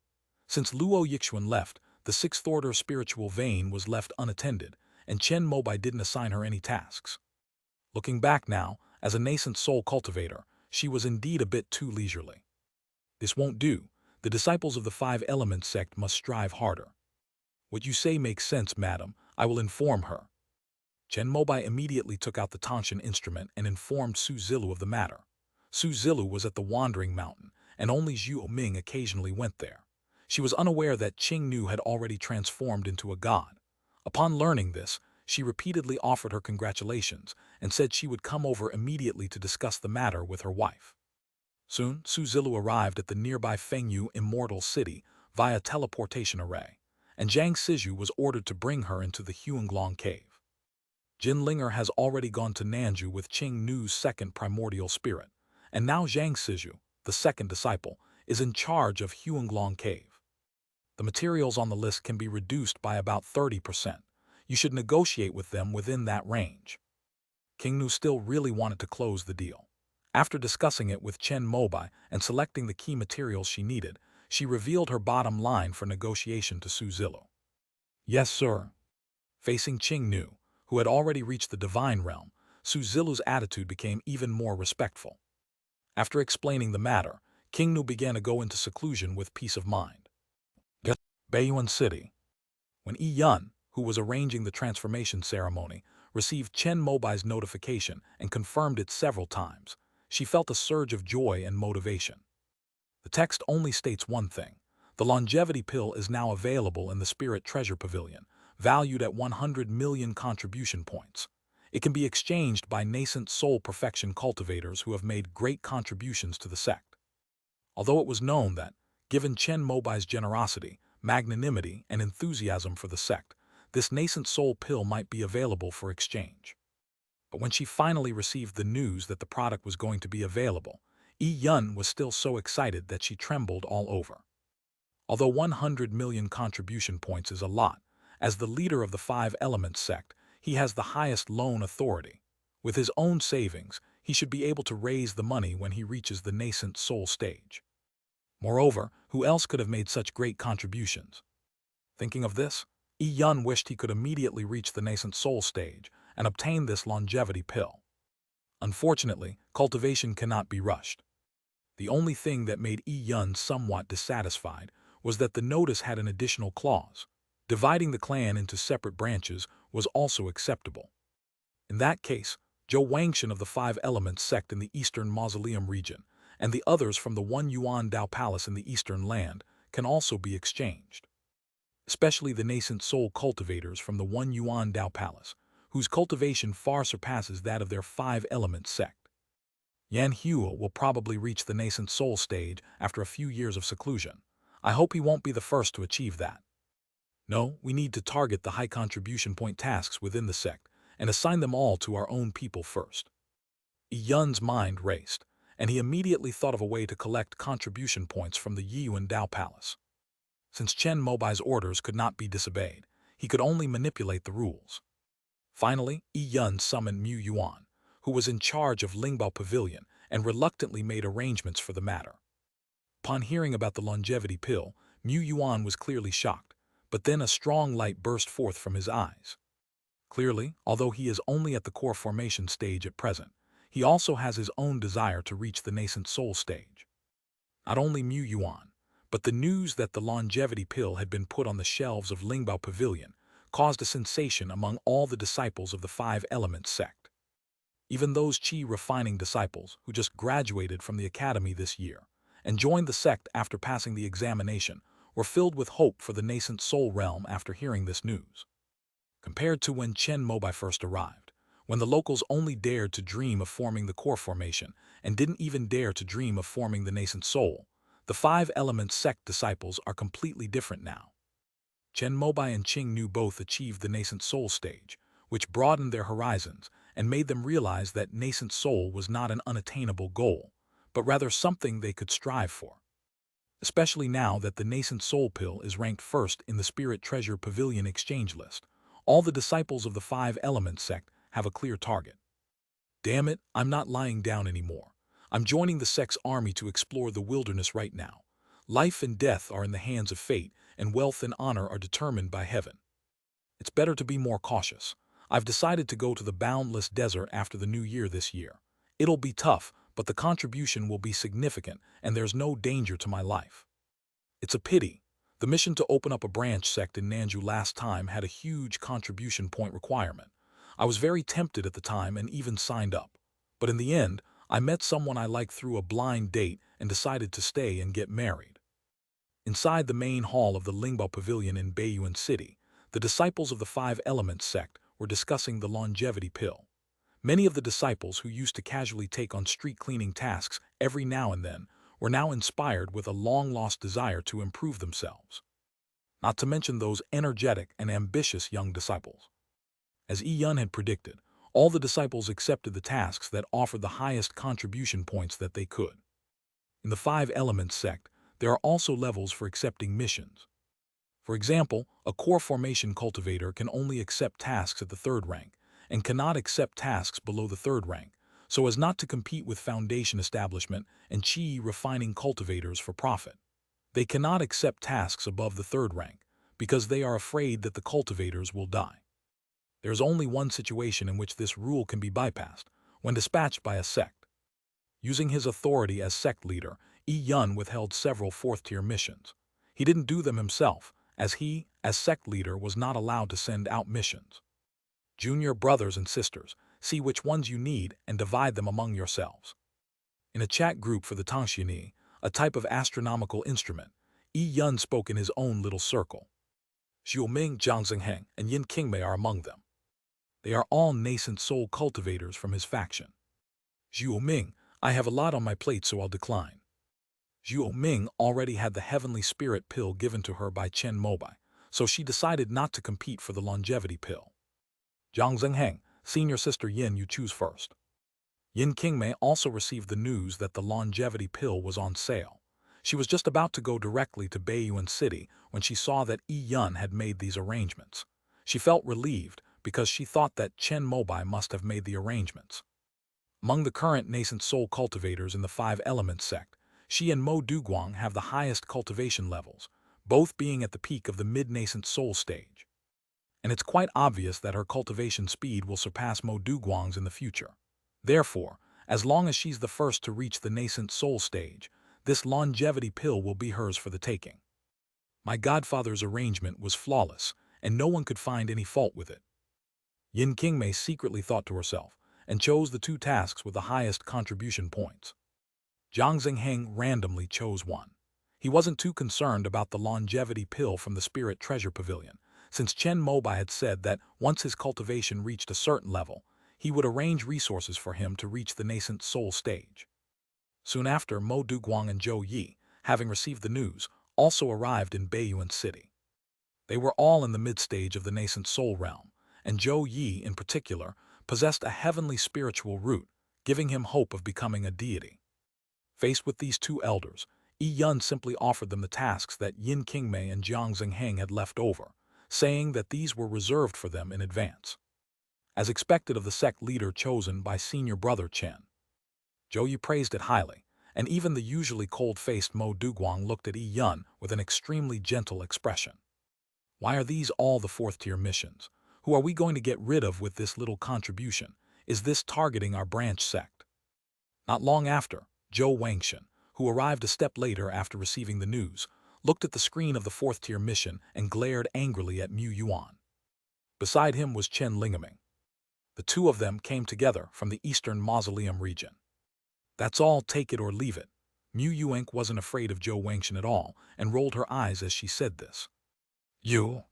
Since Luo Yixuan left, the 6th-order spiritual vein was left unattended, and Chen Mobai didn't assign her any tasks. Looking back now, as a nascent soul cultivator, she was indeed a bit too leisurely. This won't do. The disciples of the 5-element sect must strive harder. What you say makes sense, madam. I will inform her. Chen Mobai immediately took out the Tanshan instrument and informed Su Zilu of the matter. Su Zilu was at the Wandering Mountain, and only Zhu Ming occasionally went there. She was unaware that Qing Nu had already transformed into a god. Upon learning this, she repeatedly offered her congratulations and said she would come over immediately to discuss the matter with her wife. Soon, Su Zilu arrived at the nearby Fengyu immortal city via teleportation array, and Zhang Siju was ordered to bring her into the Huanglong cave. Jin Linger has already gone to Nanju with Qing Nu's second primordial spirit, and now Zhang Siju, the second disciple, is in charge of Huanglong cave. The materials on the list can be reduced by about 30%. You should negotiate with them within that range. King Nu still really wanted to close the deal. After discussing it with Chen Mobai and selecting the key materials she needed, she revealed her bottom line for negotiation to Su Zilu. Yes, sir. Facing Qing Nu, who had already reached the divine realm, Su Zilu's attitude became even more respectful. After explaining the matter, King Nu began to go into seclusion with peace of mind. Baiyuan City. When Yi Yun, who was arranging the transformation ceremony, received Chen Mobai's notification and confirmed it several times, she felt a surge of joy and motivation. The text only states one thing. The longevity pill is now available in the Spirit Treasure Pavilion, valued at 100 million contribution points. It can be exchanged by nascent soul perfection cultivators who have made great contributions to the sect. Although it was known that, given Chen Mobai's generosity, magnanimity, and enthusiasm for the sect, this nascent soul pill might be available for exchange. But when she finally received the news that the product was going to be available, Yi Yun was still so excited that she trembled all over. Although 100 million contribution points is a lot, as the leader of the Five Elements sect, he has the highest loan authority. With his own savings, he should be able to raise the money when he reaches the nascent soul stage. Moreover, who else could have made such great contributions? Thinking of this, Yi Yun wished he could immediately reach the nascent soul stage and obtain this longevity pill. Unfortunately, cultivation cannot be rushed. The only thing that made Yi Yun somewhat dissatisfied was that the notice had an additional clause. Dividing the clan into separate branches was also acceptable. In that case, Zhou Wangshan of the Five Elements sect in the Eastern Mausoleum region and the others from the One Yuan Dao Palace in the Eastern Land can also be exchanged. Especially the nascent soul cultivators from the One Yuan Dao Palace, whose cultivation far surpasses that of their Five Elements sect. Yan Hua will probably reach the nascent soul stage after a few years of seclusion. I hope he won't be the first to achieve that. No, we need to target the high contribution point tasks within the sect and assign them all to our own people first. Yi Yun's mind raced, and he immediately thought of a way to collect contribution points from the Yiyuan Dao Palace. Since Chen Mobai's orders could not be disobeyed, he could only manipulate the rules. Finally, Yi Yun summoned Mu Yuan, who was in charge of Lingbao Pavilion, and reluctantly made arrangements for the matter. Upon hearing about the longevity pill, Mu Yuan was clearly shocked, but then a strong light burst forth from his eyes. Clearly, although he is only at the core formation stage at present, he also has his own desire to reach the nascent soul stage. Not only Mu Yuan, but the news that the longevity pill had been put on the shelves of Lingbao Pavilion caused a sensation among all the disciples of the Five Elements sect. Even those chi-refining disciples who just graduated from the academy this year and joined the sect after passing the examination were filled with hope for the nascent soul realm after hearing this news. Compared to when Chen Mobai first arrived, when the locals only dared to dream of forming the core formation and didn't even dare to dream of forming the nascent soul, the Five Elements sect disciples are completely different now. Chen Mobai and Qing Nu both achieved the nascent soul stage, which broadened their horizons and made them realize that nascent soul was not an unattainable goal, but rather something they could strive for. Especially now that the nascent soul pill is ranked first in the Spirit Treasure Pavilion exchange list, all the disciples of the Five Elements sect have a clear target. Damn it, I'm not lying down anymore. I'm joining the sect's army to explore the wilderness right now. Life and death are in the hands of fate, and wealth and honor are determined by heaven. It's better to be more cautious. I've decided to go to the boundless desert after the new year this year. It'll be tough, but the contribution will be significant, and there's no danger to my life. It's a pity. The mission to open up a branch sect in Nanju last time had a huge contribution point requirement. I was very tempted at the time and even signed up. But in the end, I met someone I liked through a blind date and decided to stay and get married. Inside the main hall of the Lingbao Pavilion in Baiyuan City, the disciples of the Five Elements sect were discussing the longevity pill. Many of the disciples who used to casually take on street cleaning tasks every now and then were now inspired with a long-lost desire to improve themselves. Not to mention those energetic and ambitious young disciples. As Yi Yun had predicted, all the disciples accepted the tasks that offered the highest contribution points that they could. In the Five Elements sect, there are also levels for accepting missions. For example, a core formation cultivator can only accept tasks at the 3rd rank, and cannot accept tasks below the third rank, so as not to compete with foundation establishment and chi refining cultivators for profit. They cannot accept tasks above the third rank, because they are afraid that the cultivators will die. There is only one situation in which this rule can be bypassed, when dispatched by a sect. Using his authority as sect leader, Yun withheld several fourth-tier missions. He didn't do them himself, as he, as sect leader, was not allowed to send out missions. Junior brothers and sisters, see which ones you need and divide them among yourselves. In a chat group for the Tangxiani, a type of astronomical instrument, Yun spoke in his own little circle. Xiu Ming, Zhang Zhengheng, and Yin Qingmei are among them. They are all nascent soul cultivators from his faction. Xiu Ming, I have a lot on my plate, so I'll decline. Xiu Ming already had the heavenly spirit pill given to her by Chen Mobai, so she decided not to compete for the longevity pill. Zhang Zhengheng, senior sister Yin, you choose first. Yin Qingmei also received the news that the longevity pill was on sale. She was just about to go directly to Baiyuan City when she saw that Yun had made these arrangements. She felt relieved because she thought that Chen Mobai must have made the arrangements. Among the current nascent soul cultivators in the Five Elements sect, she and Mo Duguang have the highest cultivation levels, both being at the peak of the mid-nascent soul stage. And it's quite obvious that her cultivation speed will surpass Mo Duguang's in the future. Therefore, as long as she's the first to reach the nascent soul stage, this longevity pill will be hers for the taking. My godfather's arrangement was flawless, and no one could find any fault with it. Yin Qingmei secretly thought to herself, and chose the two tasks with the highest contribution points. Zhang Zhengheng randomly chose one. He wasn't too concerned about the longevity pill from the Spirit Treasure Pavilion, since Chen Mobai had said that once his cultivation reached a certain level, he would arrange resources for him to reach the nascent soul stage. Soon after, Mo Duguang and Zhou Yi, having received the news, also arrived in Baiyuan City. They were all in the mid-stage of the nascent soul realm, and Zhou Yi, in particular, possessed a heavenly spiritual root, giving him hope of becoming a deity. Faced with these two elders, Yun simply offered them the tasks that Yin Qingmei and Zhang Zhengheng had left over, saying that these were reserved for them in advance. As expected of the sect leader chosen by senior brother Chen, Zhou Yi praised it highly, and even the usually cold-faced Mo Duguang looked at Yun with an extremely gentle expression. Why are these all the fourth-tier missions? Who are we going to get rid of with this little contribution? Is this targeting our branch sect? Not long after, Zhou Wangshan, who arrived a step later after receiving the news, looked at the screen of the fourth-tier mission and glared angrily at Mu Yuan. Beside him was Chen Lingaming. The two of them came together from the Eastern Mausoleum region. That's all, take it or leave it. Mu Yuank wasn't afraid of Zhou Wangshan at all and rolled her eyes as she said this. You?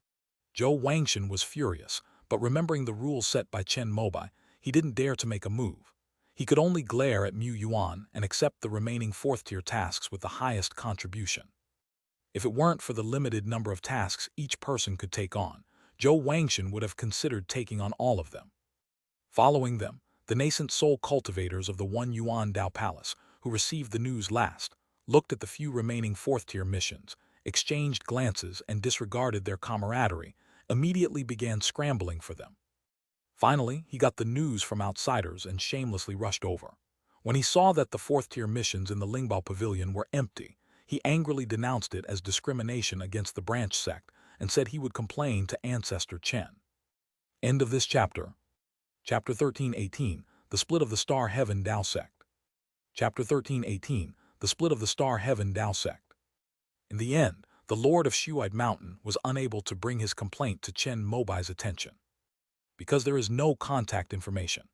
Zhou Wangshan was furious, but remembering the rules set by Chen Mobai, he didn't dare to make a move. He could only glare at Mu Yuan and accept the remaining fourth-tier tasks with the highest contribution. If it weren't for the limited number of tasks each person could take on, Zhou Wangshan would have considered taking on all of them. Following them, the nascent soul cultivators of the One Yuan Dao Palace, who received the news last, looked at the few remaining fourth-tier missions, exchanged glances and disregarded their camaraderie, immediately began scrambling for them. Finally, he got the news from outsiders and shamelessly rushed over. When he saw that the fourth-tier missions in the Lingbao Pavilion were empty, he angrily denounced it as discrimination against the branch sect and said he would complain to Ancestor Chen. End of this chapter. Chapter 13:18, The Split of the Star Heaven Dao Sect. Chapter 13:18, The Split of the Star Heaven Dao Sect. In the end, the Lord of Shuide Mountain was unable to bring his complaint to Chen Mobai's attention, because there is no contact information.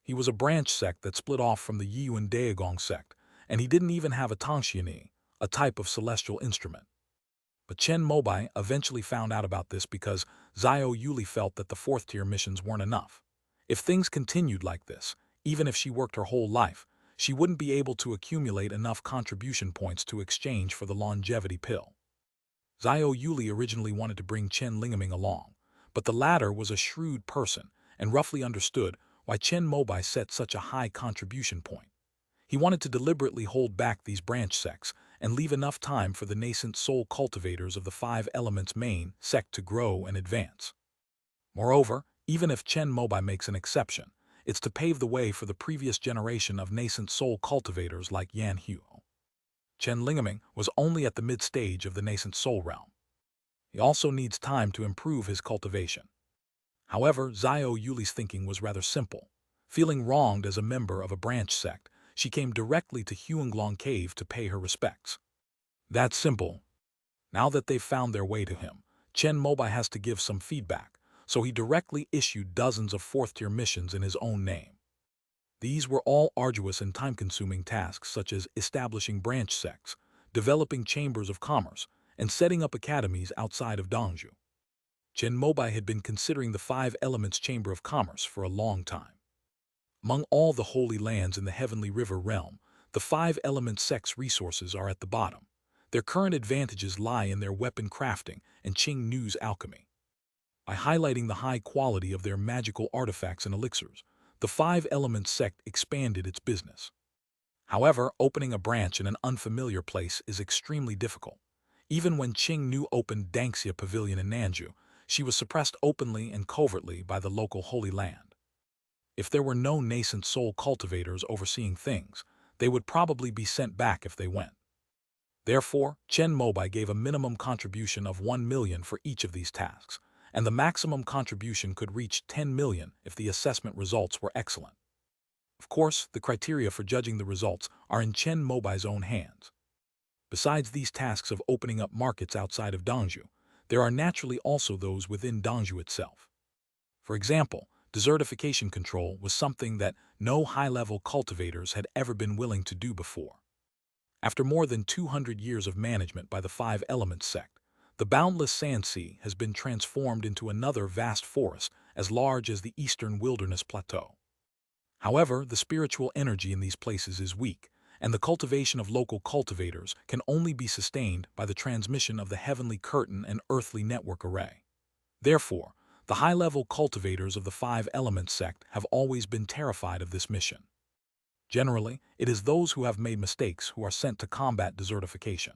He was a branch sect that split off from the Yiyuan Daegong sect, and he didn't even have a Tangxiani, a type of celestial instrument. But Chen Mobai eventually found out about this because Xiao Yuli felt that the fourth-tier missions weren't enough. If things continued like this, even if she worked her whole life, she wouldn't be able to accumulate enough contribution points to exchange for the longevity pill. Xiao Yuli originally wanted to bring Chen Lingaming along, but the latter was a shrewd person and roughly understood why Chen Mobai set such a high contribution point. He wanted to deliberately hold back these branch sects and leave enough time for the nascent soul cultivators of the Five Elements main sect to grow and advance. Moreover, Even if Chen Mobai makes an exception, it's to pave the way for the previous generation of nascent soul cultivators like Yan Huo. Chen Lingaming was only at the mid-stage of the nascent soul realm. He also needs time to improve his cultivation. However, Xiao Yuli's thinking was rather simple. Feeling wronged as a member of a branch sect, she came directly to Huanglong Cave to pay her respects. That's simple. Now that they've found their way to him, Chen Mobai has to give some feedback, so he directly issued dozens of fourth-tier missions in his own name. These were all arduous and time-consuming tasks such as establishing branch sects, developing chambers of commerce, and setting up academies outside of Dongzhou. Chen Mobai had been considering the Five Elements Chamber of Commerce for a long time. Among all the holy lands in the Heavenly River realm, the Five Elements sects' resources are at the bottom. Their current advantages lie in their weapon crafting and Qing Nu's alchemy. By highlighting the high quality of their magical artifacts and elixirs, the Five Elements sect expanded its business. However, opening a branch in an unfamiliar place is extremely difficult. Even when Qing Nu opened Dangxia Pavilion in Nanju, she was suppressed openly and covertly by the local Holy Land. If there were no nascent soul cultivators overseeing things, they would probably be sent back if they went. Therefore, Chen Mobai gave a minimum contribution of 1 million for each of these tasks, and the maximum contribution could reach 10 million if the assessment results were excellent. Of course, the criteria for judging the results are in Chen Mobai's own hands. Besides these tasks of opening up markets outside of Dongzhou, there are naturally also those within Dongzhou itself. For example, desertification control was something that no high-level cultivators had ever been willing to do before. After more than 200 years of management by the Five Elements sect, the boundless sand sea has been transformed into another vast forest as large as the eastern wilderness plateau. However, the spiritual energy in these places is weak, and the cultivation of local cultivators can only be sustained by the transmission of the heavenly curtain and earthly network array. Therefore, the high-level cultivators of the Five Elements sect have always been terrified of this mission. Generally, it is those who have made mistakes who are sent to combat desertification.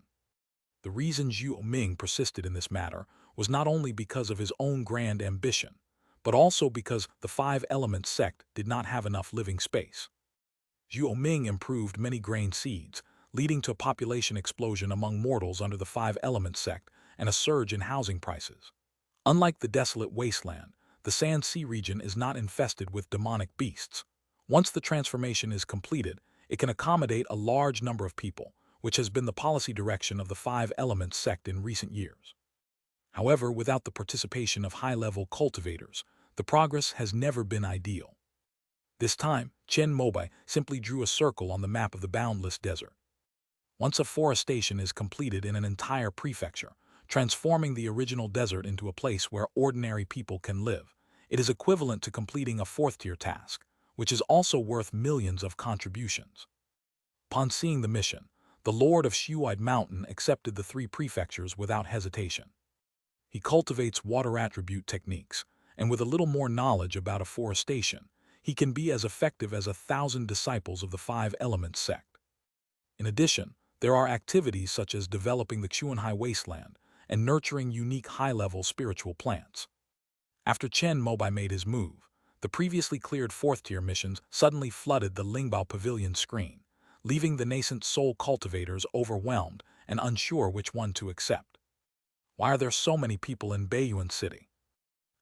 The reason Zhu Ming persisted in this matter was not only because of his own grand ambition, but also because the Five Elements sect did not have enough living space. Zhu Ming improved many grain seeds, leading to a population explosion among mortals under the Five Elements sect and a surge in housing prices. Unlike the desolate wasteland, the Sand Sea region is not infested with demonic beasts. Once the transformation is completed, it can accommodate a large number of people, which has been the policy direction of the Five Elements sect in recent years. However, without the participation of high-level cultivators, the progress has never been ideal. This time, Chen Mobai simply drew a circle on the map of the boundless desert. Once afforestation is completed in an entire prefecture, transforming the original desert into a place where ordinary people can live, it is equivalent to completing a fourth-tier task, which is also worth millions of contributions. Upon seeing the mission, the Lord of Shuide Mountain accepted the 3 prefectures without hesitation. He cultivates water attribute techniques, and with a little more knowledge about afforestation, he can be as effective as 1,000 disciples of the Five Elements sect. In addition, there are activities such as developing the Xuanhai wasteland and nurturing unique high-level spiritual plants. After Chen Mobai made his move, the previously cleared fourth-tier missions suddenly flooded the Lingbao Pavilion screen, leaving the nascent soul cultivators overwhelmed and unsure which one to accept. Why are there so many people in Baiyuan City?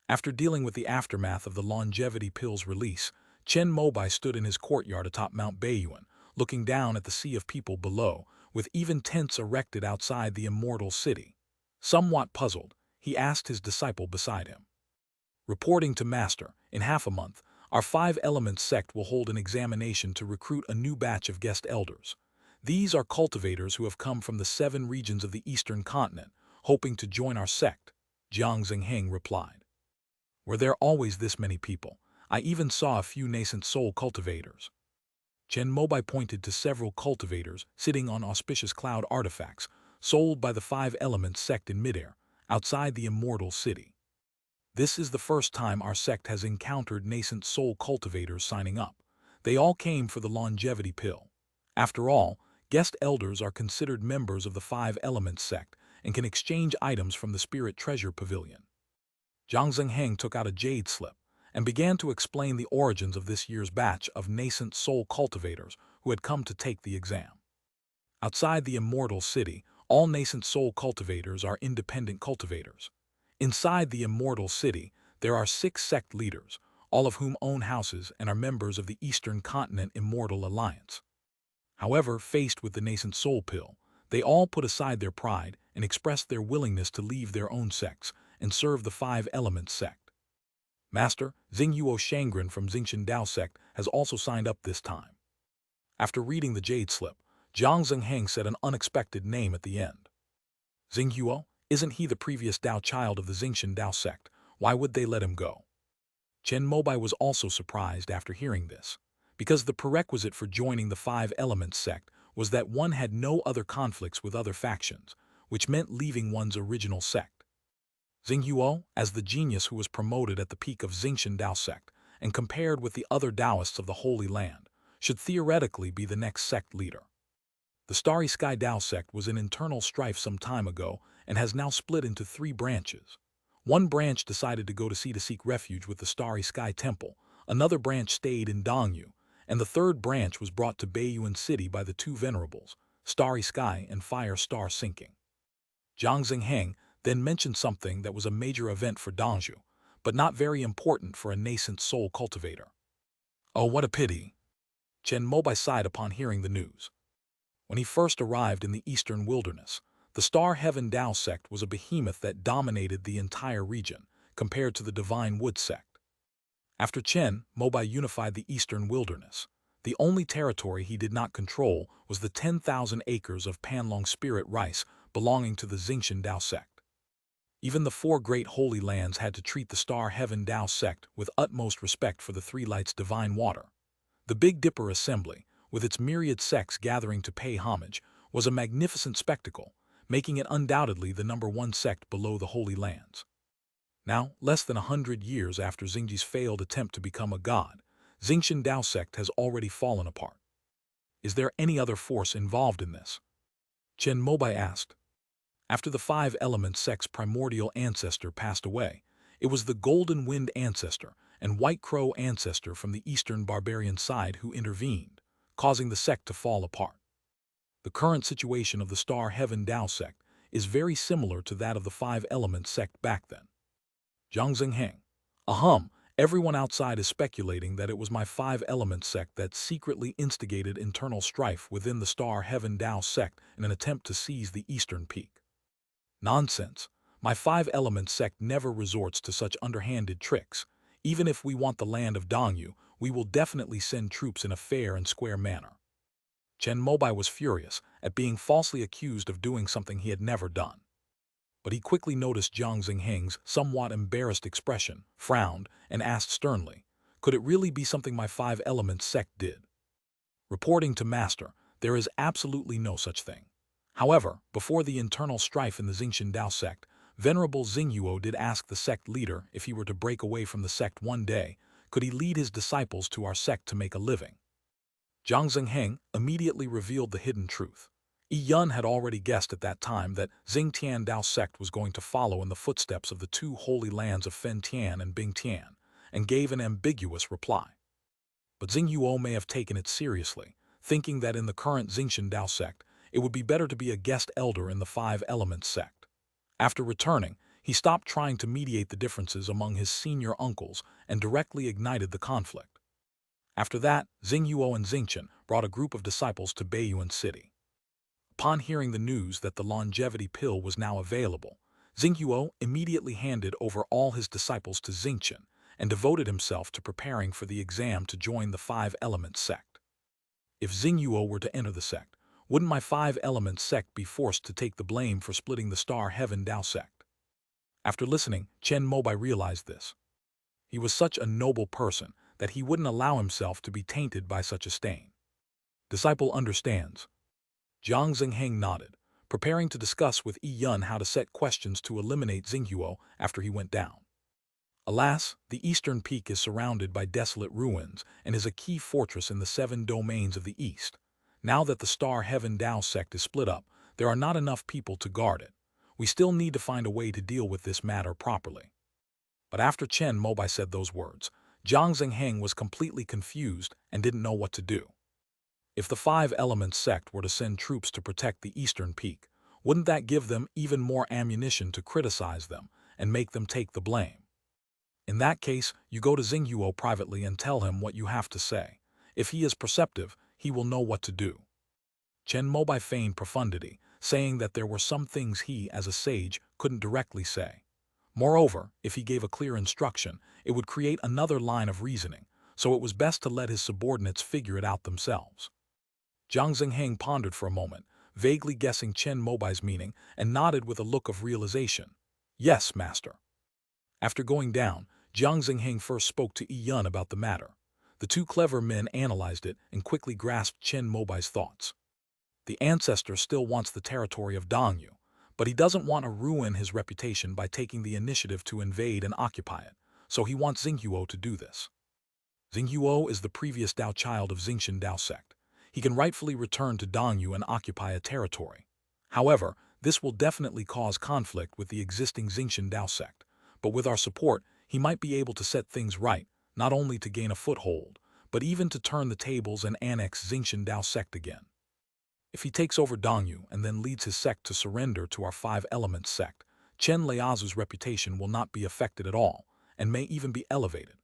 After dealing with the aftermath of the longevity pill's release, Chen Mobai stood in his courtyard atop Mount Baiyuan, looking down at the sea of people below, with even tents erected outside the immortal city. Somewhat puzzled, he asked his disciple beside him. Reporting to Master, in half a month, our Five Elements sect will hold an examination to recruit a new batch of guest elders. These are cultivators who have come from the 7 regions of the eastern continent, hoping to join our sect, Jiang Zhengheng replied. Were there always this many people? I even saw a few nascent soul cultivators. Chen Mobai pointed to several cultivators sitting on auspicious cloud artifacts, sold by the Five Elements sect in midair, outside the immortal city. This is the first time our sect has encountered nascent soul cultivators signing up. They all came for the longevity pill. After all, guest elders are considered members of the Five Elements sect and can exchange items from the Spirit Treasure Pavilion. Jiang Zhengheng took out a jade slip, and began to explain the origins of this year's batch of nascent soul cultivators who had come to take the exam. Outside the immortal city, all nascent soul cultivators are independent cultivators. Inside the immortal city, there are 6 sect leaders, all of whom own houses and are members of the Eastern Continent Immortal Alliance. However, faced with the nascent soul pill, they all put aside their pride and expressed their willingness to leave their own sects and serve the 5 Elements sect. Master Xingyuo Shangren from Xingchen Dao sect has also signed up this time. After reading the Jade Slip, Zhang Zhengheng said an unexpected name at the end. Xingyuo, isn't he the previous Dao child of the Xingchen Dao sect? Why would they let him go? Chen Mobai was also surprised after hearing this, because the prerequisite for joining the 5 Elements sect was that one had no other conflicts with other factions, which meant leaving one's original sect. Xingyuo, as the genius who was promoted at the peak of Xingchen Dao sect and compared with the other Taoists of the Holy Land, should theoretically be the next sect leader. The Starry Sky Dao sect was in internal strife some time ago and has now split into 3 branches. One branch decided to go to seek refuge with the Starry Sky Temple, another branch stayed in Dongyu, and the 3rd branch was brought to Beiyuan City by the 2 venerables, Starry Sky and Fire Star Sinking. Zhang Zhengheng then mentioned something that was a major event for Dongyu, but not very important for a nascent soul cultivator. Oh, what a pity! Chen Mobai sighed upon hearing the news. When he first arrived in the Eastern Wilderness, the Star Heaven Dao sect was a behemoth that dominated the entire region, compared to the Divine Wood sect. After Chen Mobai unified the Eastern Wilderness, the only territory he did not control was the 10,000 acres of Panlong Spirit rice belonging to the Xingchen Dao sect. Even the 4 great holy lands had to treat the Star Heaven Dao sect with utmost respect for the 3 lights divine water. The Big Dipper Assembly, with its myriad sects gathering to pay homage, was a magnificent spectacle, making it undoubtedly the #1 sect below the Holy Lands. Now, less than 100 years after Xingji's failed attempt to become a god, Xingchen Dao sect has already fallen apart. Is there any other force involved in this? Chen Mobai asked. After the 5 Elements sect's primordial ancestor passed away, it was the Golden Wind ancestor and White Crow ancestor from the Eastern Barbarian side who intervened, causing the sect to fall apart. The current situation of the Star Heaven Dao sect is very similar to that of the 5 Elements sect back then. Zhang Zhengheng. Everyone outside is speculating that it was my 5 Elements sect that secretly instigated internal strife within the Star Heaven Dao sect in an attempt to seize the Eastern Peak. Nonsense. My 5 Elements sect never resorts to such underhanded tricks. Even if we want the land of Dongyu, we will definitely send troops in a fair and square manner. Chen Mobai was furious at being falsely accused of doing something he had never done. But he quickly noticed Zhang Zhengheng's somewhat embarrassed expression, frowned, and asked sternly, could it really be something my 5 Elements sect did? Reporting to Master, there is absolutely no such thing. However, before the internal strife in the Xingchen Dao sect, Venerable Xingyuo did ask the sect leader if he were to break away from the sect one day, could he lead his disciples to our sect to make a living? Zhang Zhengheng immediately revealed the hidden truth. Yi Yun had already guessed at that time that Xingtian Dao sect was going to follow in the footsteps of the 2 holy lands of Fentian and Bingtian, and gave an ambiguous reply. But Xingyuo may have taken it seriously, thinking that in the current Xingchen Dao sect, it would be better to be a guest elder in the 5 Elements sect. After returning, he stopped trying to mediate the differences among his senior uncles and directly ignited the conflict. After that, Xingyuo and Xingchen brought a group of disciples to Beiyuan City. Upon hearing the news that the longevity pill was now available, Xingyuo immediately handed over all his disciples to Xingchen and devoted himself to preparing for the exam to join the 5 Elements sect. If Xingyuo were to enter the sect, wouldn't my 5 Elements sect be forced to take the blame for splitting the Star Heaven Dao sect? After listening, Chen Mobai realized this. He was such a noble person that he wouldn't allow himself to be tainted by such a stain. Disciple understands. Zhang Zhengheng nodded, preparing to discuss with Yi Yun how to set questions to eliminate Xingyuo after he went down. Alas, the Eastern Peak is surrounded by desolate ruins and is a key fortress in the 7 domains of the East. Now that the Star Heaven Dao sect is split up, there are not enough people to guard it. We still need to find a way to deal with this matter properly. But after Chen Mobai said those words, Jiang Xingheng was completely confused and didn't know what to do. If the Five Elements sect were to send troops to protect the Eastern Peak, wouldn't that give them even more ammunition to criticize them and make them take the blame? In that case, you go to Xinghuo privately and tell him what you have to say. If he is perceptive, he will know what to do. Chen Mobai feigned profundity, saying that there were some things he, as a sage, couldn't directly say. Moreover, if he gave a clear instruction, it would create another line of reasoning, so it was best to let his subordinates figure it out themselves. Jiang Xingheng pondered for a moment, vaguely guessing Chen Mobai's meaning, and nodded with a look of realization. Yes, master. After going down, Jiang Xingheng first spoke to Yi Yun about the matter. The two clever men analyzed it and quickly grasped Chen Mobai's thoughts. The ancestor still wants the territory of Dongyu, but he doesn't want to ruin his reputation by taking the initiative to invade and occupy it, so he wants Xinghuo to do this. Xinghuo is the previous Dao child of Xingchen Dao sect. He can rightfully return to Dongyu and occupy a territory. However, this will definitely cause conflict with the existing Xingchen Dao sect, but with our support, he might be able to set things right, not only to gain a foothold, but even to turn the tables and annex Xingchen Dao sect again. If he takes over Dongyu and then leads his sect to surrender to our Five Elements sect, Chen Leiazu's reputation will not be affected at all, and may even be elevated.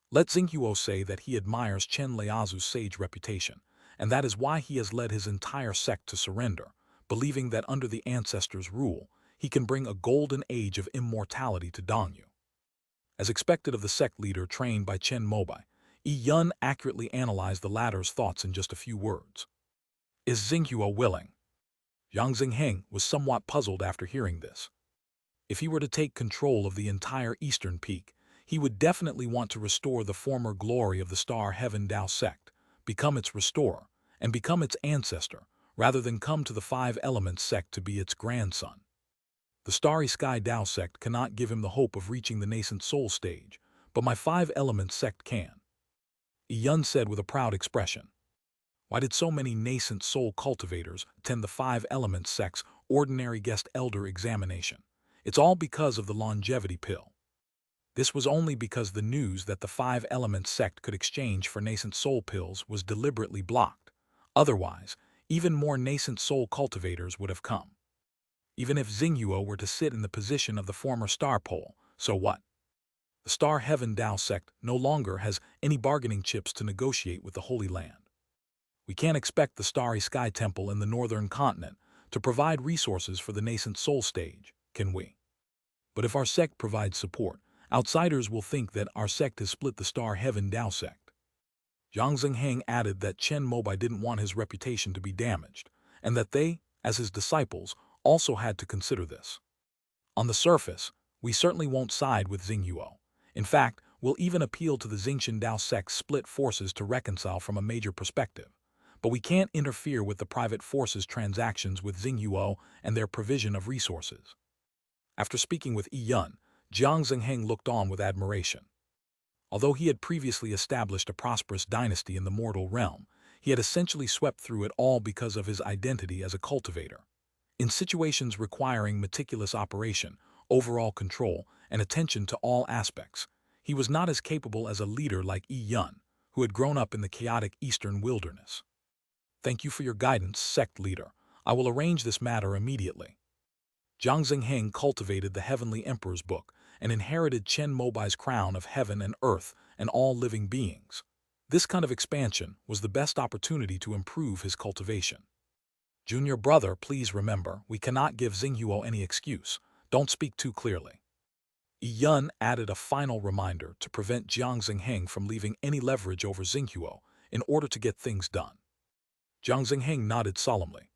Let Xinghuo say that he admires Chen Leiazu's sage reputation, and that is why he has led his entire sect to surrender, believing that under the ancestors' rule, he can bring a golden age of immortality to Dongyu. As expected of the sect leader trained by Chen Mobai, Yi Yun accurately analyzed the latter's thoughts in just a few words. Is Xinghuo willing? Jiang Xingheng was somewhat puzzled after hearing this. If he were to take control of the entire Eastern Peak, he would definitely want to restore the former glory of the Star Heaven Dao sect, become its restorer, and become its ancestor, rather than come to the Five Elements sect to be its grandson. The Starry Sky Dao sect cannot give him the hope of reaching the nascent soul stage, but my Five Elements sect can. Yi Yun said with a proud expression. Why did so many nascent soul cultivators attend the Five Elements sect's ordinary guest elder examination? It's all because of the longevity pill. This was only because the news that the Five Elements sect could exchange for nascent soul pills was deliberately blocked. Otherwise, even more nascent soul cultivators would have come. Even if Xinghuo were to sit in the position of the former star pole, so what? The Star Heaven Dao sect no longer has any bargaining chips to negotiate with the Holy Land. We can't expect the Starry Sky Temple in the northern continent to provide resources for the nascent soul stage, can we? But if our sect provides support, outsiders will think that our sect has split the Star Heaven Dao sect. Jiang Xingheng added that Chen Mobai didn't want his reputation to be damaged, and that they, as his disciples, also had to consider this. On the surface, we certainly won't side with Xinghuo. In fact, we'll even appeal to the Xingchen Dao sect's split forces to reconcile from a major perspective. But we can't interfere with the private forces' transactions with Xinghuo and their provision of resources. After speaking with Yi Yun, Jiang Xingheng looked on with admiration. Although he had previously established a prosperous dynasty in the mortal realm, he had essentially swept through it all because of his identity as a cultivator. In situations requiring meticulous operation, overall control, and attention to all aspects, he was not as capable as a leader like Yi Yun, who had grown up in the chaotic eastern wilderness. Thank you for your guidance, sect leader. I will arrange this matter immediately. Jiang Xingheng cultivated the Heavenly Emperor's book and inherited Chen Mobai's crown of heaven and earth and all living beings. This kind of expansion was the best opportunity to improve his cultivation. Junior brother, please remember, we cannot give Xinghuo any excuse. Don't speak too clearly. Yi Yun added a final reminder to prevent Jiang Xingheng from leaving any leverage over Xinghuo in order to get things done. Jiang Xingheng nodded solemnly.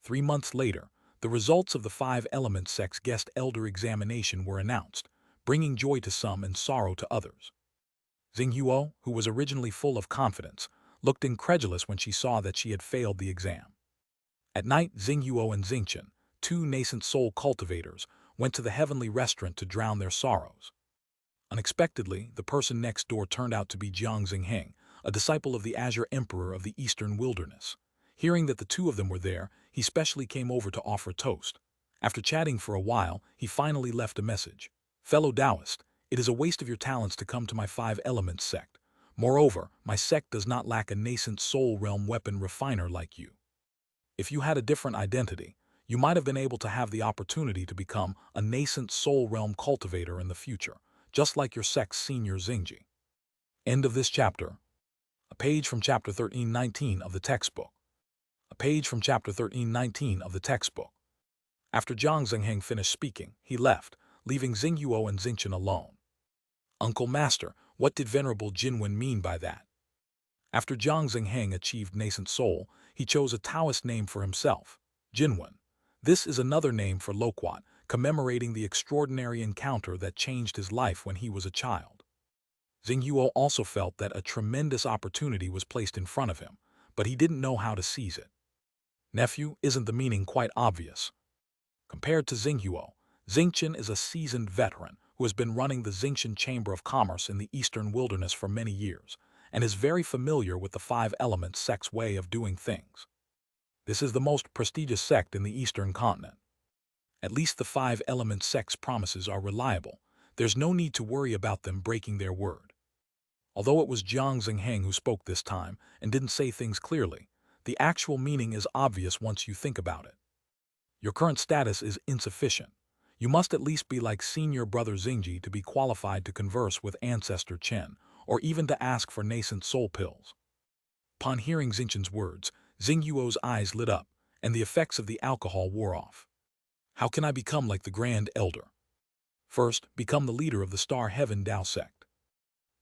3 months later, the results of the Five Elements sect's guest elder examination were announced, bringing joy to some and sorrow to others. Xinghuo, who was originally full of confidence, looked incredulous when she saw that she had failed the exam. At night, Xinghuo and Xingchen, two nascent soul cultivators, went to the heavenly restaurant to drown their sorrows. Unexpectedly, the person next door turned out to be Jiang Xingheng, a disciple of the Azure Emperor of the Eastern Wilderness. Hearing that the two of them were there, he specially came over to offer toast. After chatting for a while, he finally left a message. Fellow Taoist, It is a waste of your talents to come to my five elements sect. Moreover, my sect does not lack a nascent soul realm weapon refiner like you. If you had a different identity, you might have been able to have the opportunity to become a nascent soul realm cultivator in the future, just like your sect's senior Xingji. End of this chapter. A page from chapter 1319 of the textbook. A page from chapter 1319 of the textbook. After Zhang Zhengheng finished speaking, he left, leaving Xingyuo and Xingchen alone. Uncle Master, what did Venerable Jinwen mean by that? After Zhang Zhengheng achieved nascent soul, he chose a Taoist name for himself, Jinwen. This is another name for Loquat, commemorating the extraordinary encounter that changed his life when he was a child. Xingyuo also felt that a tremendous opportunity was placed in front of him, but he didn't know how to seize it. Nephew, isn't the meaning quite obvious? Compared to Xingyuo, Xingchen is a seasoned veteran who has been running the Xingchen Chamber of Commerce in the Eastern Wilderness for many years, and is very familiar with the five elements sect's way of doing things. This is the most prestigious sect in the Eastern continent. At least the five elements sect's promises are reliable. There's no need to worry about them breaking their word. Although it was Zhang Zhengheng who spoke this time and didn't say things clearly, the actual meaning is obvious once you think about it. Your current status is insufficient. You must at least be like senior brother Xingji to be qualified to converse with ancestor Chen, or even to ask for nascent soul pills. Upon hearing Xingchen's words, Xingyuo's eyes lit up, and the effects of the alcohol wore off. How can I become like the Grand Elder? First, become the leader of the Star Heaven Dao sect.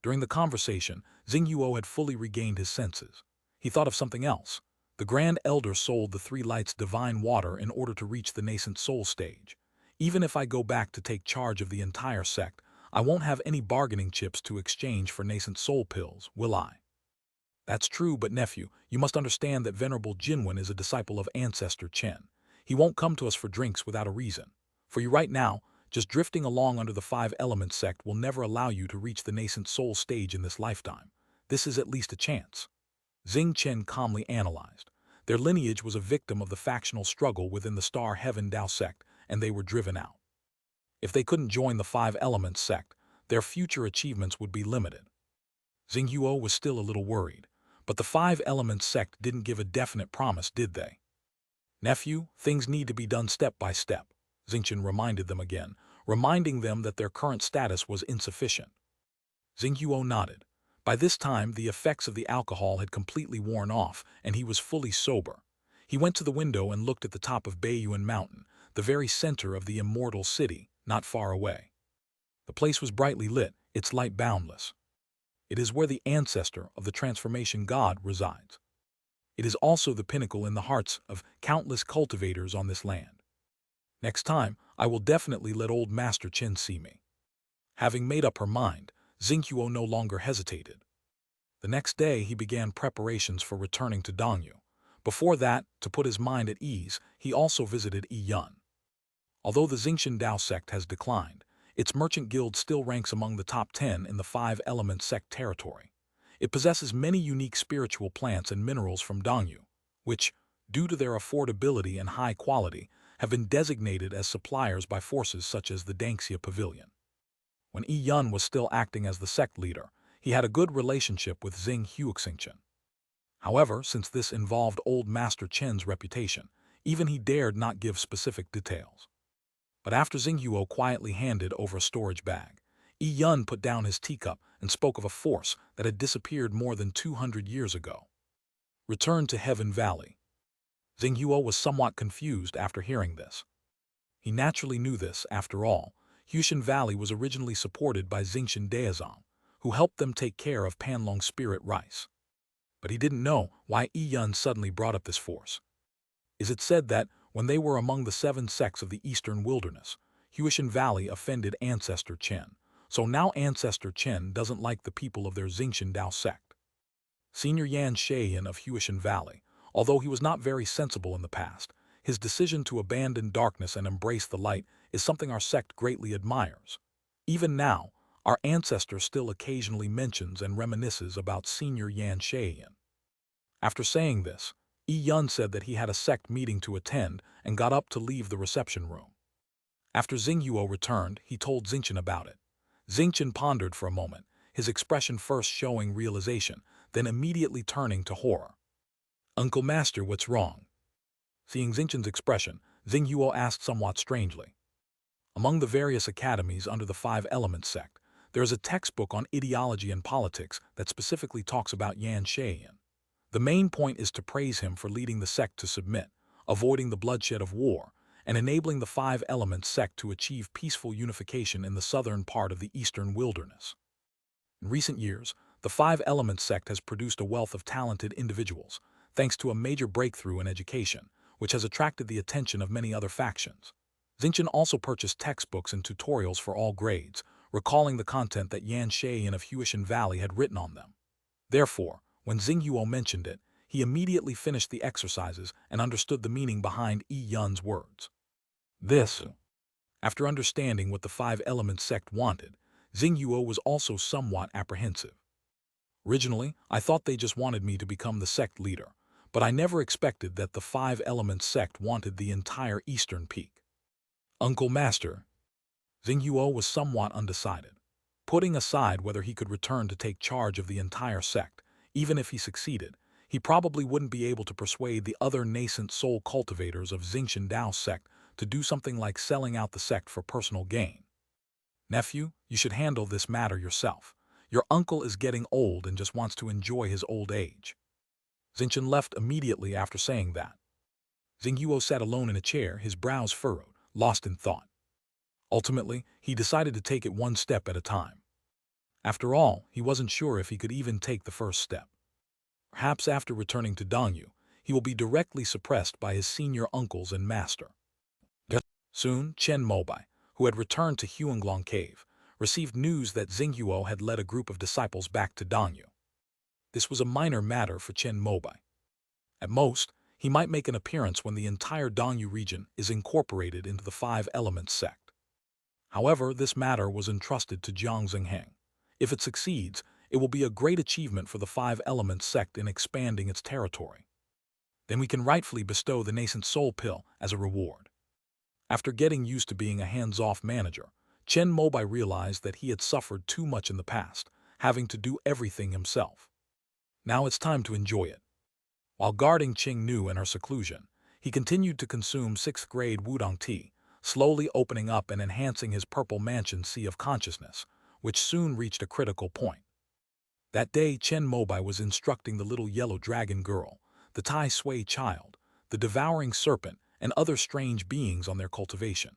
During the conversation, Xingyuo had fully regained his senses. He thought of something else. The Grand Elder sold the Three Lights divine water in order to reach the nascent soul stage. Even if I go back to take charge of the entire sect, I won't have any bargaining chips to exchange for nascent soul pills, will I? That's true, but nephew, you must understand that Venerable Jinwen is a disciple of Ancestor Chen. He won't come to us for drinks without a reason. For you right now, just drifting along under the five elements sect will never allow you to reach the nascent soul stage in this lifetime. This is at least a chance. Xing Chen calmly analyzed. Their lineage was a victim of the factional struggle within the Star Heaven Dao sect, and they were driven out. If they couldn't join the five elements sect, their future achievements would be limited. Xingyuo was still a little worried, but the five elements sect didn't give a definite promise, did they? Nephew, things need to be done step by step, Xingchen reminded them again, reminding them that their current status was insufficient. Xingyuo nodded. By this time, the effects of the alcohol had completely worn off, and he was fully sober. He went to the window and looked at the top of Baiyuan Mountain, the very center of the immortal city, not far away. The place was brightly lit, its light boundless. It is where the ancestor of the transformation god resides. It is also the pinnacle in the hearts of countless cultivators on this land. Next time, I will definitely let old Master Chen see me. Having made up her mind, Xingyuo no longer hesitated. The next day, he began preparations for returning to Dongyu. Before that, to put his mind at ease, he also visited Yiyun. Although the Xingchen Dao sect has declined, its merchant guild still ranks among the top 10 in the five element sect territory. It possesses many unique spiritual plants and minerals from Dongyu, which, due to their affordability and high quality, have been designated as suppliers by forces such as the Dangxia Pavilion. When Yiyun was still acting as the sect leader, he had a good relationship with Xing Huixingchen. However, since this involved old Master Chen's reputation, even he dared not give specific details. But after Xingyuo quietly handed over a storage bag, Yiyun put down his teacup and spoke of a force that had disappeared more than 200 years ago. Return to Heaven Valley. Xingyuo was somewhat confused after hearing this. He naturally knew this, after all. Huishan Valley was originally supported by Xingchen Daozong, who helped them take care of Panlong spirit rice. But he didn't know why Yiyun suddenly brought up this force. Is it said that, when they were among the 7 sects of the Eastern Wilderness, Huishan Valley offended Ancestor Chen, so now Ancestor Chen doesn't like the people of their Xingchen Dao sect? Senior Yan Shayan of Huishan Valley, although he was not very sensible in the past, his decision to abandon darkness and embrace the light is something our sect greatly admires. Even now, our ancestor still occasionally mentions and reminisces about Senior Yan Shayan. After saying this, Yiyun said that he had a sect meeting to attend and got up to leave the reception room. After Xingyuo returned, he told Xingchen about it. Xingqian pondered for a moment, his expression first showing realization, then immediately turning to horror. "Uncle Master, what's wrong?" Seeing Xingqian's expression, Xing Yuo asked somewhat strangely. Among the various academies under the Five Elements sect, there is a textbook on ideology and politics that specifically talks about Yan Shayan. The main point is to praise him for leading the sect to submit, avoiding the bloodshed of war, and enabling the Five Elements sect to achieve peaceful unification in the southern part of the eastern wilderness. In recent years, the Five Elements sect has produced a wealth of talented individuals, thanks to a major breakthrough in education, which has attracted the attention of many other factions. Xingqian also purchased textbooks and tutorials for all grades, recalling the content that Yan Shayan of Huishan Valley had written on them. Therefore, when Xing Yuo mentioned it, he immediately finished the exercises and understood the meaning behind Yi Yun's words. After understanding what the Five Elements sect wanted, Xing Yuo was also somewhat apprehensive. "Originally, I thought they just wanted me to become the sect leader, but I never expected that the Five Elements sect wanted the entire Eastern Peak." "Uncle Master." Xing Yuo was somewhat undecided. Putting aside whether he could return to take charge of the entire sect, even if he succeeded, he probably wouldn't be able to persuade the other nascent soul cultivators of Xingqian Dao's sect to do something like selling out the sect for personal gain. "Nephew, you should handle this matter yourself. Your uncle is getting old and just wants to enjoy his old age." Xingqian left immediately after saying that. Xing Yuo sat alone in a chair, his brows furrowed, lost in thought. Ultimately, he decided to take it one step at a time. After all, he wasn't sure if he could even take the first step. Perhaps after returning to Dongyu, he will be directly suppressed by his senior uncles and master. Soon, Chen Mobai, who had returned to Huanglong Cave, received news that Xing Yuo had led a group of disciples back to Dongyu. This was a minor matter for Chen Mobai. At most, he might make an appearance when the entire Dongyu region is incorporated into the Five Elements sect. However, this matter was entrusted to Jiang Xingheng. If it succeeds, it will be a great achievement for the Five Elements sect in expanding its territory. Then we can rightfully bestow the nascent soul pill as a reward. After getting used to being a hands-off manager, Chen Mobai realized that he had suffered too much in the past, having to do everything himself. Now it's time to enjoy it. While guarding Qing Nu in her seclusion, he continued to consume 6th grade Wudong tea, slowly opening up and enhancing his purple mansion sea of consciousness, which soon reached a critical point. That day, Chen Mobai was instructing the little yellow dragon girl, the Tai Sui child, the devouring serpent, and other strange beings on their cultivation.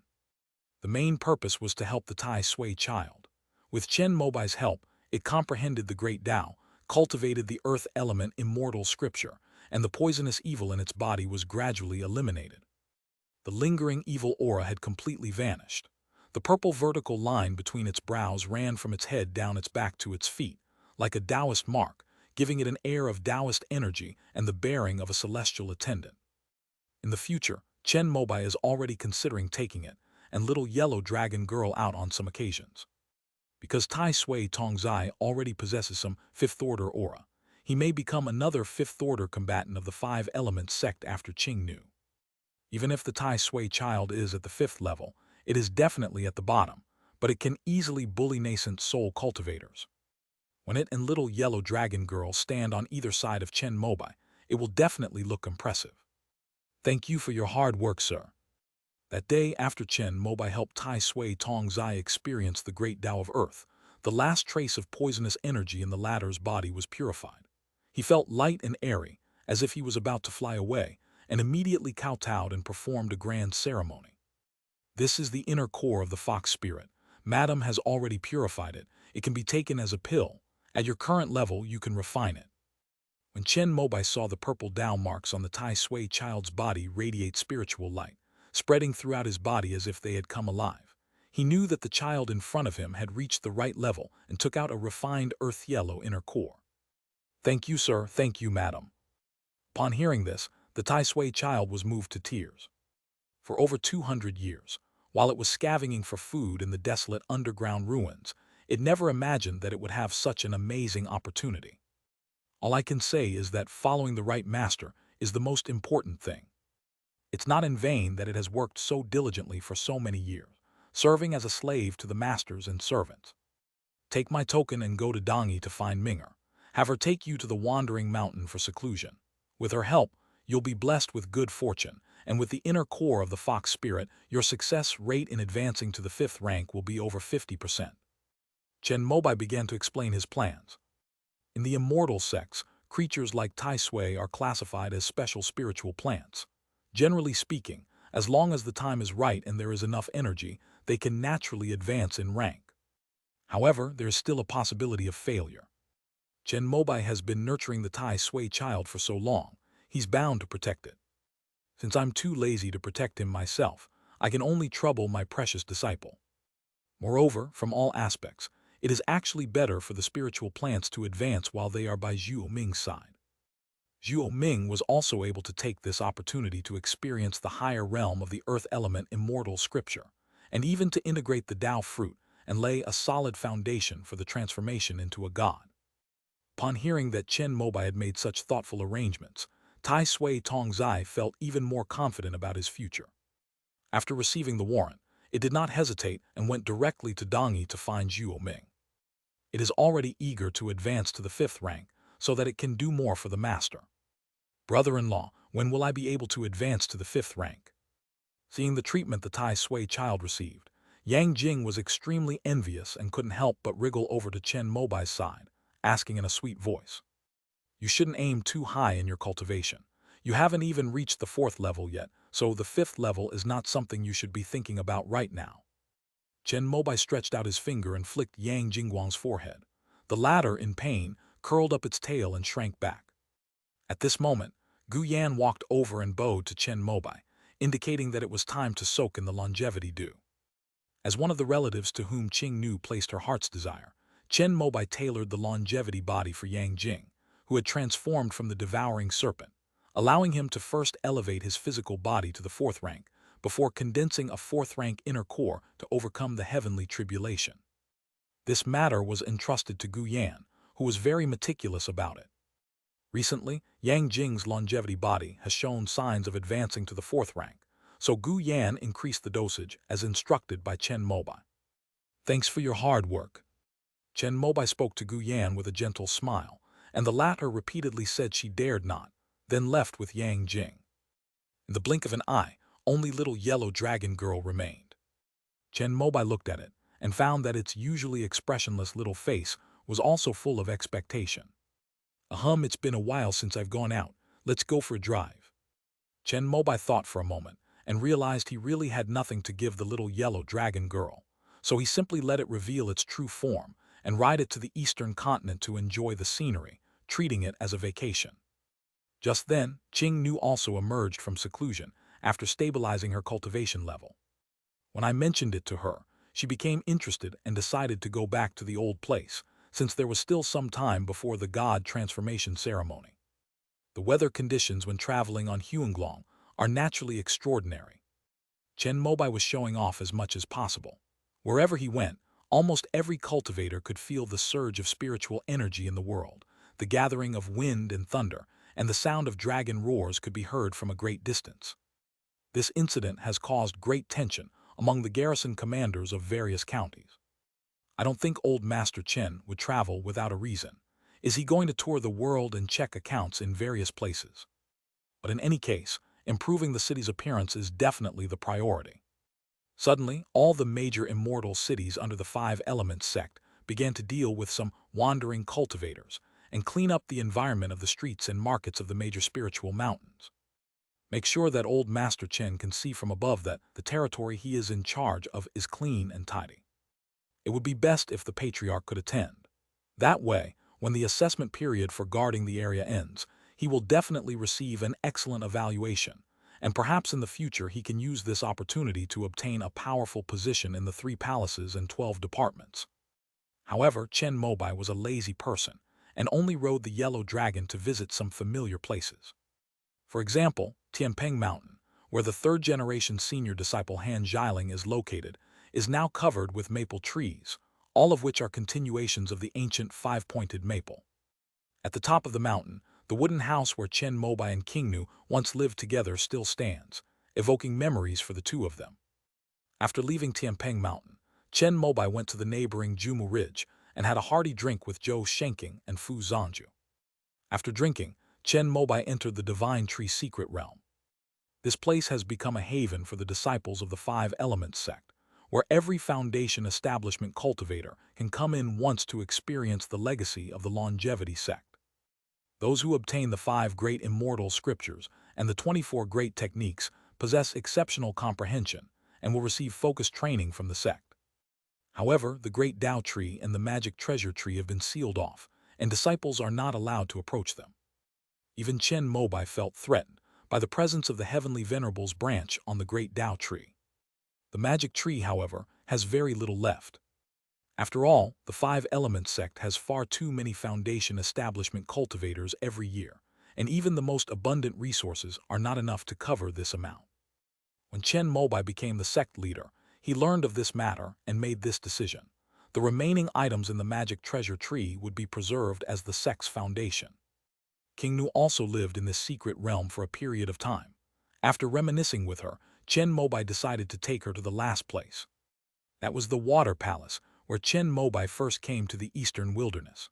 The main purpose was to help the Tai Sui child. With Chen Mobai's help, it comprehended the great Tao, cultivated the earth element immortal scripture, and the poisonous evil in its body was gradually eliminated. The lingering evil aura had completely vanished. The purple vertical line between its brows ran from its head down its back to its feet, like a Taoist mark, giving it an air of Taoist energy and the bearing of a celestial attendant. In the future, Chen Mobai is already considering taking it, and little yellow dragon girl out on some occasions. Because Tai Sui Tongzai already possesses some fifth-order aura, he may become another fifth-order combatant of the Five Elements sect after Qing Nu. Even if the Tai Sui child is at the 5th level, it is definitely at the bottom, but it can easily bully nascent soul cultivators. When it and little yellow dragon girl stand on either side of Chen Mobai, it will definitely look impressive. "Thank you for your hard work, sir." That day, after Chen Mobai helped Tai Sui Tongzai experience the great Tao of Earth, the last trace of poisonous energy in the latter's body was purified. He felt light and airy, as if he was about to fly away, and immediately kowtowed and performed a grand ceremony. This is the inner core of the fox spirit. Madam has already purified it. It can be taken as a pill. At your current level, you can refine it. When Chen Mobai saw the purple Tao marks on the Tai Sui child's body radiate spiritual light, spreading throughout his body as if they had come alive, he knew that the child in front of him had reached the right level and took out a refined earth yellow inner core. "Thank you, sir. Thank you, madam." Upon hearing this, the Tai Sui child was moved to tears. For over 200 years, while it was scavenging for food in the desolate underground ruins, it never imagined that it would have such an amazing opportunity. All I can say is that following the right master is the most important thing. It's not in vain that it has worked so diligently for so many years, serving as a slave to the masters and servants. Take my token and go to Dangi to find Minger. Have her take you to the Wandering Mountain for seclusion. With her help, you'll be blessed with good fortune, and with the inner core of the fox spirit, your success rate in advancing to the 5th rank will be over 50%. Chen Mobai began to explain his plans. In the immortal sects, creatures like Tai Sui are classified as special spiritual plants. Generally speaking, as long as the time is right and there is enough energy, they can naturally advance in rank. However, there is still a possibility of failure. Chen Mobai has been nurturing the Tai Sui child for so long, he's bound to protect it. Since I'm too lazy to protect him myself, I can only trouble my precious disciple. Moreover, from all aspects, it is actually better for the spiritual plants to advance while they are by Zhuo Ming's side. Zhuo Ming was also able to take this opportunity to experience the higher realm of the earth element immortal scripture, and even to integrate the Tao fruit and lay a solid foundation for the transformation into a god. Upon hearing that Chen Mobai had made such thoughtful arrangements, Tai Sui Tongzai felt even more confident about his future. After receiving the warrant, it did not hesitate and went directly to Dangi to find Zhuo Ming. It is already eager to advance to the 5th rank so that it can do more for the master. Brother-in-law, when will I be able to advance to the 5th rank? Seeing the treatment the Tai Sui child received, Yang Jing was extremely envious and couldn't help but wriggle over to Chen Mobai's side, asking in a sweet voice, "You shouldn't aim too high in your cultivation. You haven't even reached the 4th level yet, so the 5th level is not something you should be thinking about right now." Chen Mobai stretched out his finger and flicked Yang Jingguang's forehead. The latter, in pain, curled up its tail and shrank back. At this moment, Gu Yan walked over and bowed to Chen Mobai, indicating that it was time to soak in the longevity dew. As one of the relatives to whom Qing Nu placed her heart's desire, Chen Mobai tailored the longevity body for Yang Jing, who had transformed from the devouring serpent, allowing him to first elevate his physical body to the 4th rank, before condensing a 4th rank inner core to overcome the heavenly tribulation. This matter was entrusted to Gu Yan, who was very meticulous about it. Recently, Yang Jing's longevity body has shown signs of advancing to the 4th rank, so Gu Yan increased the dosage as instructed by Chen Mobai. "Thanks for your hard work." Chen Mobai spoke to Gu Yan with a gentle smile, and the latter repeatedly said she dared not, then left with Yang Jing. In the blink of an eye, only little yellow dragon girl remained. Chen Mobai looked at it and found that its usually expressionless little face was also full of expectation. It's been a while since I've gone out. Let's go for a drive." Chen Mobai thought for a moment and realized he really had nothing to give the little yellow dragon girl, so he simply let it reveal its true form and ride it to the eastern continent to enjoy the scenery, treating it as a vacation. Just then, Qing Nu also emerged from seclusion after stabilizing her cultivation level. When I mentioned it to her, she became interested and decided to go back to the old place, since there was still some time before the god transformation ceremony. The weather conditions when traveling on Huanglong are naturally extraordinary. Chen Mobai was showing off as much as possible. Wherever he went, almost every cultivator could feel the surge of spiritual energy in the world. The gathering of wind and thunder, and the sound of dragon roars could be heard from a great distance. This incident has caused great tension among the garrison commanders of various counties. I don't think old Master Chen would travel without a reason. Is he going to tour the world and check accounts in various places? But in any case, improving the city's appearance is definitely the priority. Suddenly, all the major immortal cities under the 5 Elements sect began to deal with some wandering cultivators and clean up the environment of the streets and markets of the major spiritual mountains. Make sure that old Master Chen can see from above that the territory he is in charge of is clean and tidy. It would be best if the patriarch could attend. That way, when the assessment period for guarding the area ends, he will definitely receive an excellent evaluation, and perhaps in the future he can use this opportunity to obtain a powerful position in the 3 palaces and 12 departments. However, Chen Mobai was a lazy person and only rode the yellow dragon to visit some familiar places. For example, Tianpeng Mountain, where the 3rd-generation senior disciple Han Jiling is located, is now covered with maple trees, all of which are continuations of the ancient 5-pointed maple. At the top of the mountain, the wooden house where Chen Mobai and King Nu once lived together still stands, evoking memories for the two of them. After leaving Tianpeng Mountain, Chen Mobai went to the neighboring Jumu Ridge and had a hearty drink with Zhou Shenking and Fu Zhanju. After drinking, Chen Mobai entered the Divine Tree secret realm. This place has become a haven for the disciples of the Five Elements sect, where every Foundation establishment cultivator can come in once to experience the legacy of the longevity sect. Those who obtain the 5 great immortal scriptures and the 24 great techniques possess exceptional comprehension and will receive focused training from the sect. However, the Great Tao Tree and the Magic Treasure Tree have been sealed off, and disciples are not allowed to approach them. Even Chen Mobai felt threatened by the presence of the Heavenly Venerable's branch on the Great Tao Tree. The Magic Tree, however, has very little left. After all, the 5 Elements sect has far too many Foundation establishment cultivators every year, and even the most abundant resources are not enough to cover this amount. When Chen Mobai became the sect leader, he learned of this matter and made this decision. The remaining items in the Magic Treasure Tree would be preserved as the sect's foundation. King Nu also lived in this secret realm for a period of time. After reminiscing with her, Chen Mobai decided to take her to the last place. That was the Water Palace, where Chen Mobai first came to the eastern wilderness.